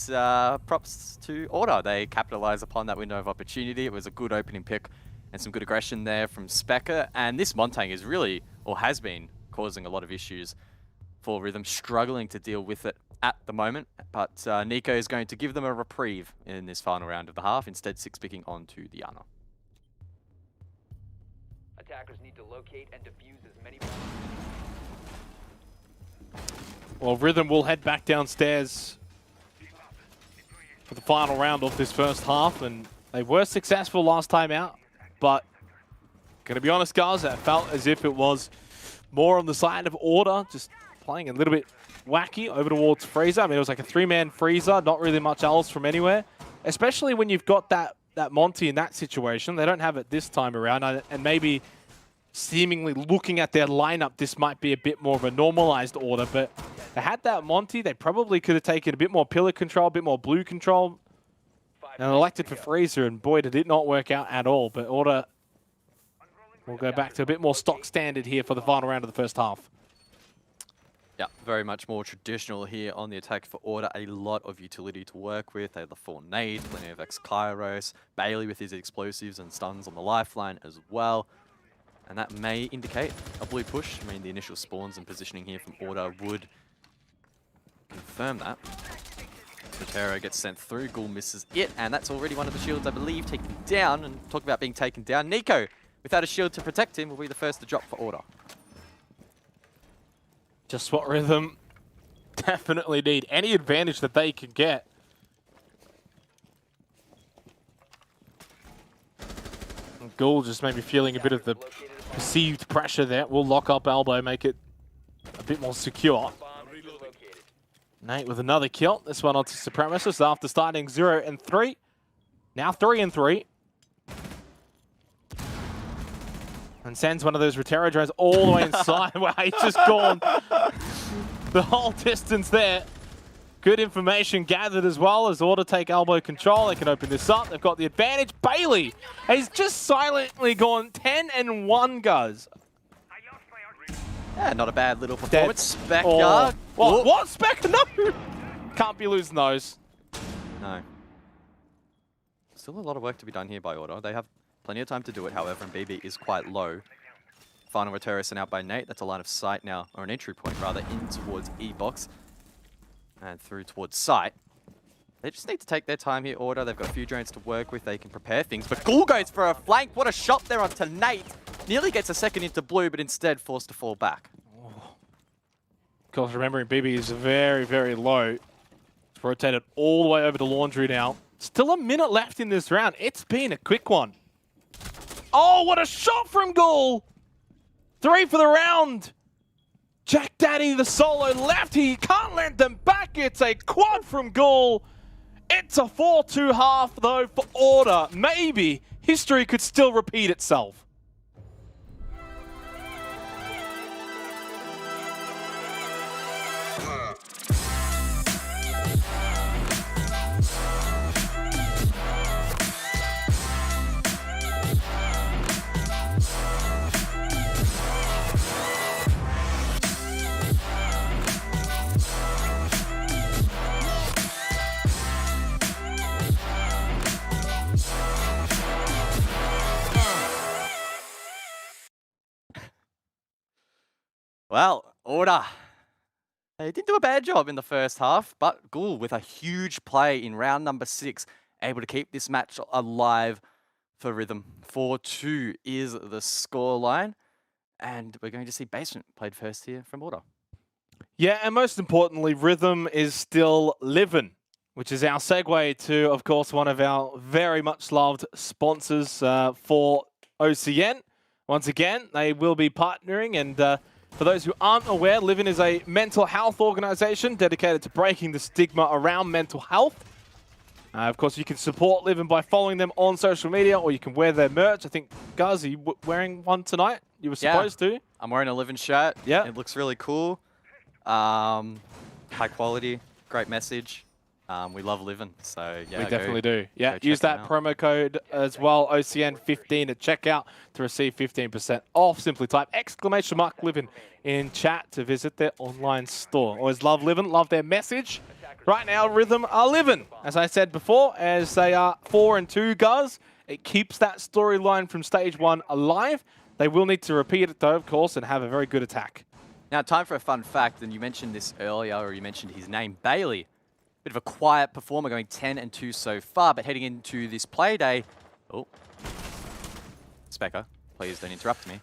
props to Order. They capitalize upon that window of opportunity. It was a good opening pick and some good aggression there from Specker, and this Montang is really, or has been, causing a lot of issues for Rhythm, struggling to deal with it at the moment, but Nico is going to give them a reprieve in this final round of the half, instead 6-picking onto the Ana. Attackers need to locate and defuse as many. Well, Rhythm will head back downstairs for the final round of this first half, and they were successful last time out, but gonna be honest, guys, it felt as if it was more on the side of Order, just playing a little bit wacky over towards Freezer. I mean, it was like a 3-man Freezer, not really much else from anywhere. Especially when you've got that Monty in that situation. They don't have it this time around, and maybe seemingly looking at their lineup, this might be a bit more of a normalized Order, but they had that Monty. They probably could have taken a bit more pillar control, a bit more blue control, and elected for Freezer, and boy, did it not work out at all. But Order will go back to a bit more stock standard here for the final round of the first half. Yeah, very much more traditional here on the attack for Order. A lot of utility to work with. They have the 4 nades, plenty of X-Kairos, Bailey with his explosives and stuns on the lifeline as well. And that may indicate a blue push. I mean, the initial spawns and positioning here from Order would confirm that. Botero gets sent through, Ghoul misses it, and that's already one of the shields, I believe, taken down. And talk about being taken down, Nico, without a shield to protect him, will be the first to drop for Order. Just what Rhythm definitely need. Any advantage that they can get. And Ghoul just maybe feeling a bit of the perceived pressure there. We'll lock up elbow, make it a bit more secure. Nate with another kill. This one onto Supremacist after starting 0-3. Now 3-3. And sends one of those Rotero drones all the way inside. Wow, he's just gone the whole distance there. Good information gathered as well as Order take elbow control. They can open this up. They've got the advantage. Bailey has just silently gone 10-1, guys. Yeah, not a bad little performance. Specker. Oh. What? Specker? No! Can't be losing those. No. Still a lot of work to be done here by Order. They have plenty of time to do it, however, and BB is quite low. Final Returrer sent out by Nate. That's a line of sight now, or an entry point rather, in towards E-Box. And through towards site. They just need to take their time here, Order. They've got a few drones to work with. They can prepare things. But Ghoul goes for a flank. What a shot there onto Nate. Nearly gets a second into blue, but instead forced to fall back. Of course, remembering BB is very, very low. It's rotated all the way over to Laundry now. Still a minute left in this round. It's been a quick one. Oh, what a shot from Ghoul! 3 for the round. Jack Daddy, the solo left. He can't land them back. It's a quad from Ghoul. It's a 4-2 half, though, for Order. Maybe history could still repeat itself. Well, Order. They didn't do a bad job in the first half, but Ghoul with a huge play in round number 6, able to keep this match alive for Rhythm. 4-2 is the scoreline, and we're going to see Basement played first here from Order. Yeah, and most importantly, Rhythm is still living, which is our segue to, of course, one of our very much loved sponsors for OCN. Once again, they will be partnering, and for those who aren't aware, Livin is a mental health organization dedicated to breaking the stigma around mental health. Of course, you can support Livin by following them on social media, or you can wear their merch. I think, guys, are you wearing one tonight? You were supposed to. I'm wearing a Livin shirt. Yeah. It looks really cool. High quality, great message. We love Livin, so yeah. We definitely do. Yeah, check use them that out. promo code as well, OCN15 at checkout to receive 15% off. Simply type !Livin in chat to visit their online store. Always love Livin, love their message. Right now, Rhythm are living, as I said before, as they are 4-2 guys. It keeps that storyline from stage 1 alive. They will need to repeat it though, of course, and have a very good attack. Now, time for a fun fact, and you mentioned this earlier, or you mentioned his name, Bailey. Bit of a quiet performer, going 10-2 so far, but heading into this Playday... Oh. Specker, please don't interrupt me.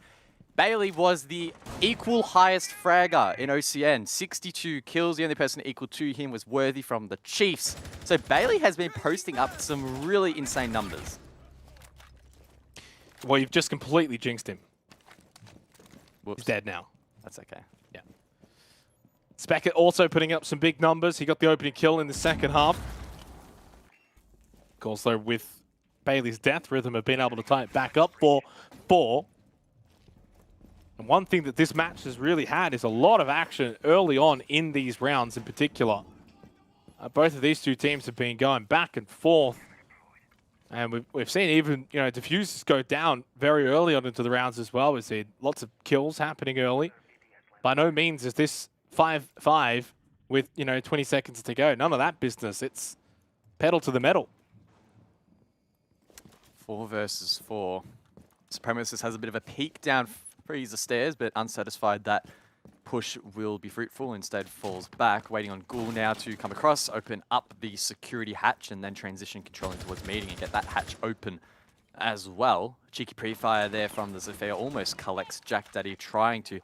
Bailey was the equal highest fragger in OCN. 62 kills. The only person equal to him was Worthy from the Chiefs. So Bailey has been posting up some really insane numbers. Well, you've just completely jinxed him. Whoops. He's dead now. That's okay. Yeah. Specker also putting up some big numbers. He got the opening kill in the second half. Of course, though, with Bailey's death, Rhythm have been able to tie it back up for 4. And one thing that this match has really had is a lot of action early on in these rounds in particular. Both of these two teams have been going back and forth. And we've seen even, diffusers go down very early on into the rounds as well. We've seen lots of kills happening early. By no means is this 5-5 with, 20 seconds to go. None of that business. It's pedal to the metal. 4 versus 4. Supremacist has a bit of a peek down Freezer stairs, but unsatisfied that push will be fruitful. Instead falls back, waiting on Ghoul now to come across, open up the security hatch, and then transition controlling towards meeting and get that hatch open as well. Cheeky pre-fire there from the Zephyr almost collects Jack Daddy, trying to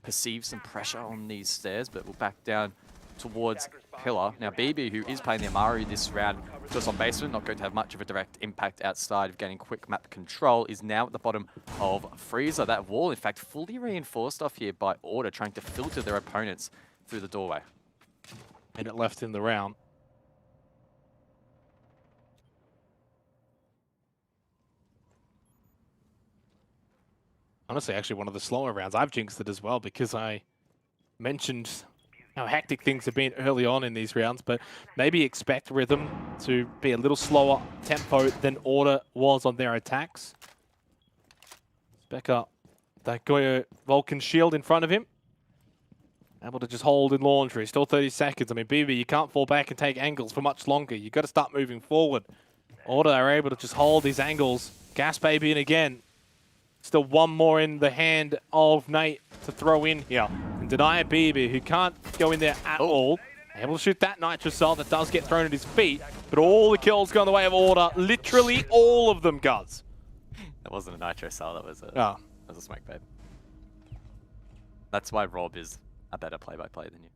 perceive some pressure on these stairs, but will back down towards Pillar. Now BB, who is playing the Amaru this round, just on Basement, not going to have much of a direct impact outside of gaining quick map control, is now at the bottom of Freezer. That wall, in fact, fully reinforced off here by Order, trying to filter their opponents through the doorway. Minute left in the round. Honestly, actually one of the slower rounds. I've jinxed it as well because I mentioned how hectic things have been early on in these rounds, but maybe expect Rhythm to be a little slower tempo than Order was on their attacks. Back up that Goyo Vulcan shield in front of him. Able to just hold in laundry. Still 30 seconds. I mean, BB, you can't fall back and take angles for much longer. You've got to start moving forward. Order are able to just hold these angles. Gas Baby in again. Still one more in the hand of Nate to throw in here. And deny BB, who can't go in there at all. Able to shoot that Nitro Cell that does get thrown at his feet. But all the kills go in the way of Order. Literally all of them, Guz. That wasn't a Nitro Cell, that was a, Oh. that was a Smoke Babe. That's why Rob is a better play-by-play than you.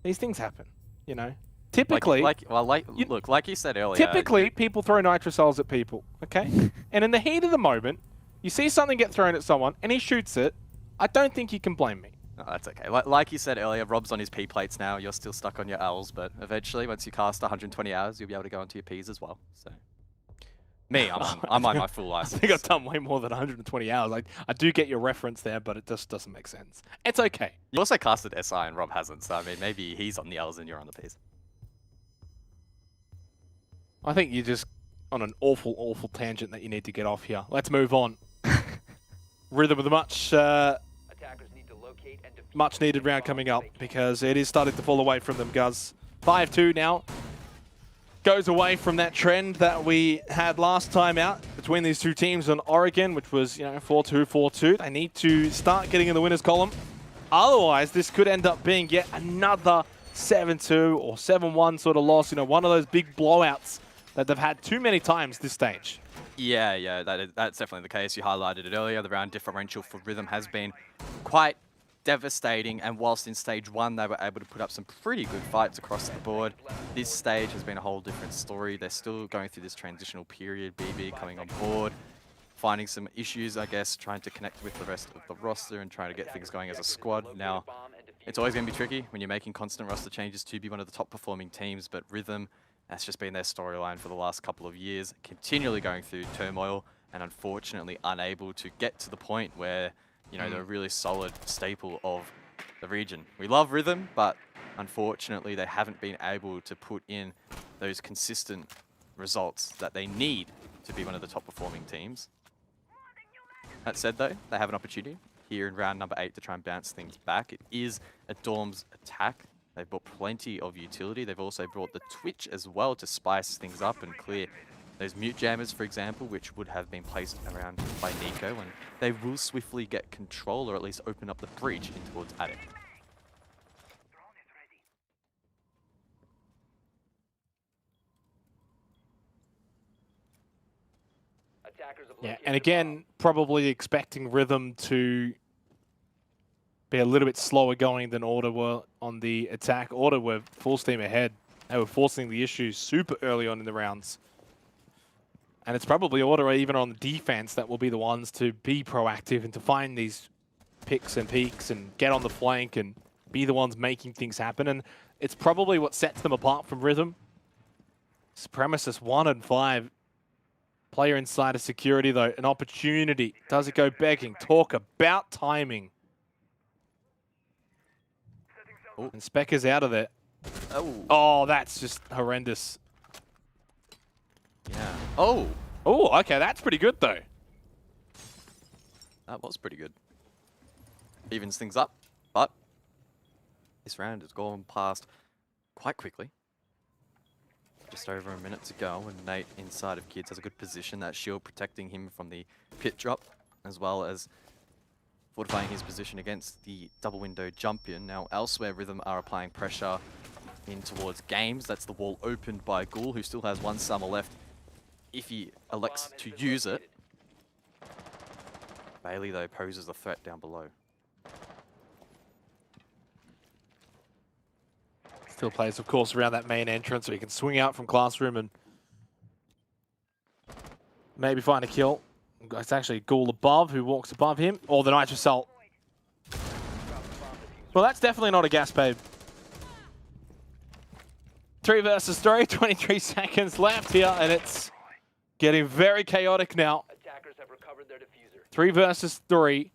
These things happen, you know. Typically, look, like you said earlier. typically people throw Nitro Cells at people, okay? And in the heat of the moment, you see something get thrown at someone and he shoots it. I don't think you can blame me. No, that's okay. Like you said earlier, Rob's on his P plates now. You're still stuck on your L's, but eventually, once you cast 120 hours, you'll be able to go onto your P's as well. So, me, I'm on my full license. I think I've done way more than 120 hours. Like, I do get your reference there, but it just doesn't make sense. It's okay. You also casted SI and Rob hasn't, so I mean, maybe he's on the L's and you're on the P's. I think you're just on an awful, awful tangent that you need to get off here. Let's move on. Rhythm with a much needed round coming up because it is starting to fall away from them, Guz. 5-2 now. Goes away from that trend that we had last time out between these two teams on Oregon, which was, 4-2, 4-2. They need to start getting in the winners column. Otherwise, this could end up being yet another 7-2 or 7-1 sort of loss. One of those big blowouts that they've had too many times this stage. Yeah, that's definitely the case. You highlighted it earlier. The round differential for Rhythm has been quite devastating, and whilst in stage 1 they were able to put up some pretty good fights across the board, this stage has been a whole different story. They're still going through this transitional period, BB coming on board, finding some issues, I guess, trying to connect with the rest of the roster and trying to get things going as a squad. Now, it's always going to be tricky when you're making constant roster changes to be one of the top performing teams, but Rhythm, that's just been their storyline for the last couple of years, continually going through turmoil and unfortunately unable to get to the point where they're a really solid staple of the region. We love Rhythm, but unfortunately they haven't been able to put in those consistent results that they need to be one of the top performing teams. That said though, they have an opportunity here in round number 8 to try and bounce things back. It is a Dorms attack. They've brought plenty of utility. They've also brought the Twitch as well to spice things up and clear those mute jammers, for example, which would have been placed around by Nico, and they will swiftly get control, or at least open up the breach in towards Attic. Yeah, and again, probably expecting Rhythm to be a little bit slower going than Order were on the attack. Order were full steam ahead. They were forcing the issues super early on in the rounds. And it's probably Order even on the defense that will be the ones to be proactive and to find these picks and peaks and get on the flank and be the ones making things happen. And it's probably what sets them apart from Rhythm. Supremacist 1 and 5. Player inside of security though, an opportunity. Does it go begging? Talk about timing. Oh, and Spec is out of there. Oh, that's just horrendous. Yeah. Oh, okay, that's pretty good though. That was pretty good. Evens things up, but this round has gone past quite quickly. Just over a minute to go, and Nate inside of Kids has a good position. That shield protecting him from the pit drop, as well as fortifying his position against the double window jump in. Now elsewhere, Rhythm are applying pressure in towards Games. That's the wall opened by Ghoul, who still has one summer left if he elects to use it. Bailey, though, poses a threat down below. Still plays, of course, around that main entrance, so he can swing out from Classroom and maybe find a kill. It's actually Ghoul above, who walks above him. Or the Nitro Cell. Well, that's definitely not a gas babe. 3 versus 3, 23 seconds left here, and it's getting very chaotic now. 3 versus 3.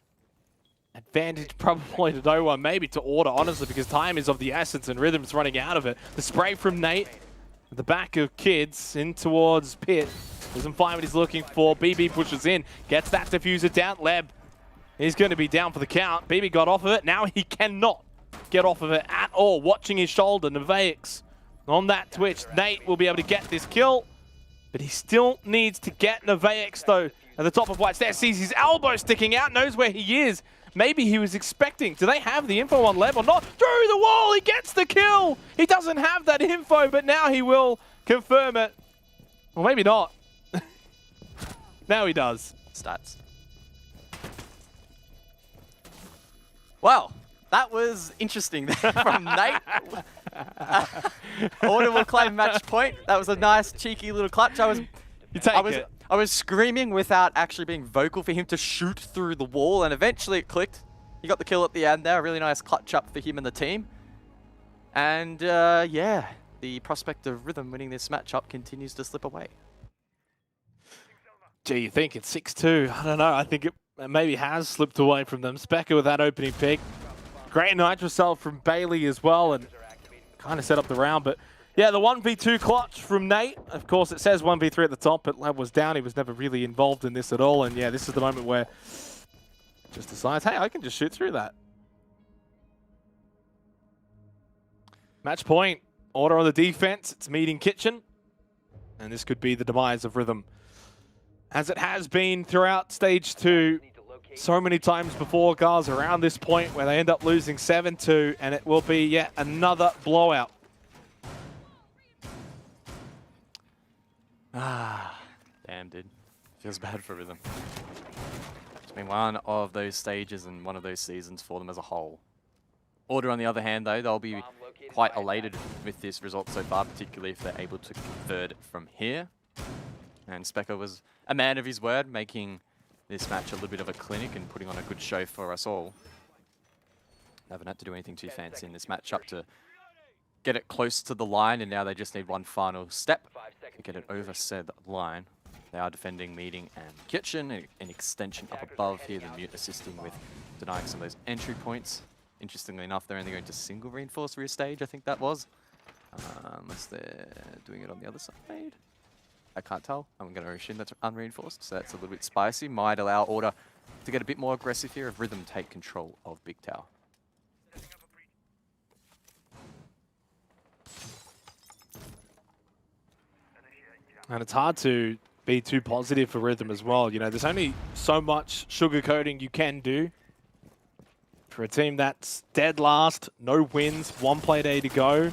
Advantage probably to no one, maybe to Order, honestly, because time is of the essence and Rhythm's running out of it. The spray from Nate at the back of Kids in towards Pit. Doesn't find what he's looking for. BB pushes in, gets that diffuser down. Leb He's going to be down for the count. BB got off of it. Now he cannot get off of it at all. Watching his shoulder, Nevaix on that twitch. Nate will be able to get this kill, but he still needs to get Nevaix, though, at the top of White Stairs. Sees his elbow sticking out, knows where he is. Maybe he was expecting. Do they have the info on Lev or not? Through the wall, he gets the kill. He doesn't have that info, but now he will confirm it. Well, maybe not. Now he does. Stats. Wow, that was interesting there from Nate. Order will claim match point. That was a nice, cheeky little clutch. I was screaming without actually being vocal for him to shoot through the wall, and eventually it clicked. He got the kill at the end there. A really nice clutch up for him and the team. And yeah, the prospect of Rhythm winning this matchup continues to slip away. Gee, you think it's 6-2? I don't know. I think it maybe has slipped away from them. Specker with that opening pick. Great nitro cell from Bailey as well, and kind of set up the round. But yeah, the 1v2 clutch from Nate. Of course, it says 1v3 at the top, but Lev was down. He was never really involved in this at all. And yeah, this is the moment where just decides, hey, I can just shoot through that. Match point. Order on the defense. It's meeting Kitchen. And this could be the demise of Rhythm, as it has been throughout Stage 2 so many times before, guys, around this point where they end up losing 7-2, and it will be yet another blowout. Ah, damn, dude. Feels bad for Rhythm. It's been one of those stages and one of those seasons for them as a whole. Order, on the other hand, though, they'll be quite elated with this result so far, particularly if they're able to convert from here. And Specker was a man of his word, making this match a little bit of a clinic and putting on a good show for us all. They haven't had to do anything too fancy in this matchup to get it close to the line, and now they just need one final step to get it over said line. They are defending Meeting and Kitchen, an extension up above here, the Mute assisting with denying some of those entry points. Interestingly enough, they're only going to single reinforce rear stage, I think that was. Unless they're doing it on the other side. I can't tell. I'm going to assume that's unreinforced, so that's a little bit spicy. Might allow Order to get a bit more aggressive here if Rhythm take control of Big Tower. And it's hard to be too positive for Rhythm as well. You know, there's only so much sugarcoating you can do. For a team that's dead last, no wins, one Playday to go.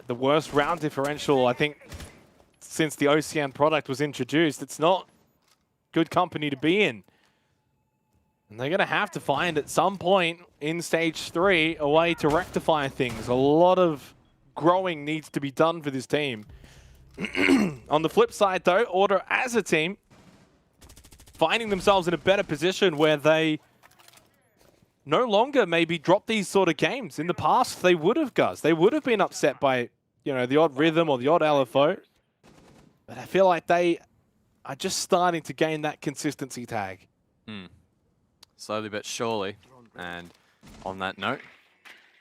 The worst round differential, I think, since the OCN product was introduced. It's not good company to be in. And they're going to have to find at some point in Stage 3 a way to rectify things. A lot of growing needs to be done for this team. On the flip side, though, Order as a team finding themselves in a better position where they no longer maybe drop these sort of games. In the past, they would have, guys. They would have been upset by, you know, the odd Rhythm or the odd LFO. But I feel like they are just starting to gain that consistency tag. Slowly but surely. And on that note,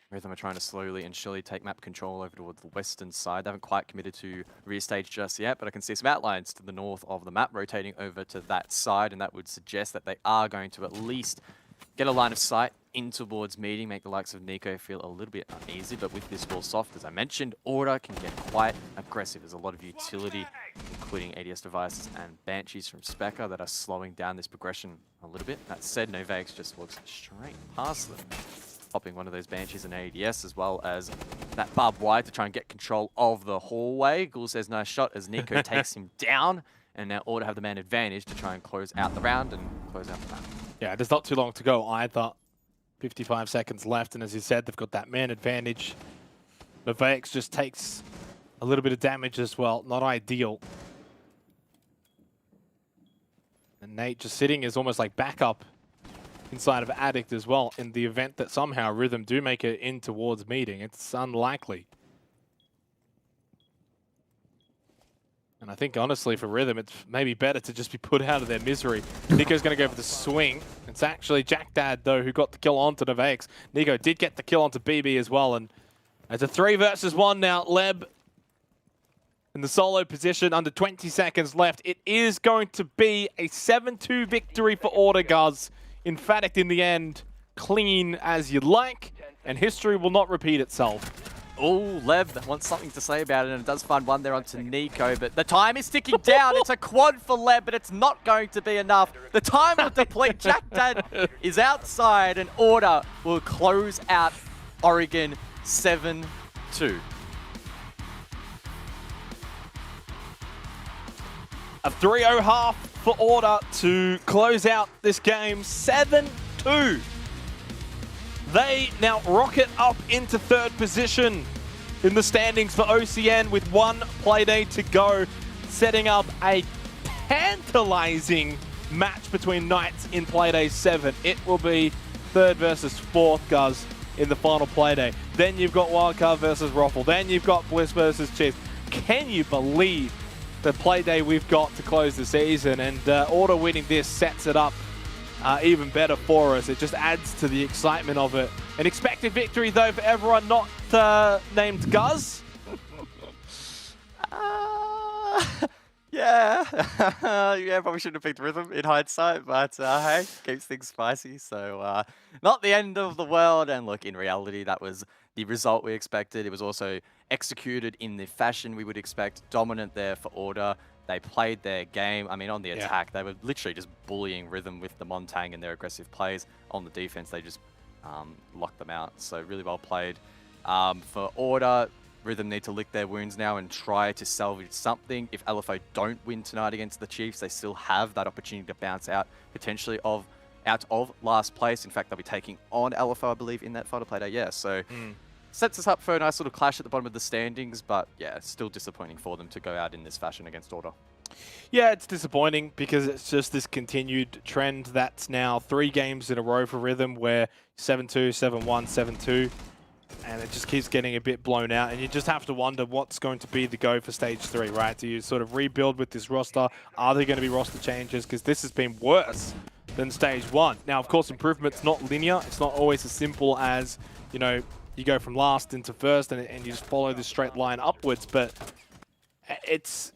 Rhythm are trying to slowly and surely take map control over towards the western side. They haven't quite committed to rear stage just yet, but I can see some outlines to the north of the map rotating over to that side, and that would suggest that they are going to at least get a line of sight in towards Meeting, make the likes of Nico feel a little bit uneasy. But with this wall soft, as I mentioned, Order can get quite aggressive. There's a lot of utility, including ADS devices and Banshees from Specker, that are slowing down this progression a little bit. That said, Novax just looks straight past them, popping one of those Banshees and ADS, as well as that barbed wire to try and get control of the hallway. Ghoul says nice shot as Nico takes him down, and now Order have the man advantage to try and close out the round and close out the map. Yeah, there's not too long to go either. 55 seconds left, and as you said, they've got that man advantage. Novax just takes a little bit of damage as well. Not ideal. And Nate just sitting is almost like backup inside of Addict as well, in the event that somehow Rhythm do make it in towards Meeting. It's unlikely. And I think, honestly, for Rhythm, it's maybe better to just be put out of their misery. Nico's going to go for the swing. It's actually Jack Dad, though, who got the kill onto Novax. Nico did get the kill onto BB as well. And it's a 3 versus 1 now. Leb in the solo position, under 20 seconds left. It is going to be a 7-2 victory for Order, guys. Emphatic in the end, clean as you like, and history will not repeat itself. Oh, Lev wants something to say about it, and it does find one there onto Nico, but the time is ticking down. It's a quad for Lev, but it's not going to be enough. The time will deplete. Jack Dad is outside, and Order will close out Oregon 7-2. A 3-0 half for Order to close out this game, 7-2. They now rocket up into third position in the standings for OCN with one Playday to go, setting up a tantalizing match between Knights in Playday 7. It will be third versus fourth, guys, in the final Playday. Then you've got Wildcard versus Roffle. Then you've got Bliss versus Chiefs. Can you believe the Playday we've got to close the season? And Order winning this sets it up even better for us. It just adds to the excitement of it. An expected victory, though, for everyone not named Guz. Yeah. Yeah, probably shouldn't have picked Rhythm in hindsight, but hey, keeps things spicy. So not the end of the world. And look, in reality, that was the result we expected. It was also executed in the fashion we would expect. Dominant there for Order. They played their game. I mean, on the attack, they were literally just bullying Rhythm with the Montang and their aggressive plays. On the defense, they just locked them out. So really well played. For Order, Rhythm need to lick their wounds now and try to salvage something. If LFO don't win tonight against the Chiefs, they still have that opportunity to bounce out potentially out of last place. In fact, they'll be taking on LFO, I believe, in that final Playday. Yeah, so sets us up for a nice little clash at the bottom of the standings, but yeah, still disappointing for them to go out in this fashion against Order. Yeah, it's disappointing because it's just this continued trend that's now 3 games in a row for Rhythm where 7-2, 7-1, 7-2, and it just keeps getting a bit blown out, and you just have to wonder what's going to be the go for Stage 3, right? Do you sort of rebuild with this roster? Are there going to be roster changes? Because this has been worse than Stage 1. Now, of course, improvement's not linear. It's not always as simple as, you know, you go from last into first and you just follow this straight line upwards, but it's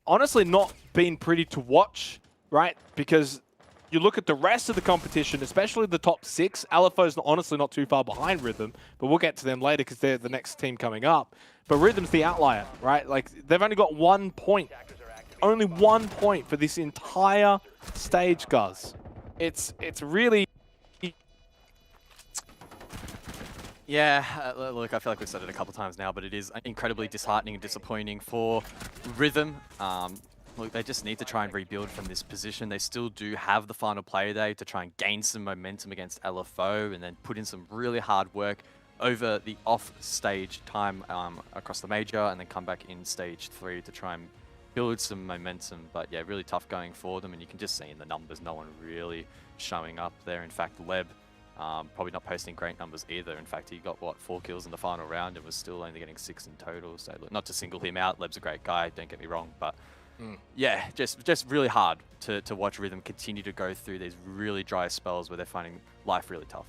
honestly not been pretty to watch, right? Because you look at the rest of the competition, especially the top 6, LFO's honestly not too far behind Rhythm, but we'll get to them later because they're the next team coming up. But Rhythm's the outlier, right? Like, they've only got 1 point. Only 1 point for this entire stage, guys. It's really... Yeah, look, I feel like we've said it a couple times now, but it is incredibly disheartening and disappointing for Rhythm. Look, they just need to try and rebuild from this position. They still do have the final Playday to try and gain some momentum against LFO and then put in some really hard work over the off-stage time across the major and then come back in Stage 3 to try and build some momentum. But yeah, really tough going for them, and you can just see in the numbers, no one really showing up there. In fact, Leb probably not posting great numbers either. In fact, he got, what, 4 kills in the final round and was still only getting 6 in total. So look, not to single him out, Leb's a great guy, don't get me wrong, but yeah, just really hard to watch Rhythm continue to go through these really dry spells where they're finding life really tough.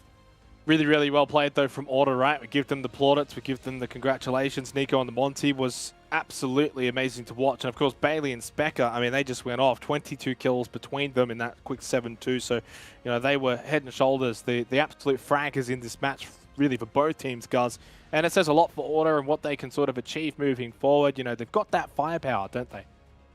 Really, really well played, though, from Order, right? We give them the plaudits, we give them the congratulations. Nico on the Monty was absolutely amazing to watch. And, of course, Bailey and Specker, I mean, they just went off. 22 kills between them in that quick 7-2. So, you know, they were head and shoulders. The absolute fraggers in this match, really, for both teams, guys. And it says a lot for Order and what they can sort of achieve moving forward. You know, they've got that firepower, don't they?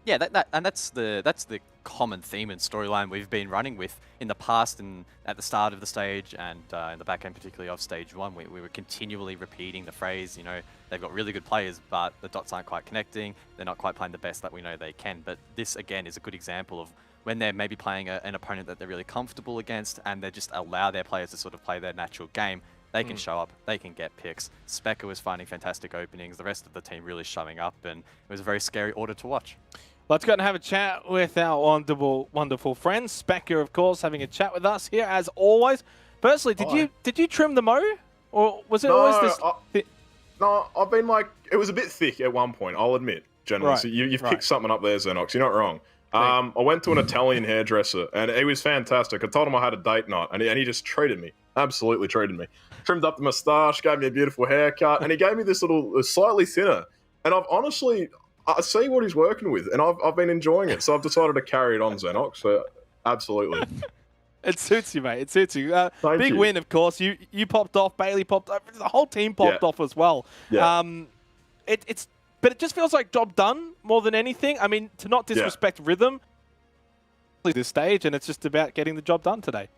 Yeah, that's the common theme and storyline we've been running with in the past and at the start of the stage and in the back end, particularly of Stage 1. We were continually repeating the phrase, you know, they've got really good players, but the dots aren't quite connecting. They're not quite playing the best that we know they can. But this, again, is a good example of when they're maybe playing an opponent that they're really comfortable against and they just allow their players to sort of play their natural game. They can show up, they can get picks. Specker was finding fantastic openings, the rest of the team really showing up, and it was a very scary Order to watch. Let's go and have a chat with our wonderful friend Specker, of course, having a chat with us here as always. Firstly, did you trim the mo, or was it always this? No, I've been like, it was a bit thick at one point, I'll admit, generally. Right, So you've picked something up there, Xenox. You're not wrong. I went to an Italian hairdresser, and he was fantastic. I told him I had a date night, and he just treated me. Absolutely treated me. Trimmed up the moustache, gave me a beautiful haircut, and he gave me this little, slightly thinner. And I see what he's working with, and I've been enjoying it. So I've decided to carry it on, Xenox. So absolutely. It suits you, mate. It suits you. Big you. win, of course. You popped off. Bailey popped off. The whole team popped off as well. Yeah. But it just feels like job done more than anything. I mean, to not disrespect Rhythm, this stage, and it's just about getting the job done today.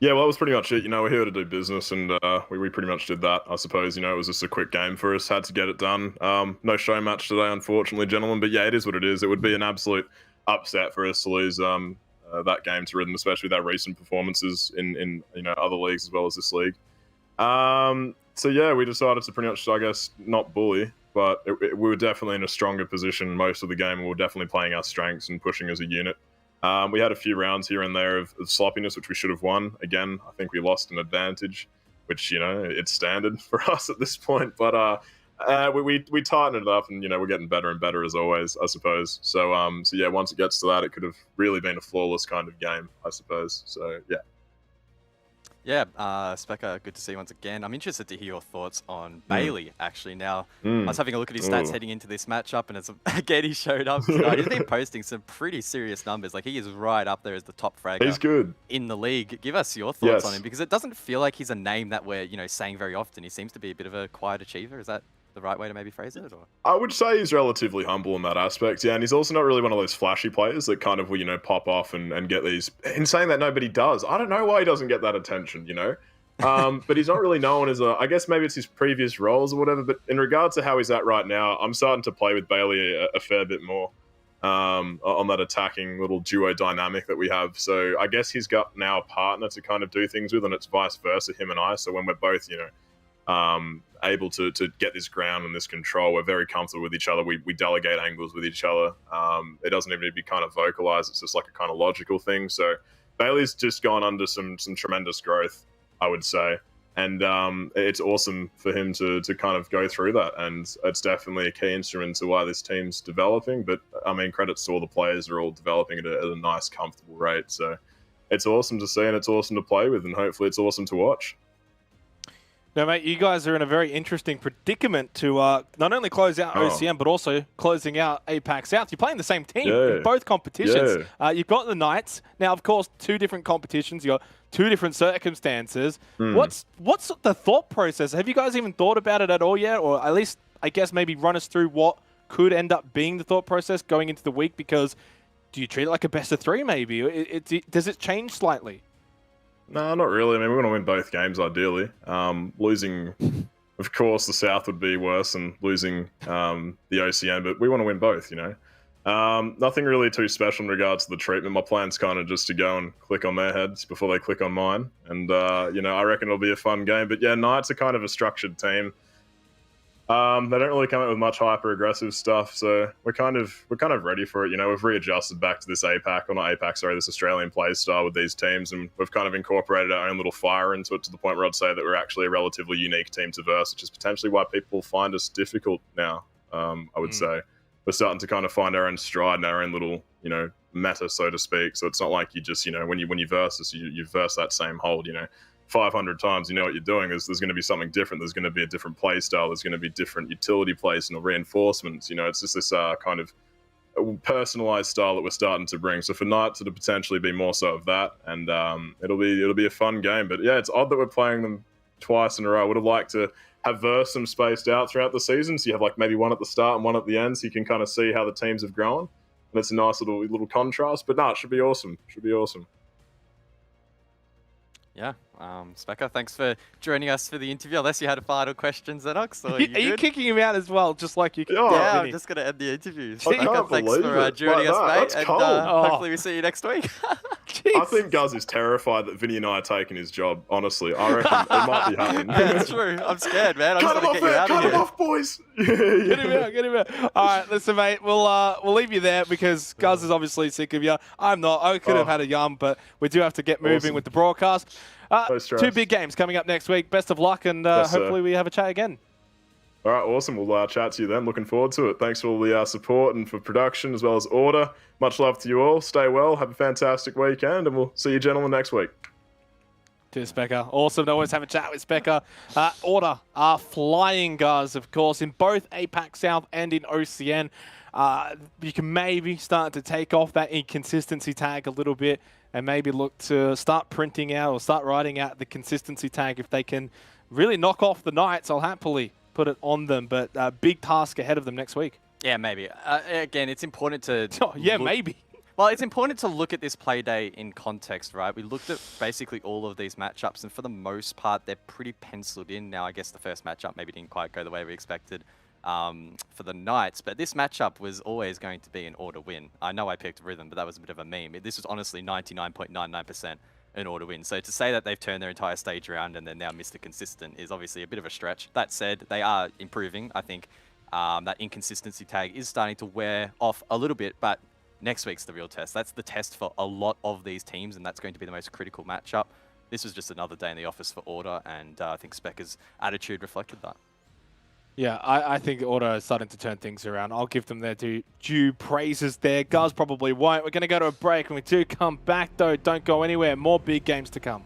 Yeah, well, that was pretty much it. We're here to do business, and we pretty much did that, I suppose. It was just a quick game for us. Had to get it done. No show match today, unfortunately, gentlemen. But yeah, it is what it is. It would be an absolute upset for us to lose that game to Rhythm, especially with our recent performances in other leagues as well as this league. So yeah, we decided to pretty much, I guess, not bully, but we were definitely in a stronger position most of the game. We were definitely playing our strengths and pushing as a unit. We had a few rounds here and there of sloppiness, which we should have won. Again, I think we lost an advantage, which, it's standard for us at this point. But we tightened it up, and, we're getting better and better as always, I suppose. So yeah, once it gets to that, it could have really been a flawless kind of game, I suppose. So, yeah. Yeah, Specker, good to see you once again. I'm interested to hear your thoughts on Bailey, actually. Now, I was having a look at his stats heading into this matchup, and again, he showed up. He's been posting some pretty serious numbers. Like, he is right up there as the top fragger He's good. in the league. Give us your thoughts on him, because it doesn't feel like he's a name that we're, saying very often. He seems to be a bit of a quiet achiever. Is that the right way to maybe phrase it? Or? I would say he's relatively humble in that aspect, yeah, and he's also not really one of those flashy players that kind of will, pop off and get these. In saying that, nobody does. I don't know why he doesn't get that attention, but he's not really known as I guess maybe it's his previous roles or whatever, but in regards to how he's at right now, I'm starting to play with Bailey a fair bit more on that attacking little duo dynamic that we have. So I guess he's got now a partner to kind of do things with, and it's vice versa, him and I. So when we're both, able to get this ground and this control, we're very comfortable with each other. We delegate angles with each other. It doesn't even need to be kind of vocalized. It's just like a kind of logical thing. So Bailey's just gone under some tremendous growth, I would say. And it's awesome for him to kind of go through that. And it's definitely a key instrument to why this team's developing. But, I mean, credits to all the players. They're all developing at a nice, comfortable rate. So it's awesome to see, and it's awesome to play with, and hopefully it's awesome to watch. Now, mate, you guys are in a very interesting predicament to not only close out OCN, but also closing out APAC South. You're playing the same team in both competitions. You've got the Knights. Now, of course, two different competitions. You've got two different circumstances. What's the thought process? Have you guys even thought about it at all yet? Or at least, I guess, maybe run us through what could end up being the thought process going into the week? Because do you treat it like a best of three, maybe? Does it change slightly? No, not really. I mean, we want to win both games, ideally. Losing, of course, the South would be worse than losing the OCN, but we want to win both, Nothing really too special in regards to the treatment. My plan's kind of just to go and click on their heads before they click on mine. And, I reckon it'll be a fun game. But, yeah, Knights are kind of a structured team. They don't really come out with much hyper-aggressive stuff, so we're kind of ready for it. We've readjusted back to this this Australian play style with these teams, and we've kind of incorporated our own little fire into it to the point where I'd say that we're actually a relatively unique team to verse, which is potentially why people find us difficult now. I would say we're starting to kind of find our own stride and our own little, meta, so to speak. So it's not like you just, when you verse us, you verse that same hold, 500 times, you know what you're doing. There's going to be something different. There's going to be a different play style. There's going to be different utility plays and reinforcements. It's just this kind of personalized style that we're starting to bring. So for Knights, it'll potentially be more so of that, and it'll be a fun game. But yeah, it's odd that we're playing them twice in a row. I would have liked to have verse them spaced out throughout the season, so you have like maybe one at the start and one at the end, so you can kind of see how the teams have grown. And it's a nice little contrast. But no, it should be awesome. Should be awesome. Yeah, Specker, thanks for joining us for the interview. Unless you had final questions, Xenox, are you kicking him out as well, just like you? Yeah, I'm just going to end the interview. Specker, thanks for joining us, mate, and hopefully we see you next week. I think Guz is terrified that Vinny and I are taking his job, honestly. I reckon it might be happening. Yeah, that's true. I'm scared, man. Cut him off, boys! Get him out. All right, listen, mate, we'll leave you there because Guz is obviously sick of you. I'm not. I could have had a yum, but we do have to get moving with the broadcast. Two big games coming up next week. Best of luck, and hopefully we have a chat again. All right, awesome. We'll chat to you then. Looking forward to it. Thanks for all the support and for production as well as order. Much love to you all. Stay well. Have a fantastic weekend, and we'll see you gentlemen next week. Cheers, Specker. Awesome to always have a chat with Specker. Order are flying, guys, of course, in both APAC South and in OCN. you can maybe start to take off that inconsistency tag a little bit and maybe look to start printing out or start writing out the consistency tag. If they can really knock off the Knights, I'll happily put it on them, but big task ahead of them next week. Yeah, maybe. Again, it's important to... Maybe. Well, it's important to look at this play day in context, right? We looked at basically all of these matchups, and for the most part, they're pretty penciled in. Now, I guess the first matchup maybe didn't quite go the way we expected for the Knights, but this matchup was always going to be an order win. I know I picked Rhythm, but that was a bit of a meme. This was honestly 99.99% an order win. So to say that they've turned their entire stage around and they're now Mr. Consistent is obviously a bit of a stretch. That said, they are improving. I think that inconsistency tag is starting to wear off a little bit, but next week's the real test. That's the test for a lot of these teams, and that's going to be the most critical matchup. This was just another day in the office for Order, and I think Specker's attitude reflected that. Yeah, I think Order is starting to turn things around. I'll give them their due praises there. Guz probably won't. We're going to go to a break. When we do come back, though, don't go anywhere. More big games to come.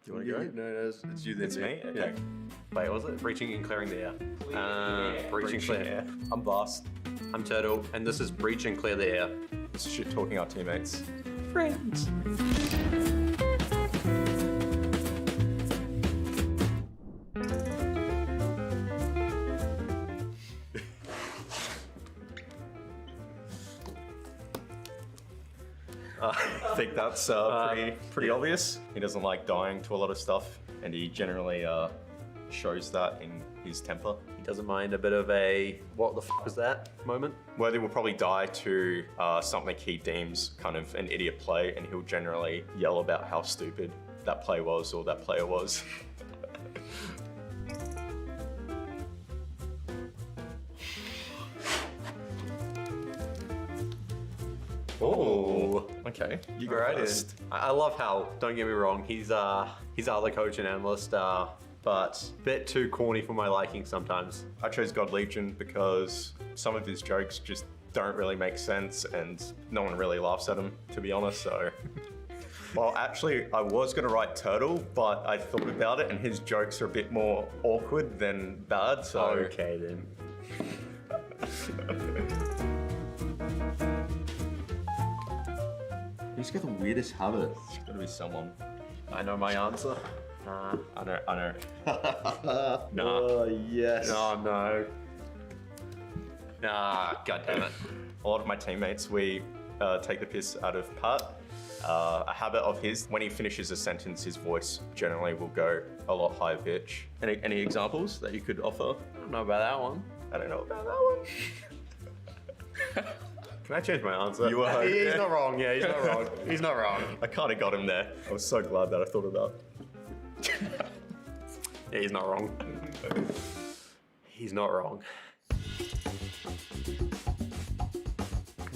Do you want to go? No, it's you. It's me? Okay. Yeah. Wait, what was it? Breaching and clearing the air. Breaching, clear air. I'm Blast. I'm Turtle. And this is Breach and Clear the Air. This is shit talking our teammates. Friends. I think that's pretty obvious. He doesn't like dying to a lot of stuff, and he generally shows that in his temper. He doesn't mind a bit of a "what the f*** was that" moment. Worthy will probably die to something he deems kind of an idiot play, and he'll generally yell about how stupid that play was or that player was. Oh, okay. You go right in. I love how, don't get me wrong, he's other coach and analyst, but a bit too corny for my liking sometimes. I chose God Legion because some of his jokes just don't really make sense and no one really laughs at him, to be honest, so. Well, actually, I was gonna write Turtle, but I thought about it and his jokes are a bit more awkward than bad, so. Okay then. Who's got the weirdest habit? It's gotta be someone. I know my answer. Nah. I know. Nah. Oh, yes. No. Nah, god damn it. A lot of my teammates, we take the piss out of Pat. A habit of his, when he finishes a sentence, his voice generally will go a lot higher pitch. Any examples that you could offer? I don't know about that one. I don't know about that one. Can I change my answer? You were He's not wrong. Yeah, he's not wrong. He's not wrong. I kind of got him there. I was so glad that I thought about it. Yeah, he's not wrong. He's not wrong.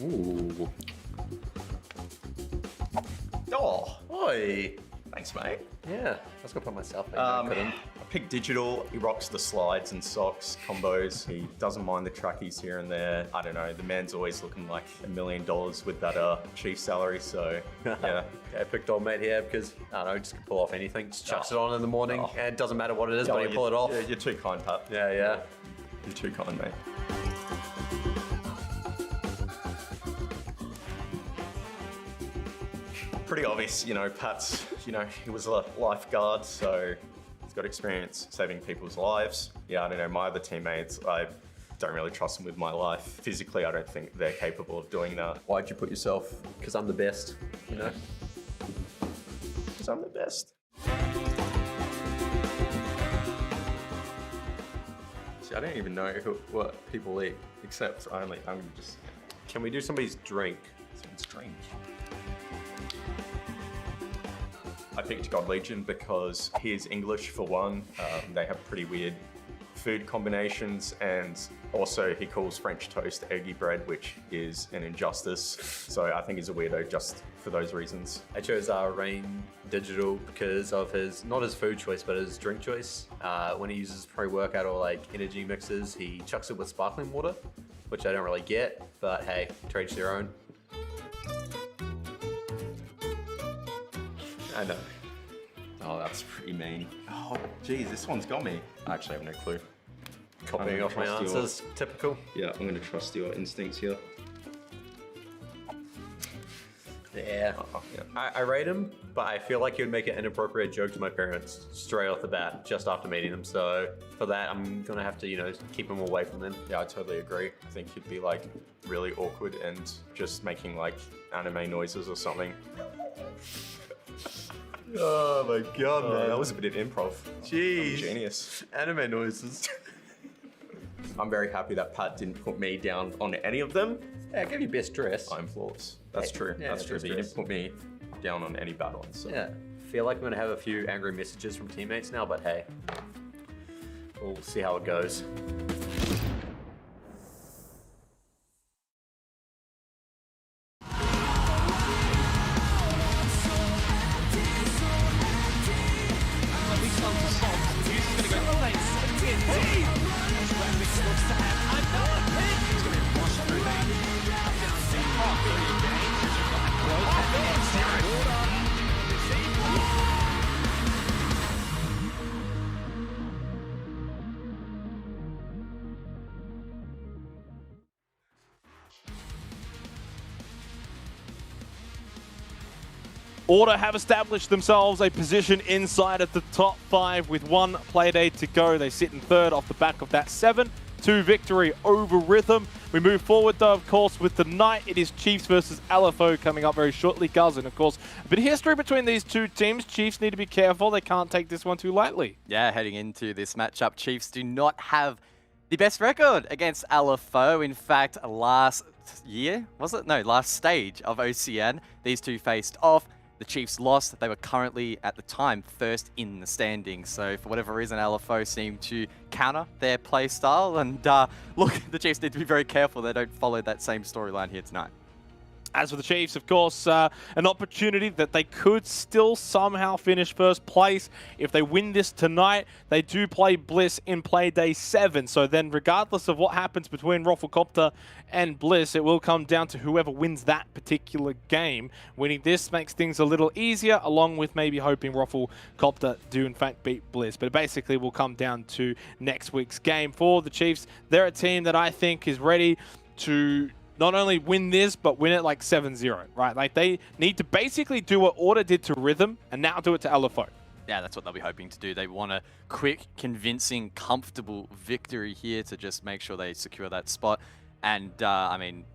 Ooh. Oh, oi. Thanks, mate. Yeah, I was gonna put myself in. I picked Digital. He rocks the slides and socks combos. He doesn't mind the trackies here and there. I don't know. The man's always looking like $1 million with that chief salary. So yeah. I picked old mate here because I don't know, just can pull off anything. Just chucks it on in the morning, and it doesn't matter what it is, but you pull it off. Yeah, you're too kind, Pat. Yeah. You're too kind, mate. Pretty obvious, you know, Pat's, you know, he was a lifeguard, so he's got experience saving people's lives. Yeah, I don't know, my other teammates, I don't really trust them with my life. Physically, I don't think they're capable of doing that. Why'd you put yourself? Because I'm the best, you know? Because I'm the best. See, I don't even know what people eat, except I'm just... Can we do somebody's drink? Someone's drink. I picked God Legion because he is English for one. They have pretty weird food combinations, and also he calls French toast eggy bread, which is an injustice. So I think he's a weirdo just for those reasons. I chose Rain Digital because of his, not his food choice, but his drink choice. When he uses pre-workout or like energy mixes, he chucks it with sparkling water, which I don't really get, but hey, to each their own. I know. Oh, that's pretty mean. Oh, geez, this one's got me. I actually have no clue. Copying off my answers, typical. Yeah, I'm going to trust your instincts here. Yeah. I rate him, but I feel like he would make an inappropriate joke to my parents straight off the bat, just after meeting them. So for that, I'm going to have to, you know, keep him away from them. Yeah, I totally agree. I think he'd be like really awkward and just making like anime noises or something. Oh my god, man. That was a bit of improv. Jeez. Genius. Anime noises. I'm very happy that Pat didn't put me down on any of them. Yeah, give you best dress. I'm flawless. That's true. Yeah, That's true. best But you dress. didn't put me down on any bad ones. So. Yeah. Feel like I'm going to have a few angry messages from teammates now, but hey, we'll see how it goes. Order have established themselves a position inside of the top 5 with one Playday to go. They sit in third off the back of that 7-2 victory over Rhythm. We move forward though, of course, with the night. It is Chiefs versus LFO coming up very shortly, Guz. And of course, a bit of history between these two teams. Chiefs need to be careful. They can't take this one too lightly. Yeah, heading into this matchup, Chiefs do not have the best record against LFO. In fact, last year, was it? No, last stage of OCN, these two faced off. The Chiefs lost. They were currently, at the time, first in the standings. So for whatever reason, LFO seemed to counter their play style. And look, the Chiefs need to be very careful they don't follow that same storyline here tonight. As for the Chiefs, of course, an opportunity that they could still somehow finish first place. If they win this tonight, they do play Bliss in Playday 7. So then regardless of what happens between Rafflecopter and Bliss, it will come down to whoever wins that particular game. Winning this makes things a little easier, along with maybe hoping Rafflecopter do in fact beat Bliss. But it basically will come down to next week's game. For the Chiefs, they're a team that I think is ready to not only win this, but win it like 7-0, right? Like they need to basically do what Order did to Rhythm and now do it to LFO. Yeah, that's what they'll be hoping to do. They want a quick, convincing, comfortable victory here to just make sure they secure that spot. And, I mean...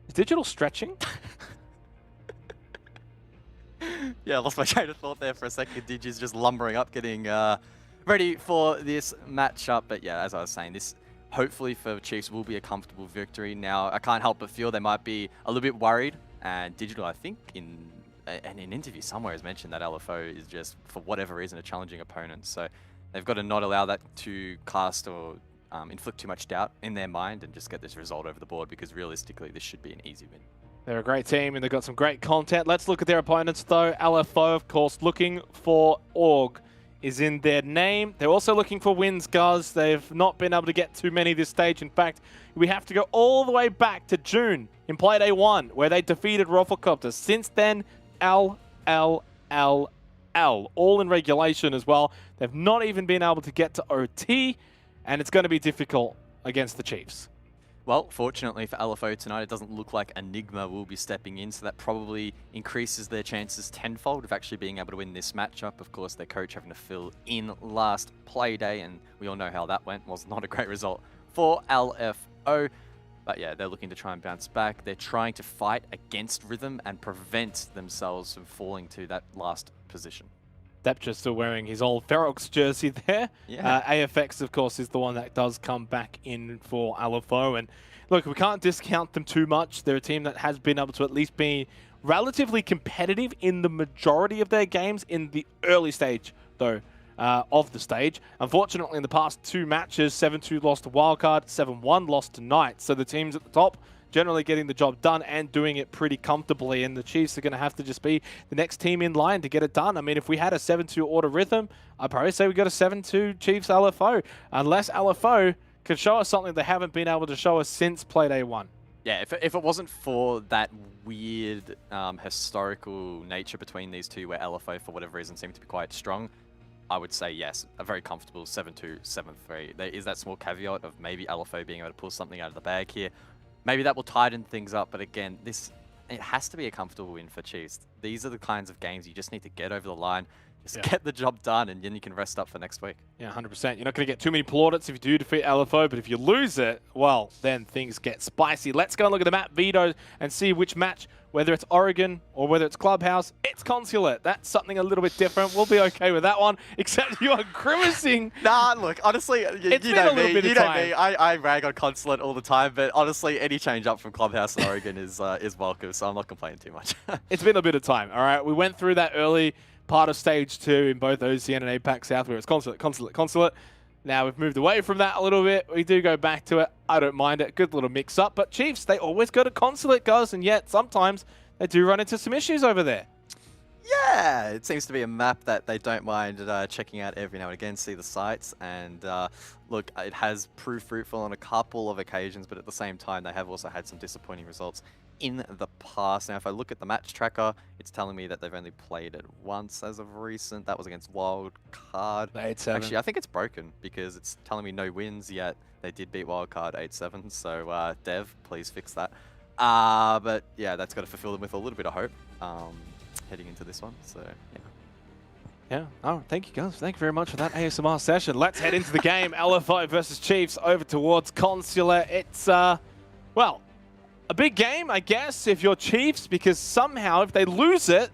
Is Digital stretching? Yeah, I lost my train of thought there for a second. Digi's just lumbering up, getting ready for this matchup. But yeah, as I was saying, this... hopefully for Chiefs will be a comfortable victory. Now, I can't help but feel they might be a little bit worried. And Digital, I think, in an interview somewhere has mentioned that LFO is just, for whatever reason, a challenging opponent. So they've got to not allow that to cast or inflict too much doubt in their mind and just get this result over the board, because realistically, this should be an easy win. They're a great team and they've got some great content. Let's look at their opponents though. LFO, of course, looking for Org is in their name. They're also looking for wins, guys. They've not been able to get too many this stage. In fact, we have to go all the way back to June in Playday 1, where they defeated Rafflecopter. Since then, L, all in regulation as well. They've not even been able to get to OT, and it's going to be difficult against the Chiefs. Well, fortunately for LFO tonight, it doesn't look like Enigma will be stepping in, so that probably increases their chances tenfold of actually being able to win this matchup. Of course, their coach having to fill in last Playday, and we all know how that went. Was not a great result for LFO. But yeah, they're looking to try and bounce back. They're trying to fight against Rhythm and prevent themselves from falling to that last position. Depcha still wearing his old Ferox jersey there. Yeah. AFX, of course, is the one that does come back in for LFO. And look, we can't discount them too much. They're a team that has been able to at least be relatively competitive in the majority of their games in the early stage, though, of the stage. Unfortunately, in the past 2 matches, 7-2 lost to Wildcard, 7-1 lost to Knight. So the teams at the top generally getting the job done and doing it pretty comfortably, and the Chiefs are going to have to just be the next team in line to get it done. I mean, if we had a 7-2 order Rhythm, I'd probably say we got a 7-2 Chiefs LFO, unless LFO can show us something they haven't been able to show us since Playday 1. Yeah, if it wasn't for that weird historical nature between these two, where LFO, for whatever reason, seemed to be quite strong, I would say yes, a very comfortable 7-2, 7-3. There is that small caveat of maybe LFO being able to pull something out of the bag here. Maybe that will tighten things up, but again, it has to be a comfortable win for Chiefs. These are the kinds of games you just need to get over the line, just get the job done, and then you can rest up for next week. Yeah, 100%. You're not going to get too many plaudits if you do defeat LFO, but if you lose it, well, then things get spicy. Let's go and look at the map veto and see which match, whether it's Oregon or whether it's Clubhouse, it's Consulate. That's something a little bit different. We'll be okay with that one, except you are grimacing. Nah, look, honestly, you know me. I rag on Consulate all the time, but honestly, any change up from Clubhouse and Oregon is welcome, so I'm not complaining too much. It's been a bit of time, all right? We went through that early part of Stage 2 in both OCN and APAC South, where it's Consulate. Now we've moved away from that a little bit. We do go back to it. I don't mind it. Good little mix-up. But Chiefs, they always go to Consulate, guys, and yet sometimes they do run into some issues over there. Yeah, it seems to be a map that they don't mind checking out every now and again, see the sights, and look, it has proved fruitful on a couple of occasions, but at the same time, they have also had some disappointing results in the past. Now, if I look at the match tracker, it's telling me that they've only played it once as of recent. That was against Wildcard. 8-7. Actually, I think it's broken because it's telling me no wins, yet they did beat Wildcard 8-7, so Dev, please fix that. But yeah, that's got to fulfill them with a little bit of hope heading into this one, so yeah. Yeah. Oh, thank you, guys. Thank you very much for that ASMR session. Let's head into the game. LFO versus Chiefs over towards Consular. It's, well, a big game, I guess, if you're Chiefs, because somehow if they lose it,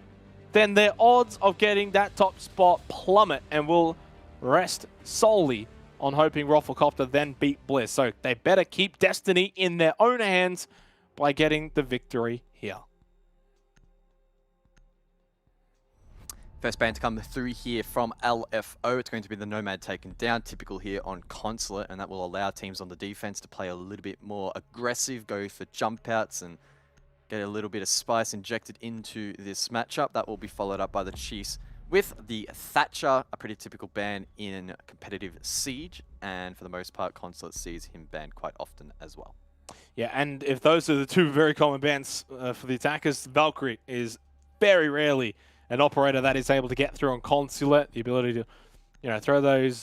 then their odds of getting that top spot plummet and will rest solely on hoping Rafflecopter then beat Bliss. So they better keep destiny in their own hands by getting the victory here. First ban to come through here from LFO. It's going to be the Nomad taken down, typical here on Consulate, and that will allow teams on the defense to play a little bit more aggressive, go for jump outs, and get a little bit of spice injected into this matchup. That will be followed up by the Chiefs with the Thatcher, a pretty typical ban in competitive Siege, and for the most part, Consulate sees him banned quite often as well. Yeah, and if those are the two very common bans for the attackers, Valkyrie is very rarely an operator that is able to get through on Consulate, the ability to, you know, throw those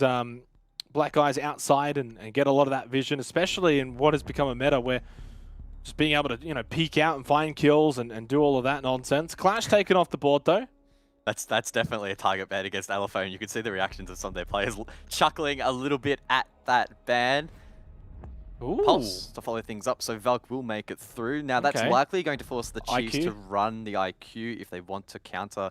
black guys outside and get a lot of that vision, especially in what has become a meta where just being able to, you know, peek out and find kills and do all of that nonsense. Clash taken off the board, though. That's definitely a target ban against LFO, and you can see the reactions of some of their players chuckling a little bit at that ban. Ooh. Pulse to follow things up, so Valk will make it through. Now that's likely going to force the Chiefs to run the IQ if they want to counter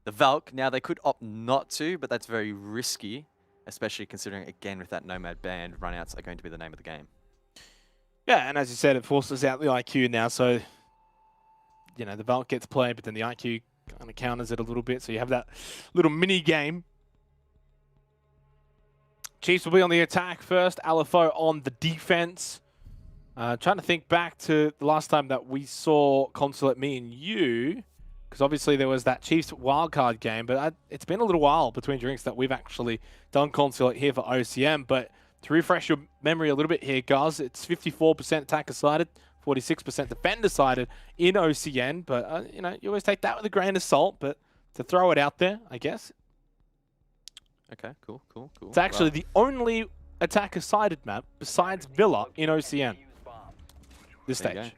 the Valk. Now they could opt not to, but that's very risky, especially considering, again, with that Nomad ban, runouts are going to be the name of the game. Yeah, and as you said, it forces out the IQ now, so, you know, the Valk gets played, but then the IQ kind of counters it a little bit, so you have that little mini game. Chiefs will be on the attack first, LFO on the defense. Trying to think back to the last time that we saw Consulate, me and you, because obviously there was that Chiefs wildcard game, but it's been a little while between drinks that we've actually done Consulate here for OCN. But to refresh your memory a little bit here, guys, it's 54% attacker-sided, 46% defender-sided in OCN. But, you know, you always take that with a grain of salt, but to throw it out there, I guess. Okay, cool. It's actually the only attacker-sided map besides Villa in OCN. This stage.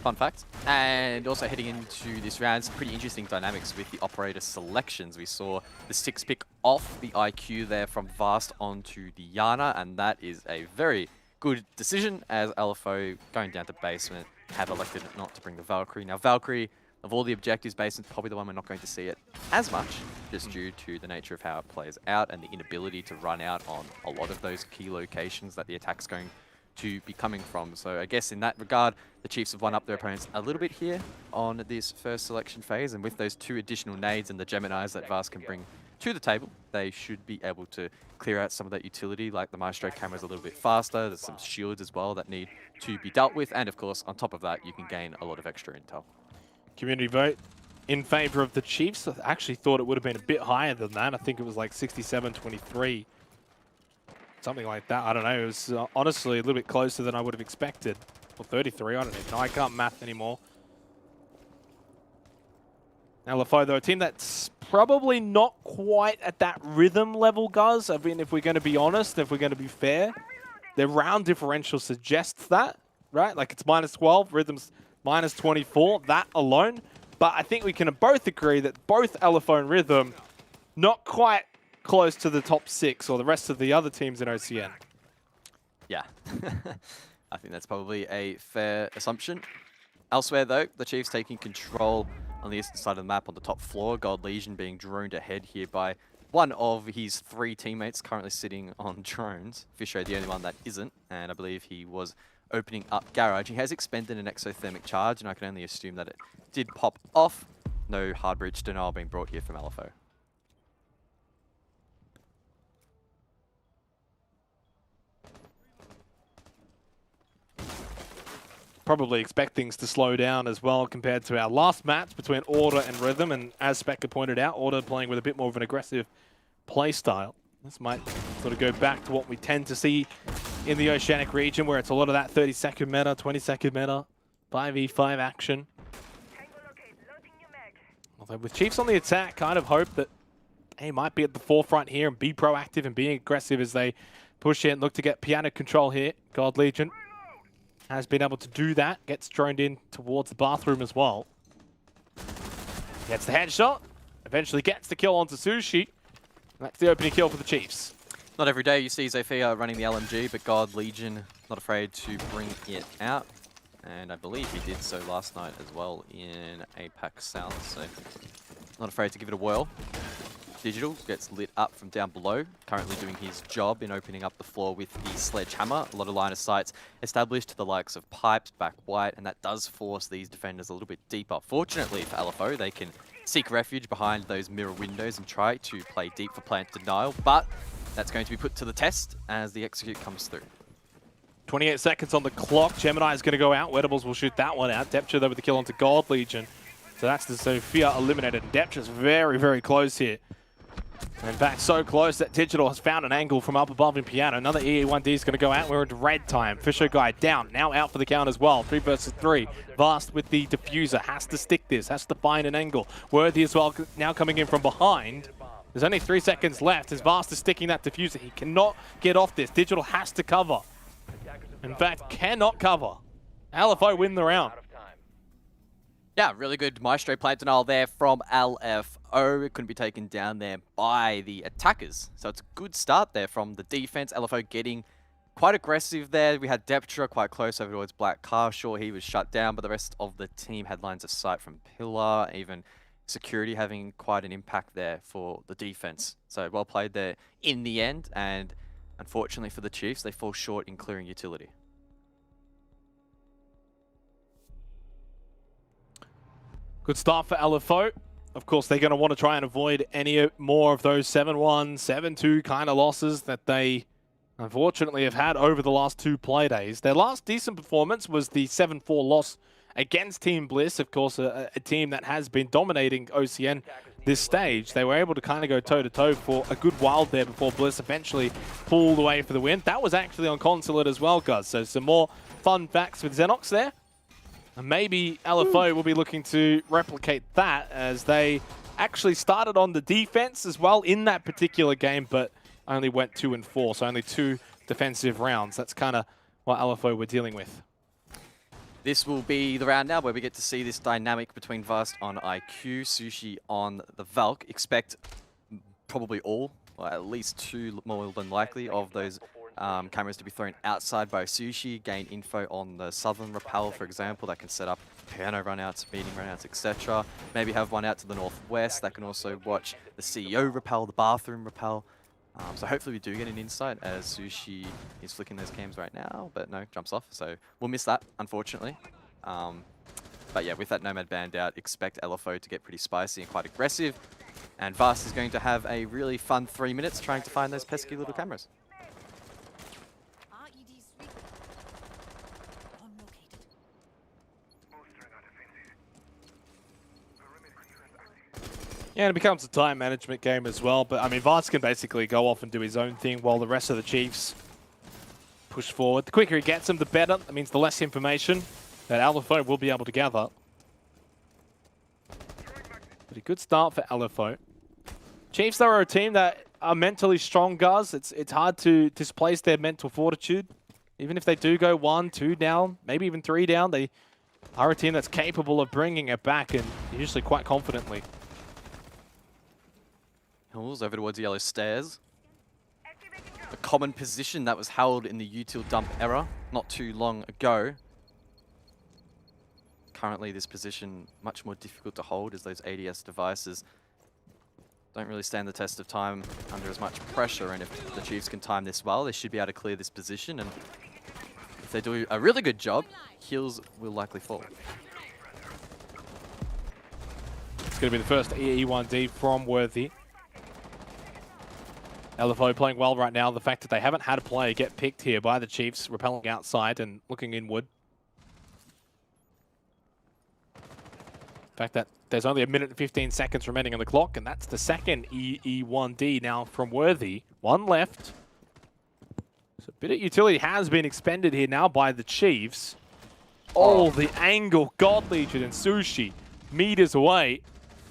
Fun fact. And also heading into this round, some pretty interesting dynamics with the operator selections. We saw the 6 pick off the IQ there from Vast onto the Yana, and that is a very good decision as LFO going down to basement have elected not to bring the Valkyrie. Now Valkyrie, of all the objectives, basement's probably the one we're not going to see it as much, just due to the nature of how it plays out and the inability to run out on a lot of those key locations that the attack's going to be coming from. So I guess in that regard, the Chiefs have won up their opponents a little bit here on this first selection phase, and with those 2 additional nades and the Geminis that Vast can bring to the table, they should be able to clear out some of that utility, like the Maestro camera's a little bit faster, there's some shields as well that need to be dealt with, and of course, on top of that, you can gain a lot of extra intel. Community vote in favor of the Chiefs. I actually thought it would have been a bit higher than that. I think it was like 67-23. Something like that. I don't know. It was honestly a little bit closer than I would have expected. Or 33. I don't even know. I can't math anymore. Now, LFO, though, a team that's probably not quite at that rhythm level, guys. I mean, if we're going to be honest, if we're going to be fair, their round differential suggests that, right? Like it's -12, rhythm's -24, that alone. But I think we can both agree that both LFO and Rhythm not quite close to the top 6 or the rest of the other teams in OCN. Yeah, I think that's probably a fair assumption. Elsewhere, though, the Chiefs taking control on the eastern side of the map on the top floor. Gold Legion being droned ahead here by one of his 3 teammates currently sitting on drones. Fisher, the only one that isn't, and I believe he was opening up Garage. He has expended an exothermic charge, and I can only assume that it did pop off. No hard breach denial being brought here from LFO. Probably expect things to slow down as well compared to our last match between Order and Rhythm. And as Spectre pointed out, Order playing with a bit more of an aggressive play style. This might sort of go back to what we tend to see in the Oceanic region, where it's a lot of that 30-second meta, 20-second meta, 5v5 action. Although with Chiefs on the attack, kind of hope that they might be at the forefront here and be proactive and being aggressive as they push in, look to get piano control here. God Legion has been able to do that, gets droned in towards the bathroom as well. Gets the headshot, eventually gets the kill onto Sushi. That's the opening kill for the Chiefs. Not every day you see Zafia running the LMG, but God Legion not afraid to bring it out. And I believe he did so last night as well in APAC South, so not afraid to give it a whirl. Digital gets lit up from down below, currently doing his job in opening up the floor with the sledgehammer. A lot of line of sights established to the likes of Pipes, back white, and that does force these defenders a little bit deeper. Fortunately for LFO, they can seek refuge behind those mirror windows and try to play deep for plant denial, but that's going to be put to the test as the execute comes through. 28 seconds on the clock. Gemini is going to go out. Wedables will shoot that one out. Depture though with the kill onto Gold Legion. So that's the Sophia eliminated. And Depture's very, very close here. In fact, so close that Digital has found an angle from up above in Piano. Another EE1D is going to go out. We're into red time. Fisher guy down. Now out for the count as well. 3 versus 3. Vast with the diffuser. Has to stick this. Has to find an angle. Worthy as well. Now coming in from behind. There's only 3 seconds left as Vast is sticking that diffuser. He cannot get off this. Digital has to cover. In fact, cannot cover. LFO win the round. Yeah, really good Maestro plant denial there from LFO. It couldn't be taken down there by the attackers. So it's a good start there from the defense. LFO getting quite aggressive there. We had Deptra quite close over towards Black Carshaw. He was shut down, but the rest of the team had lines of sight from Pillar, even security having quite an impact there for the defense. So well played there in the end, and unfortunately for the Chiefs, they fall short in clearing utility. Good start for LFO. Of course, they're going to want to try and avoid any more of those 7-1, 7-2 kind of losses that they unfortunately, have had over the last 2 Playdays. Their last decent performance was the 7-4 loss against Team Bliss, of course, a team that has been dominating OCN this stage. They were able to kind of go toe-to-toe for a good while there before Bliss eventually pulled away for the win. That was actually on Consulate as well, guys. So some more fun facts with Xenox there. And maybe LFO will be looking to replicate that, as they actually started on the defense as well in that particular game, but only went 2-4, so only 2 defensive rounds. That's kind of what LFO were dealing with. This will be the round now where we get to see this dynamic between Vast on IQ, Sushi on the Valk. Expect probably all, or at least 2 more than likely, of those cameras to be thrown outside by Sushi. Gain info on the southern rappel, for example, that can set up piano runouts, meeting runouts, etc. Maybe have one out to the northwest that can also watch the CEO rappel, the bathroom rappel. So hopefully we do get an insight, as Sushi is flicking those cams right now, but no, jumps off. So we'll miss that, unfortunately. But yeah, with that Nomad band out, expect LFO to get pretty spicy and quite aggressive. And Vast is going to have a really fun 3 minutes trying to find those pesky little cameras. Yeah, and it becomes a time management game as well. But, I mean, Vast can basically go off and do his own thing while the rest of the Chiefs push forward. The quicker he gets them, the better. That means the less information that LFO will be able to gather. But a good start for LFO. Chiefs, though, are a team that are mentally strong, guys. It's hard to displace their mental fortitude. Even if they do go 1, 2 down, maybe even 3 down, they are a team that's capable of bringing it back, and usually quite confidently. Hills over towards Yellow Stairs. A common position that was held in the util dump era not too long ago. Currently this position much more difficult to hold, as those ADS devices don't really stand the test of time under as much pressure, and if the Chiefs can time this well, they should be able to clear this position, and if they do a really good job, kills will likely fall. It's going to be the first E1D from Worthy. LFO playing well right now. The fact that they haven't had a player get picked here by the Chiefs, repelling outside and looking inward. The fact that there's only 1 minute and 15 seconds remaining on the clock, and that's the second E1D now from Worthy. 1 left. So a bit of utility has been expended here now by the Chiefs. Oh, the angle. God Legion and Sushi meters away.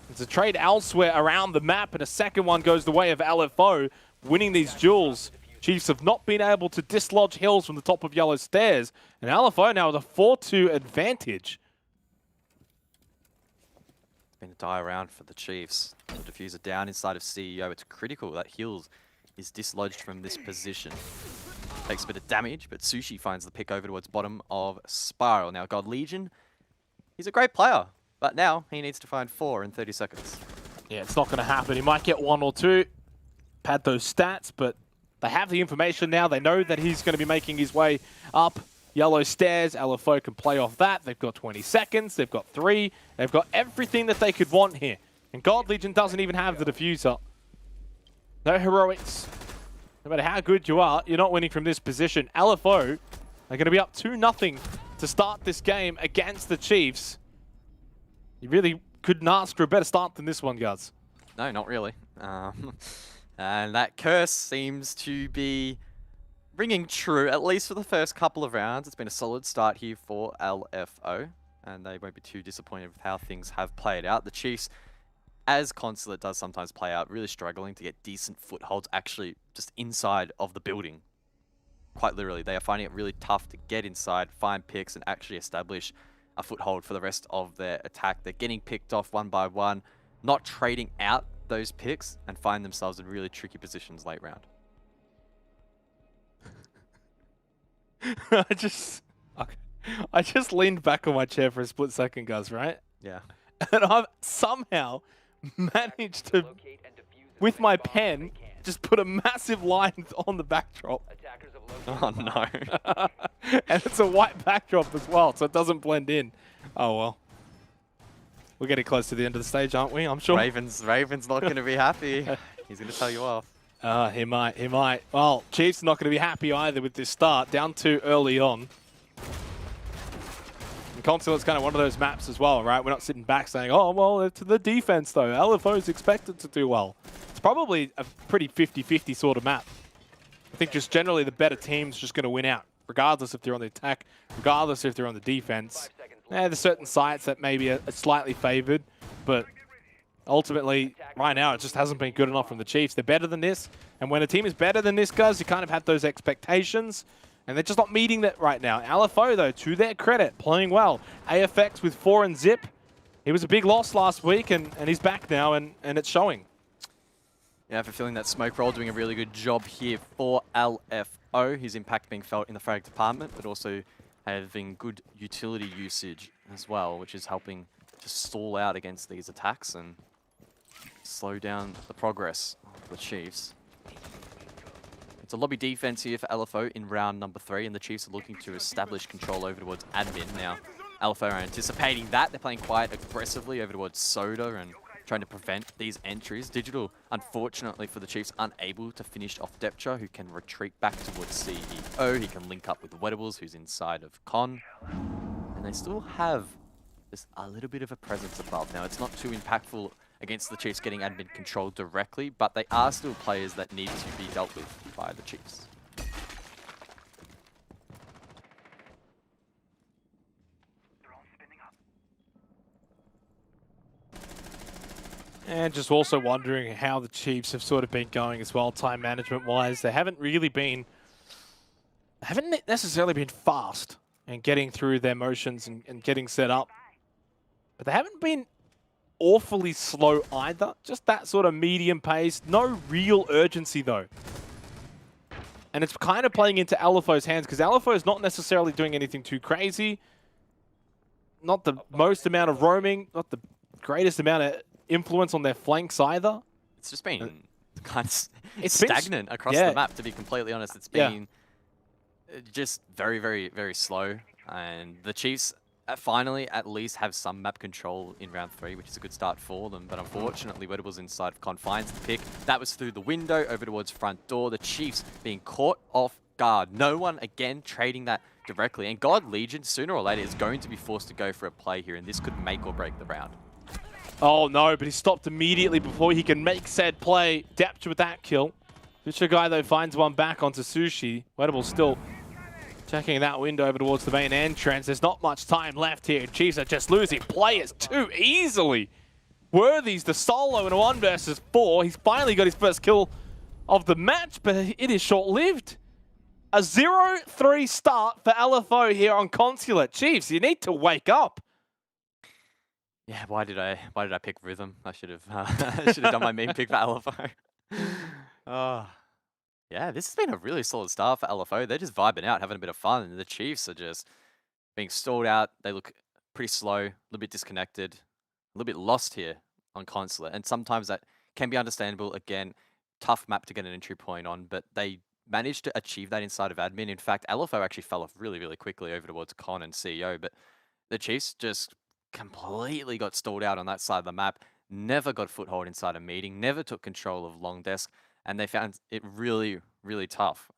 There's a trade elsewhere around the map, and a second one goes the way of LFO. Winning these duels, Chiefs have not been able to dislodge Hills from the top of Yellow Stairs, and LFO now with a 4-2 advantage. It's been a die around for the Chiefs. The diffuser down inside of CEO. It's critical that Hills is dislodged from this position. Takes a bit of damage, but Sushi finds the pick over towards bottom of Spiral. Now God Legion, he's a great player, but now he needs to find 4 in 30 seconds. Yeah, it's not going to happen. He might get 1 or 2. Pad those stats, but they have the information now. They know that he's going to be making his way up Yellow Stairs. LFO can play off that. They've got 20 seconds. They've got 3. They've got everything that they could want here. And God Legion doesn't even have the diffuser. No heroics. No matter how good you are, you're not winning from this position. LFO are going to be up 2-0 to start this game against the Chiefs. You really couldn't ask for a better start than this one, guys. No, not really. And that curse seems to be ringing true, at least for the first couple of rounds. It's been a solid start here for LFO, and they won't be too disappointed with how things have played out. The Chiefs, as Consulate does sometimes play out, really struggling to get decent footholds actually just inside of the building. Quite literally, they are finding it really tough to get inside, find picks, and actually establish a foothold for the rest of their attack. They're getting picked off one by one, not trading out those picks, and find themselves in really tricky positions late round. I just leaned back on my chair for a split second, guys, right? Yeah. And I've somehow managed to, with my pen, just put a massive line on the backdrop. Oh no. And it's a white backdrop as well, so it doesn't blend in. Oh well. We're getting close to the end of the stage, aren't we? I'm sure. Raven's not going to be happy. He's going to tell you off. He might. Well, Chiefs are not going to be happy either with this start. Down 2 early on. And Consulate's kind of one of those maps as well, right? We're not sitting back saying, oh, well, it's the defense, though. LFO is expected to do well. It's probably a pretty 50-50 sort of map. I think just generally the better team's just going to win out, regardless if they're on the attack, regardless if they're on the defense. There's certain sites that maybe are slightly favored, but ultimately, right now, it just hasn't been good enough from the Chiefs. They're better than this, and when a team is better than this, guys, you kind of have those expectations, and they're just not meeting that right now. LFO, though, to their credit, playing well. AFX with 4 and Zip. He was a big loss last week, and he's back now, and it's showing. Yeah, for filling that smoke roll, doing a really good job here for LFO. His impact being felt in the frag department, but also having good utility usage as well, which is helping to stall out against these attacks and slow down the progress of the Chiefs. It's a lobby defense here for LFO in round number 3, and the Chiefs are looking to establish control over towards admin. Now, LFO are anticipating that. They're playing quite aggressively over towards Soda and trying to prevent these entries. Digital, unfortunately for the Chiefs, unable to finish off Deptra, who can retreat back towards CEO. He can link up with Wedables, who's inside of Con. And they still have just a little bit of a presence above. Now, it's not too impactful against the Chiefs getting admin control directly, but they are still players that need to be dealt with by the Chiefs. And just also wondering how the Chiefs have sort of been going as well, time management-wise. They haven't necessarily been fast in getting through their motions and getting set up. But they haven't been awfully slow either. Just that sort of medium pace. No real urgency, though. And it's kind of playing into LFO's hands, because LFO is not necessarily doing anything too crazy. Not the most amount of roaming, not the greatest amount of influence on their flanks either. It's just been kind of stagnant across the map, to be completely honest. It's been just very, very, very slow. And the Chiefs finally at least have some map control in round 3, which is a good start for them. But unfortunately, Wedables inside of Con finds the pick. That was through the window over towards front door. The Chiefs being caught off guard. No one, again, trading that directly. And God Legion, sooner or later, is going to be forced to go for a play here, and this could make or break the round. Oh no, but he stopped immediately before he can make said play. Depth with that kill. Fisher guy, though, finds one back onto Sushi. Wedables still checking that window over towards the main entrance. There's not much time left here. Chiefs are just losing players too easily. Worthy's the solo in a 1 versus 4. He's finally got his first kill of the match, but it is short-lived. A 0-3 start for LFO here on Consulate. Chiefs, you need to wake up. Yeah, why did I pick Rhythm? I should have done my main pick for LFO. Yeah, this has been a really solid start for LFO. They're just vibing out, having a bit of fun, and the Chiefs are just being stalled out. They look pretty slow, a little bit disconnected, a little bit lost here on Consulate, and sometimes that can be understandable. Again, tough map to get an entry point on, but they managed to achieve that inside of admin. In fact, LFO actually fell off really, really quickly over towards Con and CEO, but the Chiefs just completely got stalled out on that side of the map, never got foothold inside a meeting, never took control of long desk, and they found it really, really tough.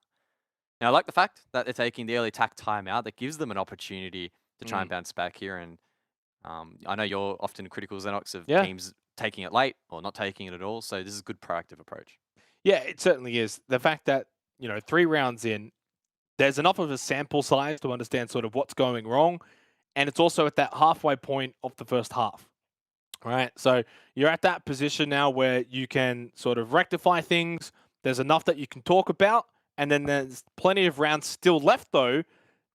Now, I like the fact that they're taking the early attack timeout. That gives them an opportunity to try and bounce back here. And I know you're often critical, Xenox, of teams taking it late or not taking it at all. So this is a good proactive approach. Yeah, it certainly is. The fact that, 3 rounds in, there's enough of a sample size to understand sort of what's going wrong. And it's also at that halfway point of the first half. All right, so you're at that position now where you can sort of rectify things. There's enough that you can talk about. And then there's plenty of rounds still left, though,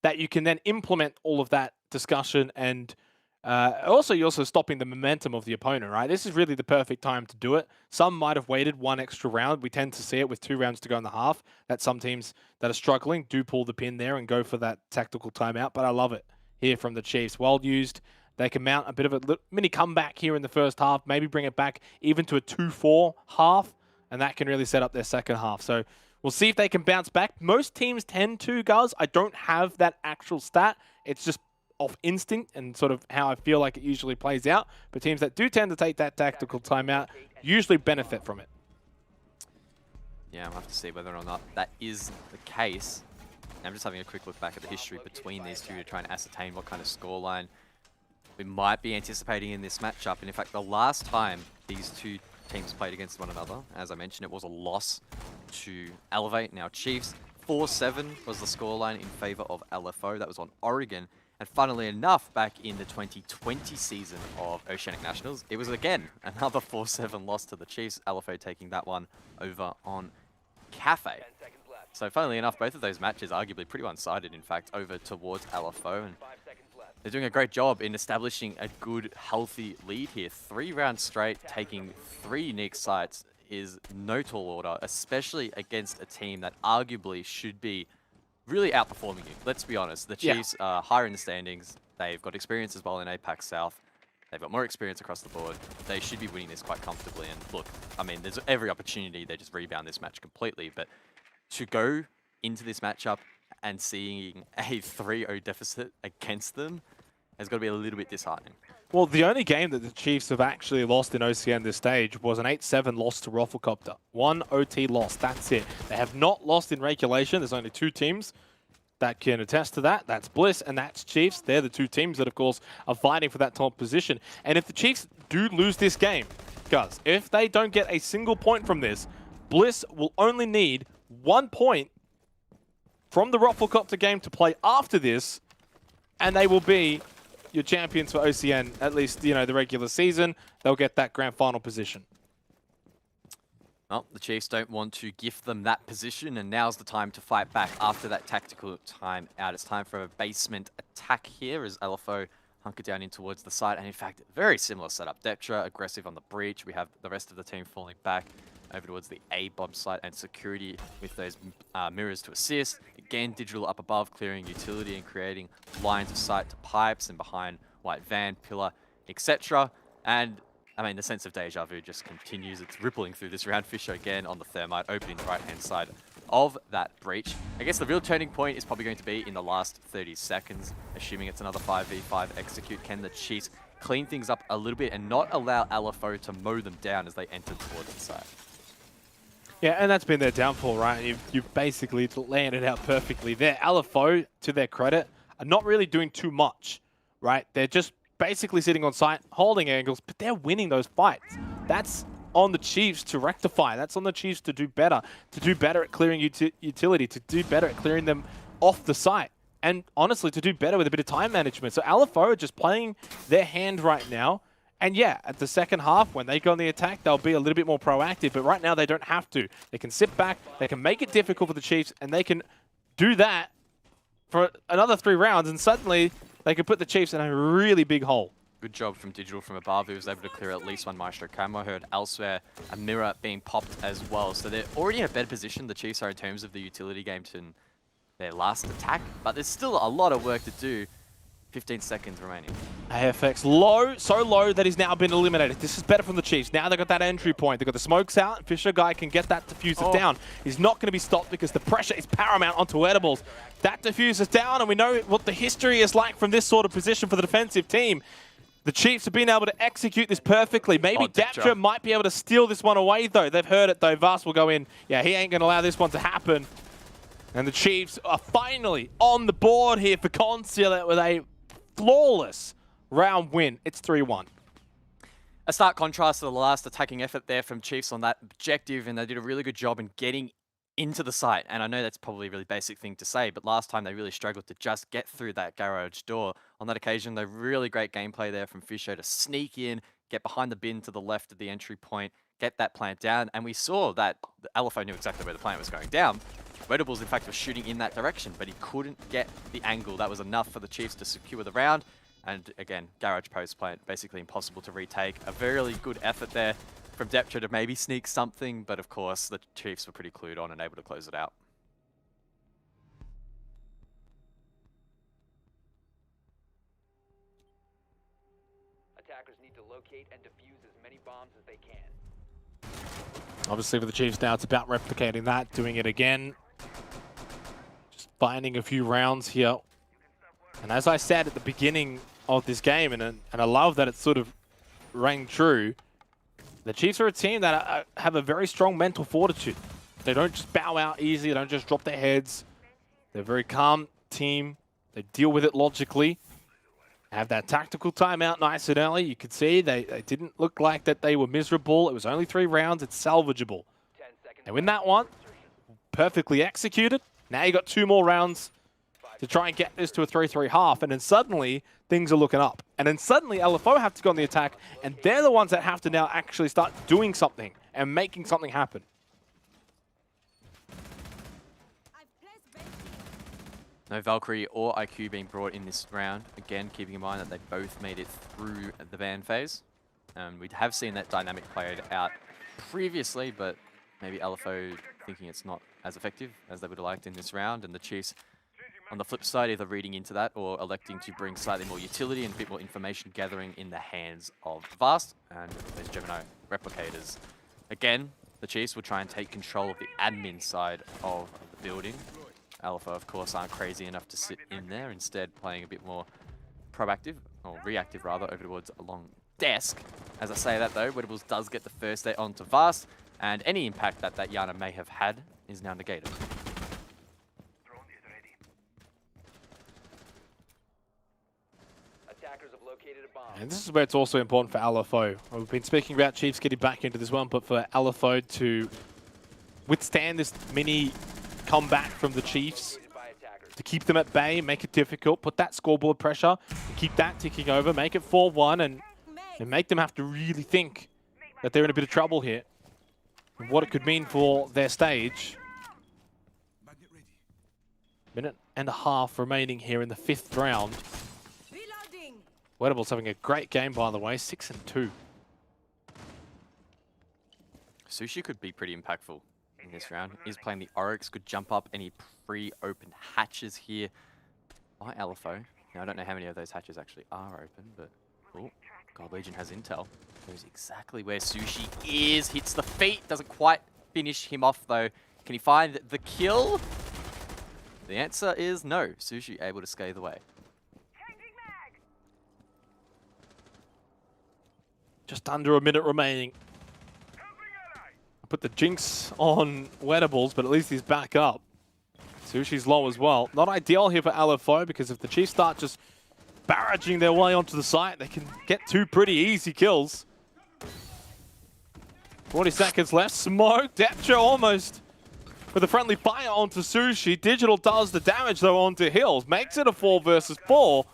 that you can then implement all of that discussion. And also, you're also stopping the momentum of the opponent, right? This is really the perfect time to do it. Some might have waited 1 extra round. We tend to see it with 2 rounds to go in the half, that some teams that are struggling do pull the pin there and go for that tactical timeout. But I love it here from the Chiefs. Well used. They can mount a bit of a mini comeback here in the first half, maybe bring it back even to a 2-4 half, and that can really set up their second half. So we'll see if they can bounce back. Most teams tend to, guys. I don't have that actual stat. It's just off instinct and sort of how I feel like it usually plays out. But teams that do tend to take that tactical timeout usually benefit from it. Yeah, we'll have to see whether or not that is the case. I'm just having a quick look back at the history between these two to try and ascertain what kind of scoreline we might be anticipating in this matchup. And in fact, the last time these two teams played against one another, as I mentioned, it was a loss to Elevate, now Chiefs. 4-7 was the scoreline in favor of LFO. That was on Oregon. And funnily enough, back in the 2020 season of Oceanic Nationals, it was again another 4-7 loss to the Chiefs. LFO taking that one over on Cafe. So funnily enough, both of those matches arguably pretty one-sided, in fact, over towards LFO. And they're doing a great job in establishing a good, healthy lead here. 3 rounds straight, taking 3 unique sites is no tall order, especially against a team that arguably should be really outperforming you. Let's be honest. The Chiefs are higher in the standings. They've got experience as well in APAC South. They've got more experience across the board. They should be winning this quite comfortably. And look, I mean, there's every opportunity they just rebound this match completely. But to go into this matchup and seeing a 3-0 deficit against them has got to be a little bit disheartening. Well, the only game that the Chiefs have actually lost in OCN this stage was an 8-7 loss to Rafflecopter. 1 OT loss, that's it. They have not lost in regulation. There's only 2 teams that can attest to that. That's Bliss and that's Chiefs. They're the 2 teams that, of course, are fighting for that top position. And if the Chiefs do lose this game, guys, if they don't get a single point from this, Bliss will only need 1 point from the Rafflecopter game to play after this, and they will be your champions for OCN, at least, you know, the regular season. They'll get that grand final position. Well, the Chiefs don't want to gift them that position, and now's the time to fight back after that tactical time out. It's time for a basement attack here as LFO hunker down in towards the side. And in fact, very similar setup. Deptra aggressive on the breach. We have the rest of the team falling back over towards the A-bomb site, and security with those mirrors to assist. Again, digital up above, clearing utility and creating lines of sight to pipes and behind white van, pillar, etc. And I mean, the sense of deja vu just continues. It's rippling through this round. Fisher again on the thermite, opening the right-hand side of that breach. I guess the real turning point is probably going to be in the last 30 seconds, assuming it's another 5v5 execute. Can the Chiefs clean things up a little bit and not allow LFO to mow them down as they enter towards the side? Yeah, and that's been their downfall, right? You've basically landed out perfectly there. LFO, to their credit, are not really doing too much, right? They're just basically sitting on site, holding angles, but they're winning those fights. That's on the Chiefs to rectify. That's on the Chiefs to do better at clearing utility, to do better at clearing them off the site, and honestly, to do better with a bit of time management. So LFO are just playing their hand right now. And yeah, at the second half, when they go on the attack, they'll be a little bit more proactive. But right now, they don't have to. They can sit back, they can make it difficult for the Chiefs, and they can do that for another 3 rounds, and suddenly they can put the Chiefs in a really big hole. Good job from Digital from above, who was able to clear at least 1 Maestro camo. Heard elsewhere a mirror being popped as well. So they're already in a better position, the Chiefs are, in terms of the utility game to their last attack. But there's still a lot of work to do. 15 seconds remaining. AFX low, so low that he's now been eliminated. This is better from the Chiefs. Now they've got that entry point. They've got the smokes out. Fisher guy can get that diffuser down. He's not going to be stopped because the pressure is paramount onto Edibles. That diffuser's down, and we know what the history is like from this sort of position for the defensive team. The Chiefs have been able to execute this perfectly. Maybe Deptra might be able to steal this one away, though. They've heard it, though. Vast will go in. Yeah, he ain't going to allow this one to happen. And the Chiefs are finally on the board here for Consulate with a flawless round win. It's 3-1. A stark contrast to the last attacking effort there from Chiefs on that objective, and they did a really good job in getting into the site. And I know that's probably a really basic thing to say, but last time they really struggled to just get through that garage door. On that occasion, though, really great gameplay there from Fisher to sneak in, get behind the bin to the left of the entry point, get that plant down, and we saw that the LFO knew exactly where the plant was going down. Wedables, in fact, was shooting in that direction, but he couldn't get the angle. That was enough for the Chiefs to secure the round. And again, garage post plant, basically impossible to retake. A very good effort there from Deptra to maybe sneak something, but of course, the Chiefs were pretty clued on and able to close it out. Attackers need to locate and defuse as many bombs as they can. Obviously, for the Chiefs now, it's about replicating that, doing it again. Just finding a few rounds here. And as I said at the beginning of this game, and I love that it sort of rang true, the Chiefs are a team that have a very strong mental fortitude. They don't just bow out easy. They don't just drop their heads. They're a very calm team. They deal with it logically. Have that tactical timeout nice and early. You could see they didn't look like that they were miserable. It was only 3 rounds. It's salvageable. They win that one. Perfectly executed. Now you got 2 more rounds to try and get this to a 3-3 half. And then suddenly, things are looking up. And then suddenly, LFO have to go on the attack. And they're the ones that have to now actually start doing something and making something happen. No Valkyrie or IQ being brought in this round. Again, keeping in mind that they both made it through the ban phase. We have seen that dynamic played out previously, but maybe LFO thinking it's not as effective as they would have liked in this round. And the Chiefs, on the flip side, either reading into that or electing to bring slightly more utility and a bit more information gathering in the hands of Vast and those Gemini replicators. Again, the Chiefs will try and take control of the admin side of the building. Alpha, of course, aren't crazy enough to sit in there, instead playing a bit more proactive, or reactive rather, over towards a long desk. As I say that though, Wedables does get the first hit onto Vast, and any impact that Yana may have had is now negated. Attackers have located a bomb. And this is where it's also important for LFO. We've been speaking about Chiefs getting back into this one, but for LFO to withstand this mini comeback from the Chiefs, to keep them at bay, make it difficult, put that scoreboard pressure, and keep that ticking over, make it 4-1, and make them have to really think that they're in a bit of trouble here, and what it could mean for their stage. Minute and a half remaining here in the 5th round. Wedables having a great game, by the way, 6-2. Sushi could be pretty impactful in this round. Is playing the Oryx, could jump up any pre-open hatches here by LFO. Now, I don't know how many of those hatches actually are open, but oh, God Legion has intel. Knows exactly where Sushi is. Hits the feet. Doesn't quite finish him off, though. Can he find the kill? The answer is no. Sushi able to scathe away. Just under a minute remaining. Put the jinx on Wedables, but at least he's back up. Sushi's low as well. Not ideal here for LFO, because if the Chiefs start just barraging their way onto the site, they can get 2 pretty easy kills. 40 seconds left. Smoke. Depcho almost with a friendly fire onto Sushi. Digital does the damage, though, onto Hills. Makes it a 4 versus 4.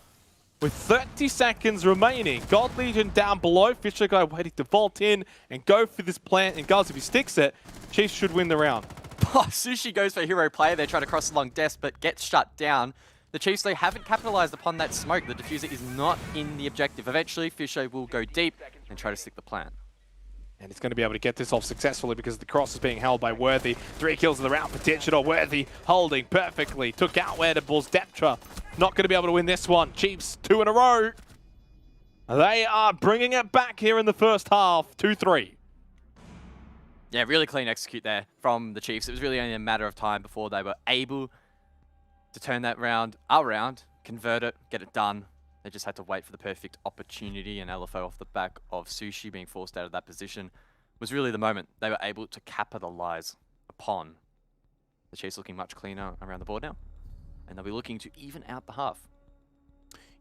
With 30 seconds remaining, God Legion down below. Fisher guy waiting to vault in and go for this plant. And guys, if he sticks it, Chiefs should win the round. Oh, Sushi goes for hero play. They try to cross along desk, but gets shut down. The Chiefs, they haven't capitalized upon that smoke. The diffuser is not in the objective. Eventually, Fisher will go deep and try to stick the plant. And he's going to be able to get this off successfully because the cross is being held by Worthy. 3 kills in the round for Digital. Worthy holding perfectly. Took out Wedables. Deptra not going to be able to win this one. Chiefs 2 in a row. They are bringing it back here in the first half. 2-3. Yeah, really clean execute there from the Chiefs. It was really only a matter of time before they were able to turn that round around, convert it, get it done. They just had to wait for the perfect opportunity, and LFO off the back of Sushi being forced out of that position was really the moment they were able to capitalize upon. The Chiefs looking much cleaner around the board now, and they'll be looking to even out the half.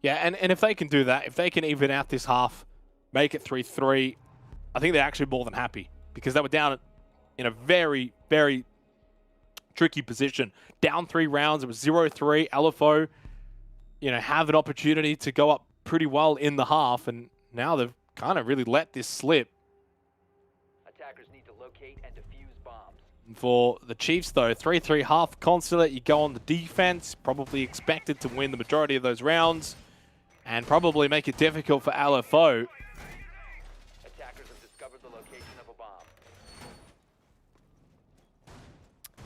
Yeah, and if they can do that, if they can even out this half, make it 3-3, I think they're actually more than happy, because they were down in a very, very tricky position. Down 3 rounds, it was 0-3. LFO, you know, have an opportunity to go up pretty well in the half, and now they've kind of really let this slip. Attackers need to locate and defuse bombs. For the Chiefs, though, 3-3 half consulate. You go on the defense, probably expected to win the majority of those rounds, and probably make it difficult for LFO. Attackers have discovered the location of a bomb.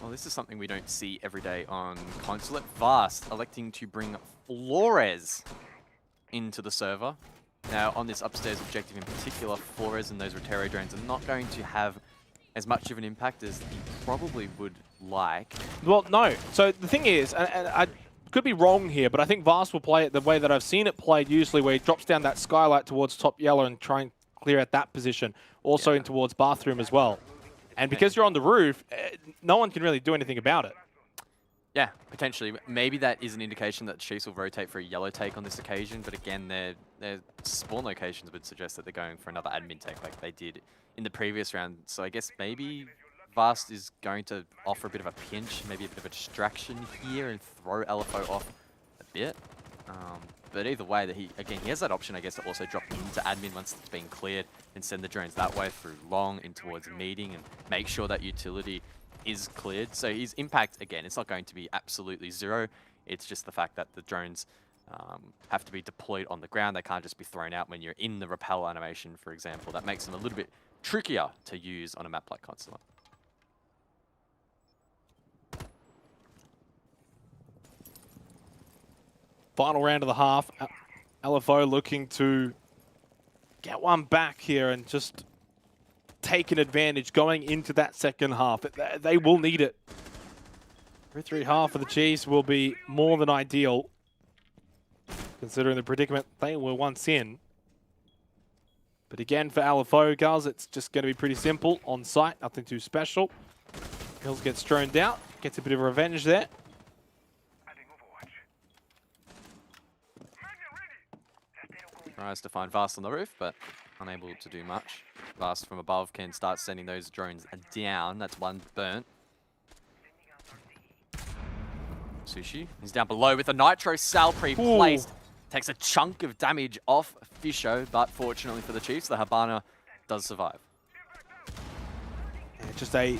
Well, this is something we don't see every day on Consulate. Vast electing to bring Flores into the server. Now, on this upstairs objective in particular, Flores and those Rotero drones are not going to have as much of an impact as he probably would like. Well, no. So the thing is, and I could be wrong here, but I think Vast will play it the way that I've seen it played usually, where he drops down that skylight towards top yellow and try and clear out that position. Also in towards bathroom as well. And because you're on the roof, no one can really do anything about it. Yeah, potentially. Maybe that is an indication that Chiefs will rotate for a yellow take on this occasion, but again, their spawn locations would suggest that they're going for another admin take like they did in the previous round. So I guess maybe Vast is going to offer a bit of a pinch, maybe a bit of a distraction here and throw LFO off a bit. But either way, he has that option, I guess, to also drop into admin once it's been cleared and send the drones that way through long in towards meeting and make sure that utility is cleared. So his impact, again, it's not going to be absolutely zero. It's just the fact that the drones have to be deployed on the ground. They can't just be thrown out when you're in the rappel animation, for example. That makes them a little bit trickier to use on a map like Consular. Final round of the half. LFO looking to get one back here and just take an advantage going into that second half. They will need it. 3-3 half for the Chiefs will be more than ideal, considering the predicament they were once in. But again, for LFO, guys, it's just going to be pretty simple. On site, nothing too special. Hills gets droned out, gets a bit of revenge there. Tries to find Vast on the roof, but unable to do much. Vast from above can start sending those drones down. That's one burnt. Sushi is down below with a Nitro Cell pre-placed. Takes a chunk of damage off Fisho, but fortunately for the Chiefs, the Habana does survive. Yeah, just a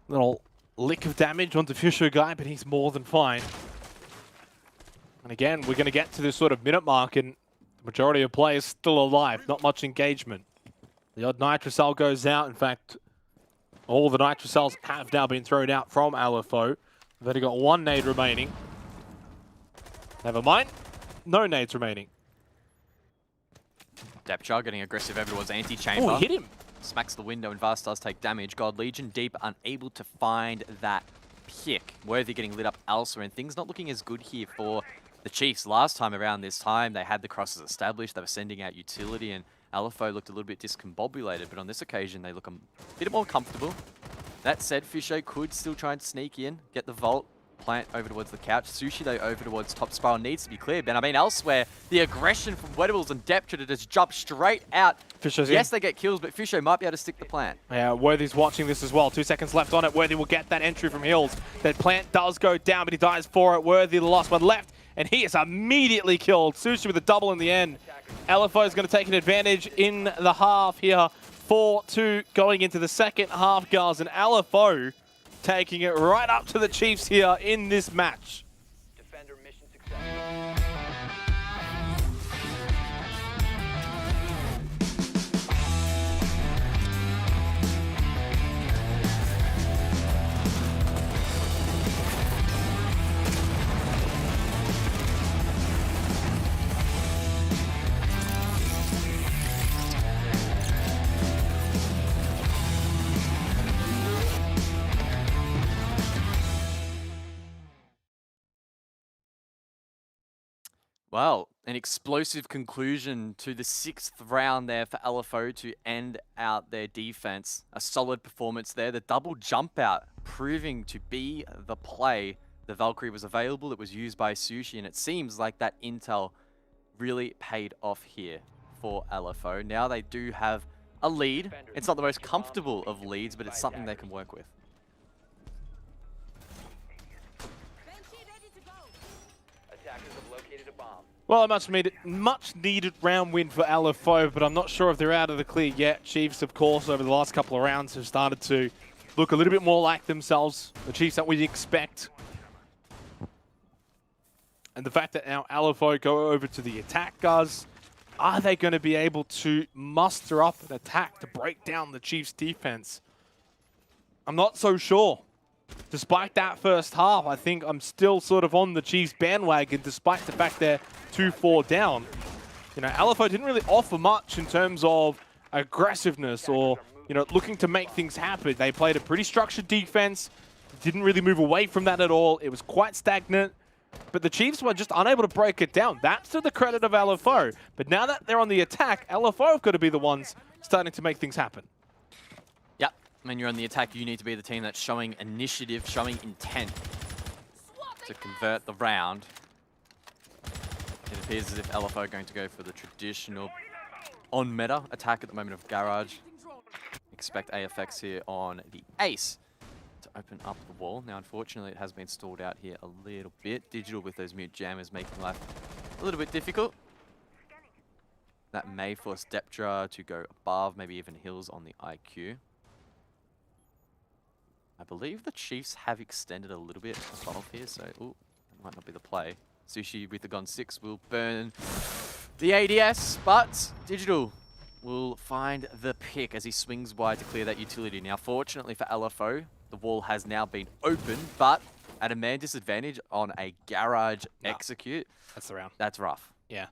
little lick of damage onto Fisho guy, but he's more than fine. And again, we're going to get to this sort of minute mark, and the majority of players still alive. Not much engagement. The odd Nitro Cell goes out. In fact, all the Nitro Cells have now been thrown out from LFO. We've only got one nade remaining. Never mind. No nades remaining. Depchar getting aggressive over towards anti-chamber. Oh, he hit him. Smacks the window and Vast does take damage. God Legion deep, unable to find that pick. Worthy getting lit up elsewhere, and things not looking as good here for the Chiefs. Last time around this time, they had the crosses established. They were sending out utility, and LFO looked a little bit discombobulated, but on this occasion, they look a bit more comfortable. That said, Fisho could still try and sneak in, get the vault, plant over towards the couch. Sushi, though, over towards top spiral needs to be cleared. And I mean, elsewhere, the aggression from Wedables and Deptra to just jump straight out. Fisho's yes, in. they get kills, but Fisho might be able to stick the plant. Yeah, Worthy's watching this as well. 2 seconds left on it. Worthy will get that entry from Hills. That plant does go down, but he dies for it. Worthy, the last one left, and he is immediately killed. Sushi with a double in the end. LFO is going to take an advantage in the half here. 4-2 going into the second half, guys, and LFO taking it right up to the Chiefs here in this match. Defender mission success. Well, an explosive conclusion to the 6th round there for LFO to end out their defense. A solid performance there. The double jump out proving to be the play. The Valkyrie was available. It was used by Sushi, and it seems like that intel really paid off here for LFO. Now they do have a lead. It's not the most comfortable of leads, but it's something they can work with. Attackers have located a bomb. Well, a much needed round win for LFO, but I'm not sure if they're out of the clear yet. Chiefs, of course, over the last couple of rounds have started to look a little bit more like themselves. The Chiefs that we expect. And the fact that now LFO go over to the attack, guys, are they going to be able to muster up an attack to break down the Chiefs' defense? I'm not so sure. Despite that first half, I think I'm still sort of on the Chiefs bandwagon, despite the fact they're 2-4 down. You know, LFO didn't really offer much in terms of aggressiveness or, you know, looking to make things happen. They played a pretty structured defense, didn't really move away from that at all. It was quite stagnant, but the Chiefs were just unable to break it down. That's to the credit of LFO. But now that they're on the attack, LFO have got to be the ones starting to make things happen. Yep. when you're on the attack, you need to be the team that's showing initiative, showing intent to convert the round. It appears as if LFO are going to go for the traditional on-meta attack at the moment of Garage. Expect AFX here on the ace to open up the wall. Now, unfortunately, it has been stalled out here a little bit. Digital with those mute jammers making life a little bit difficult. That may force Deptra to go above, maybe even Hills on the IQ. I believe the Chiefs have extended a little bit above here, so ooh, that might not be the play. Sushi with the Gun 6 will burn the ADS, but Digital will find the pick as he swings wide to clear that utility. Now, fortunately for LFO, the wall has now been opened, but at a man disadvantage on a Garage execute. That's the round. That's rough. Yeah.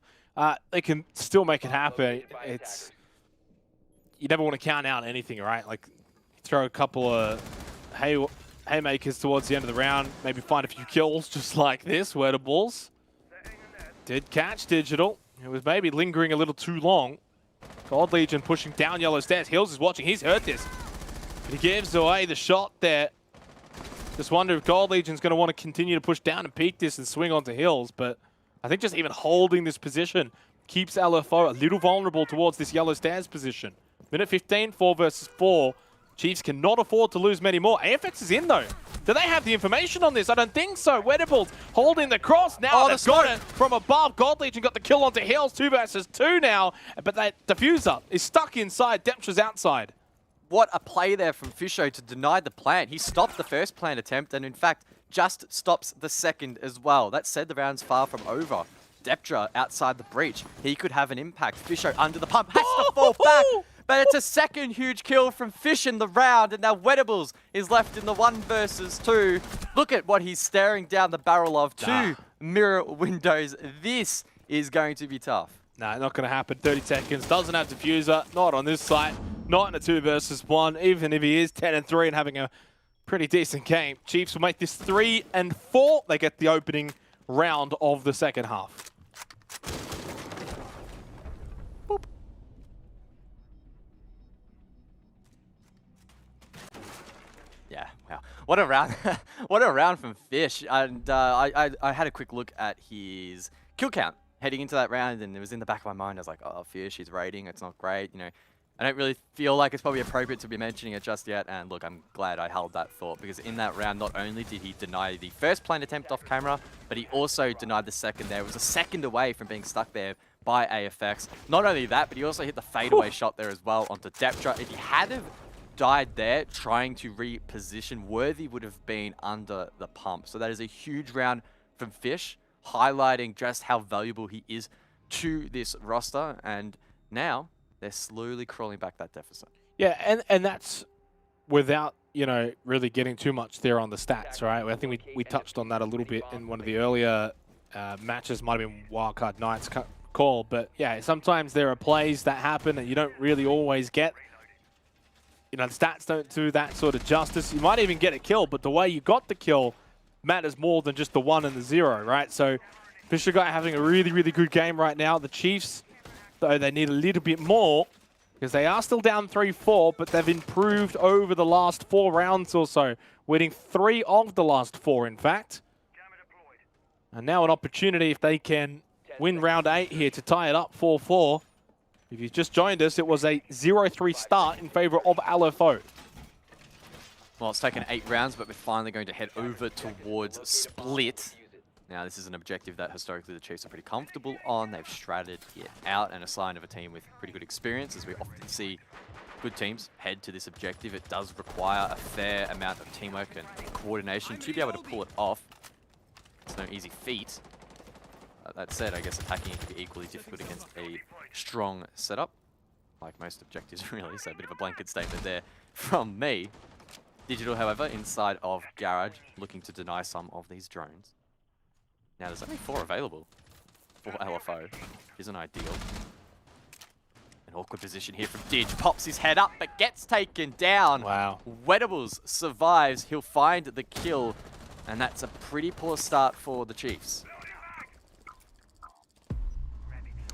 They can still make it happen. It's you never want to count out anything, right? Like throw a couple of haymakers towards the end of the round, maybe find a few kills just like this. Wedables did catch Digital. It was maybe lingering a little too long. Gold Legion pushing down yellow stairs. Hills is watching. He's heard this. But he gives away the shot there. Just wonder if Gold Legion's going to want to continue to push down and peek this and swing onto Hills, but I think just even holding this position keeps LFO a little vulnerable towards this yellow stairs position. Minute 15, 4 versus 4. Chiefs cannot afford to lose many more. AFX is in though. Do they have the information on this? I don't think so. Wedables holding the cross. Now they've got it from above. Gold Legion got the kill onto Hills. 2 versus 2 now. But that diffuser is stuck inside. Deptra's outside. What a play there from Fisho to deny the plant. He stopped the first plant attempt and in fact just stops the second as well. That said, the round's far from over. Deptra outside the breach. He could have an impact. Fisho under the pump has to fall back. But it's a second huge kill from Fish in the round, and now Wedables is left in the 1 versus 2. Look at what he's staring down the barrel of. 2 mirror windows. This is going to be tough. Nah, not going to happen. 30 seconds. Doesn't have diffuser. Not on this site. Not in a 2 versus 1. Even if he is 10-3 and having a pretty decent game. Chiefs will make this 3-4. They get the opening round of the second half. Yeah, wow. What a round. What a round from Fish. And I had a quick look at his kill count heading into that round, and it was in the back of my mind. I was like, oh, Fish, his rating, it's not great. You know, I don't really feel like it's probably appropriate to be mentioning it just yet. And look, I'm glad I held that thought, because in that round, not only did he deny the first plant attempt off camera, but he also denied the second there. It was a second away from being stuck there by AFX. Not only that, but he also hit the fadeaway shot there as well onto Deptra. If he had have died there trying to reposition, Worthy would have been under the pump. So that is a huge round from Fish, highlighting just how valuable he is to this roster. And now they're slowly crawling back that deficit. Yeah, and that's without, you know, really getting too much there on the stats, right? I think we touched on that a little bit in one of the earlier matches. Might have been Wildcard Night's call. But yeah, sometimes there are plays that happen and you don't really always get. You know, the stats don't do that sort of justice. You might even get a kill, but the way you got the kill matters more than just the 1 and the 0, right? So Fisher guy having a really, really good game right now. The Chiefs, though, they need a little bit more because they are still down 3-4, but they've improved over the last 4 rounds or so, winning 3 of the last 4, in fact. And now an opportunity if they can win round 8 here to tie it up 4-4. If you've just joined us, it was a 0-3 start in favor of LFO. Well, it's taken 8 rounds, but we're finally going to head over towards Split. Now, this is an objective that historically the Chiefs are pretty comfortable on. They've stratted it out, and a sign of a team with pretty good experience, as we often see good teams head to this objective. It does require a fair amount of teamwork and coordination to be able to pull it off. It's no easy feat. That said, I guess attacking it can be equally difficult against a strong setup, like most objectives really, so a bit of a blanket statement there from me. Digital, however, inside of Garage, looking to deny some of these drones. Now, there's only 4 available for LFO, which isn't ideal. An awkward position here from Dig, pops his head up, but gets taken down. Wow. Wedables survives, he'll find the kill, and that's a pretty poor start for the Chiefs.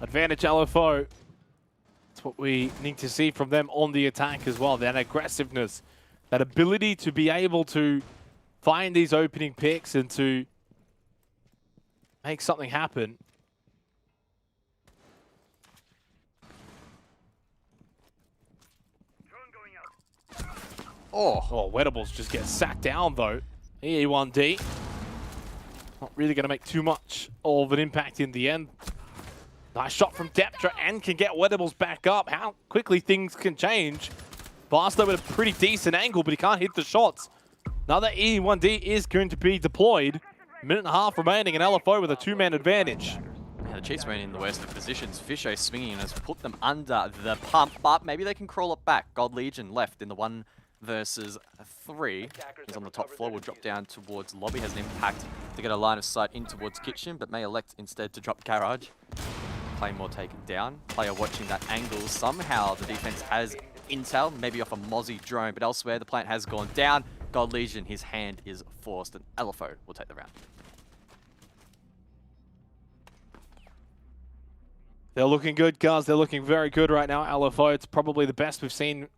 Advantage LFO. That's what we need to see from them on the attack as well. That aggressiveness That ability to be able to find these opening picks and to make something happen. Oh, Wettables just gets sacked down though. EE1D. Not really going to make too much of an impact in the end. Nice shot from Deptra and can get Wettables back up. How quickly things can change. Barstow with a pretty decent angle, but he can't hit the shots. Another EE1D is going to be deployed. Minute and a half remaining, and LFO with a two-man advantage. Yeah, the Chiefs remain in the worst of positions. Fisho swinging and has put them under the pump, but maybe they can crawl it back. God Legion left in the 1 versus 3. He's on the top floor, will drop down towards lobby, has an impact to get a line of sight in towards kitchen, but may elect instead to drop garage. Claymore taken down. Player watching that angle. Somehow the defense has intel, maybe off a Mozzie drone, but elsewhere the plant has gone down. God Legion, his hand is forced, and LFO will take the round. They're looking good, guys. They're looking very good right now. LFO, it's probably the best we've seen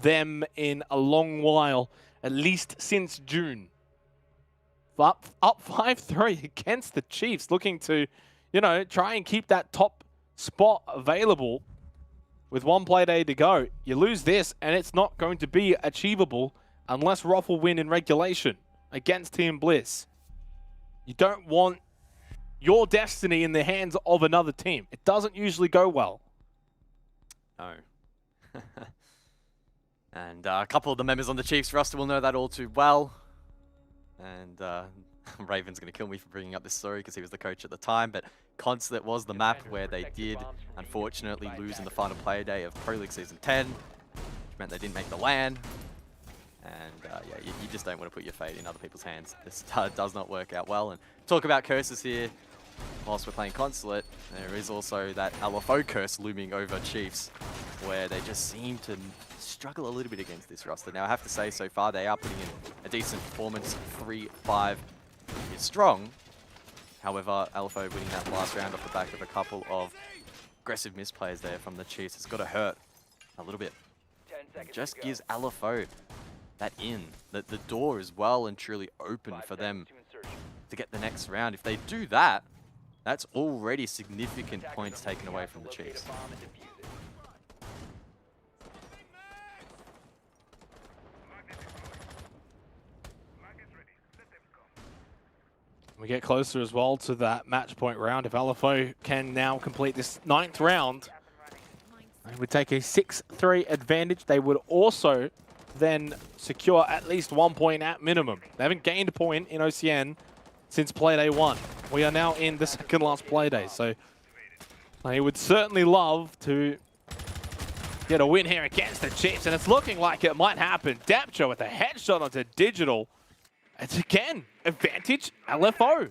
them in a long while, at least since June. Up 5-3 against the Chiefs, looking to, you know, try and keep that top spot available with one play day to go. You lose this, and it's not going to be achievable unless Ruffle win in regulation against Team Bliss. You don't want your destiny in the hands of another team. It doesn't usually go well. No. And a couple of the members on the Chiefs roster will know that all too well. And Raven's going to kill me for bringing up this story because he was the coach at the time, but Consulate was the map where they did unfortunately lose in the final play day of Pro League Season 10, which meant they didn't make the LAN. And yeah, you just don't want to put your fate in other people's hands. This does not work out well. And talk about curses here. Whilst we're playing Consulate, there is also that LFO curse looming over Chiefs, where they just seem to struggle a little bit against this roster. Now, I have to say, so far, they are putting in a decent performance. 3-5 is strong. However, LFO winning that last round off the back of a couple of aggressive misplays there from the Chiefs has got to hurt a little bit. It just gives LFO that in. The door is well and truly open for them to get the next round. If they do that, that's already significant points taken away from the Chiefs. We get closer as well to that match point round. If LFO can now complete this 9th round, they would take a 6-3 advantage. They would also then secure at least 1 point at minimum. They haven't gained a point in OCN since Playday 1. We are now in the second last Playday, so they would certainly love to get a win here against the Chiefs, and it's looking like it might happen. Dapcho with a headshot onto Digital. It's again, advantage LFO.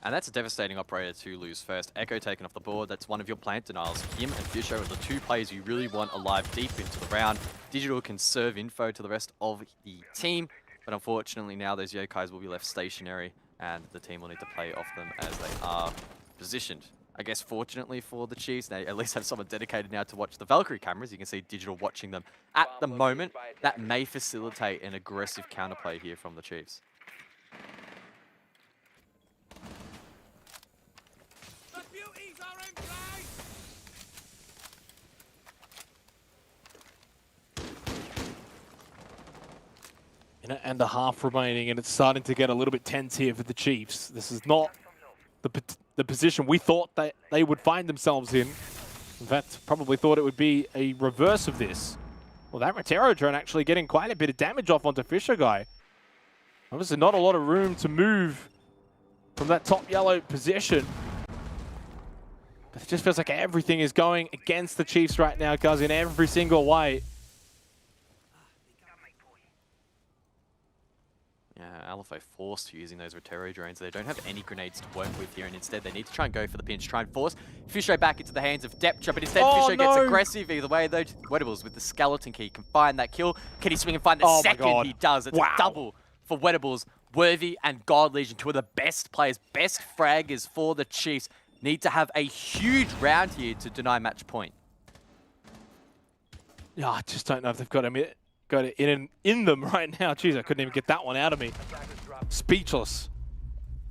And that's a devastating operator to lose first. Echo taken off the board. That's one of your plant denials. Him and Fisho are the two players you really want alive deep into the round. Digital can serve info to the rest of the team, but unfortunately now those Yokais will be left stationary and the team will need to play off them as they are positioned. I guess fortunately for the Chiefs, they at least have someone dedicated now to watch the Valkyrie cameras. You can see Digital watching them at the moment. That may facilitate an aggressive counterplay here from the Chiefs. Minute and a half remaining, and it's starting to get a little bit tense here for the Chiefs. This is not the position we thought that they would find themselves in. In fact, probably thought it would be a reverse of this. Well, that Rotero drone actually getting quite a bit of damage off onto Fisher Guy. Obviously not a lot of room to move from that top yellow position. But it just feels like everything is going against the Chiefs right now, guys, in every single way. Yeah, LFO forced to using those Rotero drones. They don't have any grenades to work with here, and instead they need to try and go for the pinch, try and force Fisho back into the hands of Deptra, but instead Fisho gets aggressive either way. Though Wettables with the skeleton key can find that kill. Can he swing and find the second? He does. It's a double for Wettables. Worthy and God Legion, two of the best players, best fraggers for the Chiefs, need to have a huge round here to deny match point. Yeah, I just don't know if they've got got it in them right now. Jeez, I couldn't even get that one out of me. Speechless.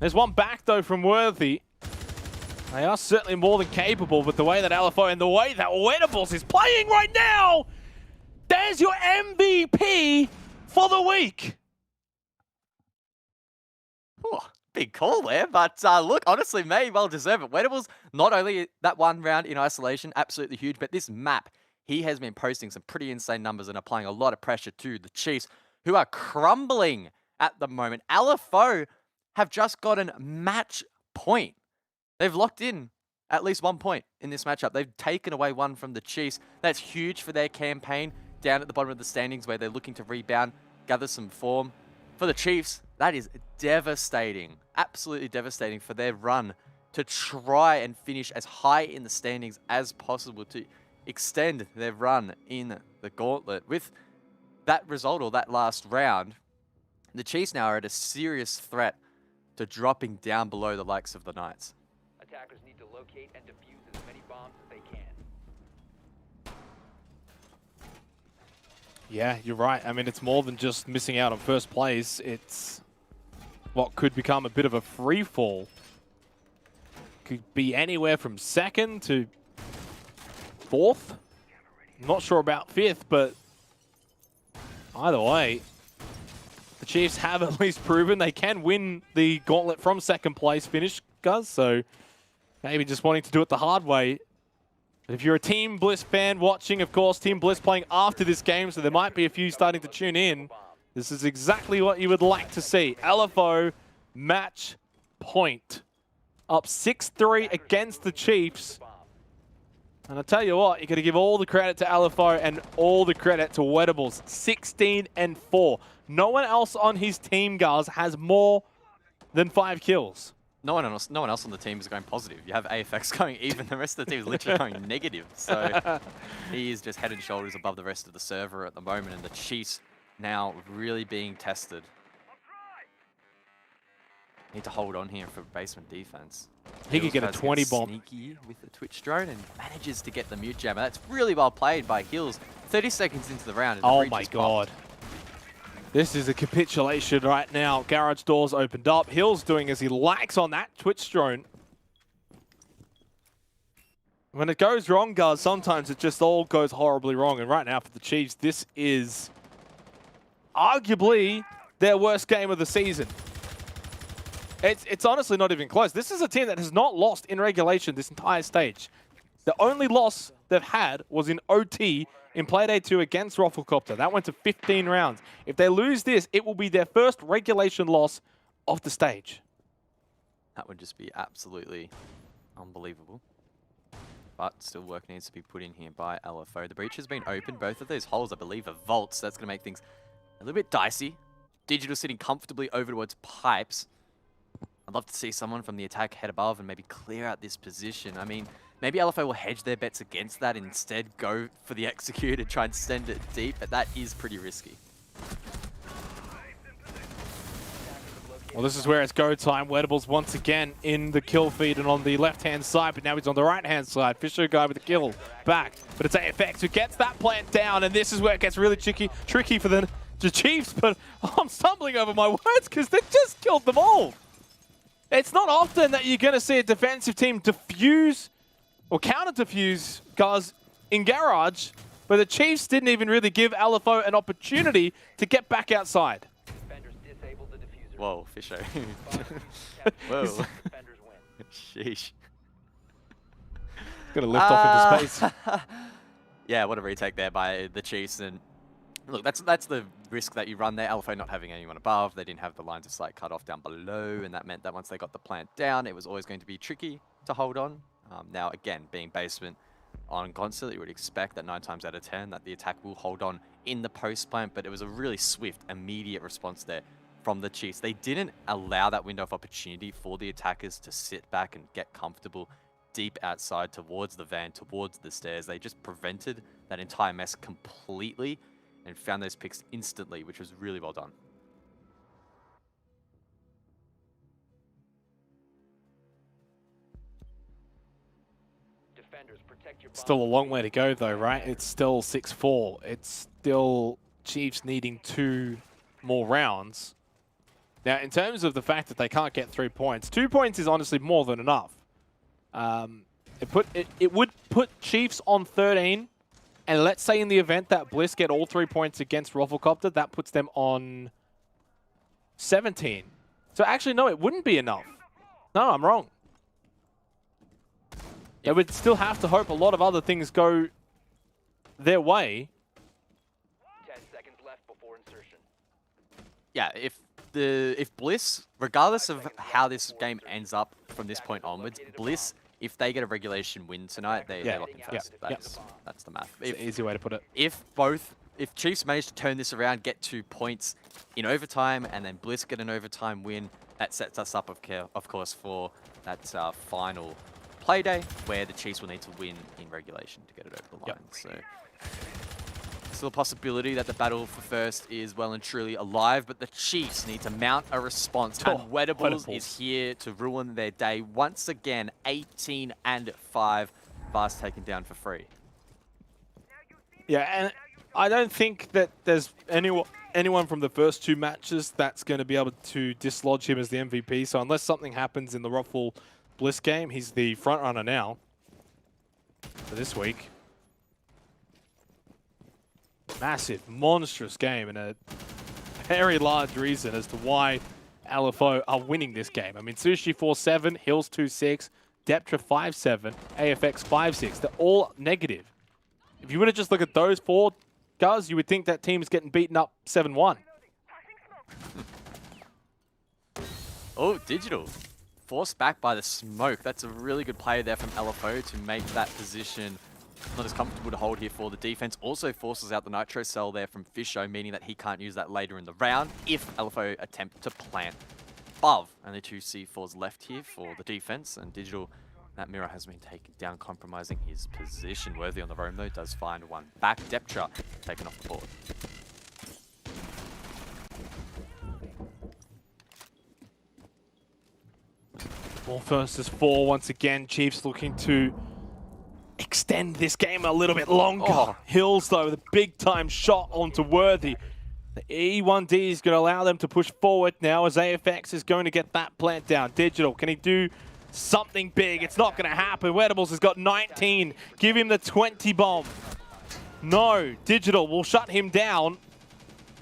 There's one back, though, from Worthy. They are certainly more than capable, but the way that LFO and the way that Wedables is playing right now, there's your MVP for the week. Oh, big call there, but look, honestly, may well deserve it. Wedables, not only that one round in isolation, absolutely huge, but this map, he has been posting some pretty insane numbers and applying a lot of pressure to the Chiefs, who are crumbling at the moment. LFO have just gotten match point. They've locked in at least 1 point in this matchup. They've taken away one from the Chiefs. That's huge for their campaign down at the bottom of the standings where they're looking to rebound, gather some form. For the Chiefs, that is devastating, absolutely devastating for their run to try and finish as high in the standings as possible to extend their run in the gauntlet. With that result or that last round, the Chiefs now are at a serious threat to dropping down below the likes of the Knights. Attackers need to locate and defuse as many bombs as they can. Yeah, you're right. I mean, it's more than just missing out on first place. It's what could become a bit of a free fall. Could be anywhere from second to fourth. I'm not sure about fifth, but either way, the Chiefs have at least proven they can win the gauntlet from second place finish, guys. So maybe just wanting to do it the hard way. But if you're a Team Bliss fan watching, of course, Team Bliss playing after this game, so there might be a few starting to tune in. This is exactly what you would like to see. LFO match point. Up 6-3 against the Chiefs. And I tell you what, you got to give all the credit to LFO and all the credit to Wedables. 16-4. No one else on his team, guys, has more than 5 kills. No one else on the team is going positive. You have AFX going even. The rest of the team is literally going negative. So he is just head and shoulders above the rest of the server at the moment. And the Chiefs now really being tested. Need to hold on here for basement defense. He could get a 20 bomb. Sneaky with the Twitch drone and manages to get the mute jammer. That's really well played by Hills. 30 seconds into the round. Oh my god. This is a capitulation right now. Garage doors opened up. Hill's doing as he likes on that Twitch drone. When it goes wrong, guys, sometimes it just all goes horribly wrong. And right now for the Chiefs, this is arguably their worst game of the season. It's honestly not even close. This is a team that has not lost in regulation this entire stage. The only loss they've had was in OT in Playday 2 against Rafflecopter. That went to 15 rounds. If they lose this, it will be their first regulation loss of the stage. That would just be absolutely unbelievable. But still work needs to be put in here by LFO. The breach has been opened. Both of those holes, I believe, are vaults. So that's going to make things a little bit dicey. Digital sitting comfortably over towards pipes. I'd love to see someone from the attack head above and maybe clear out this position. I mean, maybe LFO will hedge their bets against that and instead go for the execute and try and send it deep, but that is pretty risky. Well, this is where it's go time. Wedables once again in the kill feed and on the left-hand side, but now he's on the right-hand side. Fisher guy with the kill back, but it's AFX who gets that plant down, and this is where it gets really tricky for the Chiefs, but I'm stumbling over my words because they just killed them all. It's not often that you're going to see a defensive team defuse or counter-defuse guys in Garage, but the Chiefs didn't even really give LFO an opportunity to get back outside. Whoa, Fisher. Whoa. Sheesh. Gonna lift off into space. Yeah, what a retake there by the Chiefs. And look, that's the risk that you run there. LFO not having anyone above. They didn't have the lines of sight cut off down below, and that meant that once they got the plant down, it was always going to be tricky to hold on. Now, again, being basement on console, you would expect that 9 times out of 10 that the attack will hold on in the post plant, but it was a really swift, immediate response there from the Chiefs. They didn't allow that window of opportunity for the attackers to sit back and get comfortable deep outside towards the van, towards the stairs. They just prevented that entire mess completely and found those picks instantly, which was really well done. Still a long way to go though, right? It's still 6-4. It's still Chiefs needing 2 more rounds. Now, in terms of the fact that they can't get 3 points, 2 points is honestly more than enough. It would put Chiefs on 13, and let's say in the event that Bliss get all 3 points against Rufflecopter, that puts them on 17. So actually, no, it wouldn't be enough. No, I'm wrong. They would still have to hope a lot of other things go their way. 10 seconds left before insertion. Yeah, if Bliss, regardless of how this game ends up from this point onwards, Bliss, if they get a regulation win tonight, they lock in first. That's the math. It's an easy way to put it. If Chiefs manage to turn this around, get 2 points in overtime, and then Bliss get an overtime win, that sets us up, of course, for that final Playday, where the Chiefs will need to win in regulation to get it over the line. So, still a possibility that the battle for first is well and truly alive, but the Chiefs need to mount a response, and Wedables is here to ruin their day once again. 18 and 5, Vast taken down for free. Yeah, and I don't think that there's anyone from the first 2 matches that's going to be able to dislodge him as the MVP. So unless something happens in the Ruffle Bliss game, he's the front runner now for this week. Massive, monstrous game, and a very large reason as to why LFO are winning this game. I mean, Sushi 4-7, Hills 2-6, Deptra 5-7, AFX 5-6. They're all negative. If you were to just look at those 4 guys, you would think that team is getting beaten up 7-1. Oh, Digital. Forced back by the smoke. That's a really good play there from LFO to make that position not as comfortable to hold here for the defense. Also forces out the Nitro Cell there from Fisho, meaning that he can't use that later in the round if LFO attempt to plant above. Only 2 C4s left here for the defense, and Digital, that mirror has been taken down, compromising his position. Worthy on the roam though, does find one back. Deptra taken off the board. Well, versus 4 once again. Chiefs looking to extend this game a little bit longer. Hills, though, with a big-time shot onto Worthy. The E1D is going to allow them to push forward now as AFX is going to get that plant down. Digital, can he do something big? It's not going to happen. Wedables has got 19. Give him the 20 bomb. No, Digital will shut him down.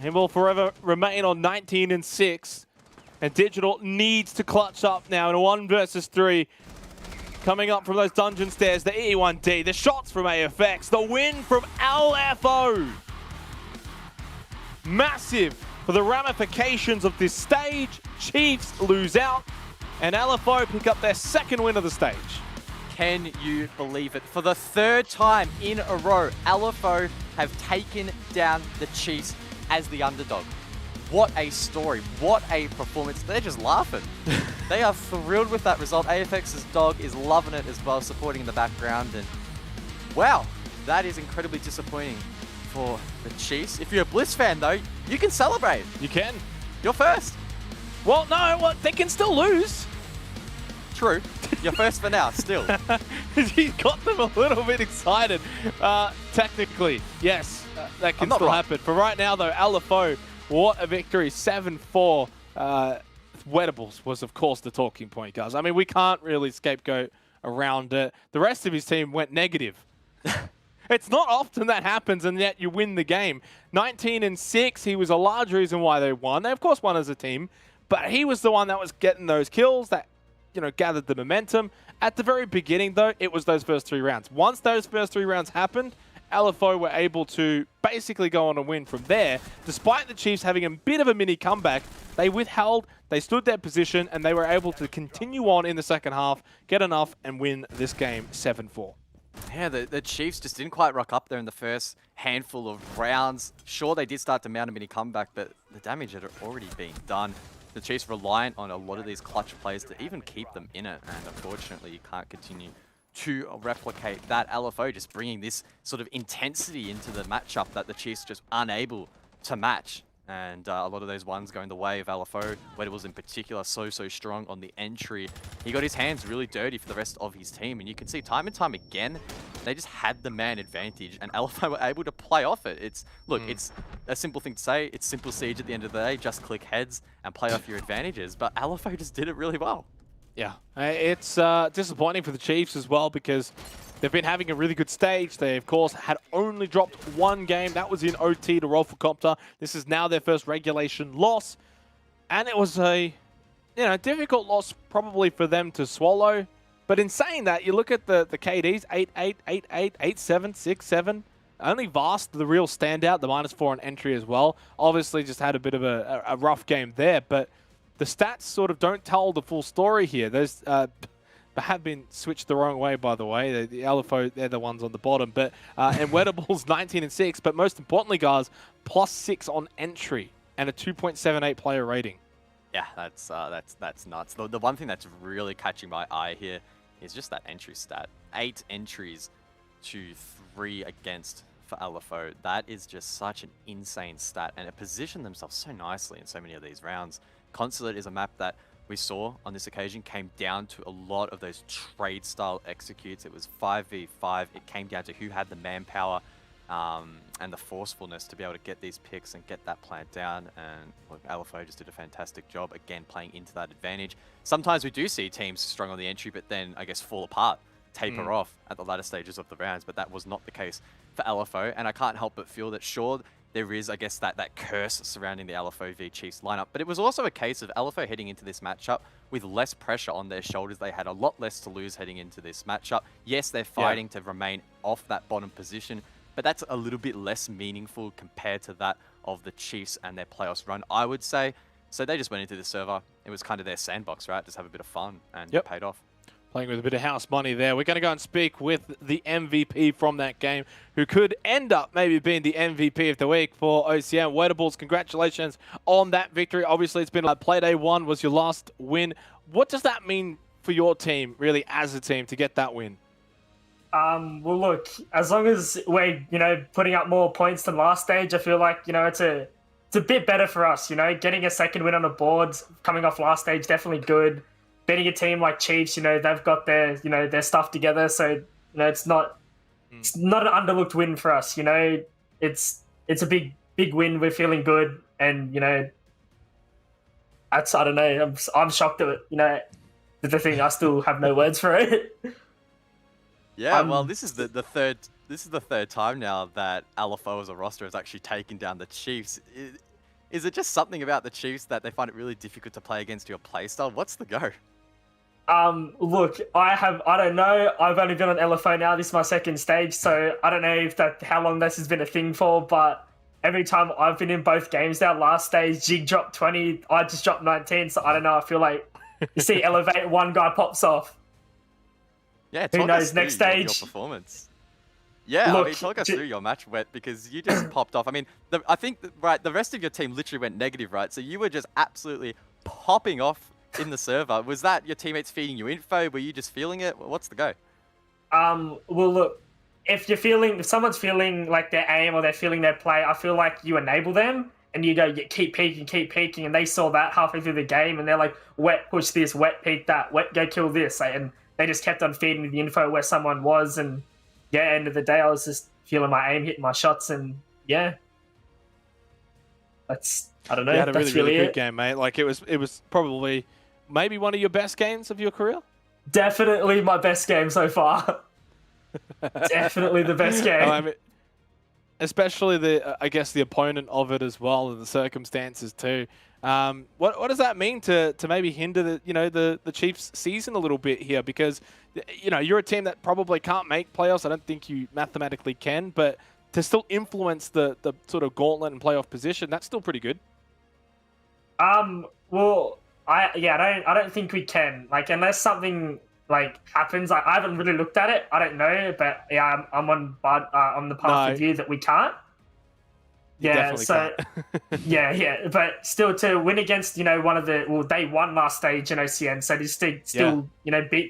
He will forever remain on 19 and 6. And Digital needs to clutch up now in a 1 versus 3. Coming up from those dungeon stairs, the E1D, the shots from AFX, the win from LFO. Massive for the ramifications of this stage. Chiefs lose out, and LFO pick up their 2nd win of the stage. Can you believe it? For the 3rd time in a row, LFO have taken down the Chiefs as the underdog. What a story. What a performance. They're just laughing. They are thrilled with that result. AFX's dog is loving it as well, supporting in the background. And wow, that is incredibly disappointing for the Chiefs. If you're a Bliss fan, though, you can celebrate. You can. You're first. Well, no, they can still lose. True. You're first for now, still. He got them a little bit excited. Technically, yes, that can still happen. For right now, though, LFO, what a victory, 7-4. Wedables was, of course, the talking point, guys. I mean, we can't really scapegoat around it. The rest of his team went negative. It's not often that happens, and yet you win the game. 19 and 6, he was a large reason why they won. They, of course, won as a team, but he was the one that was getting those kills that, you know, gathered the momentum. At the very beginning, though, it was those first 3 rounds. Once those first 3 rounds happened, LFO were able to basically go on a win from there. Despite the Chiefs having a bit of a mini comeback, they withheld, they stood their position, and they were able to continue on in the second half, get enough, and win this game 7-4. Yeah, the Chiefs just didn't quite rock up there in the first handful of rounds. Sure, they did start to mount a mini comeback, but the damage had already been done. The Chiefs reliant on a lot of these clutch plays to even keep them in it, and unfortunately you can't continue to replicate that. LFO just bringing this sort of intensity into the matchup that the Chiefs just unable to match. And a lot of those ones going the way of LFO. Wedables in particular, so strong on the entry. He got his hands really dirty for the rest of his team. And you can see time and time again, they just had the man advantage. And LFO were able to play off it. It's a simple thing to say. It's simple Siege at the end of the day. Just click heads and play off your advantages. But LFO just did it really well. Yeah, it's disappointing for the Chiefs as well because they've been having a really good stage. They, of course, had only dropped one game. That was in OT to Rolfcopter. This is now their first regulation loss. And it was a, difficult loss probably for them to swallow. But in saying that, you look at the KDs, 8-8, 8-8, 8-7, 6-7. Only Vast, the real standout, the -4 on entry as well. Obviously just had a bit of a rough game there. But the stats sort of don't tell the full story here. There's... have been switched the wrong way, by the way. The LFO, they're the ones on the bottom. But and Wedables 19-6. But most importantly, guys, +6 on entry and a 2.78 player rating. Yeah, that's nuts. The one thing that's really catching my eye here is just that entry stat. 8 entries to 3 against for LFO. That is just such an insane stat, and it positioned themselves so nicely in so many of these rounds. Consulate is a map that we saw on this occasion came down to a lot of those trade style executes. It was 5v5. It came down to who had the manpower and the forcefulness to be able to get these picks and get that plant down. And look, LFO just did a fantastic job, again, playing into that advantage. Sometimes we do see teams strong on the entry, but then, I guess, fall apart, taper off at the latter stages of the rounds. But that was not the case for LFO. And I can't help but feel that, sure, there is, I guess, that curse surrounding the LFO v Chiefs lineup. But it was also a case of LFO heading into this matchup with less pressure on their shoulders. They had a lot less to lose heading into this matchup. Yes, they're fighting to remain off that bottom position, but that's a little bit less meaningful compared to that of the Chiefs and their playoffs run, I would say. So they just went into the server. It was kind of their sandbox, right? Just have a bit of fun, and it paid off. Playing with a bit of house money there. We're going to go and speak with the MVP from that game, who could end up maybe being the MVP of the week for OCN. Wedables, congratulations on that victory. Obviously, it's been like Playday 1 was your last win. What does that mean for your team, really, as a team, to get that win? Well, look, as long as we're, putting up more points than last stage, I feel like, it's a bit better for us, Getting a second win on the board, coming off last stage, definitely good. Beating a team like Chiefs, they've got their, their stuff together. So, it's not an underlooked win for us. It's a big win. We're feeling good, and I don't know. I'm shocked at it. The thing, I still have no words for it. Yeah, well, this is the third. This is the third time now that LFO as a roster has actually taken down the Chiefs. Is it just something about the Chiefs that they find it really difficult to play against your playstyle? What's the go? Look, I don't know. I've only been on LFO now. This is my second stage, so I don't know how long this has been a thing for, but every time I've been in both games now, last stage, Jig dropped 20, I just dropped 19, so I don't know. I feel like you see Elevate, one guy pops off. Yeah, who knows, next stage. Your performance. Yeah, Look, talk us through your match, Wet, because you just popped off. I mean, I think, the rest of your team literally went negative, right? So you were just absolutely popping off in the server. Was that your teammates feeding you info? Were you just feeling it? What's the go? Well, look, if someone's feeling like their aim or they're feeling their play, I feel like you enable them and you go, keep peeking, and they saw that halfway through the game, and they're like, Wet, push this, Wet, peek that, Wet, go kill this, and they just kept on feeding me the info where someone was, and end of the day, I was just feeling my aim, hitting my shots, and that's, I don't know. You had a that's really really good game, mate. Like, it was probably maybe one of your best games of your career? Definitely my best game so far. Definitely the best game. I mean, especially I guess the opponent of it as well, and the circumstances too. What does that mean to maybe hinder the Chiefs' season a little bit here? Because you're a team that probably can't make playoffs. I don't think you mathematically can, but to still influence the sort of gauntlet and playoff position, that's still pretty good. Well, I don't think we can. Like, unless something like happens, I haven't really looked at it. I don't know, but yeah, I'm on the path with you that we can't. Yeah, so yeah, but still to win against one of they won last stage in OCN, so to still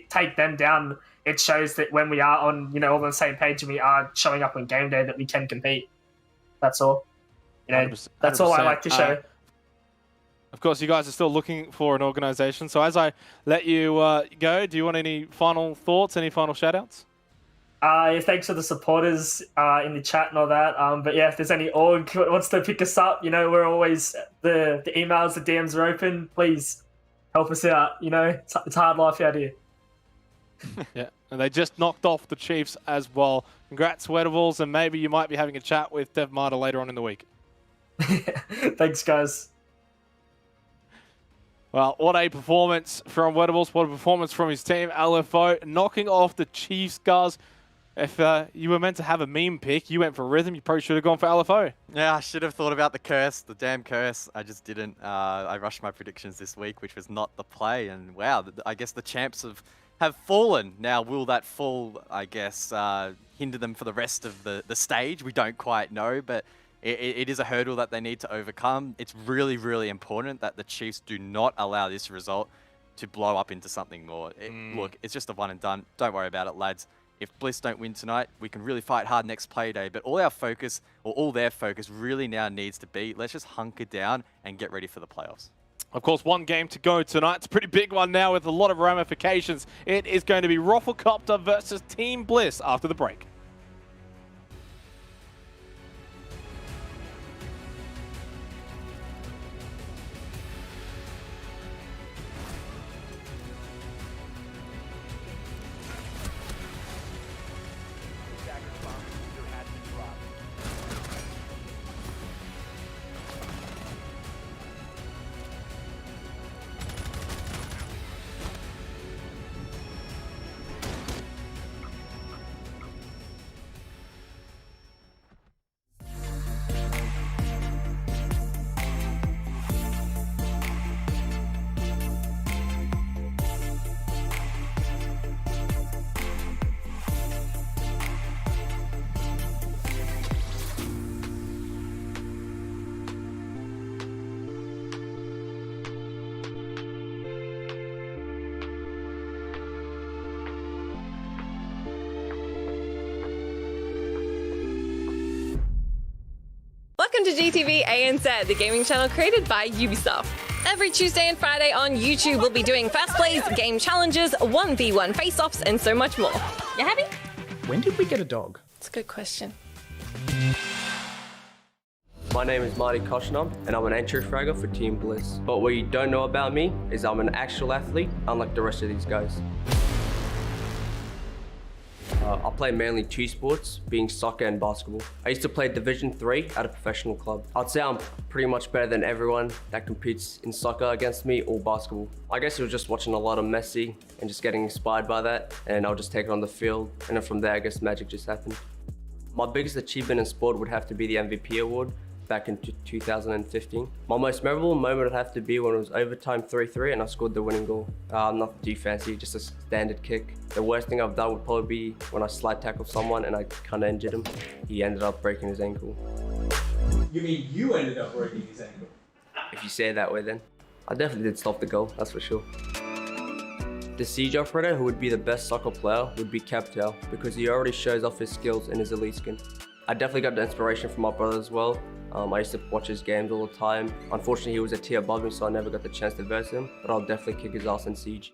take them down, it shows that when we are on all on the same page and we are showing up on game day that we can compete. That's all. You know, 100%, that's all I like to show. Of course, you guys are still looking for an organization. So as I let you go, do you want any final thoughts, any final shout-outs? Yeah, thanks for the supporters in the chat and all that. But yeah, if there's any org that wants to pick us up, you know, we're always, the emails, the DMs are open. Please help us out. You know, it's hard life out here. Yeah, and they just knocked off the Chiefs as well. Congrats, Wedables, and maybe you might be having a chat with Dev Marta later on in the week. Thanks, guys. Well, what a performance from Wedables. What a performance from his team, LFO, knocking off the Chiefs, guys. If you were meant to have a meme pick, you went for Rhythm. You probably should have gone for LFO. Yeah, I should have thought about the curse, the damn curse. I just didn't. I rushed my predictions this week, which was not the play. And wow, I guess the champs have fallen. Now, will that fall, I guess, hinder them for the rest of the stage? We don't quite know, but it is a hurdle that they need to overcome. It's really, really important that the Chiefs do not allow this result to blow up into something more. Look, it's just a one and done. Don't worry about it, lads. If Bliss don't win tonight, we can really fight hard next Playday. But all our focus, or all their focus, really now needs to be, let's just hunker down and get ready for the playoffs. Of course, one game to go tonight. It's a pretty big one now with a lot of ramifications. It is going to be Rafflecopter versus Team Bliss after the break. Welcome to GTV ANZ, the gaming channel created by Ubisoft. Every Tuesday and Friday on YouTube, we'll be doing fast plays, game challenges, 1v1 face-offs, and so much more. You happy? When did we get a dog? It's a good question. My name is Marty Koshnam, and I'm an entry fragger for Team Bliss. But what you don't know about me is I'm an actual athlete, unlike the rest of these guys. I play mainly two sports, being soccer and basketball. I used to play Division 3 at a professional club. I'd say I'm pretty much better than everyone that competes in soccer against me or basketball. I guess it was just watching a lot of Messi and just getting inspired by that, and I'll just take it on the field, and then from there I guess magic just happened. My biggest achievement in sport would have to be the MVP award back in 2015. My most memorable moment would have to be when it was overtime 3-3 and I scored the winning goal. Nothing too fancy, just a standard kick. The worst thing I've done would probably be when I slide tackled someone and I kind of injured him. He ended up breaking his ankle. You mean you ended up breaking his ankle? If you say it that way then. I definitely did stop the goal, that's for sure. The siege operator who would be the best soccer player would be Captel because he already shows off his skills in his elite skin. I definitely got the inspiration from my brother as well. I used to watch his games all the time. Unfortunately, he was a tier above me, so I never got the chance to verse him, but I'll definitely kick his ass in Siege.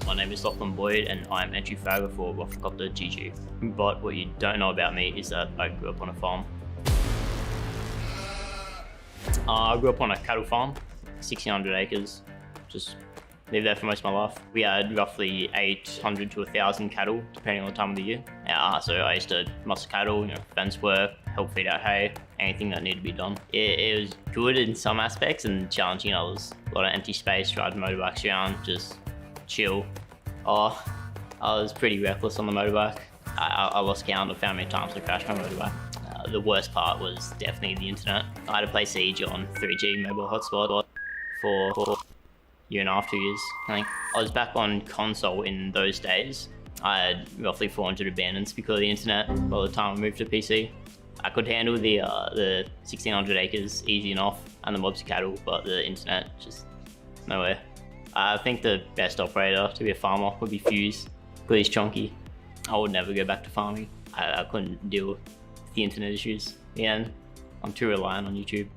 My name is Lachlan Boyd and I'm entry fragger for Rafflecopter GG. But what you don't know about me is that I grew up on a farm. I grew up on a cattle farm, 1,600 acres, just lived there for most of my life. We had roughly 800 to 1,000 cattle, depending on the time of the year. So I used to muster cattle, fence work, help feed out hay, anything that needed to be done. It was good in some aspects and challenging in others. A lot of empty space, ride motorbikes around, just chill. I was pretty reckless on the motorbike. I lost count of how many times I crashed my motorbike. The worst part was definitely the internet. I had to play Siege on 3G mobile hotspot for a year and a half, 2 years, I think. I was back on console in those days. I had roughly 400 abandons because of the internet by the time I moved to PC. I could handle the 1,600 acres easy enough and the mobs of cattle, but the internet, just nowhere. I think the best operator to be a farmer would be Fuse, because he's chunky. I would never go back to farming. I couldn't deal with the internet issues. Yeah, I'm too reliant on YouTube.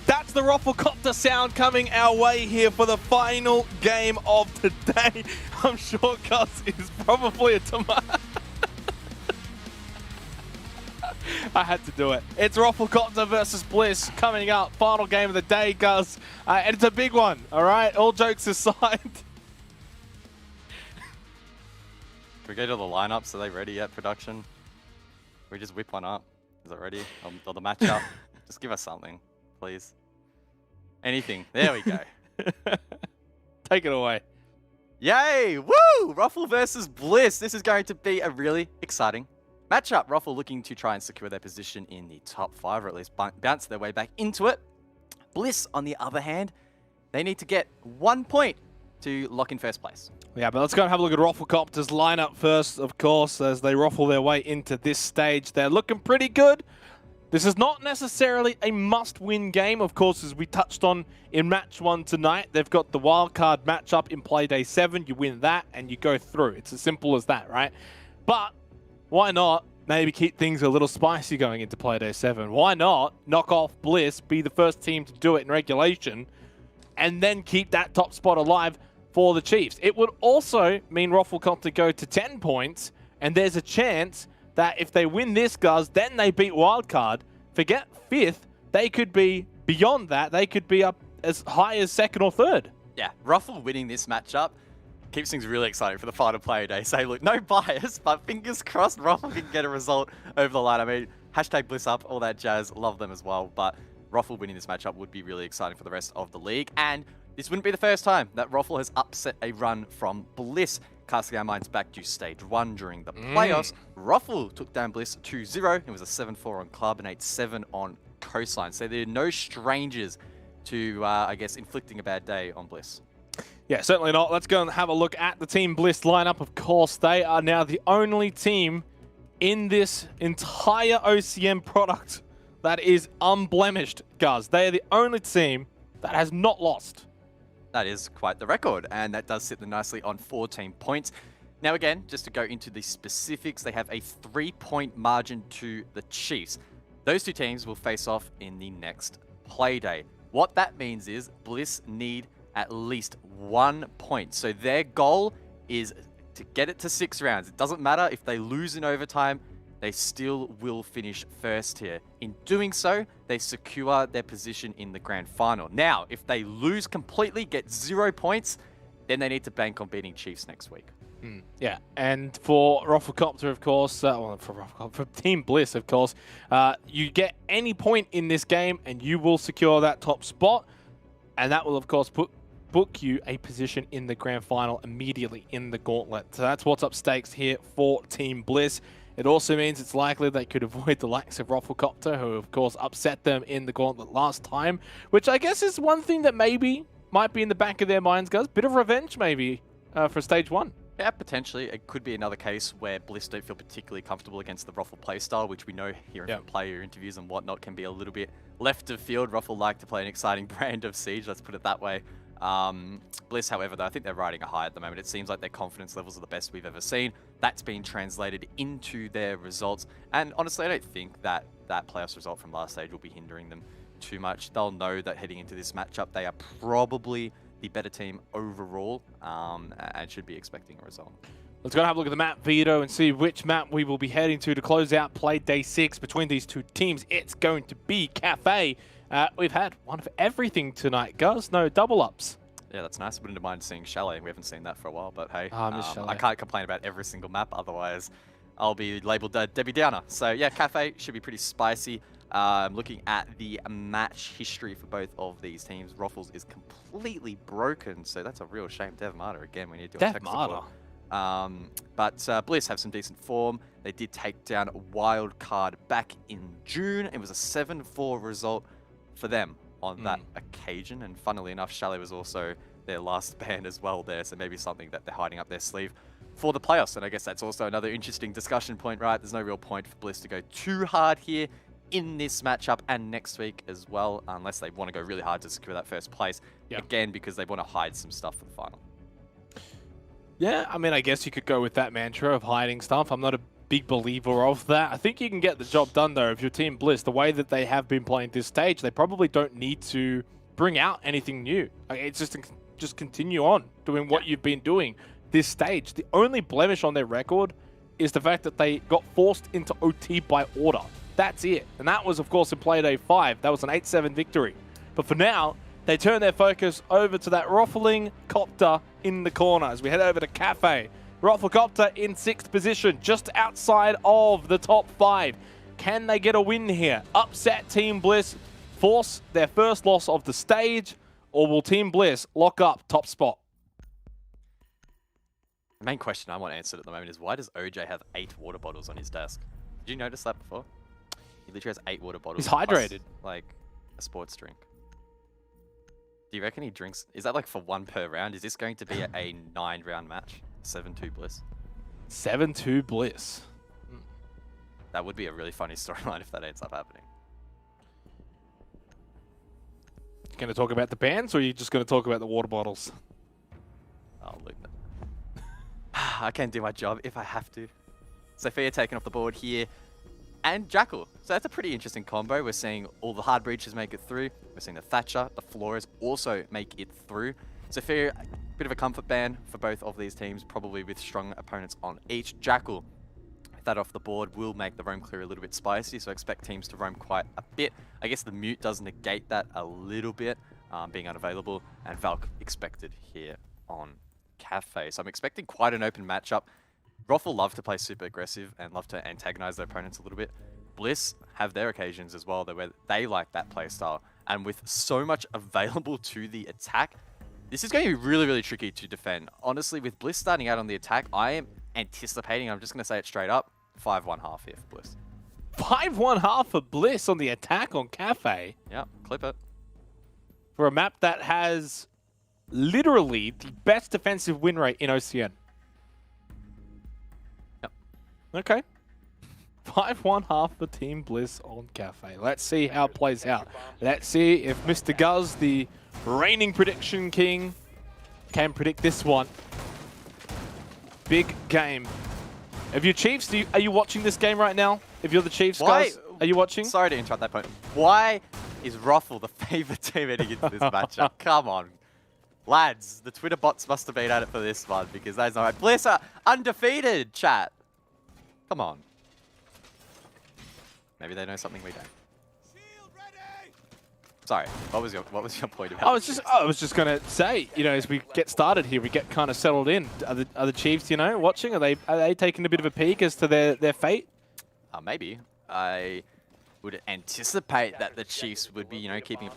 That's the Rufflecopter sound coming our way here for the final game of the day. I'm sure Gus is probably a tomato. I had to do it. It's Rufflecopter versus Bliss coming up. Final game of the day, Gus. And it's a big one, all right? All jokes aside. Can we go to the lineups? Are they ready yet, production? We just whip one up. Is it ready? Or the matchup? Just give us something, please. Anything. There we go. Take it away. Yay! Woo! Ruffle versus Bliss. This is going to be a really exciting matchup. Ruffle looking to try and secure their position in the top 5, or at least bounce their way back into it. Bliss, on the other hand, they need to get 1 point to lock in first place. Yeah, but let's go and have a look at Rufflecopter's lineup first, of course, as they ruffle their way into this stage. They're looking pretty good. This is not necessarily a must-win game, of course, as we touched on in match 1 tonight. They've got the wildcard matchup in Playday 7. You win that, and you go through. It's as simple as that, right? But why not maybe keep things a little spicy going into Playday 7? Why not knock off Bliss, be the first team to do it in regulation, and then keep that top spot alive for the Chiefs? It would also mean Rufflecopter go to 10 points, and there's a chance that if they win this, guys, then they beat Wildcard. Forget 5th, they could be beyond that. They could be up as high as 2nd or 3rd. Yeah, Ruffle winning this matchup keeps things really exciting for the final player day. So look, no bias, but fingers crossed Ruffle can get a result over the line. I mean, hashtag Bliss up, all that jazz, love them as well. But Ruffle winning this matchup would be really exciting for the rest of the league. And this wouldn't be the first time that Ruffle has upset a run from Bliss. Casting our minds back to Stage 1 during the playoffs, Ruffle took down Bliss 2-0. It was a 7-4 on club and 8-7 on coastline. So they're no strangers to, I guess, inflicting a bad day on Bliss. Yeah, certainly not. Let's go and have a look at the Team Bliss lineup. Of course, they are now the only team in this entire OCN product that is unblemished, guys. They are the only team that has not lost. That is quite the record, and that does sit them nicely on 14 points. Now again, just to go into the specifics, they have a 3-point margin to the Chiefs. Those two teams will face off in the next Playday. What that means is Bliss need at least 1 point. So their goal is to get it to 6 rounds. It doesn't matter if they lose in overtime, they still will finish first here. In doing so, they secure their position in the grand final. Now, if they lose completely, get 0 points, then they need to bank on beating Chiefs next week. Yeah, and for Rufflecopter, of course, for Team Bliss, of course, you get any point in this game and you will secure that top spot. And that will, of course, book you a position in the grand final immediately in the gauntlet. So that's what's up stakes here for Team Bliss. It also means it's likely they could avoid the likes of Rufflecopter, who of course upset them in the gauntlet last time, which I guess is one thing that maybe might be in the back of their minds, guys. Bit of revenge maybe for Stage 1. Yeah, potentially. It could be another case where Bliss don't feel particularly comfortable against the Ruffle playstyle, which we know hearing from player interviews and whatnot can be a little bit left of field. Ruffle like to play an exciting brand of Siege, let's put it that way. Bliss, however, though, I think they're riding a high at the moment. It seems like their confidence levels are the best we've ever seen. That's been translated into their results. And honestly, I don't think that that playoffs result from last stage will be hindering them too much. They'll know that heading into this matchup, they are probably the better team overall and should be expecting a result. Let's go and have a look at the map, Vito, and see which map we will be heading to close out Play Day 6 between these two teams. It's going to be Cafe. We've had one of everything tonight, guys. No double ups. Yeah, that's nice. Wouldn't mind seeing Chalet. We haven't seen that for a while, but hey, I miss Chalet. I can't complain about every single map. Otherwise, I'll be labeled Debbie Downer. So yeah, Cafe should be pretty spicy. Looking at the match history for both of these teams, Ruffles is completely broken, so that's a real shame. Dev Marta, again, we need to do a tech support. But Bliss have some decent form. They did take down Wildcard back in June. It was a 7-4 result for them on that occasion. And funnily enough, Chalet was also their last band as well there, so maybe something that they're hiding up their sleeve for the playoffs. And I guess that's also another interesting discussion point, right? There's no real point for Bliss to go too hard here in this matchup and next week as well, unless they want to go really hard to secure that first place. Again, because they want to hide some stuff for the final. Yeah, I mean, I guess you could go with that mantra of hiding stuff. I'm not a big believer of that. I think you can get the job done, though, if your team Bliss, the way that they have been playing this stage, they probably don't need to bring out anything new. Like, it's just continue on doing what you've been doing this stage. The only blemish on their record is the fact that they got forced into OT by order. That's it. And that was, of course, in Playday 5. That was an 8-7 victory. But for now, they turn their focus over to that ruffling copter in the corner as we head over to Cafe. Rufflecopter in 6th position, just outside of the top 5. Can they get a win here? Upset Team Bliss, force their first loss of the stage, or will Team Bliss lock up top spot? The main question I want answered at the moment is, why does OJ have 8 water bottles on his desk? Did you notice that before? He literally has 8 water bottles. He's hydrated. Plus, like a sports drink. Do you reckon he drinks... Is that like for 1 per round? Is this going to be a 9-round match? 7-2 Bliss. 7-2 Bliss. That would be a really funny storyline if that ends up happening. Going to talk about the bans, or are you just going to talk about the water bottles? Oh, look. I can do my job if I have to. Sophia taken off the board here. And Jackal. So that's a pretty interesting combo. We're seeing all the hard breaches make it through. We're seeing the Thatcher, the Flores also make it through. Sophia, a bit of a comfort ban for both of these teams, probably with strong opponents on each. Jackal, with that off the board, will make the roam clear a little bit spicy, so expect teams to roam quite a bit. I guess the mute does negate that a little bit, being unavailable, and Valk expected here on Cafe. So I'm expecting quite an open matchup. Ruffle love to play super aggressive and love to antagonize their opponents a little bit. Bliss have their occasions as well, where they like that playstyle. And with so much available to the attack, this is going to be really, really tricky to defend. Honestly, with Bliss starting out on the attack, I am anticipating, I'm just going to say it straight up, 5-1-1/2 here for Bliss. 5-1-1/2 for Bliss on the attack on Cafe. Yeah, clip it. For a map that has literally the best defensive win rate in OCN. Yep. Okay. 5-1-1/2 for Team Bliss on Cafe. Let's see how it plays out. Let's see if Mr. Guz, the reigning prediction king, can predict this one. Big game. If you're Chiefs, are you watching this game right now? If you're the Chiefs, guys, are you watching? Sorry to interrupt that point. Why is Ruffle the favorite team heading into this matchup? Come on. Lads, the Twitter bots must have been at it for this one, because that's not right. Bliss are undefeated, chat. Come on. Maybe they know something we don't. Sorry, what was your point about? I was just gonna say, you know, as we get started here, we get kind of settled in. Are the Chiefs, you know, watching? Are they taking a bit of a peek as to their fate? Maybe. I would anticipate that the Chiefs would be, you know, keeping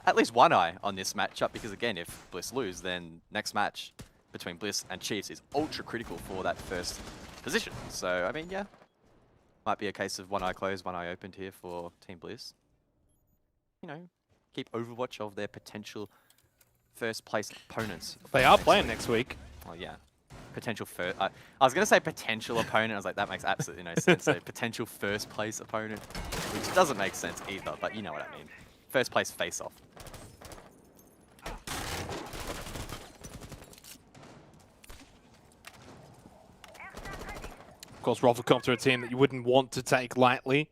at least one eye on this matchup, because again, if Bliss lose, then next match between Bliss and Chiefs is ultra critical for that first position. So I mean, yeah, might be a case of one eye closed, one eye opened here for Team Bliss. You know, keep overwatch of their potential first place opponents. They are playing next week. Oh yeah. Potential first. I was going to say potential opponent. I was like, that makes absolutely no sense. So potential first place opponent, which doesn't make sense either, but you know what I mean. First place face off. Of course, Rufflecopter, a team that you wouldn't want to take lightly.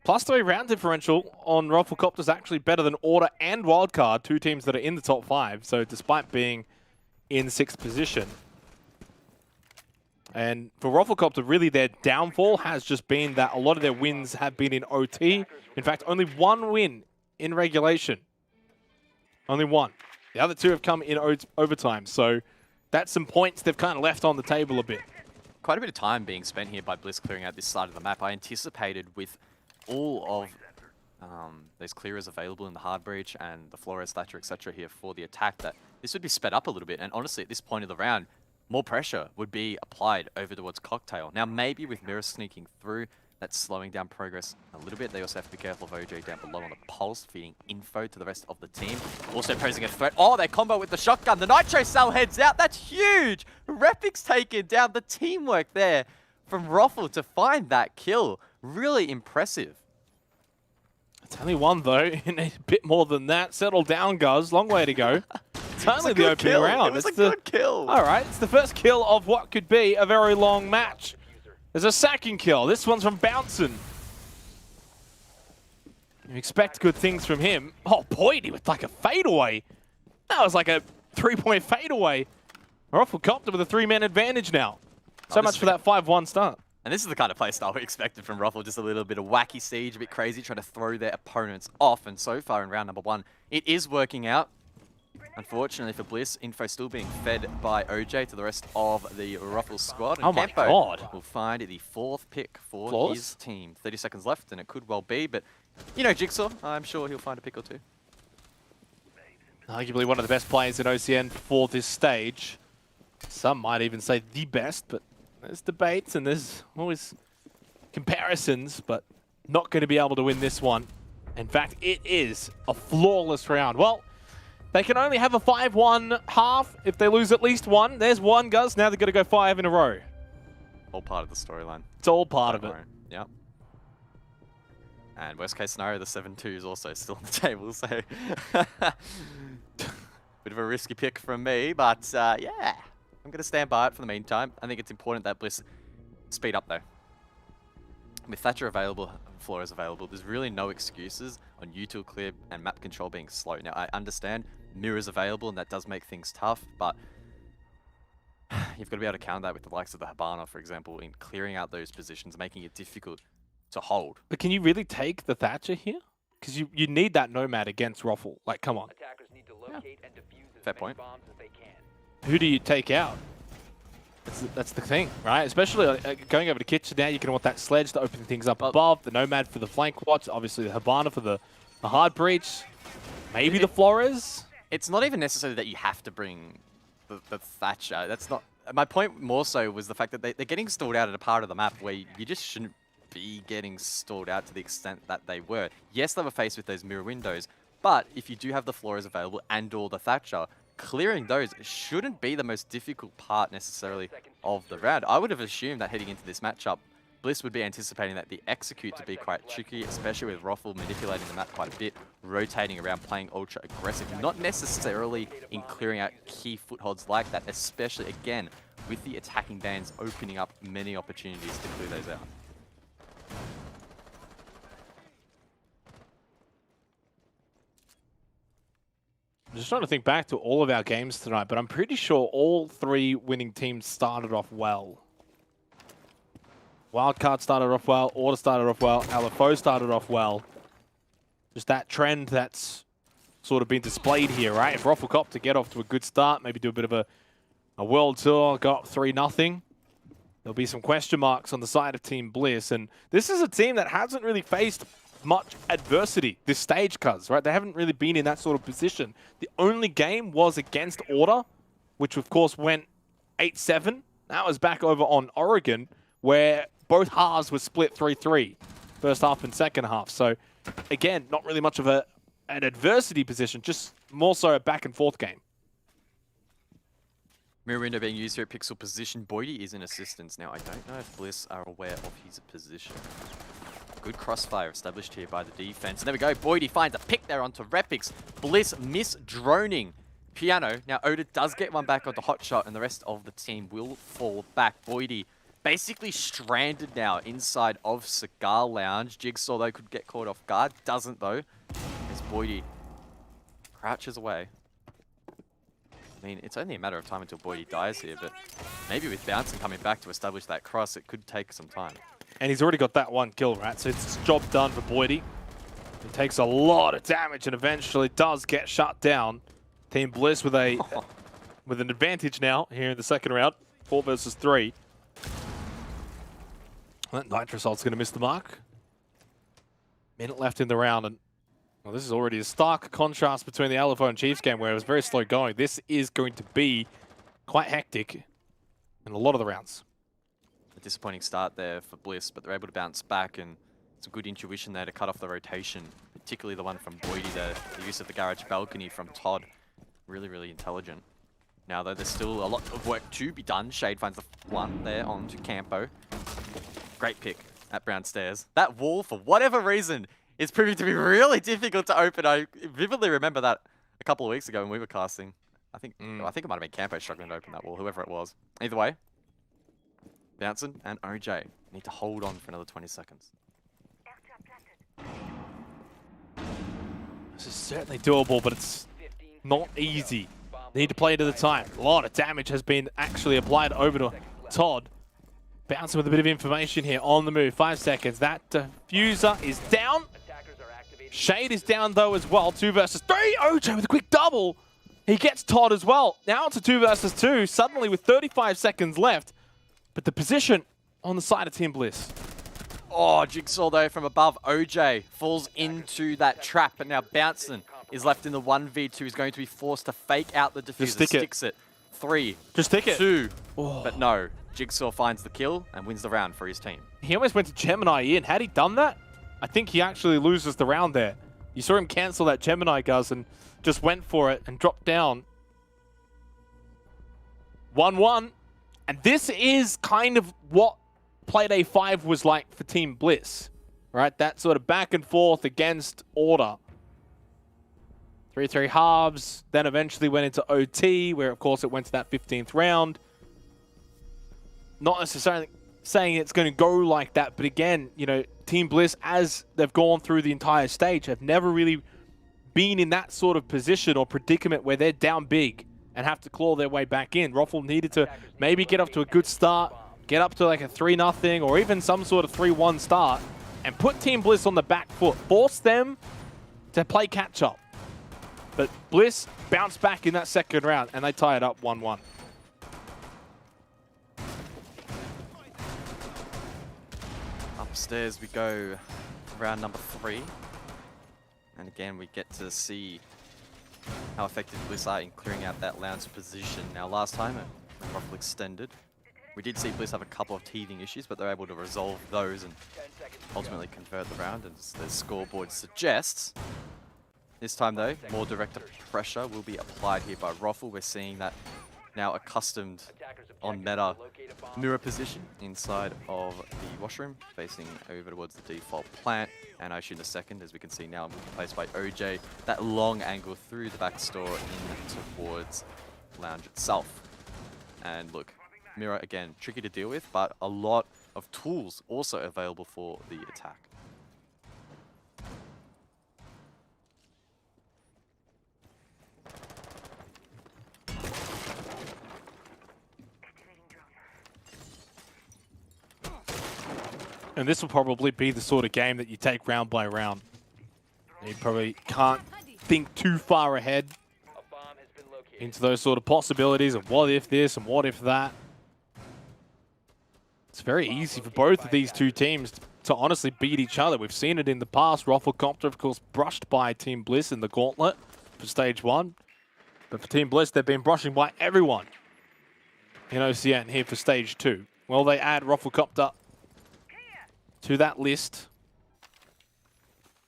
+3 round differential on Rufflecopter is actually better than Order and Wildcard, 2 teams that are in the top 5. So despite being in 6th position. And for Rufflecopter, really their downfall has just been that a lot of their wins have been in OT. In fact, only 1 win in regulation. Only 1. The other 2 have come in overtime. So that's some points they've kind of left on the table a bit. quite a bit of time being spent here by Bliss clearing out this side of the map. I anticipated with all of those clearers available in the hard breach and the Flores, Thatcher, etc. here for the attack that this would be sped up a little bit. And honestly, at this point of the round, more pressure would be applied over towards Cocktail. Now, maybe with Mirror sneaking through, that's slowing down progress a little bit. They also have to be careful of OJ down below on the pulse, feeding info to the rest of the team. Also posing a threat. Oh, they combo with the shotgun. The Nitro Cell heads out. That's huge. Repic's taken down. The teamwork there from Roffle to find that kill. Really impressive. It's only one, though. You need a bit more than that. Settle down, Guz. Long way to go. It's only the opening round. It was a good kill. All right, it's the first kill of what could be a very long match. There's a second kill. This one's from Bouncin. You expect good things from him. Oh, Boydie with like a fadeaway. That was like a 3-point fadeaway. Ruffle copped it with a 3-man advantage now. So much for that 5-1 start. And this is the kind of playstyle we expected from Ruffle. Just a little bit of wacky siege, a bit crazy, trying to throw their opponents off. And so far in round number 1, it is working out. Unfortunately for Bliss, info still being fed by OJ to the rest of the Ruffle squad. And oh my Campo God. will find the 4th pick for Flawless? his team. 30 seconds left, and it could well be. But, you know, Jigsaw, I'm sure he'll find a pick or two. Arguably one of the best players in OCN for this stage. Some might even say the best, but there's debates and there's always comparisons, but not going to be able to win this one. In fact, it is a flawless round. Well, they can only have a 5-1 half if they lose at least one. There's one, Guz. Now they've got to go 5 in a row. All part of the storyline. It's all part of it. Yep. And worst case scenario, the 7-2 is also still on the table, so bit of a risky pick from me, but yeah, I'm going to stand by it for the meantime. I think it's important that Bliss speed up though. With Thatcher available, Flores available, there's really no excuses on util clear and map control being slow. Now, I understand mirrors available and that does make things tough, but you've got to be able to counter that with the likes of the Habana, for example, in clearing out those positions, making it difficult to hold. But can you really take the Thatcher here? Because you need that Nomad against Ruffle. Like, come on. Fair point. Who do you take out? That's the thing, right? Especially going over to Kitchen now, you're going to want that Sledge to open things up above, the Nomad for the flank watch, obviously the Habana for the hard breach, maybe the Flores. It's not even necessary that you have to bring the Thatcher. That's not... My point more so was the fact that they're getting stalled out at a part of the map where you just shouldn't be getting stalled out to the extent that they were. Yes, they were faced with those mirror windows, but if you do have the Flores available and or the Thatcher, clearing those shouldn't be the most difficult part necessarily of the round. I would have assumed that heading into this matchup, Bliss would be anticipating that the execute to be quite tricky, especially with Ruffle manipulating the map quite a bit, rotating around, playing ultra aggressive, not necessarily in clearing out key footholds like that, especially again with the attacking bans opening up many opportunities to clear those out. I'm just trying to think back to all of our games tonight, but I'm pretty sure all 3 winning teams started off well. Wildcard started off well, Order started off well, LFO started off well. Just that trend that's sort of been displayed here, right? If Ruffle Cop to get off to a good start, maybe do a bit of a world tour, got 3-0. There'll be some question marks on the side of Team Bliss, and this is a team that hasn't really faced much adversity this stage, cuz, right? They haven't really been in that sort of position. The only game was against Order, which of course went 8-7. That was back over on Oregon, where both halves were split 3-3, first half and second half. So again, not really much of an adversity position, just more so a back and forth game. Mirror window being used here at pixel position. Boydie is in assistance. Now, I don't know if Bliss are aware of his position. Good crossfire established here by the defense. And there we go. Boydie finds a pick there onto Repix. Bliss miss-droning Piano. Now, Oda does get one back onto Hotshot, and the rest of the team will fall back. Boydie basically stranded now inside of Cigar Lounge. Jigsaw, though, could get caught off guard. Doesn't, though, as Boydie crouches away. I mean, it's only a matter of time until Boydie dies here, but maybe with Bouncing coming back to establish that cross, it could take some time. And he's already got that one kill, right? So it's job done for Boydie. He takes a lot of damage and eventually does get shut down. Team Bliss with an advantage now here in the second round. 4 versus 3. That Nitrosol's going to miss the mark. Minute left in the round, and well, this is already a stark contrast between the LFO and Chiefs game where it was very slow going. This is going to be quite hectic in a lot of the rounds. A disappointing start there for Bliss, but they're able to bounce back, and some good intuition there to cut off the rotation, particularly the one from Boydie there. The use of the garage balcony from Todd. Really, really intelligent. Now, though, there's still a lot of work to be done. Shade finds the one there onto Campo. Great pick at Brown Stairs. That wall, for whatever reason, is proving to be really difficult to open. I vividly remember that a couple of weeks ago when we were casting. I think it might have been Campo struggling to open that wall, whoever it was. Either way, Bouncin and OJ need to hold on for another 20 seconds. This is certainly doable, but it's not easy. Need to play to the time. A lot of damage has been actually applied over to Todd. Bouncing with a bit of information here on the move. 5 seconds. That diffuser is down. Shade is down though as well. 2 versus 3. OJ with a quick double. He gets Todd as well. Now it's a 2 versus 2. Suddenly with 35 seconds left. But the position on the side of Team Bliss. Oh, Jigsaw though from above. OJ falls into that trap, but now Bouncin is left in the 1v2. He's going to be forced to fake out the diffuser. Sticks it. 3. Just stick it. 2. Oh. But no. Jigsaw finds the kill and wins the round for his team. He almost went to Gemini in. Had he done that, I think he actually loses the round there. You saw him cancel that Gemini Guz and just went for it and dropped down. 1-1. And this is kind of what Playday 5 was like for Team Bliss. Right? That sort of back and forth against order. 3-3 halves, then eventually went into OT, where of course it went to that 15th round. Not necessarily saying it's going to go like that, but again, you know, Team Bliss, as they've gone through the entire stage, have never really been in that sort of position or predicament where they're down big and have to claw their way back in. Roffle needed to maybe get off to a good start, get up to like a 3-0 or even some sort of 3-1 start and put Team Bliss on the back foot, force them to play catch up. But Bliss bounced back in that second round and they tie it up 1-1. Upstairs we go, round number 3. And again, we get to see how effective Bliss are in clearing out that lounge position. Now, last time it Ruffle extended. We did see Bliss have a couple of teething issues, but they're able to resolve those and ultimately convert the round, as the scoreboard suggests. This time, though, more direct pressure will be applied here by Ruffle. We're seeing that now accustomed on meta mirror position inside of the washroom, facing over towards the default plant. And Ocean in a second, as we can see now, placed by OJ. That long angle through the back store in towards lounge itself. And look, mirror again, tricky to deal with, but a lot of tools also available for the attack. And this will probably be the sort of game that you take round by round. You probably can't think too far ahead into those sort of possibilities of what if this and what if that. It's very easy for both of these two teams to honestly beat each other. We've seen it in the past. Rafflecopter, of course, brushed by Team Bliss in the gauntlet for Stage 1. But for Team Bliss, they've been brushing by everyone in OCN here for Stage 2. Well, they add Rafflecopter to that list.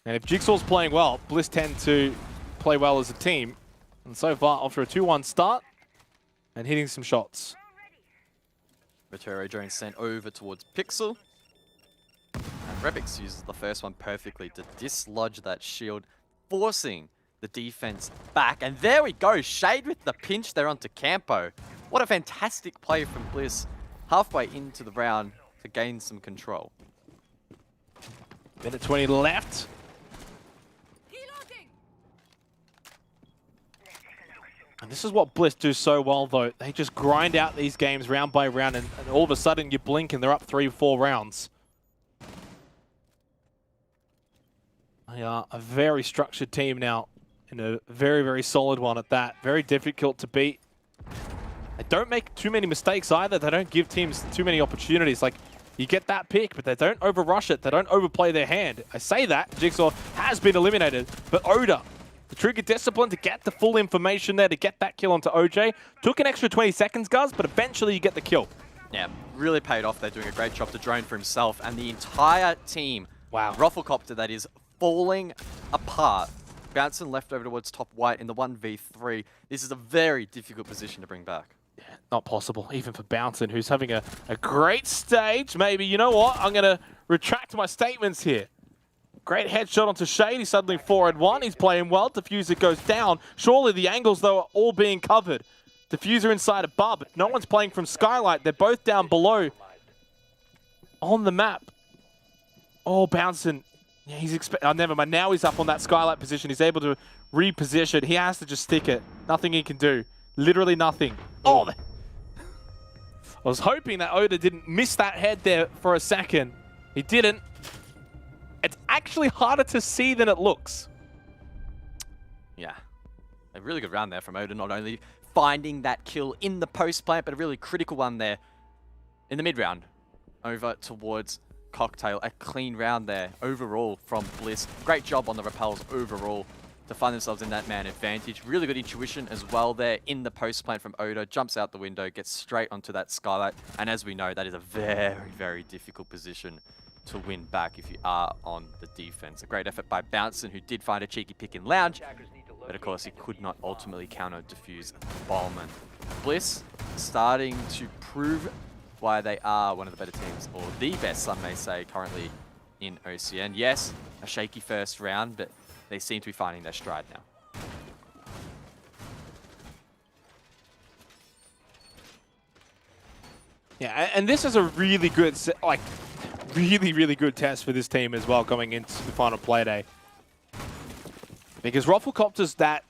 And if Jigsaw's playing well, Bliss tend to play well as a team. And so far, after a 2-1 start and hitting some shots. Returo Jones sent over towards Pixel. And Rebix uses the first one perfectly to dislodge that shield, forcing the defense back. And there we go, Shade with the pinch there onto Campo. What a fantastic play from Bliss halfway into the round to gain some control. Minute 20 left. And this is what Bliss do so well, though. They just grind out these games round by round, and all of a sudden you blink and they're up 3-4 rounds. They are a very structured team now, and a very, very solid one at that. Very difficult to beat. They don't make too many mistakes either. They don't give teams too many opportunities. Like, You get that pick, but they don't over-rush it. They don't overplay their hand. I say that, Jigsaw has been eliminated, but Oda, the trigger discipline to get the full information there, to get that kill onto OJ. Took an extra 20 seconds, Guz, but eventually you get the kill. Yeah, really paid off. They're doing a great job to drone for himself and the entire team. Wow. Rufflecopter that is falling apart. Bouncing left over towards top white in the 1v3. This is a very difficult position to bring back. Yeah, not possible, even for Bouncing, who's having a great stage. Maybe, you know what? I'm going to retract my statements here. Great headshot onto Shade. He's suddenly 4-1. He's playing well. Diffuser goes down. Surely the angles, though, are all being covered. Diffuser inside a bar, but no one's playing from Skylight. They're both down below on the map. Oh, Bouncing. Yeah, he's oh, never mind. Now he's up on that Skylight position. He's able to reposition. He has to just stick it. Nothing he can do. Literally nothing. Oh, I was hoping that Oda didn't miss that head there for a second. He didn't. It's actually harder to see than it looks. Yeah, a really good round there from Oda, not only finding that kill in the post plant, but a really critical one there in the mid round over towards Cocktail. A clean round there overall from Bliss. Great job on the repels overall to find themselves in that man advantage. Really good intuition as well there in the post plant from Oda. Jumps out the window, gets straight onto that Skylight. And as we know, that is a very, very difficult position to win back if you are on the defense. A great effort by Bouncin, who did find a cheeky pick in Lounge, but of course he could not ultimately counter defuse Bowman. Bliss starting to prove why they are one of the better teams, or the best, some may say, currently in OCN. Yes, a shaky first round, but they seem to be finding their stride now. Yeah, and this is a really good, really good test for this team as well going into the final Playday. Because Rufflecopter's that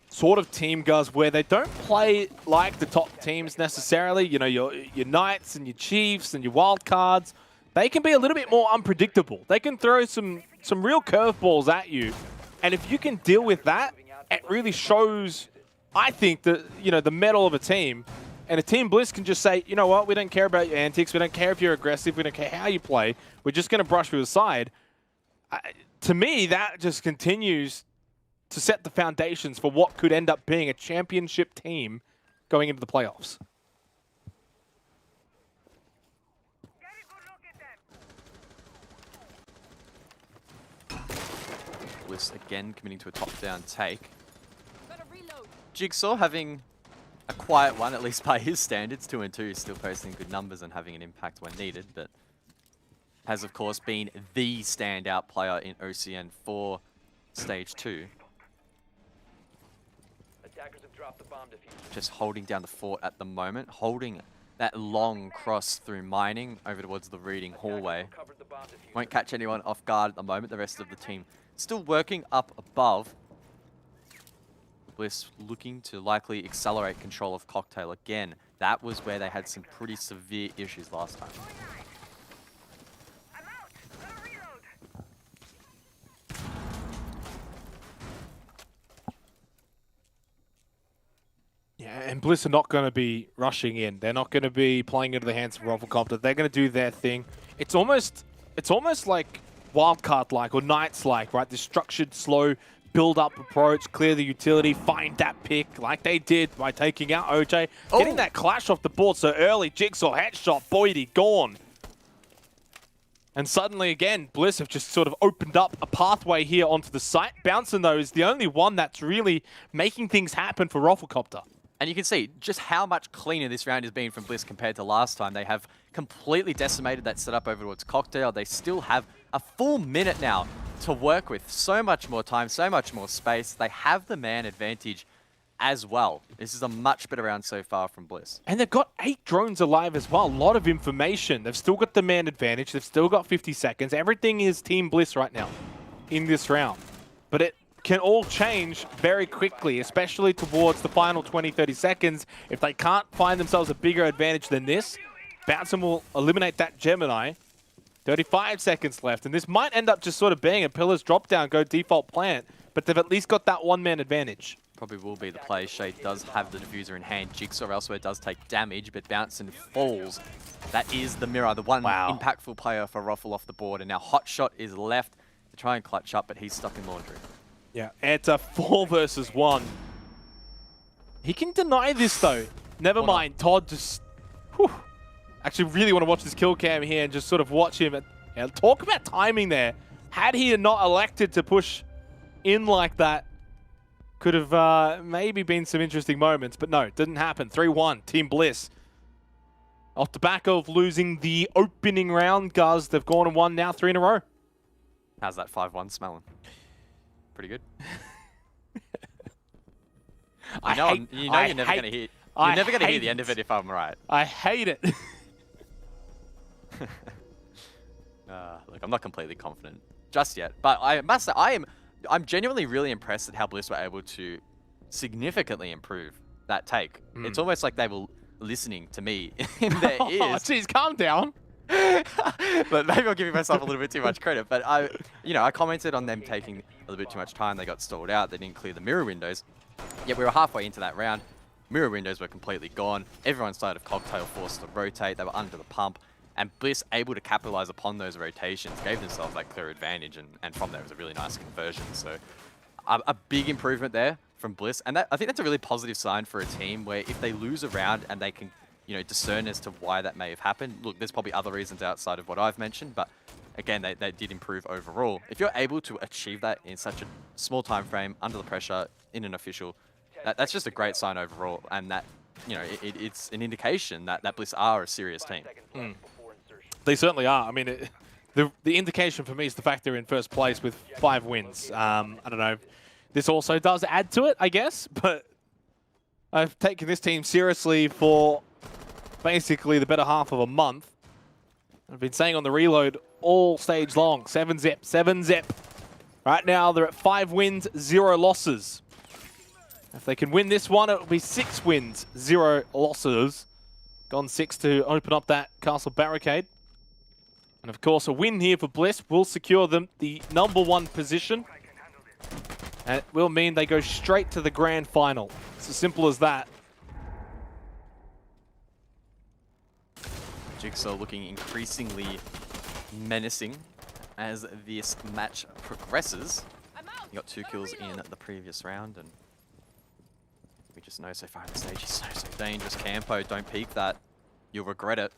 sort of team, Guz, where they don't play like the top teams necessarily. You know, your Knights and your Chiefs and your Wildcards. They can be a little bit more unpredictable. They can throw some real curveballs at you. And if you can deal with that, it really shows, I think, the mettle of a team. And a Team Bliss can just say, you know what, we don't care about your antics. We don't care if you're aggressive. We don't care how you play. We're just going to brush you aside. To me, that just continues to set the foundations for what could end up being a championship team going into the playoffs. Bliss again committing to a top-down take. Jigsaw having a quiet one, at least by his standards. 2-2, still posting good numbers and having an impact when needed, but has of course been the standout player in OCN for Stage 2. Just holding down the fort at the moment, holding that long cross through mining over towards the reading hallway. Won't catch anyone off guard at the moment. The rest of the team still working up above. Bliss looking to likely accelerate control of Cocktail again. That was where they had some pretty severe issues last time. Yeah, and Bliss are not going to be rushing in. They're not going to be playing into the hands of Rufflecopter. They're going to do their thing. It's almost like Wildcard-like or Knights-like, right? This structured, slow, build-up approach, clear the utility, find that pick like they did by taking out OJ. Getting that clash off the board so early. Jigsaw, headshot, Boydie, gone. And suddenly, again, Bliss have just sort of opened up a pathway here onto the site. Bouncing, though, is the only one that's really making things happen for Rufflecopter. And you can see just how much cleaner this round has been from Bliss compared to last time. They have completely decimated that setup over towards Cocktail. They still have a full minute now to work with. So much more time, so much more space. They have the man advantage as well. This is a much better round so far from Bliss. And they've got 8 drones alive as well. A lot of information. They've still got the man advantage. They've still got 50 seconds. Everything is Team Bliss right now in this round. But it can all change very quickly, especially towards the final 20, 30 seconds. If they can't find themselves a bigger advantage than this, Bouncin will eliminate that Gemini. 35 seconds left, and this might end up just sort of being a Pillars drop down, go default plant, but they've at least got that one-man advantage. probably will be the play. Shade does have the diffuser in hand. Jigsaw elsewhere does take damage, but Bouncing falls. That is the mirror, the one impactful player for Ruffle off the board. And now Hotshot is left to try and clutch up, but he's stuck in laundry. Yeah, it's a 4 versus 1. He can deny this though. Never mind, Todd just... Whew, actually really want to watch this kill cam here and just sort of watch him. And talk about timing there. Had he not elected to push in like that, could have maybe been some interesting moments, but no, didn't happen. 3-1, Team Bliss. Off the back of losing the opening round, Guz, they've gone and won now 3 in a row. How's that 5-1 smelling? Pretty good. You know you're never going to hear. You're never going to hear the end of it if I'm right. I hate it. Look, I'm not completely confident just yet, but I must say I'm genuinely really impressed at how Bliss were able to significantly improve that take. It's almost like they were listening to me in their ears. Oh, jeez, calm down. But maybe I'm giving myself a little bit too much credit. But I commented on them taking a little bit too much time. They got stalled out. They didn't clear the mirror windows. Yet we were halfway into that round. Mirror windows were completely gone. Everyone started of Cocktail forced to rotate. They were under the pump. And Bliss, able to capitalize upon those rotations, gave themselves that clear advantage. And from there, it was a really nice conversion. So a big improvement there from Bliss. And I think that's a really positive sign for a team where if they lose a round and they can discern as to why that may have happened. Look, there's probably other reasons outside of what I've mentioned, but again, they did improve overall. If you're able to achieve that in such a small time frame, under the pressure, in an official, that's just a great sign overall, and that, it's an indication that Bliss are a serious team. They certainly are. I mean, the indication for me is the fact they're in first place with 5 wins. I don't know. This also does add to it, I guess, but I've taken this team seriously for basically the better half of a month. I've been saying on the reload all stage long, 7-zip, 7-zip. Right now, they're at 5 wins, 0 losses. If they can win this one, it will be 6 wins, 0 losses. Gone 6 to open up that castle barricade. And of course, a win here for Bliss will secure them the #1 position. And it will mean they go straight to the grand final. It's as simple as that. Jigsaw looking increasingly menacing as this match progresses. He got 2 kills in the previous round, and we just know so far in the stage he's so dangerous. Campo, don't peek that. You'll regret it.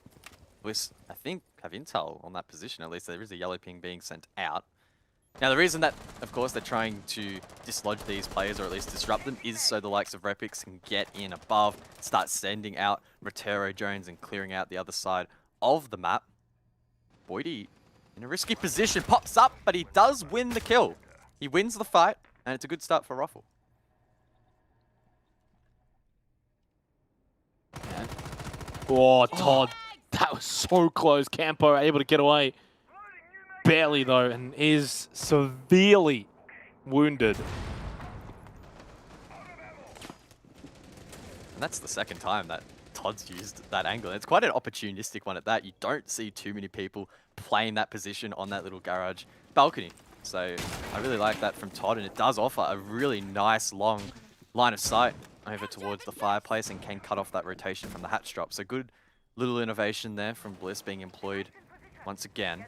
Bliss, I think, have intel on that position at least. There is a yellow ping being sent out. Now, the reason that, of course, they're trying to dislodge these players, or at least disrupt them, is so the likes of Repix can get in above, start sending out Rotero Jones and clearing out the other side of the map. Boydie, in a risky position, pops up, but he does win the kill. He wins the fight, and it's a good start for Ruffle. Oh, Todd, that was so close. Campo able to get away. Barely, though, and is severely wounded. And that's the second time that Todd's used that angle. It's quite an opportunistic one at that. You don't see too many people playing that position on that little garage balcony. So I really like that from Todd, and it does offer a really nice long line of sight over towards the fireplace and can cut off that rotation from the hatch drop. So good little innovation there from Bliss being employed once again.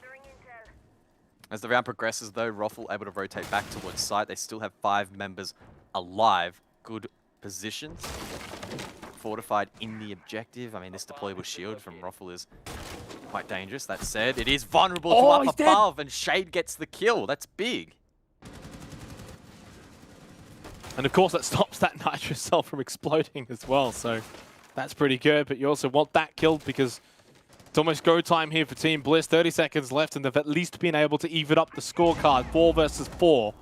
As the round progresses, though, Ruffle able to rotate back towards site. They still have 5 members alive. Good positions. Fortified in the objective. I mean, this deployable shield from Ruffle is quite dangerous. That said, it is vulnerable to up above, and Shade gets the kill. That's big. And of course, that stops that nitro cell from exploding as well. So that's pretty good. But you also want that killed because it's almost go time here for Team Bliss. 30 seconds left, and they've at least been able to even up the scorecard. 4 versus 4.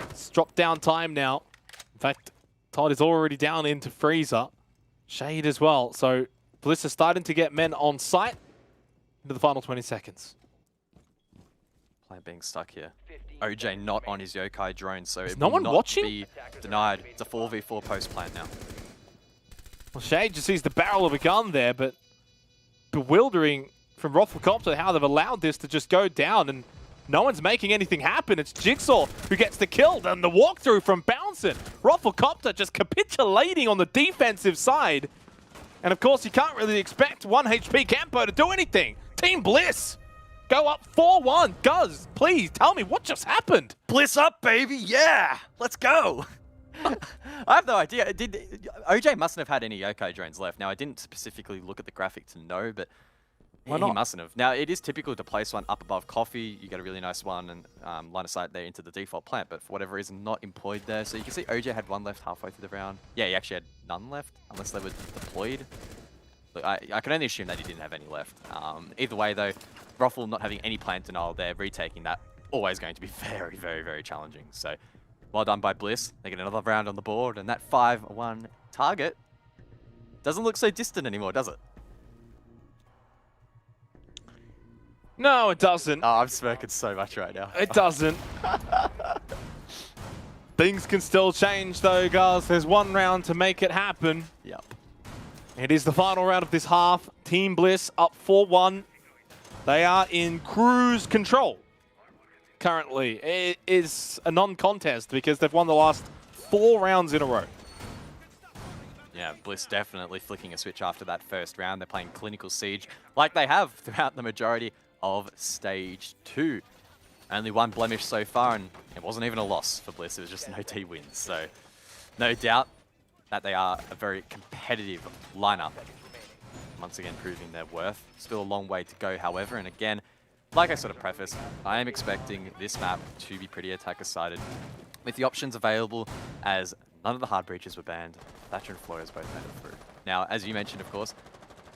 It's dropped down time now. In fact, Todd is already down into Freezer. Shade as well. So Bliss is starting to get men on site into the final 20 seconds. Player being stuck here. OJ not on his Yokai drone, so it no will one not watching? be denied. It's a 4v4 post plan now. Well, Shade just sees the barrel of a gun there, but bewildering from Rufflecopter how they've allowed this to just go down. And no one's making anything happen. It's Jigsaw who gets the kill, and the walkthrough from Bouncing. Rufflecopter just capitulating on the defensive side. And of course, you can't really expect 1 HP Campo to do anything. Team Bliss go up 4-1. Guz, please tell me what just happened. Bliss up, baby. Yeah, let's go. I have no idea. OJ mustn't have had any Yokai drones left. Now, I didn't specifically look at the graphic to know, but Why he not? mustn't have. Now, it is typical to place one up above Coffee. You get a really nice one and line of sight there into the default plant, but for whatever reason, not employed there. So you can see OJ had one left halfway through the round. Yeah, he actually had none left, unless they were deployed. Look, I can only assume that he didn't have any left. Either way, though, Ruffle not having any plant denial there, retaking that, always going to be very, very, very challenging. So, well done by Bliss. They get another round on the board, and that 5-1 target doesn't look so distant anymore, does it? No, it doesn't. Oh, I'm smirking so much right now. It doesn't. Things can still change, though, guys. There's one round to make it happen. Yep. It is the final round of this half. Team Bliss up 4-1. They are in cruise control currently. It is a non-contest because they've won the last 4 rounds in a row. Yeah, Bliss definitely flicking a switch after that first round. They're playing Clinical Siege like they have throughout the majority of Stage 2. Only one blemish so far, and it wasn't even a loss for Bliss. It was just no T wins. So no doubt that they are a very competitive lineup. Once again, proving their worth. Still a long way to go, however, and again, like I sort of prefaced, I am expecting this map to be pretty attacker-sided, with the options available as none of the hard breaches were banned. Thatcher and Flores both made it through. Now, as you mentioned, of course,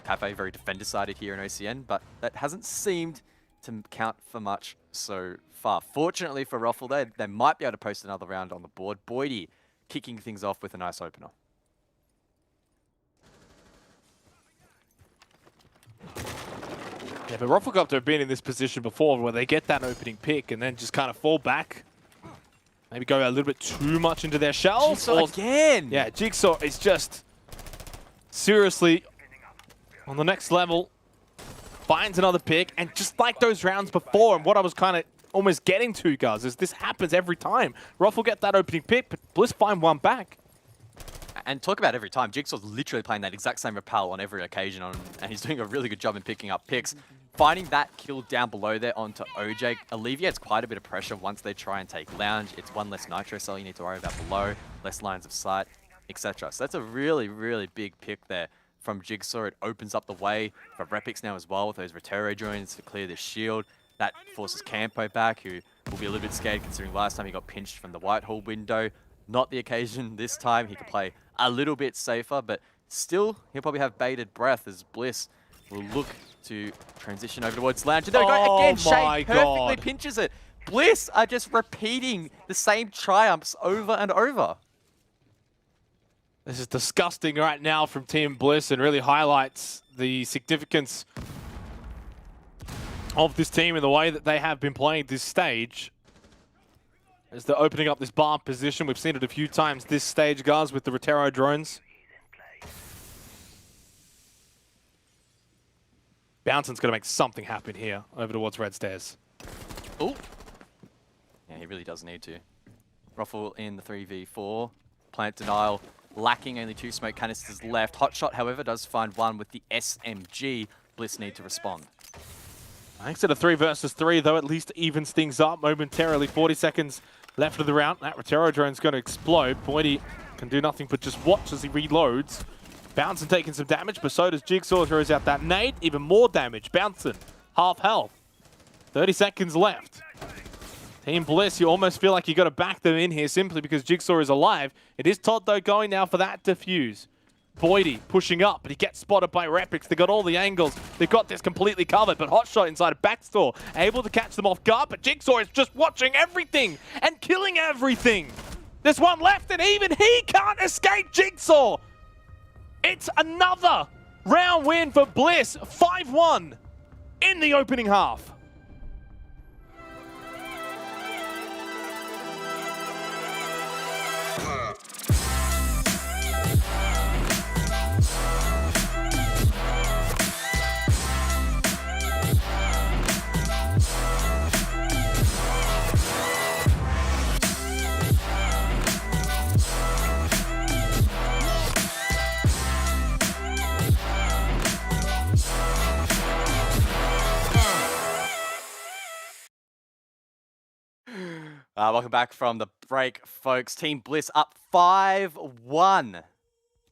Cafe very defender-sided here in OCN, but that hasn't seemed to count for much so far. Fortunately for Ruffle, they might be able to post another round on the board. Boydie kicking things off with a nice opener. Yeah, but Rufflecopter have been in this position before where they get that opening pick and then just kind of fall back. Maybe go a little bit too much into their shells. Jigsaw again! Yeah, Jigsaw is just seriously on the next level. Finds another pick, and just like those rounds before, and what I was kind of almost getting to, guys, is this happens every time. Ruffle get that opening pick, but Bliss find one back. And talk about every time. Jigsaw's literally playing that exact same rappel on every occasion, and he's doing a really good job in picking up picks. Finding that kill down below there onto OJ alleviates quite a bit of pressure once they try and take Lounge. It's one less Nitro cell you need to worry about below, less lines of sight, etc. So that's a really, really big pick there from Jigsaw. It opens up the way for Repix now as well with those Rotero joins to clear the shield. That forces Campo back, who will be a little bit scared considering last time he got pinched from the Whitehall window. Not the occasion this time. He could play a little bit safer, but still, he'll probably have bated breath as Bliss will look to transition over towards Lounge. And there we go again. Shade perfectly pinches it. Bliss are just repeating the same triumphs over and over. This is disgusting right now from Team Bliss and really highlights the significance of this team in the way that they have been playing this stage. As they're opening up this bar position, we've seen it a few times this stage, guys, with the Rotero drones. Bouncing's going to make something happen here over towards Red Stairs. Oh. Yeah, he really does need to. Ruffle in the 3v4. Plant denial. Lacking only 2 smoke canisters left. Hotshot, however, does find one with the SMG. Bliss need to respond. Thanks to the 3 versus 3, though, at least evens things up momentarily. 40 seconds left of the round. That Rotero drone's going to explode. Boydie can do nothing but just watch as he reloads. Bouncing taking some damage, but so does Jigsaw. Throws out that nade. Even more damage. Bouncing, half health. 30 seconds left. Team Bliss, you almost feel like you got to back them in here simply because Jigsaw is alive. It is Todd, though, going now for that defuse. Boydie pushing up, but he gets spotted by Repix. They got all the angles. They've got this completely covered, but Hotshot inside a backstore, able to catch them off guard, but Jigsaw is just watching everything and killing everything. There's one left, and even he can't escape Jigsaw. It's another round win for Bliss, 5-1 in the opening half. Welcome back from the break, folks. Team Bliss up 5-1.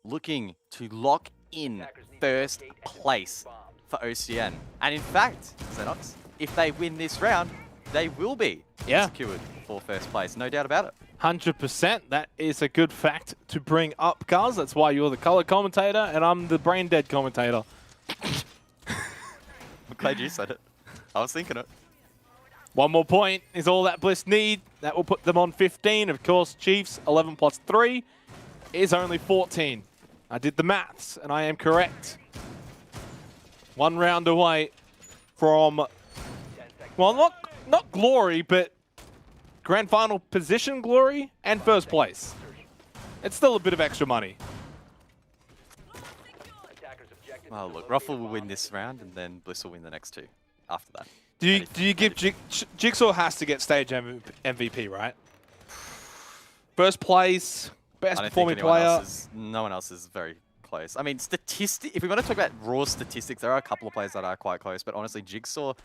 Looking to lock in first place for OCN. And in fact, Xenox, if they win this round, they will be secured for first place. No doubt about it. 100%. That is a good fact to bring up, Guz. That's why you're the color commentator and I'm the brain dead commentator. I'm glad you said it. I was thinking it. One more point is all that Bliss need. That will put them on 15. Of course, Chiefs 11 plus 3 is only 14. I did the maths and I am correct. One round away from, well, not glory, but grand final position glory and first place. It's still a bit of extra money. Well, look, Ruffle will win this round and then Bliss will win the next two after that. Do you give Jigsaw has to get stage MVP, right? First place, best performing player. No one else is very close. I mean, if we want to talk about raw statistics, there are a couple of players that are quite close, but honestly, Jigsaw,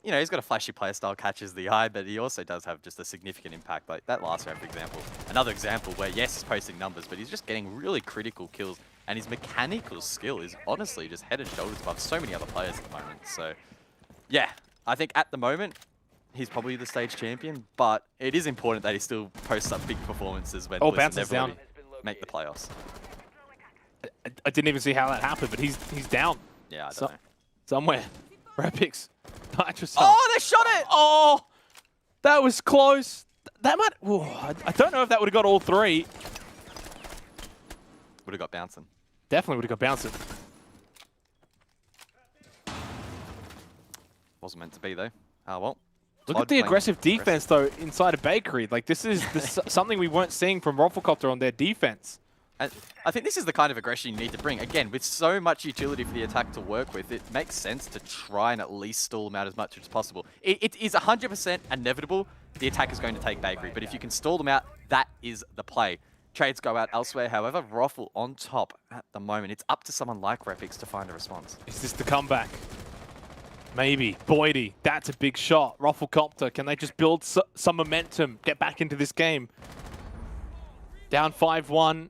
you know, he's got a flashy playstyle, catches the eye, but he also does have just a significant impact. Like that last round, for example. Another example where, yes, he's posting numbers, but he's just getting really critical kills, and his mechanical skill is honestly just head and shoulders above so many other players at the moment. So, yeah. I think at the moment, he's probably the stage champion, but it is important that he still posts up big performances when Bliss never make the playoffs. I didn't even see how that happened, but he's down. Yeah, I don't know. Somewhere. Rapix. Oh, they shot it! Oh, that was close. That might... Ooh, I don't know if that would have got all three. Would have got bouncing. Definitely would have got bouncing. Wasn't meant to be, though. Oh, well. Look at the aggressive defense, though, inside of Bakery. Like, this is something we weren't seeing from Rufflecopter on their defense. And I think this is the kind of aggression you need to bring. Again, with so much utility for the attack to work with, it makes sense to try and at least stall them out as much as possible. It is 100% inevitable the attack is going to take Bakery, but if you can stall them out, that is the play. Trades go out elsewhere, however, Ruffle on top at the moment. It's up to someone like Repix to find a response. Is this the comeback? Maybe. Boydie, that's a big shot. Rufflecopter, can they just build some momentum, get back into this game? Down 5-1.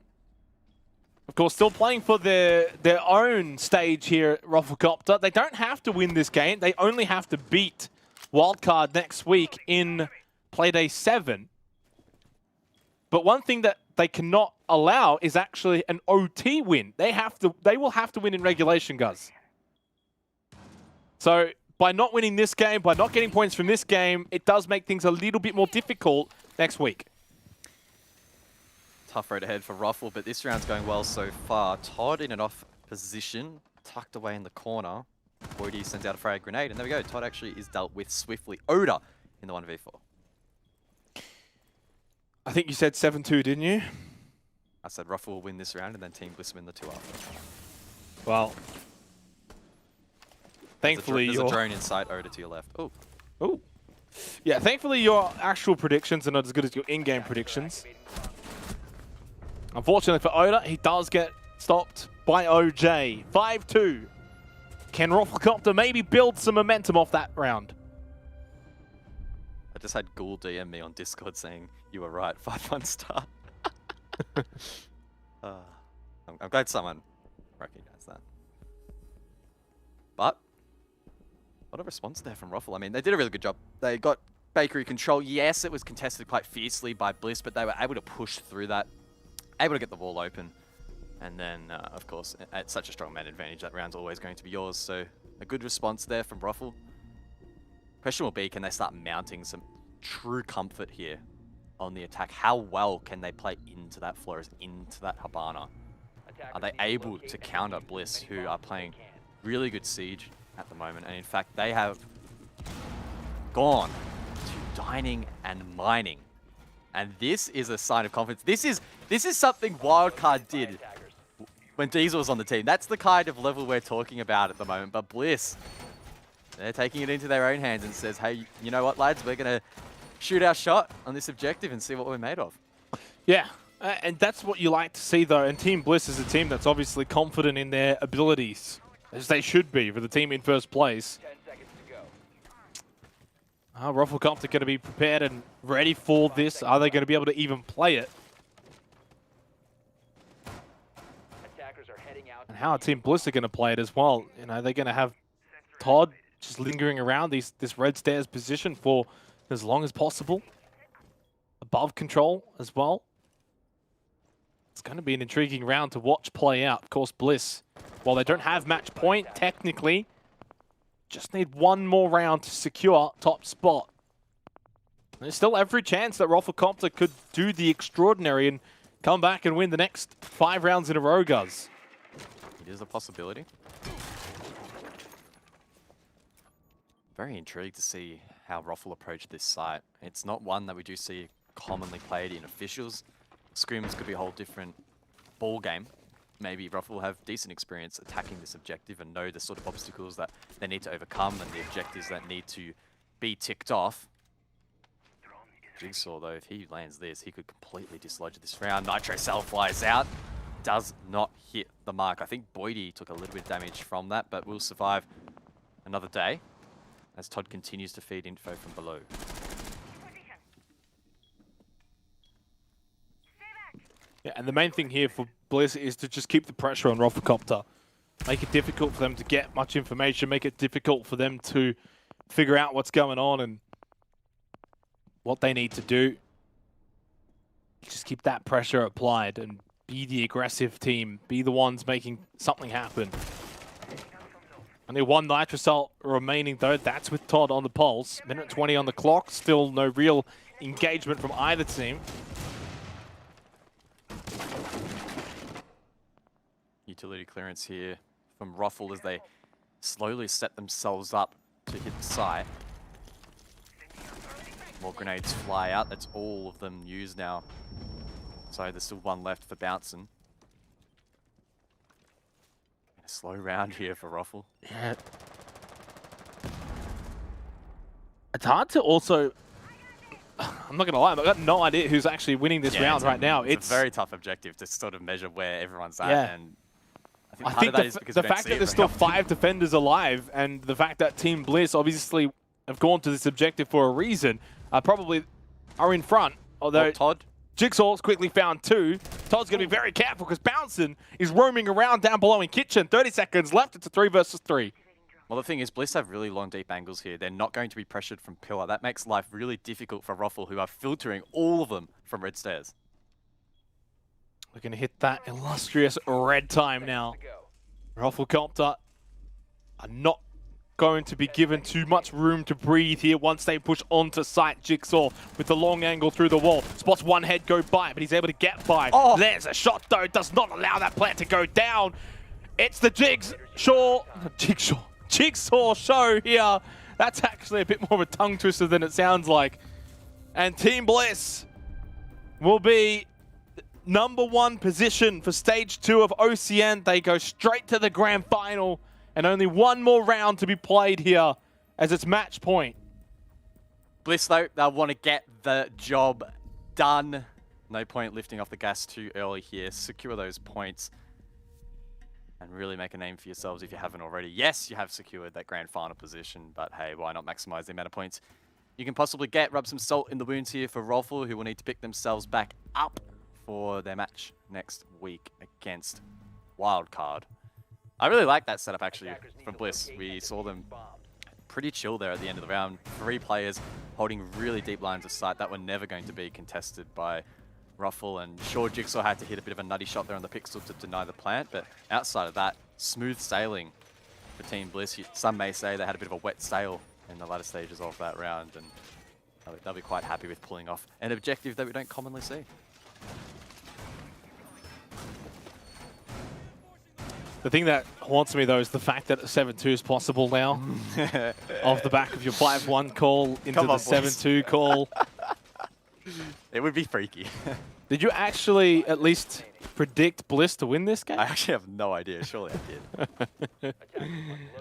Of course, still playing for their own stage here at Rufflecopter. They don't have to win this game. They only have to beat Wildcard next week in Playday 7. But one thing that they cannot allow is actually an OT win. They will have to win in regulation, Guz. So by not winning this game, by not getting points from this game, it does make things a little bit more difficult next week. Tough road ahead for Ruffle, but this round's going well so far. Todd in an off position, tucked away in the corner. Boydie sends out a frag grenade, and there we go. Todd actually is dealt with swiftly. Oda in the 1v4. I think you said 7-2, didn't you? I said Ruffle will win this round, and then Team Bliss win the 2 after. Well, thankfully there's a drone inside Oda to your left. Oh. Oh. Yeah, thankfully your actual predictions are not as good as your in-game predictions. Unfortunately for Oda, he does get stopped by OJ. 5-2. Can Rufflecopter maybe build some momentum off that round? I just had Ghoul DM me on Discord saying, you were right, 5-1 start. I'm glad someone recognized that. But, what a response there from Ruffle. I mean, they did a really good job. They got Bakery control. Yes, it was contested quite fiercely by Bliss, but they were able to push through that, able to get the wall open. And then, of course, at such a strong man advantage, that round's always going to be yours. So, a good response there from Ruffle. Question will be, can they start mounting some true comfort here on the attack? How well can they play into that Flores, into that Habana? Are they able to counter Bliss, who are playing really good Siege at the moment? And in fact, they have gone to dining and mining. And this is a sign of confidence. This is something Wildcard did when Diesel was on the team. That's the kind of level we're talking about at the moment. But Bliss, they're taking it into their own hands and says, hey, you know what, lads? We're going to shoot our shot on this objective and see what we're made of. Yeah, and that's what you like to see, though. And Team Bliss is a team that's obviously confident in their abilities, as they should be for the team in first place. Rufflecopter going to be prepared and ready for this. Are they going to be able to even play it? And how are Team Bliss are going to play it as well? You know, they're going to have Todd just lingering around this red stairs position for as long as possible. Above control as well. It's going to be an intriguing round to watch play out. Of course, Bliss, while they don't have match point, technically, just need one more round to secure top spot. There's still every chance that Rufflecopter could do the extraordinary and come back and win the next 5 rounds in a row, Guz. It is a possibility. Very intrigued to see how Ruffle approach this site. It's not one that we do see commonly played in officials. Scrims could be a whole different ball game. Maybe Ruffle will have decent experience attacking this objective and know the sort of obstacles that they need to overcome and the objectives that need to be ticked off. Jigsaw, though, if he lands this, he could completely dislodge this round. Nitro Cell flies out. Does not hit the mark. I think Boydie took a little bit of damage from that, but will survive another day as Todd continues to feed info from below. Yeah, and the main thing here for Bliss is to just keep the pressure on Rufflecopter. Make it difficult for them to get much information, make it difficult for them to figure out what's going on and what they need to do. Just keep that pressure applied and be the aggressive team. Be the ones making something happen. Only one Nitro Cell remaining though. That's with Todd on the pulse. Minute 20 on the clock. Still no real engagement from either team. Utility clearance here from Ruffle as they slowly set themselves up to hit the site. More grenades fly out. That's all of them used now. So there's still one left for Bouncin'. A slow round here for Ruffle. Yeah. It's hard to also... I'm not going to lie, I've got no idea who's actually winning this round right now. It's a very tough objective to sort of measure where everyone's at. Yeah. And I think the fact that there's still 5 defenders alive and the fact that Team Bliss obviously have gone to this objective for a reason, probably are in front. Although Todd? Jigsaw's quickly found 2. Todd's going to be very careful because Bouncin' is roaming around down below in kitchen. 30 seconds left. It's a 3 versus 3. Well, the thing is, Bliss have really long, deep angles here. They're not going to be pressured from pillar. That makes life really difficult for Ruffle, who are filtering all of them from red stairs. We're going to hit that illustrious red time now. Rufflecopter are not going to be given too much room to breathe here once they push onto site. Jigsaw with the long angle through the wall. Spots one head go by, but he's able to get by. Oh. There's a shot, though. Does not allow that plant to go down. It's the Jigsaw show here. That's actually a bit more of a tongue twister than it sounds like. And Team Bliss will be #1 position for stage 2 of OCN. They go straight to the grand final and only one more round to be played here as it's match point. Bliss, though, they'll want to get the job done. No point lifting off the gas too early here. Secure those points and really make a name for yourselves if you haven't already. Yes, you have secured that grand final position, but hey, why not maximize the amount of points you can possibly get? Rub some salt in the wounds here for Ruffle, who will need to pick themselves back up for their match next week against Wildcard. I really like that setup, actually, from Bliss. We saw them pretty chill there at the end of the round. 3 players holding really deep lines of sight that were never going to be contested by Ruffle. And sure, Jigsaw had to hit a bit of a nutty shot there on the pixel to deny the plant, but outside of that, smooth sailing for Team Bliss. Some may say they had a bit of a wet sail in the latter stages of that round, and they'll be quite happy with pulling off an objective that we don't commonly see. The thing that haunts me, though, is the fact that a 7-2 is possible now. Off the back of your 5-1 call into the 7-2 call. It would be freaky. Did you actually at least predict Bliss to win this game? I actually have no idea. Surely I did.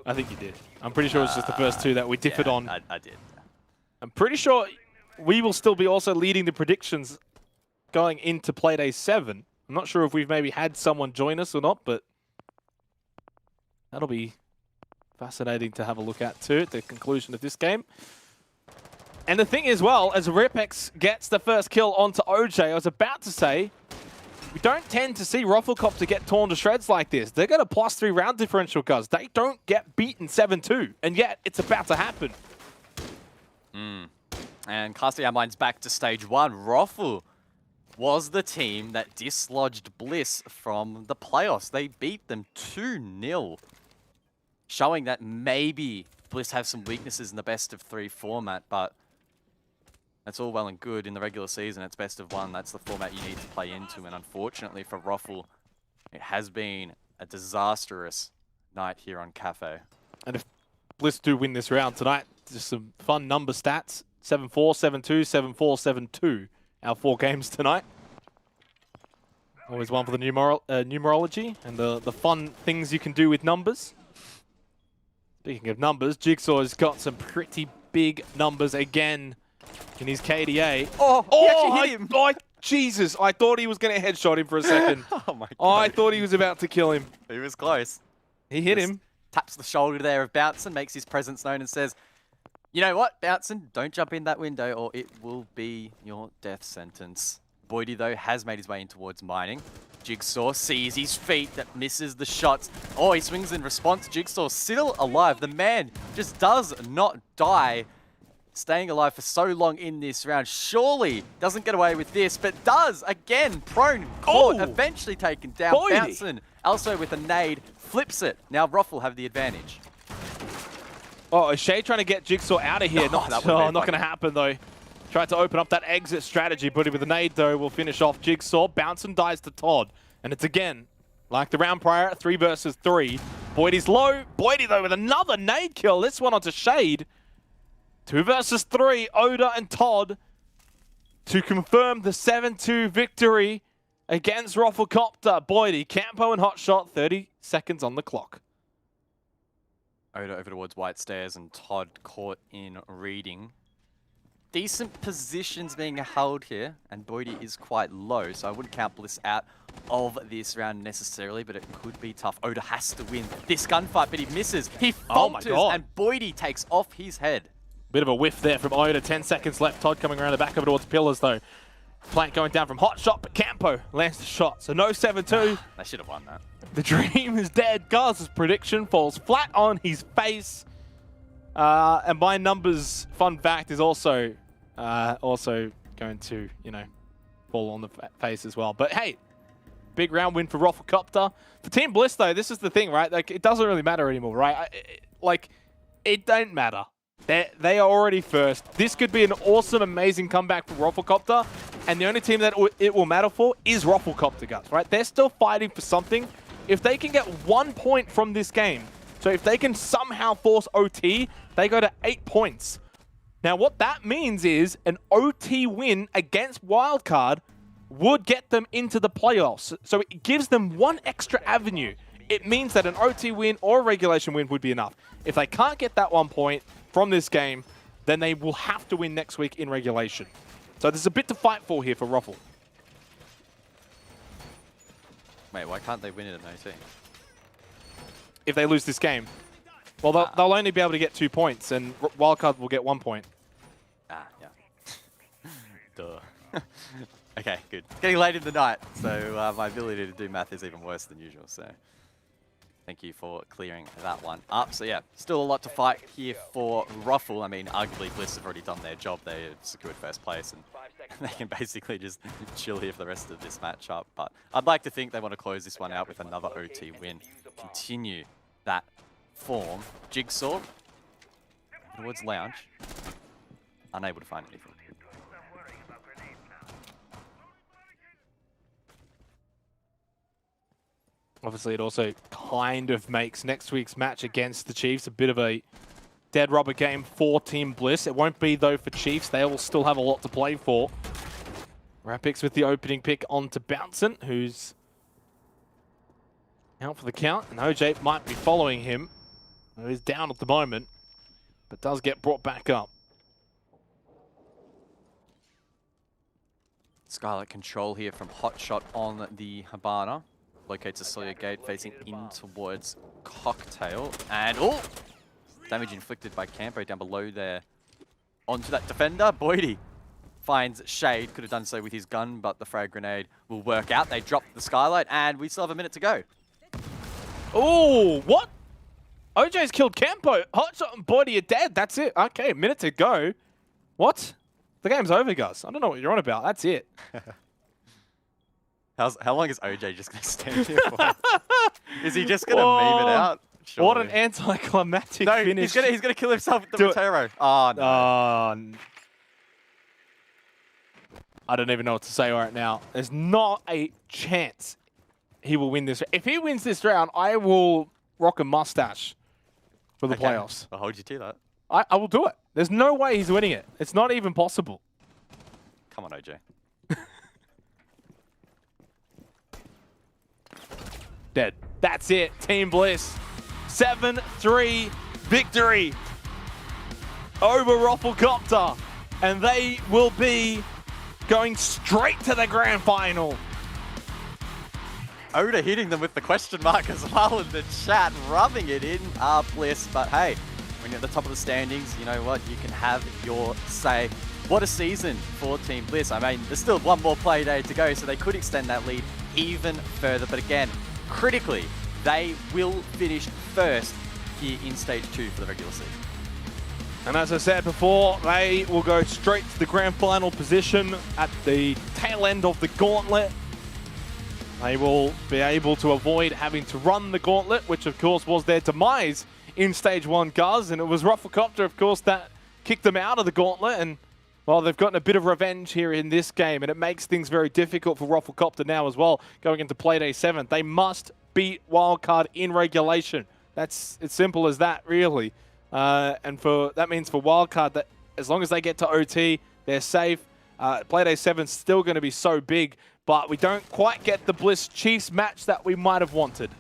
I think you did. I'm pretty sure it's just the first 2 that we differed on. I did. I'm pretty sure we will still be also leading the predictions going into Playday 7. I'm not sure if we've maybe had someone join us or not, but that'll be fascinating to have a look at too at the conclusion of this game. And the thing is, well, as Ripex gets the first kill onto OJ, I was about to say, we don't tend to see Rufflecopter get torn to shreds like this. They're going to +3 round differential, guys. They don't get beaten 7-2, and yet it's about to happen. And casting our minds back to stage 1, Ruffle was the team that dislodged Bliss from the playoffs. They beat them 2-0, showing that maybe Bliss have some weaknesses in the best of 3 format, but that's all well and good. In the regular season, it's best of 1. That's the format you need to play into, and unfortunately for Ruffle, it has been a disastrous night here on Cafe. And if Bliss do win this round tonight, just some fun number stats. 7-4, 7-2, 7-4, 7-2. Our 4 games tonight. Always one for the numerology and the fun things you can do with numbers. Speaking of numbers, Jigsaw's got some pretty big numbers again in his KDA. He actually hit him. Jesus, I thought he was going to headshot him for a second. Oh my God. I thought he was about to kill him. He was close. He hit him. Taps the shoulder there of Bouncin, makes his presence known and says, you know what, Bouncin, don't jump in that window or it will be your death sentence. Boydie, though, has made his way in towards mining. Jigsaw sees his feet that misses the shots. Oh, he swings in response. Jigsaw still alive. The man just does not die. Staying alive for so long in this round. Surely doesn't get away with this, but does again. Prone, caught, eventually taken down. Bouncin also with a nade, flips it. Now Ruffle have the advantage. Oh, is Shay trying to get Jigsaw out of here? Not going to happen, though. Tried to open up that exit strategy, but with a nade, though, will finish off Jigsaw. Bouncin dies to Todd. And it's again, like the round prior, 3 versus 3. Boydie's low. Boydie, though, with another nade kill. This one onto Shade. 2 versus 3, Oda and Todd to confirm the 7-2 victory against Rufflecopter. Boydie, Campo and Hotshot, 30 seconds on the clock. Oda over towards White Stairs and Todd caught in reading. Decent positions being held here, and Boydie is quite low, so I wouldn't count Bliss out of this round necessarily, but it could be tough. Oda has to win this gunfight, but he misses. He falters, and Boydie takes off his head. Bit of a whiff there from Oda. 10 seconds left. Todd coming around the back over towards Pillars, though. Plank going down from Hotshot, but Campo lands the shot. So no 7-2. They should have won that. The dream is dead. Gaz's prediction falls flat on his face. And my numbers, fun fact, is also going to, fall on the face as well. But hey, big round win for Rufflecopter. For Team Bliss, though, this is the thing, right? Like, it doesn't really matter anymore, right? It don't matter. They are already first. This could be an awesome, amazing comeback for Rufflecopter. And the only team that it will matter for is Rufflecopter, guys, right? They're still fighting for something. If they can get 1 point from this game, so if they can somehow force OT, they go to 8 points. Now, what that means is an OT win against Wildcard would get them into the playoffs. So it gives them 1 extra avenue. It means that an OT win or a regulation win would be enough. If they can't get that 1 point from this game, then they will have to win next week in regulation. So there's a bit to fight for here for Ruffle. Wait, why can't they win it in OT? If they lose this game. Well, they'll only be able to get 2 points, and Wildcard will get 1 point. Ah, yeah. Duh. Okay, good. It's getting late in the night, so my ability to do math is even worse than usual, so thank you for clearing that one up. So yeah, still a lot to fight here for Ruffle. I mean, arguably Bliss have already done their job. They secured first place, and they can basically just chill here for the rest of this matchup. But I'd like to think they want to close this one out with another OT win. Continue that form. Jigsaw towards Lounge. Unable to find anything. Obviously, it also kind of makes next week's match against the Chiefs a bit of a dead rubber game for Team Bliss. It won't be, though, for Chiefs. They will still have a lot to play for. Rapix with the opening pick onto Bouncin, who's out for the count. And OJ might be following him. He's down at the moment, but does get brought back up. Scarlet control here from Hotshot on the Habana. Locates a Sawyer Gate facing in towards Cocktail. And, oh! Damage inflicted by Campo down below there. onto that defender. Boydie finds Shade. Could have done so with his gun, but the frag grenade will work out. They drop the skylight, and we still have a minute to go. Oh, what? OJ's killed Campo. Hotshot and Boydie are dead. That's it. Okay, minute to go. What? The game's over, guys. I don't know what you're on about. That's it. How long is OJ just going to stand here for? Is he just going to meme it out? Surely. What an anticlimactic finish. He's gonna kill himself with the Matero. Oh, no. I don't even know what to say right now. There's not a chance he will win this. If he wins this round, I will rock a mustache for the playoffs. I'll hold you to that. I will do it. There's no way he's winning it. It's not even possible. Come on, OJ. Dead. That's it. Team Bliss. 7-3 victory over Rufflecopter. And they will be going straight to the grand final. Oda hitting them with the question mark as well in the chat, rubbing it in. Bliss, but hey, when you're at the top of the standings, you know what? You can have your say. What a season for Team Bliss. I mean, there's still one more play day to go, so they could extend that lead even further. But again, critically, they will finish first here in Stage 2 for the regular season. And as I said before, they will go straight to the grand final position at the tail end of the gauntlet. They will be able to avoid having to run the gauntlet, which of course was their demise in Stage 1, Guz. And it was Rufflecopter, of course, that kicked them out of the gauntlet. And, well, they've gotten a bit of revenge here in this game. And it makes things very difficult for Rufflecopter now as well, going into Playday 7. They must beat Wildcard in regulation. That's as simple as that, really. And that means for Wildcard that as long as they get to OT, they're safe. Playday 7's still going to be so big, but we don't quite get the Bliss Chiefs match that we might have wanted.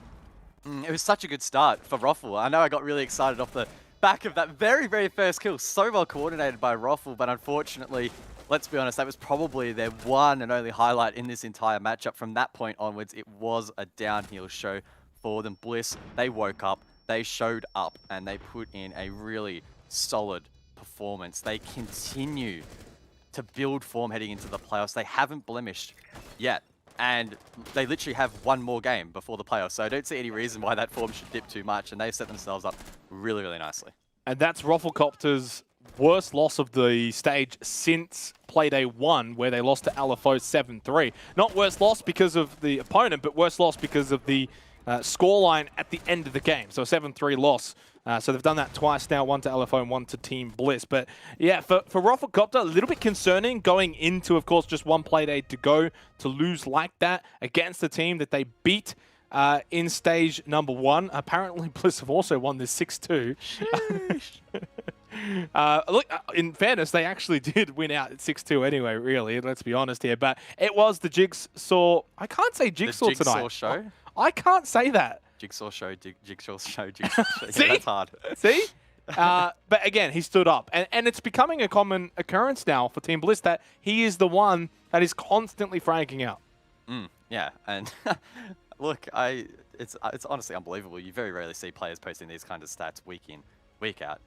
It was such a good start for Ruffle. I know I got really excited off the back of that very, very first kill. So well coordinated by Ruffle, but unfortunately, let's be honest, that was probably their one and only highlight in this entire matchup. From that point onwards, it was a downhill show for them. Bliss, they woke up, they showed up, and they put in a really solid performance. They continue to build form heading into the playoffs. They haven't blemished yet, and they literally have one more game before the playoffs, so I don't see any reason why that form should dip too much, and they've set themselves up really, really nicely. And that's Rufflecopter's worst loss of the stage since Playday 1, where they lost to LFO 7-3. Not worst loss because of the opponent, but worst loss because of the scoreline at the end of the game. So a 7-3 loss. So they've done that twice now, one to LFO and one to Team Bliss. But yeah, for Rufflecopter, a little bit concerning going into, of course, just one Playday to go, to lose like that against a team that they beat in stage number 1. Apparently, Bliss have also won this 6-2. Look, in fairness, they actually did win out at 6-2 anyway, really. Let's be honest here. But it was the Jigsaw. I can't say Jigsaw tonight. Jigsaw show? I can't say that. Jigsaw show, Jigsaw show, Jigsaw show. See? Yeah, that's hard. See? But again, he stood up. And it's becoming a common occurrence now for Team Bliss that he is the one that is constantly fragging out. Yeah, and look, it's honestly unbelievable. You very rarely see players posting these kind of stats week in, week out,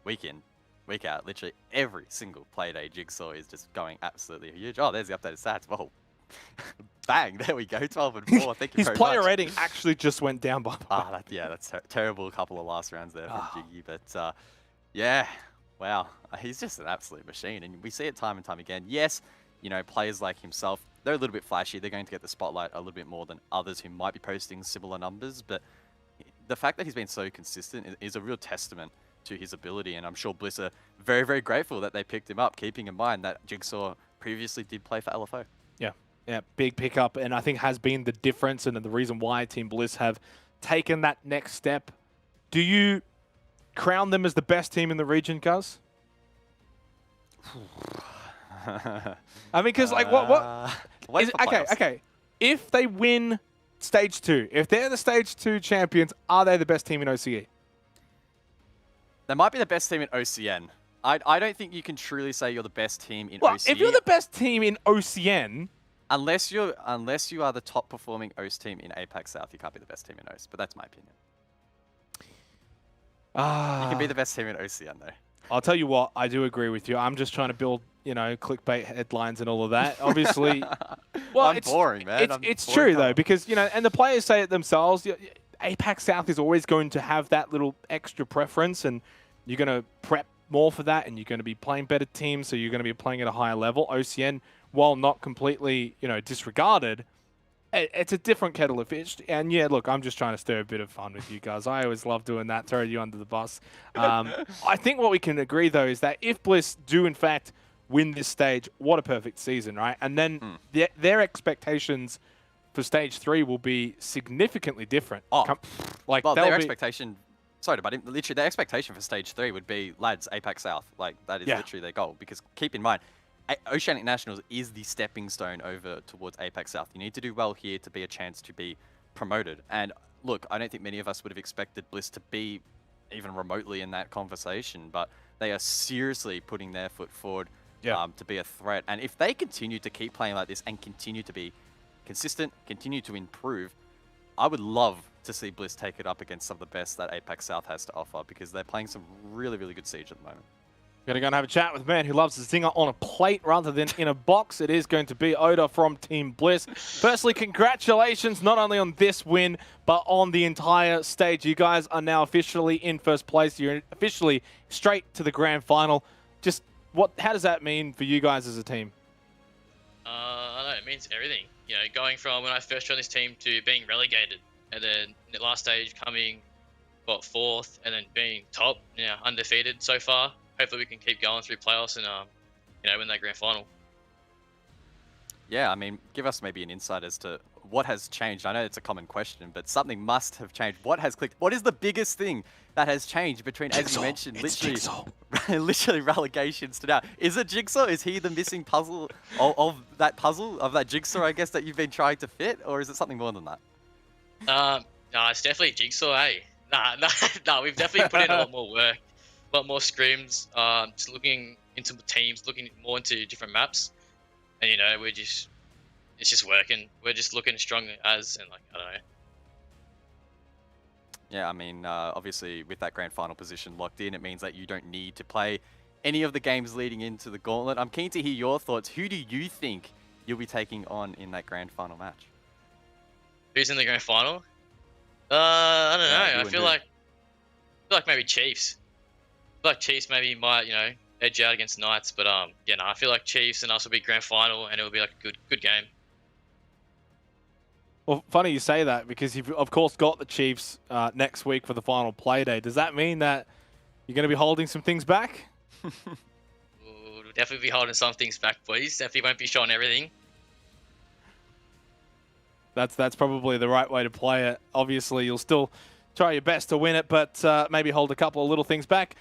week in, week out. Literally every single Playday, Jigsaw is just going absolutely huge. Oh, there's the updated stats. Whoa. Bang, there we go, 12 and 4. Thank you His very player much. rating actually just went down by that's terrible. A couple of last rounds there from Jiggy, but yeah, wow, he's just an absolute machine, and we see it time and time again. Yes, you know, players like himself, they're a little bit flashy. They're going to get the spotlight a little bit more than others who might be posting similar numbers, but the fact that he's been so consistent is a real testament to his ability, and I'm sure Bliss are very, very grateful that they picked him up, keeping in mind that Jigsaw previously did play for LFO. Yeah, big pickup, and I think has been the difference and the reason why Team Bliss have taken that next step. Do you crown them as the best team in the region, Guz? I mean, because like what? Okay. If they win Stage 2, if they're the Stage 2 champions, are they the best team in OCE? They might be the best team in OCN. I don't think you can truly say you're the best team in OCE. If you're the best team in OCN... Unless you are the top performing OCE team in APAC South, you can't be the best team in OCE. But that's my opinion. You can be the best team in OCN though. I'll tell you what, I do agree with you. I'm just trying to build, you know, clickbait headlines and all of that. Obviously, well, I'm boring, man. It's true though, because you know, and the players say it themselves. APAC South is always going to have that little extra preference, and you're going to prep more for that, and you're going to be playing better teams, so you're going to be playing at a higher level. OCN, while not completely, you know, disregarded, it's a different kettle of fish. And yeah, look, I'm just trying to stir a bit of fun with you guys. I always love doing that, throw you under the bus. I think what we can agree, though, is that if Bliss do, in fact, win this stage, what a perfect season, right? And then their expectations for stage 3 will be significantly different. Well, their be... expectation... Sorry, but literally, their expectation for stage 3 would be, lads, APAC South. Like, that is literally their goal. Because keep in mind, Oceanic Nationals is the stepping stone over towards APAC South. You need to do well here to be a chance to be promoted. And look, I don't think many of us would have expected Bliss to be even remotely in that conversation, but they are seriously putting their foot forward to be a threat. And if they continue to keep playing like this and continue to be consistent, continue to improve, I would love to see Bliss take it up against some of the best that APAC South has to offer, because they're playing some really, really good Siege at the moment. We're going to go and have a chat with a man who loves the zinger on a plate rather than in a box. It is going to be Oda from Team Bliss. Firstly, congratulations not only on this win, but on the entire stage. You guys are now officially in first place. You're officially straight to the grand final. Just how does that mean for you guys as a team? I don't know, it means everything. You know, going from when I first joined this team to being relegated, and then the last stage coming, fourth, and then being top, undefeated so far. Hopefully we can keep going through playoffs and, win that grand final. Yeah, I mean, give us maybe an insight as to what has changed. I know it's a common question, but something must have changed. What has clicked? What is the biggest thing that has changed between, as you mentioned, literally relegations to now? Is it Jigsaw? Is he the missing puzzle of that Jigsaw, I guess, that you've been trying to fit? Or is it something more than that? No, it's definitely Jigsaw, eh? Nah, we've definitely put in a lot more work. A lot more scrims, just looking into teams, looking more into different maps, and it's just working. We're just looking strong as, and I don't know. Yeah, I mean, obviously with that grand final position locked in, it means that you don't need to play any of the games leading into the gauntlet. I'm keen to hear your thoughts. Who do you think you'll be taking on in that grand final match? Who's in the grand final? I don't know. I feel like maybe Chiefs. I feel like Chiefs maybe might, edge out against Knights, but I feel like Chiefs and us will be grand final, and it will be like a good game. Well, funny you say that, because you've of course got the Chiefs next week for the final Playday. Does that mean that you're going to be holding some things back? We'll definitely be holding some things back, boys. Definitely won't be showing everything. That's probably the right way to play it. Obviously, you'll still try your best to win it, but maybe hold a couple of little things back.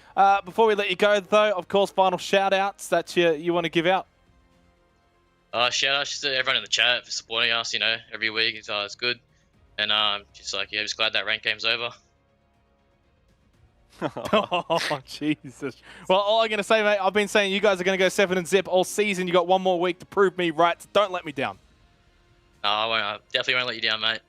Before we let you go, though, of course, final shout-outs that you want to give out. Shout-outs to everyone in the chat for supporting us, every week. It's good. And just glad that rank game's over. Oh, Jesus. Well, all I'm going to say, mate, I've been saying you guys are going to go 7-0 all season. You got one more week to prove me right. So don't let me down. No, I won't. I definitely won't let you down, mate.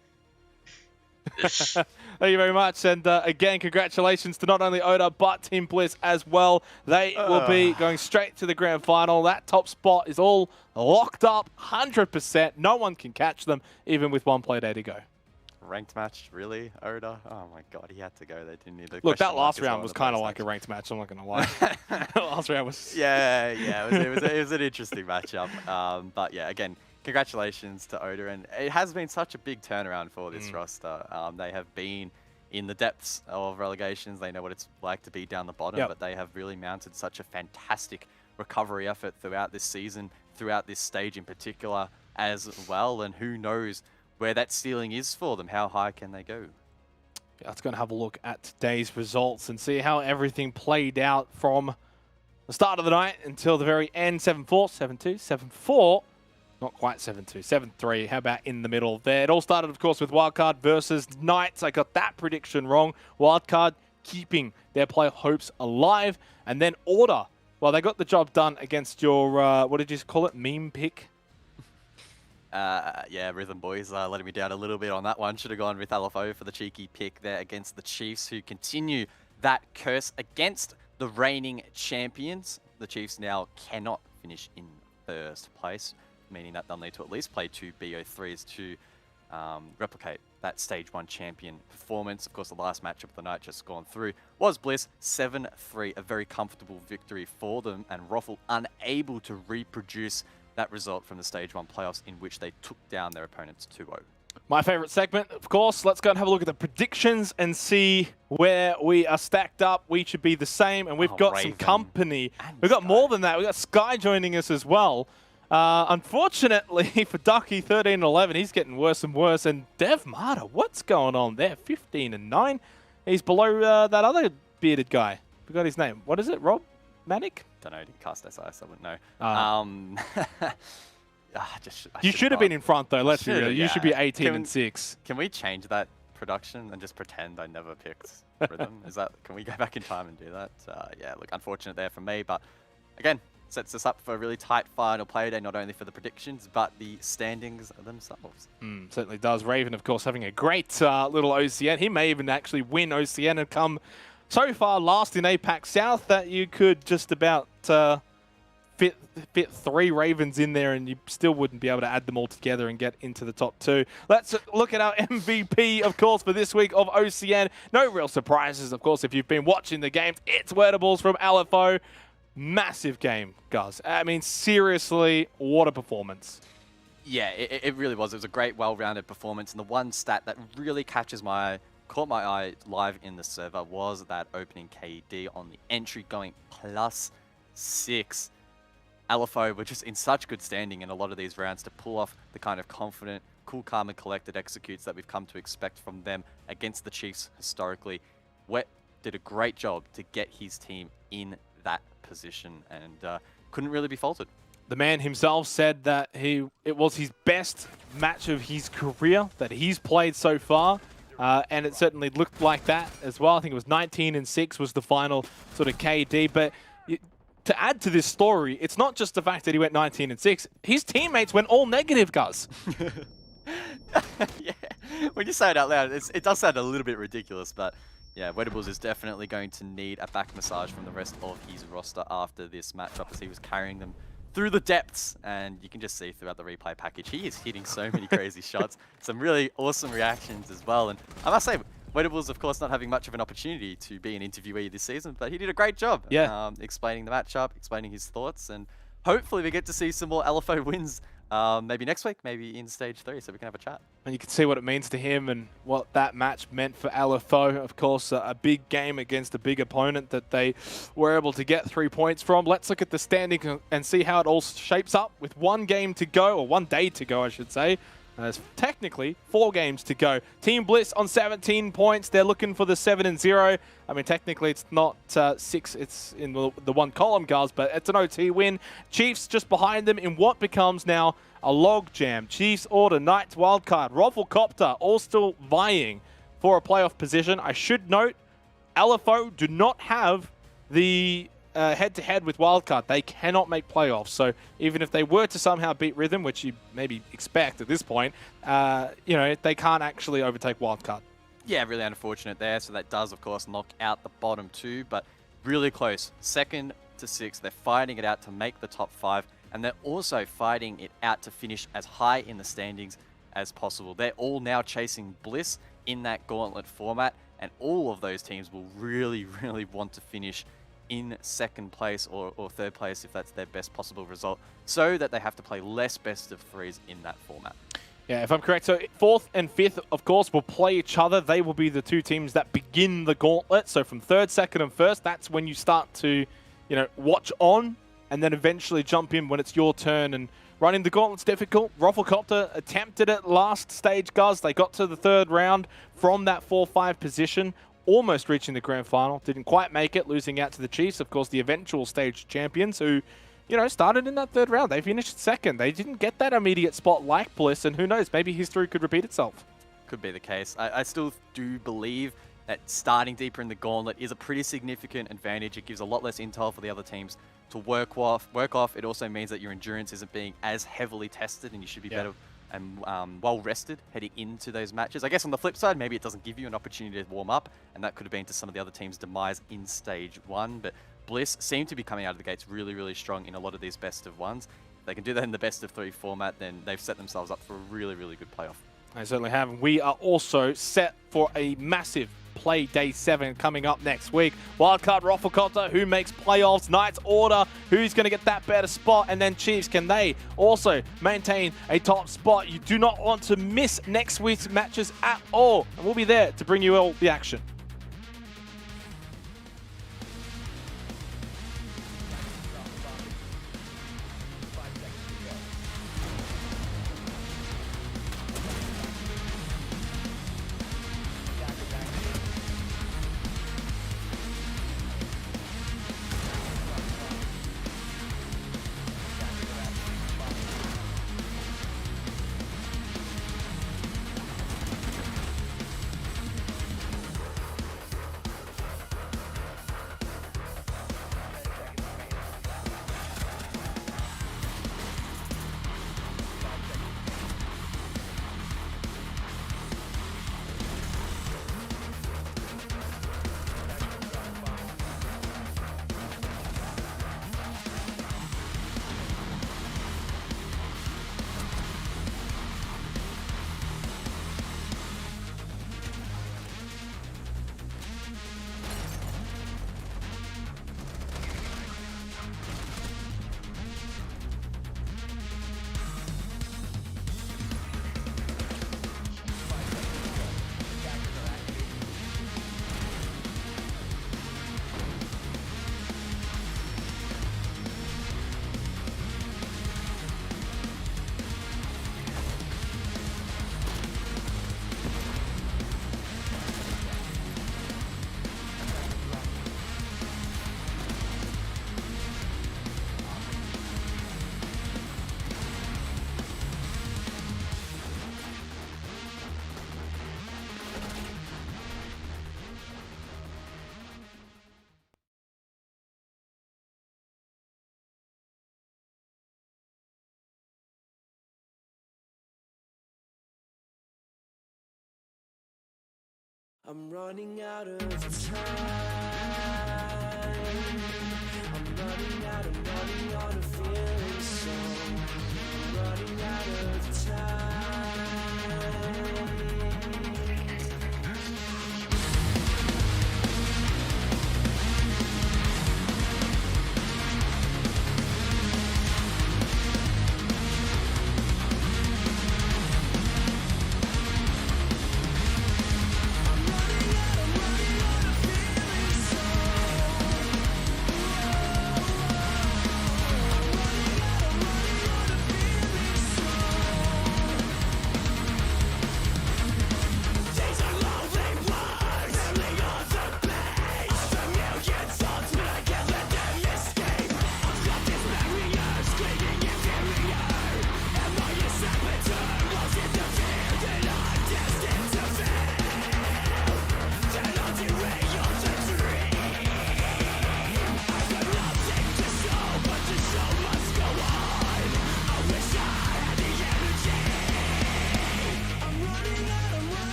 Thank you very much. And again, congratulations to not only Oda, but Team Bliss as well. They will be going straight to the grand final. That top spot is all locked up, 100%. No one can catch them, even with one Playday to go. Ranked match, really, Oda? Oh my God, he had to go there, didn't he? Look, that last round was kind of like a ranked match, I'm not going to lie. Last round was... Yeah, it was an interesting matchup. But yeah, again, congratulations to Oda, and it has been such a big turnaround for this roster. They have been in the depths of relegations. They know what it's like to be down the bottom, but they have really mounted such a fantastic recovery effort throughout this season, throughout this stage in particular as well, and who knows where that ceiling is for them. How high can they go? Yeah, let's go and have a look at today's results and see how everything played out from the start of the night until the very end. 7-4, 7-2, 7-4. Not quite 7-2, 7-3. How about in the middle there? It all started, of course, with Wildcard versus Knights. I got that prediction wrong. Wildcard keeping their play hopes alive. And then Order. Well, they got the job done against your, what did you call it, meme pick? Yeah, Rhythm Boys letting me down a little bit on that one. Should have gone with LFO for the cheeky pick there against the Chiefs, who continue that curse against the reigning champions. The Chiefs now cannot finish in first place, meaning that they'll need to at least play 2 BO3s to replicate that Stage 1 champion performance. Of course, the last matchup of the night just gone through was Bliss 7-3, a very comfortable victory for them, and Roffle unable to reproduce that result from the Stage 1 playoffs in which they took down their opponents 2-0. My favorite segment, of course. Let's go and have a look at the predictions and see where we are stacked up. We should be the same, and we've got some company. We've got more than that. We've got Sky joining us as well. Unfortunately for Ducky, 13-11, he's getting worse and worse. And Dev Marta, what's going on there? 15-9. He's below that other bearded guy. Forgot his name. What is it? Rob Manic? Don't know. Didn't cast SIS. I wouldn't know. You should have been in front though. Let's be real. You should be 18 and 6. Can we change that production and just pretend I never picked Rhythm? Can we go back in time and do that? Yeah. Look, unfortunate there for me, but again, sets us up for a really tight final Playday, not only for the predictions, but the standings themselves. Certainly does. Raven, of course, having a great little OCN. He may even actually win OCN and come so far last in APAC South that you could just about fit 3 Ravens in there and you still wouldn't be able to add them all together and get into the top 2. Let's look at our MVP, of course, for this week of OCN. No real surprises, of course, if you've been watching the games. It's Wettables from LFO. Massive game, guys. I mean, seriously, what a performance. Yeah, it really was. It was a great, well-rounded performance. And the one stat that really caught my eye live in the server was that opening KD on the entry going +6. LFO were just in such good standing in a lot of these rounds to pull off the kind of confident, cool, calm, and collected executes that we've come to expect from them against the Chiefs historically. Wet did a great job to get his team in that position and couldn't really be faulted. The man himself said that it was his best match of his career that he's played so far, and it certainly looked like that as well. I think it was 19 and 6 was the final sort of KD, but to add to this story, it's not just the fact that he went 19 and 6. His teammates went all negative, Gus. Yeah, when you say it out loud, it does sound a little bit ridiculous, but yeah, Wettables is definitely going to need a back massage from the rest of his roster after this matchup as he was carrying them through the depths, and you can just see throughout the replay package, he is hitting so many crazy shots. Some really awesome reactions as well, and I must say, Wettables, of course, not having much of an opportunity to be an interviewee this season, but he did a great job explaining the matchup, explaining his thoughts, and hopefully we get to see some more LFO wins maybe next week, maybe in Stage 3, so we can have a chat. And you can see what it means to him and what that match meant for LFO. Of course, a big game against a big opponent that they were able to get 3 points from. Let's look at the standing and see how it all shapes up with 1 game to go, or 1 day to go, I should say. There's technically 4 games to go. Team Bliss on 17 points. They're looking for the 7-0. I mean, technically it's not 6. It's in the 1 column, guys, but it's an OT win. Chiefs just behind them in what becomes now a log jam. Chiefs, Order, Knights, Wildcard, Copter, all still vying for a playoff position. I should note, LFO do not have the head-to-head with Wildcard. They cannot make playoffs, so even if they were to somehow beat Rhythm, which you maybe expect at this point, you know, they can't actually overtake Wildcard. Yeah, really unfortunate there, so that does, of course, knock out the bottom 2, but really close. 2nd to 6th, they're fighting it out to make the top 5, and they're also fighting it out to finish as high in the standings as possible. They're all now chasing Bliss in that gauntlet format, and all of those teams will really, really want to finish in 2nd place or 3rd place if that's their best possible result, so that they have to play less best of 3s in that format. Yeah, if I'm correct, so 4th and 5th, of course, will play each other. They will be the 2 teams that begin the gauntlet. So from 3rd, 2nd, and 1st, that's when you start to, you know, watch on and then eventually jump in when it's your turn. And running the gauntlet's difficult. Copter attempted it last stage, guys. They got to the 3rd round from that 4-5 position, almost reaching the grand final. Didn't quite make it, losing out to the Chiefs, of course, the eventual stage champions, who, you know, started in that 3rd round. They finished 2nd. They didn't get that immediate spot like Bliss, and who knows, maybe history could repeat itself. Could be the case. I still do believe that starting deeper in the gauntlet is a pretty significant advantage. It gives a lot less intel for the other teams to work off. It also means that your endurance isn't being as heavily tested, and you should be better and well rested heading into those matches. I guess on the flip side, maybe it doesn't give you an opportunity to warm up, and that could have been to some of the other teams' demise in Stage 1. But Bliss seem to be coming out of the gates really, really strong in a lot of these best of ones. If they can do that in the best of 3 format, then they've set themselves up for a really, really good playoff. I certainly have. We are also set for a massive Play Day 7 coming up next week. Wildcard, Rafflecopter, who makes playoffs? Knights Order, who's going to get that better spot? And then Chiefs, can they also maintain a top spot? You do not want to miss next week's matches at all. And we'll be there to bring you all the action. I'm running out of time. I'm running out of feeling, so I'm running out of time.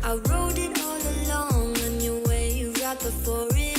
I rode it all along on your way right before it